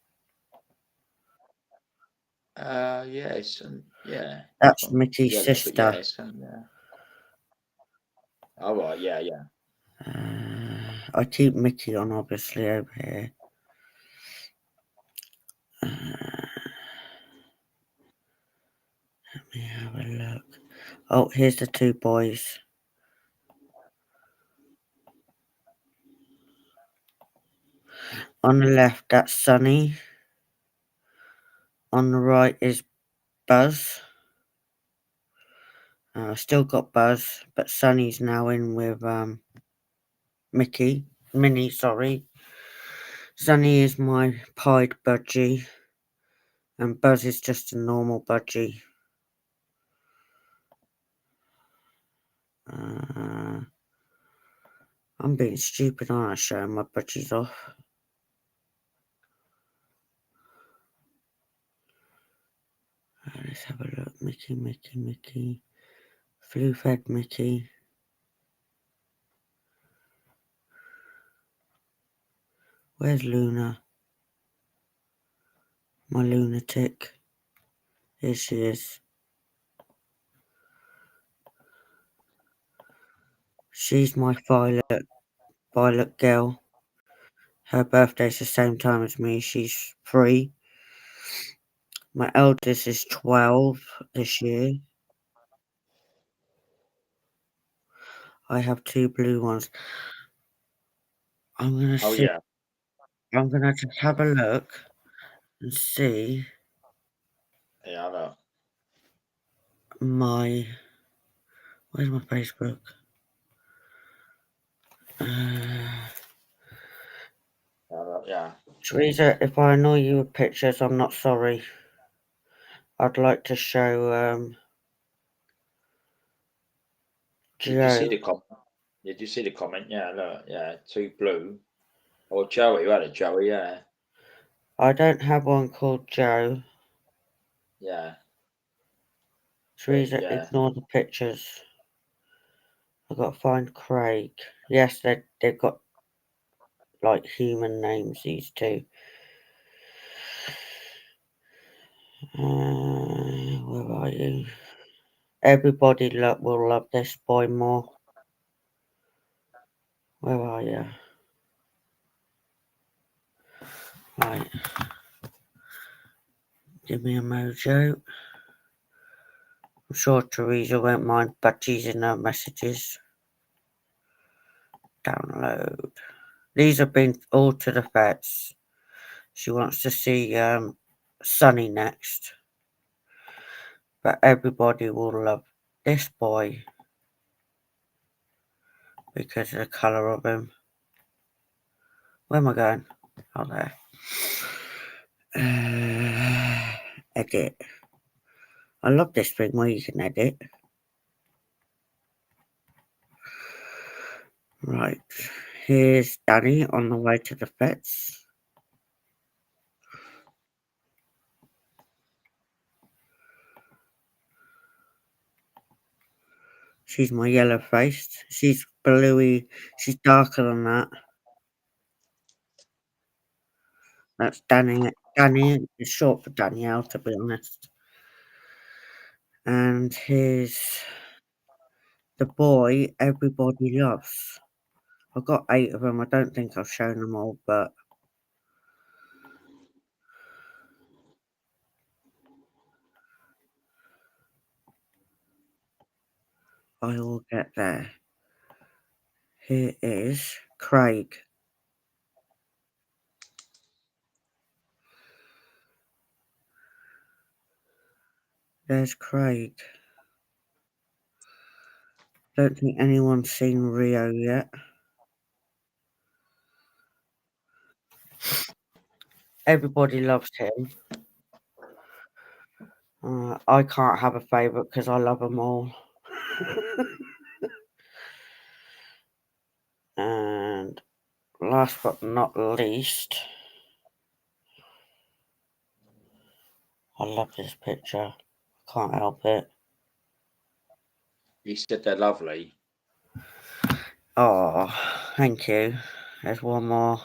Yes, and yeah. That's Mickey's sister. All right, yeah. I keep Mickey on, obviously, over here. Let me have a look. Oh, here's the 2 boys. On the left, that's Sunny. On the right is Buzz. Still got Buzz, but Sunny's now in with Minnie, sorry. Sunny is my pied budgie, and Buzz is just a normal budgie. I'm being stupid, aren't I, showing my budgies off? Let's have a look. Mickey. Flu-fed Mickey. Where's Luna? My lunatic. Here she is. She's my Violet girl. Her birthday's the same time as me. She's 3. My eldest is 12 this year. I have 2 blue ones. I'm gonna see. yeah. I'm gonna just have a look and see Yeah, I know. Where's my Facebook? Yeah. Teresa, if I annoy you with pictures, I'm not sorry. I'd like to show Did you see the comment? Did you see the comment? Yeah, look, yeah, 2 blue. Or Joey, you had a Joey, yeah. I don't have one called Joe. Yeah. Teresa, Yeah. ignore the pictures. I've got to find Craig. Yes, they've got like human names, these two. Where are you? Everybody will love this boy more. Where are you? Right. Give me a mojo. I'm sure Teresa won't mind budgies in her messages. Download. These have been all to the vets. She wants to see Sunny next. But everybody will love this boy because of the colour of him. Where am I going? Oh, there. Edit. I love this thing where you can edit. Right. Here's Danny on the way to the vets. She's my yellow faced. She's bluey. She's darker than that. That's Danny. Danny is short for Danielle, to be honest. And here's the boy everybody loves. I've got 8 of them. I don't think I've shown them all, but I will get there. Here is Craig. There's Craig. Don't think anyone's seen Rio yet. Everybody loves him. I can't have a favourite because I love them all. And last but not least, I love this picture. Can't help it. You said they're lovely. Oh, thank you. There's one more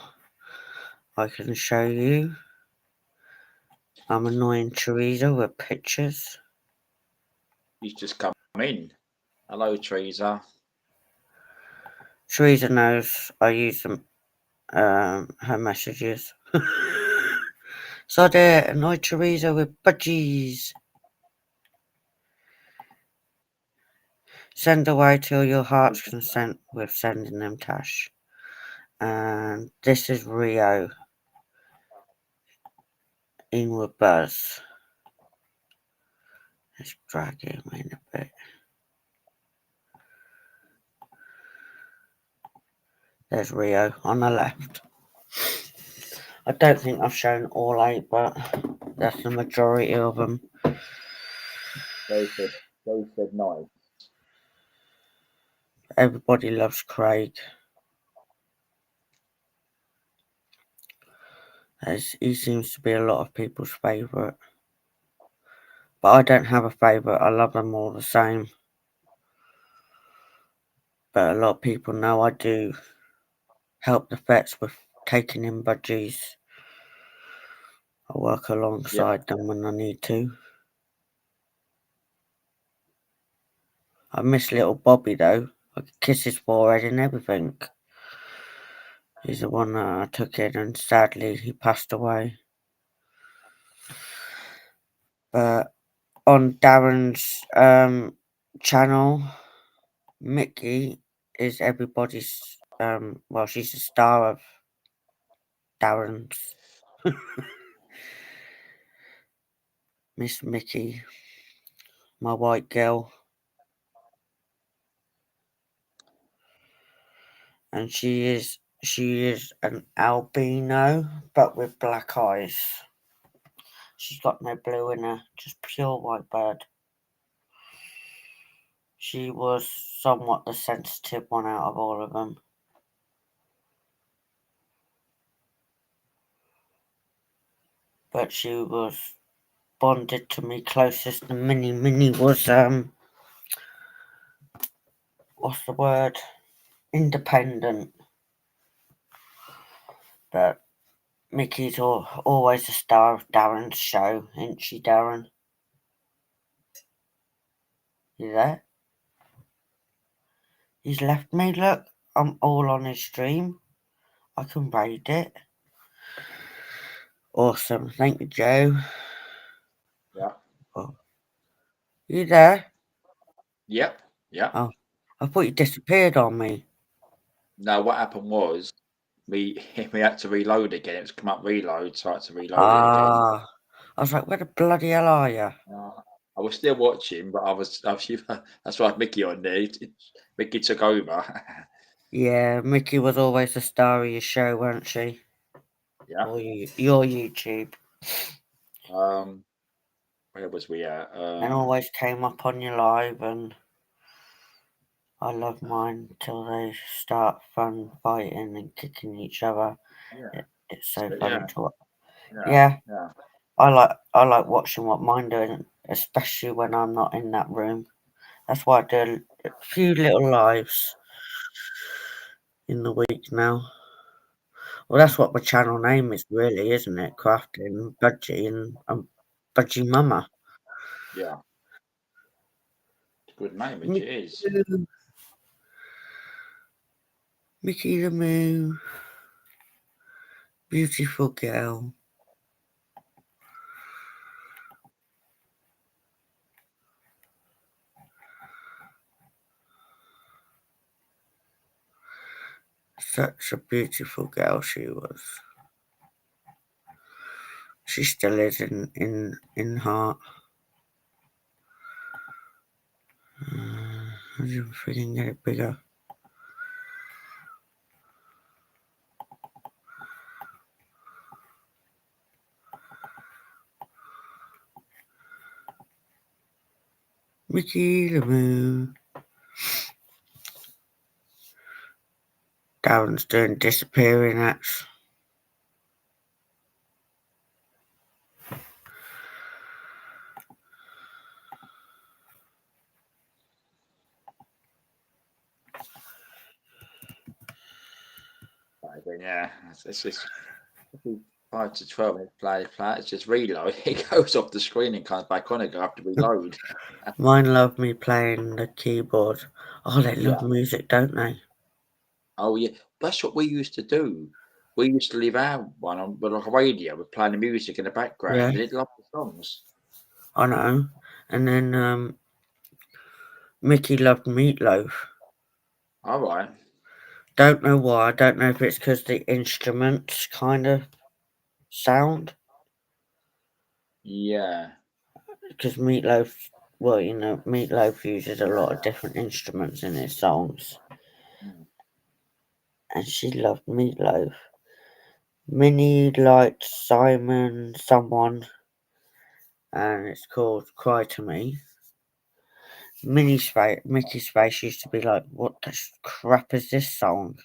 I can show you. I'm annoying Teresa with pictures. You just come in. Hello, Teresa. Teresa knows I use them, her messages. So there, annoy Teresa with budgies. Send away till your heart's content with sending them, Tash. And this is Rio. in with Buzz. Let's drag him in a bit. There's Rio on the left. I don't think I've shown all 8, but that's the majority of them. They said nice. Everybody loves Craig. He seems to be a lot of people's favourite. But I don't have a favourite. I love them all the same. But a lot of people know I do help the vets with taking in budgies. I work alongside them when I need to. I miss little Bobby though. I could kiss his forehead and everything. He's the one that I took in, and sadly he passed away. But on Darren's channel, Mickey is everybody's. Well, she's the star of Darren's. Miss Mickey, my white girl. And she is an albino, but with black eyes. She's got no blue in her, just pure white bird. She was somewhat the sensitive one out of all of them. But she was bonded to me closest to Minnie. Minnie was, what's the word? Independent. But Mickey's always the star of Darren's show, ain't she, Darren? You there? He's left me, look. I'm all on his stream. I can raid it. Awesome. Thank you, Joe. Yeah. Oh. You there? Yep. Yeah. Oh, I thought you disappeared on me. No, what happened was we had to reload again. It was come up reload, so I had to reload it again. I was like, where the bloody hell are you? I was still watching, but I was that's why Mickey on there. Mickey took over. Yeah, Mickey was always the star of your show, weren't she? Yeah. Or your YouTube. Where was we at? And always came up on your live, and I love mine till they start fun fighting and kicking each other. Yeah. It's so funny to watch. Yeah. I like watching what mine doing, especially when I'm not in that room. That's why I do a few little lives in the week now. Well, that's what my channel name is, really, isn't it? Crafting Budgie and Budgie Mama. Yeah. It's a good name, which it is. Mickey the Moo. Beautiful girl. Such a beautiful girl she was. She still is in heart. I didn't freaking get it bigger. Mickey the Moo. Darren's doing disappearing acts. Yeah, it's just 5 to 12 minutes play. It's just reload. It goes off the screen and comes back on again after reload. Mine love me playing the keyboard. Oh, they love music, don't they? Oh yeah, that's what we used to do. We used to leave our one on with like a radio with playing the music in the background. Yeah. And it loved the songs. I know. And then Mickey loved Meatloaf. All right. Don't know why. I don't know if it's because the instruments kind of sound. Yeah. Because Meatloaf, well, you know, Meatloaf uses a lot of different instruments in his songs. And she loved Meatloaf. Minnie liked Simon someone, and it's called Cry to Me. Mickey's face used to be like, what the crap is this song?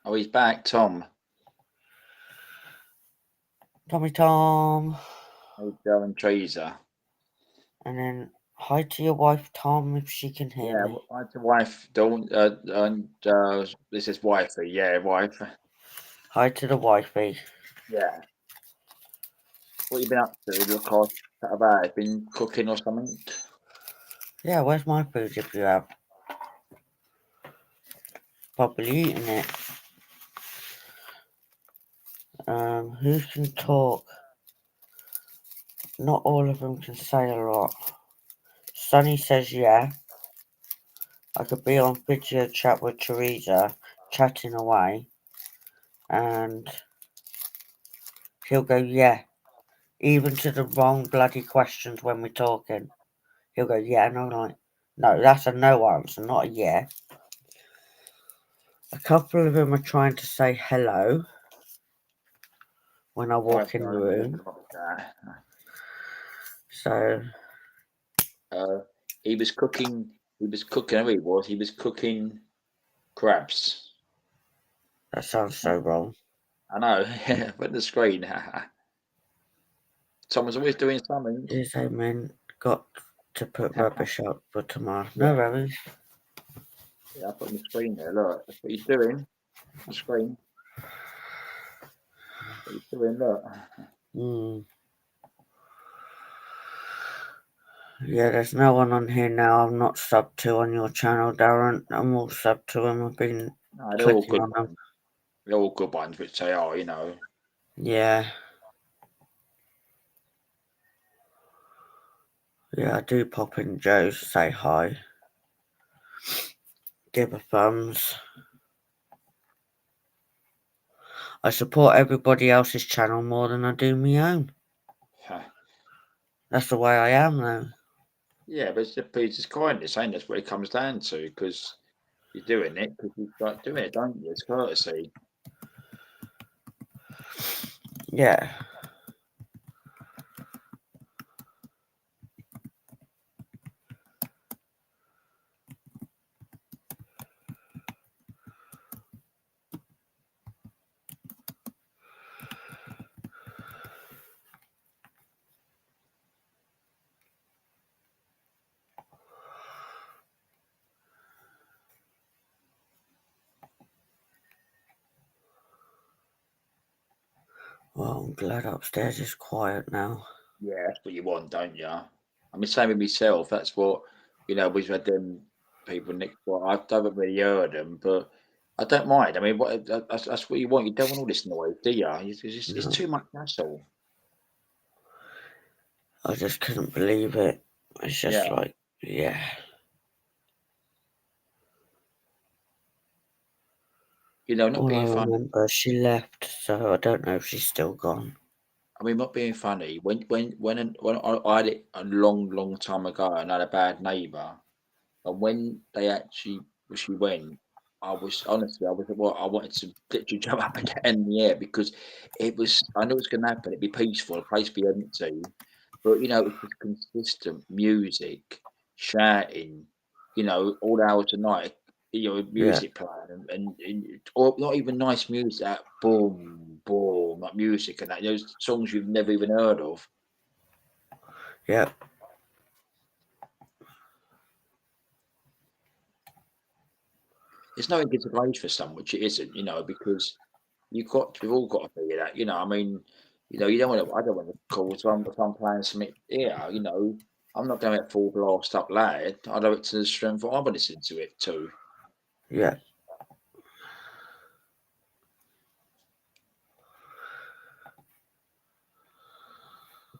Oh, he's back, Tom. Tommy Tom. Hey, Darren Treaser. And then, hi to your wife, Tom, if she can hear me. Hi to wife, Dawn, and this is wifey. Yeah, wife. Hi to the wifey. Yeah. What you been up to? Look, what about? Been cooking or something? Yeah, where's my food if you have? Probably eating it. Who can talk? Not all of them can say a lot. Sonny says yeah. I could be on video chat with Teresa, chatting away, and he'll go yeah. Even to the wrong bloody questions when we're talking. He'll go yeah, and I'm like, no, that's a no answer, not a yeah. A couple of them are trying to say hello when I walk in the room. So he was cooking. He was cooking crabs. That sounds so wrong. I know. Put the screen. Someone's always doing something. Is a man got to put rubbish up for tomorrow? No rubbish. Yeah, I put on the screen there. Look, that's what he's doing. The screen. What he's doing. Look. Yeah, there's no one on here now. I'm not subbed to on your channel, Darren. I'm all subbed to them. I've been they're all clicking good on them. ones. They're all good ones, which they are, you know. Yeah. Yeah, I do pop in Joe's, say hi. Give her thumbs. I support everybody else's channel more than I do my own. That's the way I am, though. Yeah, but it's just kindness, ain't that's what it comes down to, because you're doing it because you like doing it, don't you? It's courtesy. Yeah. Well, I'm glad upstairs is quiet now. Yeah, that's what you want, don't you? I mean, same with myself. That's what, you know, we've had them people next door. I haven't really heard them, but I don't mind. I mean, that's what you want. You don't want all this noise, do you? It's too much hassle. I just couldn't believe it. It's just like, yeah. You know, not being funny. I remember she left, so I don't know if she's still gone. I mean, not being funny. When I had it a long time ago, and I had a bad neighbour, and when she went, I was honestly, I wanted to literally jump up and down in the air because it was. I knew it was going to happen. It'd be peaceful, the place be empty, but you know, it was consistent music, shouting, you know, all hours of night. You know, music playing and or not even nice music, that boom, boom, like music and that, those songs you've never even heard of. Yeah. It's no good for some, which it isn't, you know, because we've all got to figure that, you know. I mean, you know, I don't want to call if I'm playing something here, you know, I'm not going to full blast up loud. I know it to the strength that I'm listening to it too. Yeah.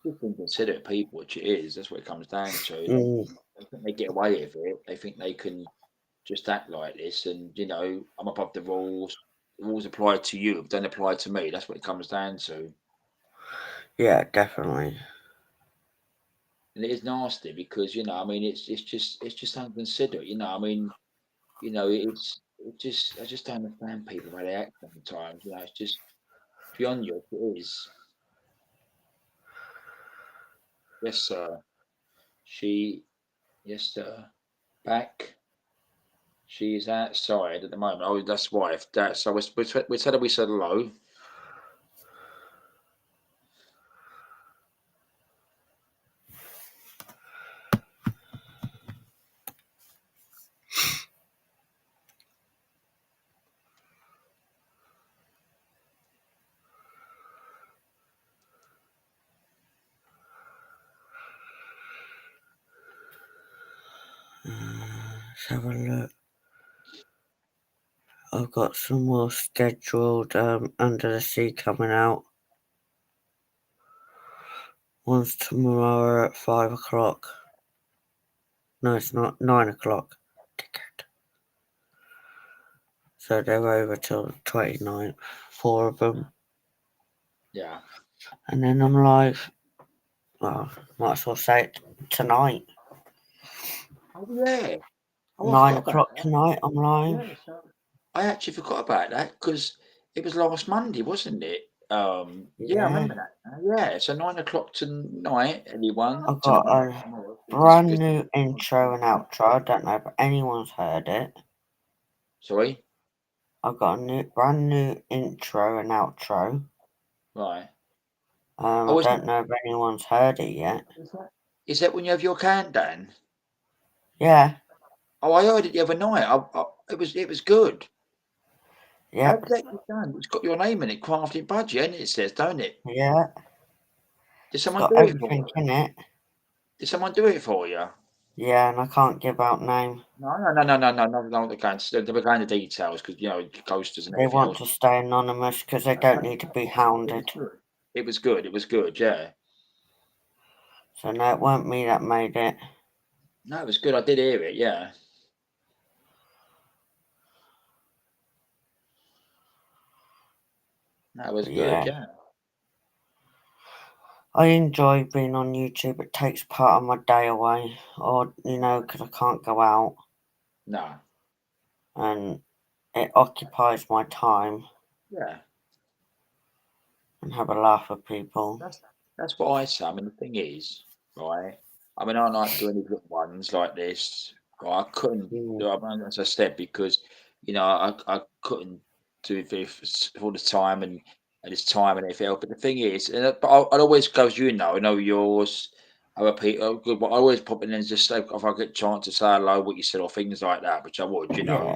Just inconsiderate people, which it is. That's what it comes down to. They think they get away with it. They think they can just act like this, and you know, I'm above the rules. rules apply to you, don't apply to me. That's what it comes down to. Yeah, definitely. And it is nasty because, you know, I mean, it's just unconsidered. You know, I mean, you know, I just don't understand people how they act sometimes. You know, it's just beyond you. It is. Yes, sir. Yes, sir. Back. She is outside at the moment. Oh, that's wife. So we said we said hello. Let's have a look. I've got some more scheduled Under the Sea coming out. One's tomorrow at 5 o'clock. No, it's not 9 o'clock. Ticket. So they're over till the 29th. 4 of them. Yeah. And then I'm live. Well, might as well say it tonight. Oh yeah. 9 o'clock tonight, I'm live. Yeah, so I actually forgot about that because it was last Monday, wasn't it? Yeah, I remember that. Yeah, so 9 o'clock tonight, anyone? I've got a brand new intro and outro. I don't know if anyone's heard it. Sorry? I've got a brand new intro and outro. Right. I don't know if anyone's heard it yet. Is that when you have your countdown? Yeah. Oh, I heard it the other night. It was good. Yeah. How's that done? It's got your name in it, Crafty Budgie, and it says, don't it? Yeah. Did someone got do it everything for you? in it. Did someone do it for you? Yeah, and I can't give out name. No. They're going to details because, you know, ghosters and They everything want else. to stay anonymous because they don't need to be hounded. It was good, yeah. So no, it weren't me that made it. No, it was good. I did hear it, yeah. That was good, yeah. I enjoy being on YouTube. It takes part of my day away, or because I can't go out. No. And it occupies my time. Yeah. And have a laugh with people. That's what I say. I mean, the thing is, right? I mean, I like doing little ones like this. Right? I couldn't do it, as I said, because I couldn't do it for all the time and it's time and everything else. But the thing is, but I'd always go, I know yours. I repeat, good. But I always pop in and just say if I get a chance to say hello, what you said, or things like that, which I would, Yeah.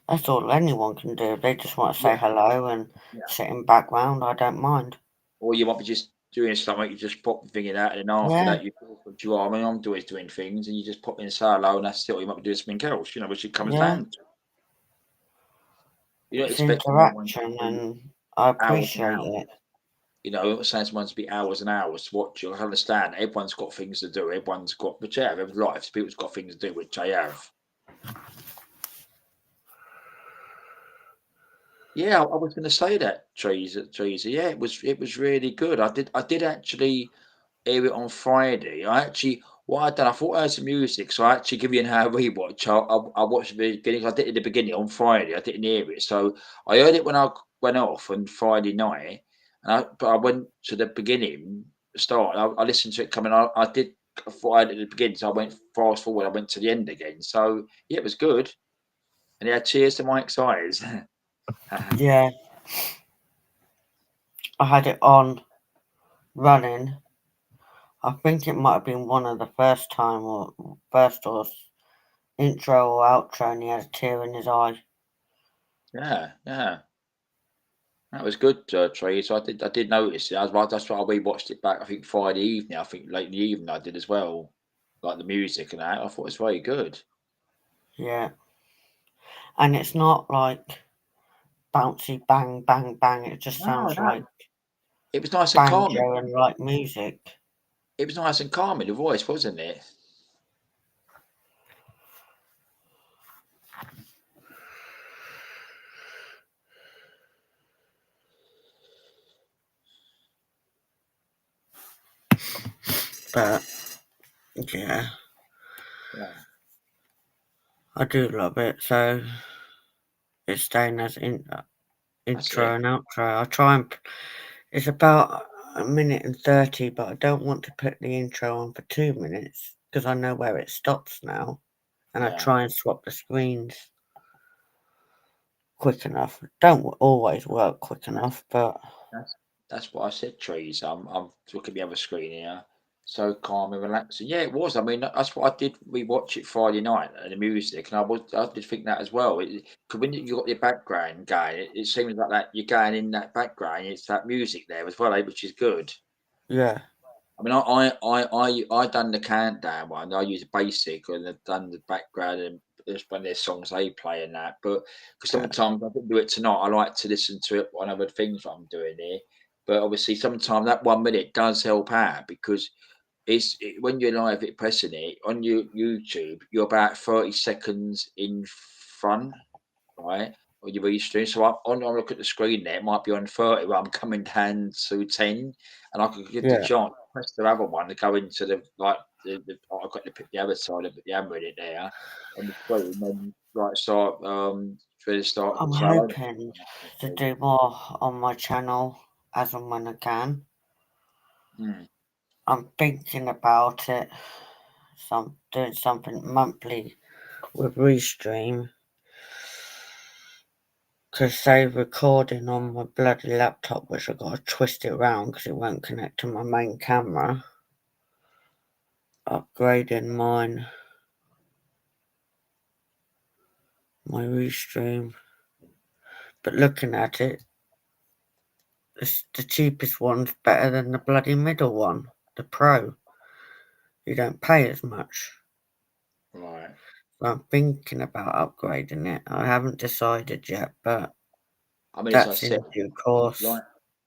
That's all anyone can do. They just want to say hello and sit in background. I don't mind. Or you might be just doing something, you just pop the thing in that, and then after that, you talk what you are. I mean, I'm always doing things, and you just pop in and say hello, and that's it. Or you might be doing something else, which it comes down to. You don't expect interaction, and I appreciate it. I'm not saying someone's to be hours and hours to watch you. I understand everyone's got things to do. Everyone's got, but yeah, everyone's life. People's got things to do, which I have. Yeah, I was going to say that, Trees. Yeah, it was really good. I did actually hear it on Friday. What I done, I thought I heard some music, so I actually give you an hour rewatch. I watched the beginning. I did it at the beginning on Friday. I didn't hear it, so I heard it when I went off on Friday night. But I went to the beginning, start. I listened to it coming. I thought I did at the beginning, so I went fast forward. I went to the end again. So yeah, it was good, and it had cheers to Mike's eyes. Yeah, I had it on running. I think it might have been one of the first intro or outro, and he had a tear in his eye. Yeah. That was good, Trey. So I did notice it. That's why we watched it back. I think Friday evening. I think late in the evening I did as well, like the music and that. I thought it was very good. Yeah, and it's not like bouncy bang bang bang. It just sounds like it was nice and calming. Banjo and like music. It was nice and calming, the voice, wasn't it? But yeah, I do love it. So it's staying as intro and outro. I try and it's about 1:30, but I don't want to put the intro on for 2 minutes because I know where it stops now, and I try and swap the screens quick enough. Don't always work quick enough, but that's what I said. Trees. I'm looking at the other screen here. So calm and relaxing. Yeah, it was. I mean, that's what I did. We watch it Friday night and the music, and I did think that as well. Because when you got your background going, it seems like that you're going in that background. It's that music there as well, which is good. Yeah. I mean, I done the countdown one. I use basic and I've done the background and just when there's songs they play and that. But because sometimes I didn't do it tonight, I like to listen to it on other things that I'm doing here. But obviously, sometimes that 1 minute does help out because when you're live at pressing it on your YouTube, you're about 30 seconds in front, right? Or your restream. So I look at the screen there, it might be on 30, but I'm coming down to 10, and I could give the chance to press the other one to go into the I've got to pick the other side of the hammer in it there on the screen, and then start I'm hoping to do more on my channel as and when I can. I'm thinking about it. So I'm doing something monthly with Restream. Because say recording on my bloody laptop, which I've got to twist it around because it won't connect to my main camera. Upgrading my Restream. But looking at it, the cheapest one's better than the bloody middle one, the Pro. You don't pay as much. Right. So I'm thinking about upgrading it. I haven't decided yet, but I mean, that's as I said, in due course.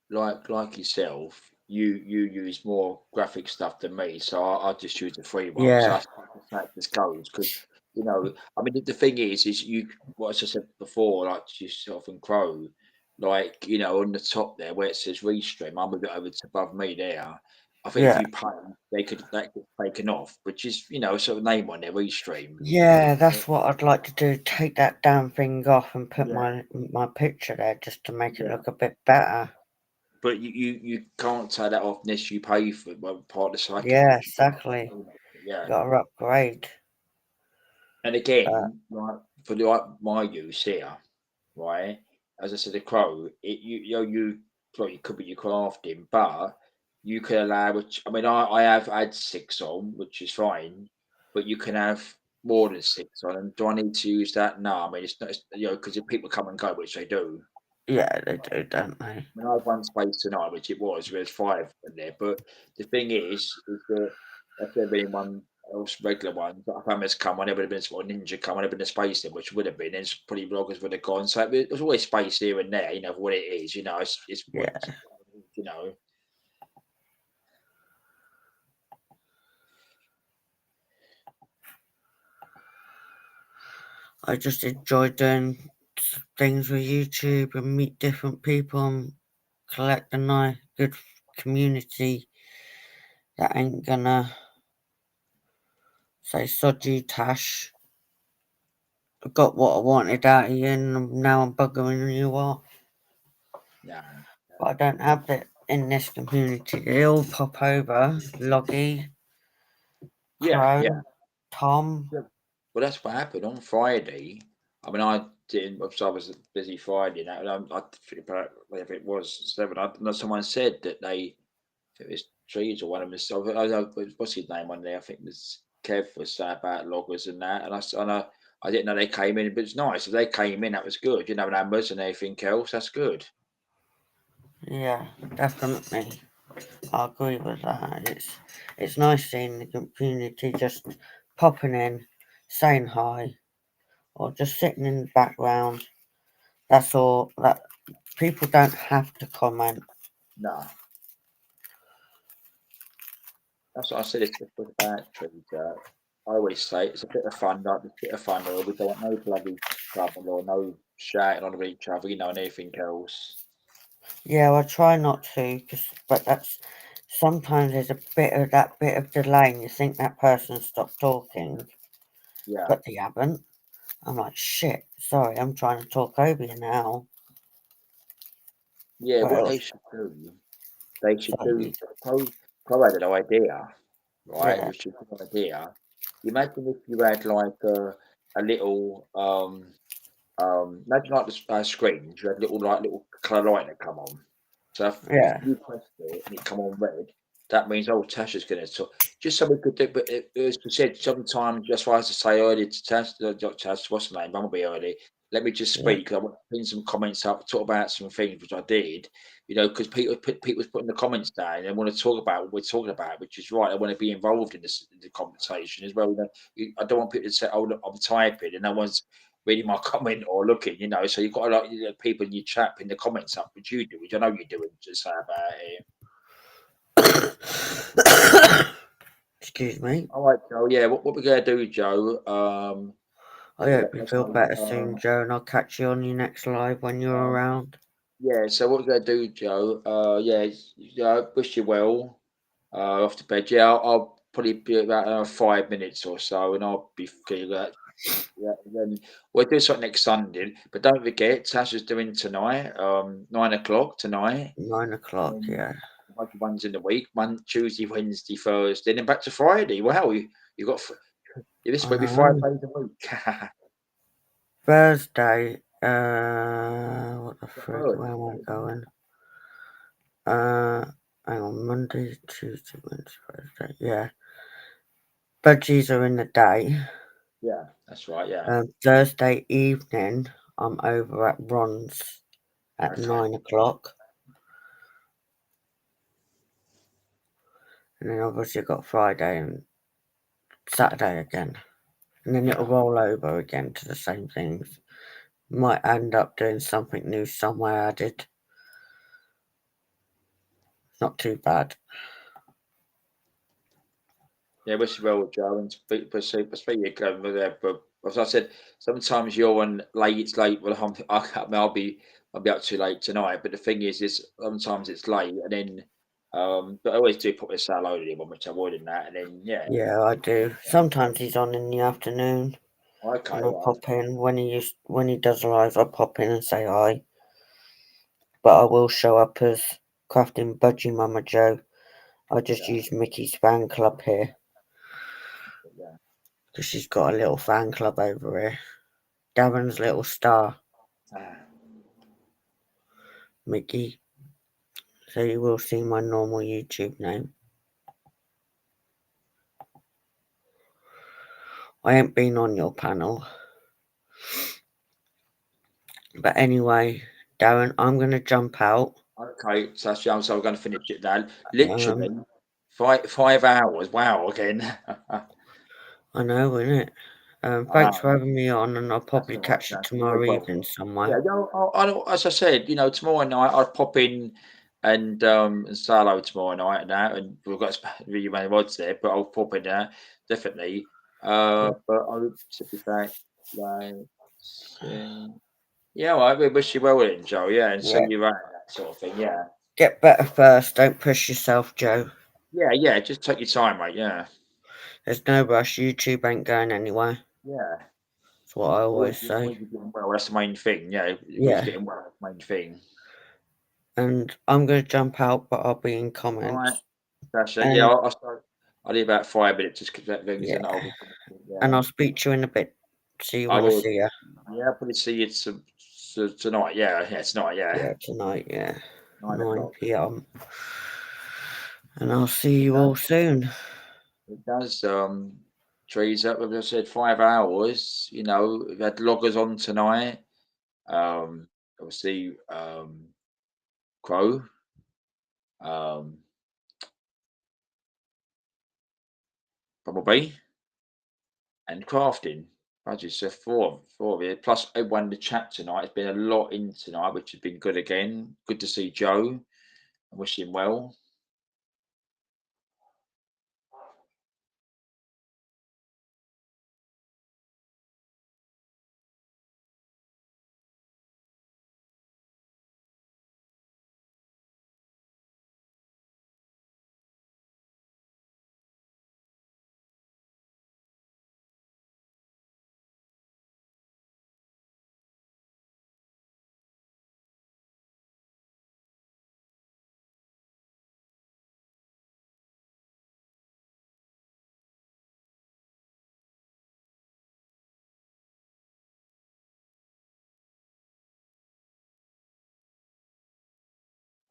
Like yourself, you use more graphic stuff than me, so I just use the free one. Yeah. So that's how this goes because I mean, the thing is what I said before, like yourself and Crow, like on the top there where it says Restream, I'm a bit over to above me there. I think if you pay, that gets taken off, which is sort of name on there, Restream. Yeah, that's what I'd like to do. Take that damn thing off and put my picture there just to make it look a bit better. But you can't take that off unless you pay for part of the cycle. Yeah, exactly. Yeah. Got to upgrade. And again, for my use here, right? As I said, the Crow, you could be your crafting, but you can allow. Which I mean, I have had 6 on, which is fine, but you can have more than 6 on. And do I need to use that? No, I mean it's not. Because if people come and go, which they do. Yeah, they do, don't they? I mean, I had one space tonight, which it was. There's 5 in there, but the thing is that if there had been one else regular one, that Famous come on, it would have been sort of Ninja come on, it would have been a space there, which would have been. There's probably bloggers would have gone. So there's always space here and there, for what it is. It's what, I just enjoy doing things with YouTube and meet different people and collect a nice, good community that ain't gonna say, sod you, Tash. I got what I wanted out of you and now I'm buggering you off. Yeah. But I don't have it in this community. They all pop over. Loggy, Crow, Tom. Well, that's what happened on Friday. I mean, I didn't. I was busy Friday, and I think about whether it was 7. I know someone said that if it was Trees or one of them. So what's his name on there? I think it was Kev was saying about loggers and that, and I didn't know they came in, but it's nice if they came in. That was good. Numbers and everything else. That's good. Yeah, definitely. I agree with that. It's nice seeing the community just popping in, saying hi, or just sitting in the background. That's all. That people don't have to comment. No. That's what I said. It's about Trees. I always say it's a bit of fun, like a bit of fun. Or we don't want no bloody trouble or no shouting on each other, and anything else. Yeah, I try not to, but that's sometimes there's a bit of delay and you think that person stopped talking, Yeah. but they haven't. I'm like, shit, sorry, I'm trying to talk over you now. Yeah, What what else? they should do, they should Sorry. do. Pro had an idea, right? Yeah. Which is a good idea. Imagine if you had like a little imagine like the screens, you had little colour light that come on. So if Yeah. you press it and it come on red, that means Tasha's going to talk. Just so we could do, but as you said, sometimes that's why I had to say earlier to Tash, Tash, what's the name? I'm gonna be early. Let me just Yeah. speak because I want to pin some comments up, talk about some things which I did. You know, because people's putting the comments down and want to talk about what we're talking about, which is right. I want to be involved in the conversation as well. I don't want people to say, "Oh, look, I'm typing," and no one's reading my comment or looking, you know. So you've got a lot of people in your chat in the comments up, which you do, which I know you do, and just say about it. Excuse me. All right, Joe. Yeah, what we're gonna do, Joe? I hope you feel better soon, Joe, and I'll catch you on your next live when you're around. Yeah. So what we're gonna do, Joe? Yeah. Wish you well. Off to bed. Yeah, I'll probably be about 5 minutes or so, and I'll be feeling that. Yeah, then we'll do something next Sunday. But don't forget, Tasha's doing tonight, 9 o'clock tonight. 9 o'clock, yeah. A bunch of ones in the week, Tuesday, Wednesday, Thursday, and then back to Friday. Wow, you got this will be 5 days a week. Thursday, what the frick, where am I going? Hang on, Monday, Tuesday, Wednesday, Thursday, yeah. Budgies are in the day. Yeah, that's right, yeah. Thursday evening, I'm over at Ron's at 9 o'clock. And then obviously got Friday and Saturday again. And then it'll roll over again to the same things. Might end up doing something new somewhere added. Not too bad. Yeah, wish you well with Joe and speak you over there. But as I said, sometimes you're on late. It's late. Well, I'll be up too late tonight. But the thing is sometimes it's late, and then but I always do put this out loaded in one, which I would in that, and then yeah. Yeah, I do. Sometimes he's on in the afternoon. Okay. And I'll pop in when he does live. I'll pop in and say hi. But I will show up as Crafting Budgie Mama Joe. I just use Mickey's fan club here. Because she's got a little fan club over here. Darren's little star. Mickey. So you will see my normal YouTube name. I ain't been on your panel. But anyway, Darren, I'm going to jump out. Okay, so I'm going to finish it now. Literally, 5 hours. Wow, again. I know, innit? Thanks for having me on, and I'll probably catch you tomorrow evening somewhere. Yeah, no, as I said, tomorrow night I'll pop in and say hello tomorrow night and that, and we've got really many mods there, but I'll pop in there definitely. But I hope to be back soon. Yeah, well, I wish you well with it, Joe. Yeah, and see you around that sort of thing. Yeah. Get better first. Don't push yourself, Joe. Yeah. Just take your time, mate. Yeah. There's no rush. YouTube ain't going anywhere. Yeah. That's what I always say. Well, that's the main thing. Yeah. Getting well, that's the main thing. And I'm going to jump out, but I'll be in comments. All right. That's it. Yeah, I'll need about 5 minutes just because that thing's and And I'll speak to you in a bit. See you when I see you. Yeah, I'll probably see you tonight. Yeah, tonight. Yeah. Yeah, tonight. Yeah. 9 p.m. And I'll see you all soon. It does. Trees up. As I said, 5 hours. We've had loggers on tonight. Obviously, Crow. Probably. And crafting. Budget, so four of it. Plus everyone in the chat tonight. It's been a lot in tonight, which has been good again. Good to see Joe. I wish him well.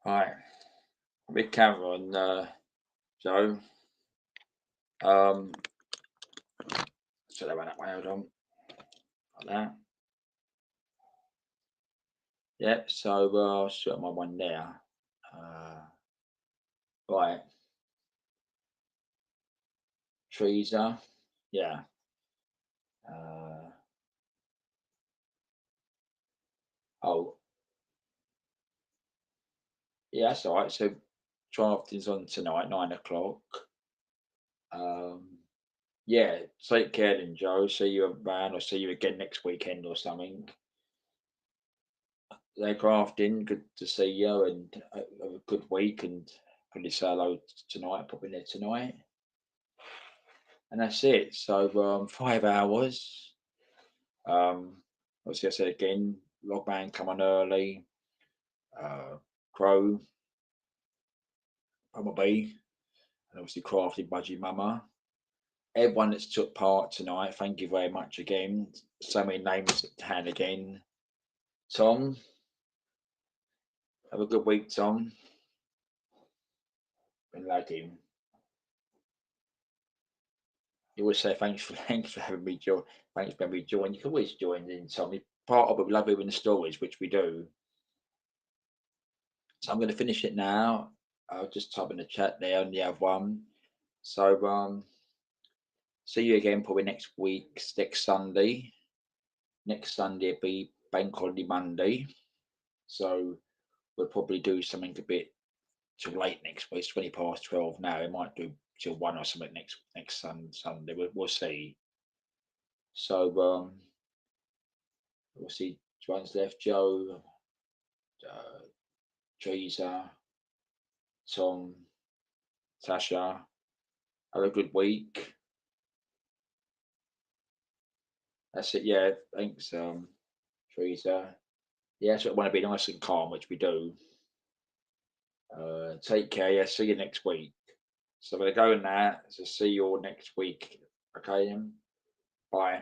Right. Big camera on Joe. So that went that way, hold on. Like that. Yep, so I'll show my one there. Right. Teresa. Yeah. Oh. Yeah, that's all right. So drafting's on tonight, 9 o'clock. Yeah, take care then, Joe. See you around or see you again next weekend or something. They're crafting, good to see you and have a good week and probably say hello tonight, pop in there tonight. And that's it. So 5 hours. Obviously I said again, Logman come on early, Crow, probably, and obviously Crafty Budgie Mama. Everyone that's took part tonight, thank you very much again. So many names to hand again. Tom, have a good week, Tom. Been lagging. You always say thanks for having me join. Thanks for having me join. You can always join in, Tom. You're part of it. We love hearing the stories, which we do. So I'm going to finish it now. I'll just type in the chat there on the other one. So see you again probably next week, next Sunday. Next Sunday will be Bank Holiday Monday. So we'll probably do something a bit too late next week. It's 20 past 12 now. We might do till 1 or something next Sunday. We'll see. So we'll see. One's left. Joe, Teresa, Tom, Tasha. Have a good week. That's it. Yeah. Thanks, Teresa. Yeah, so I want to be nice and calm, which we do. Take care. Yeah, see you next week. So I'm going to go now. So see you all next week. Okay, bye.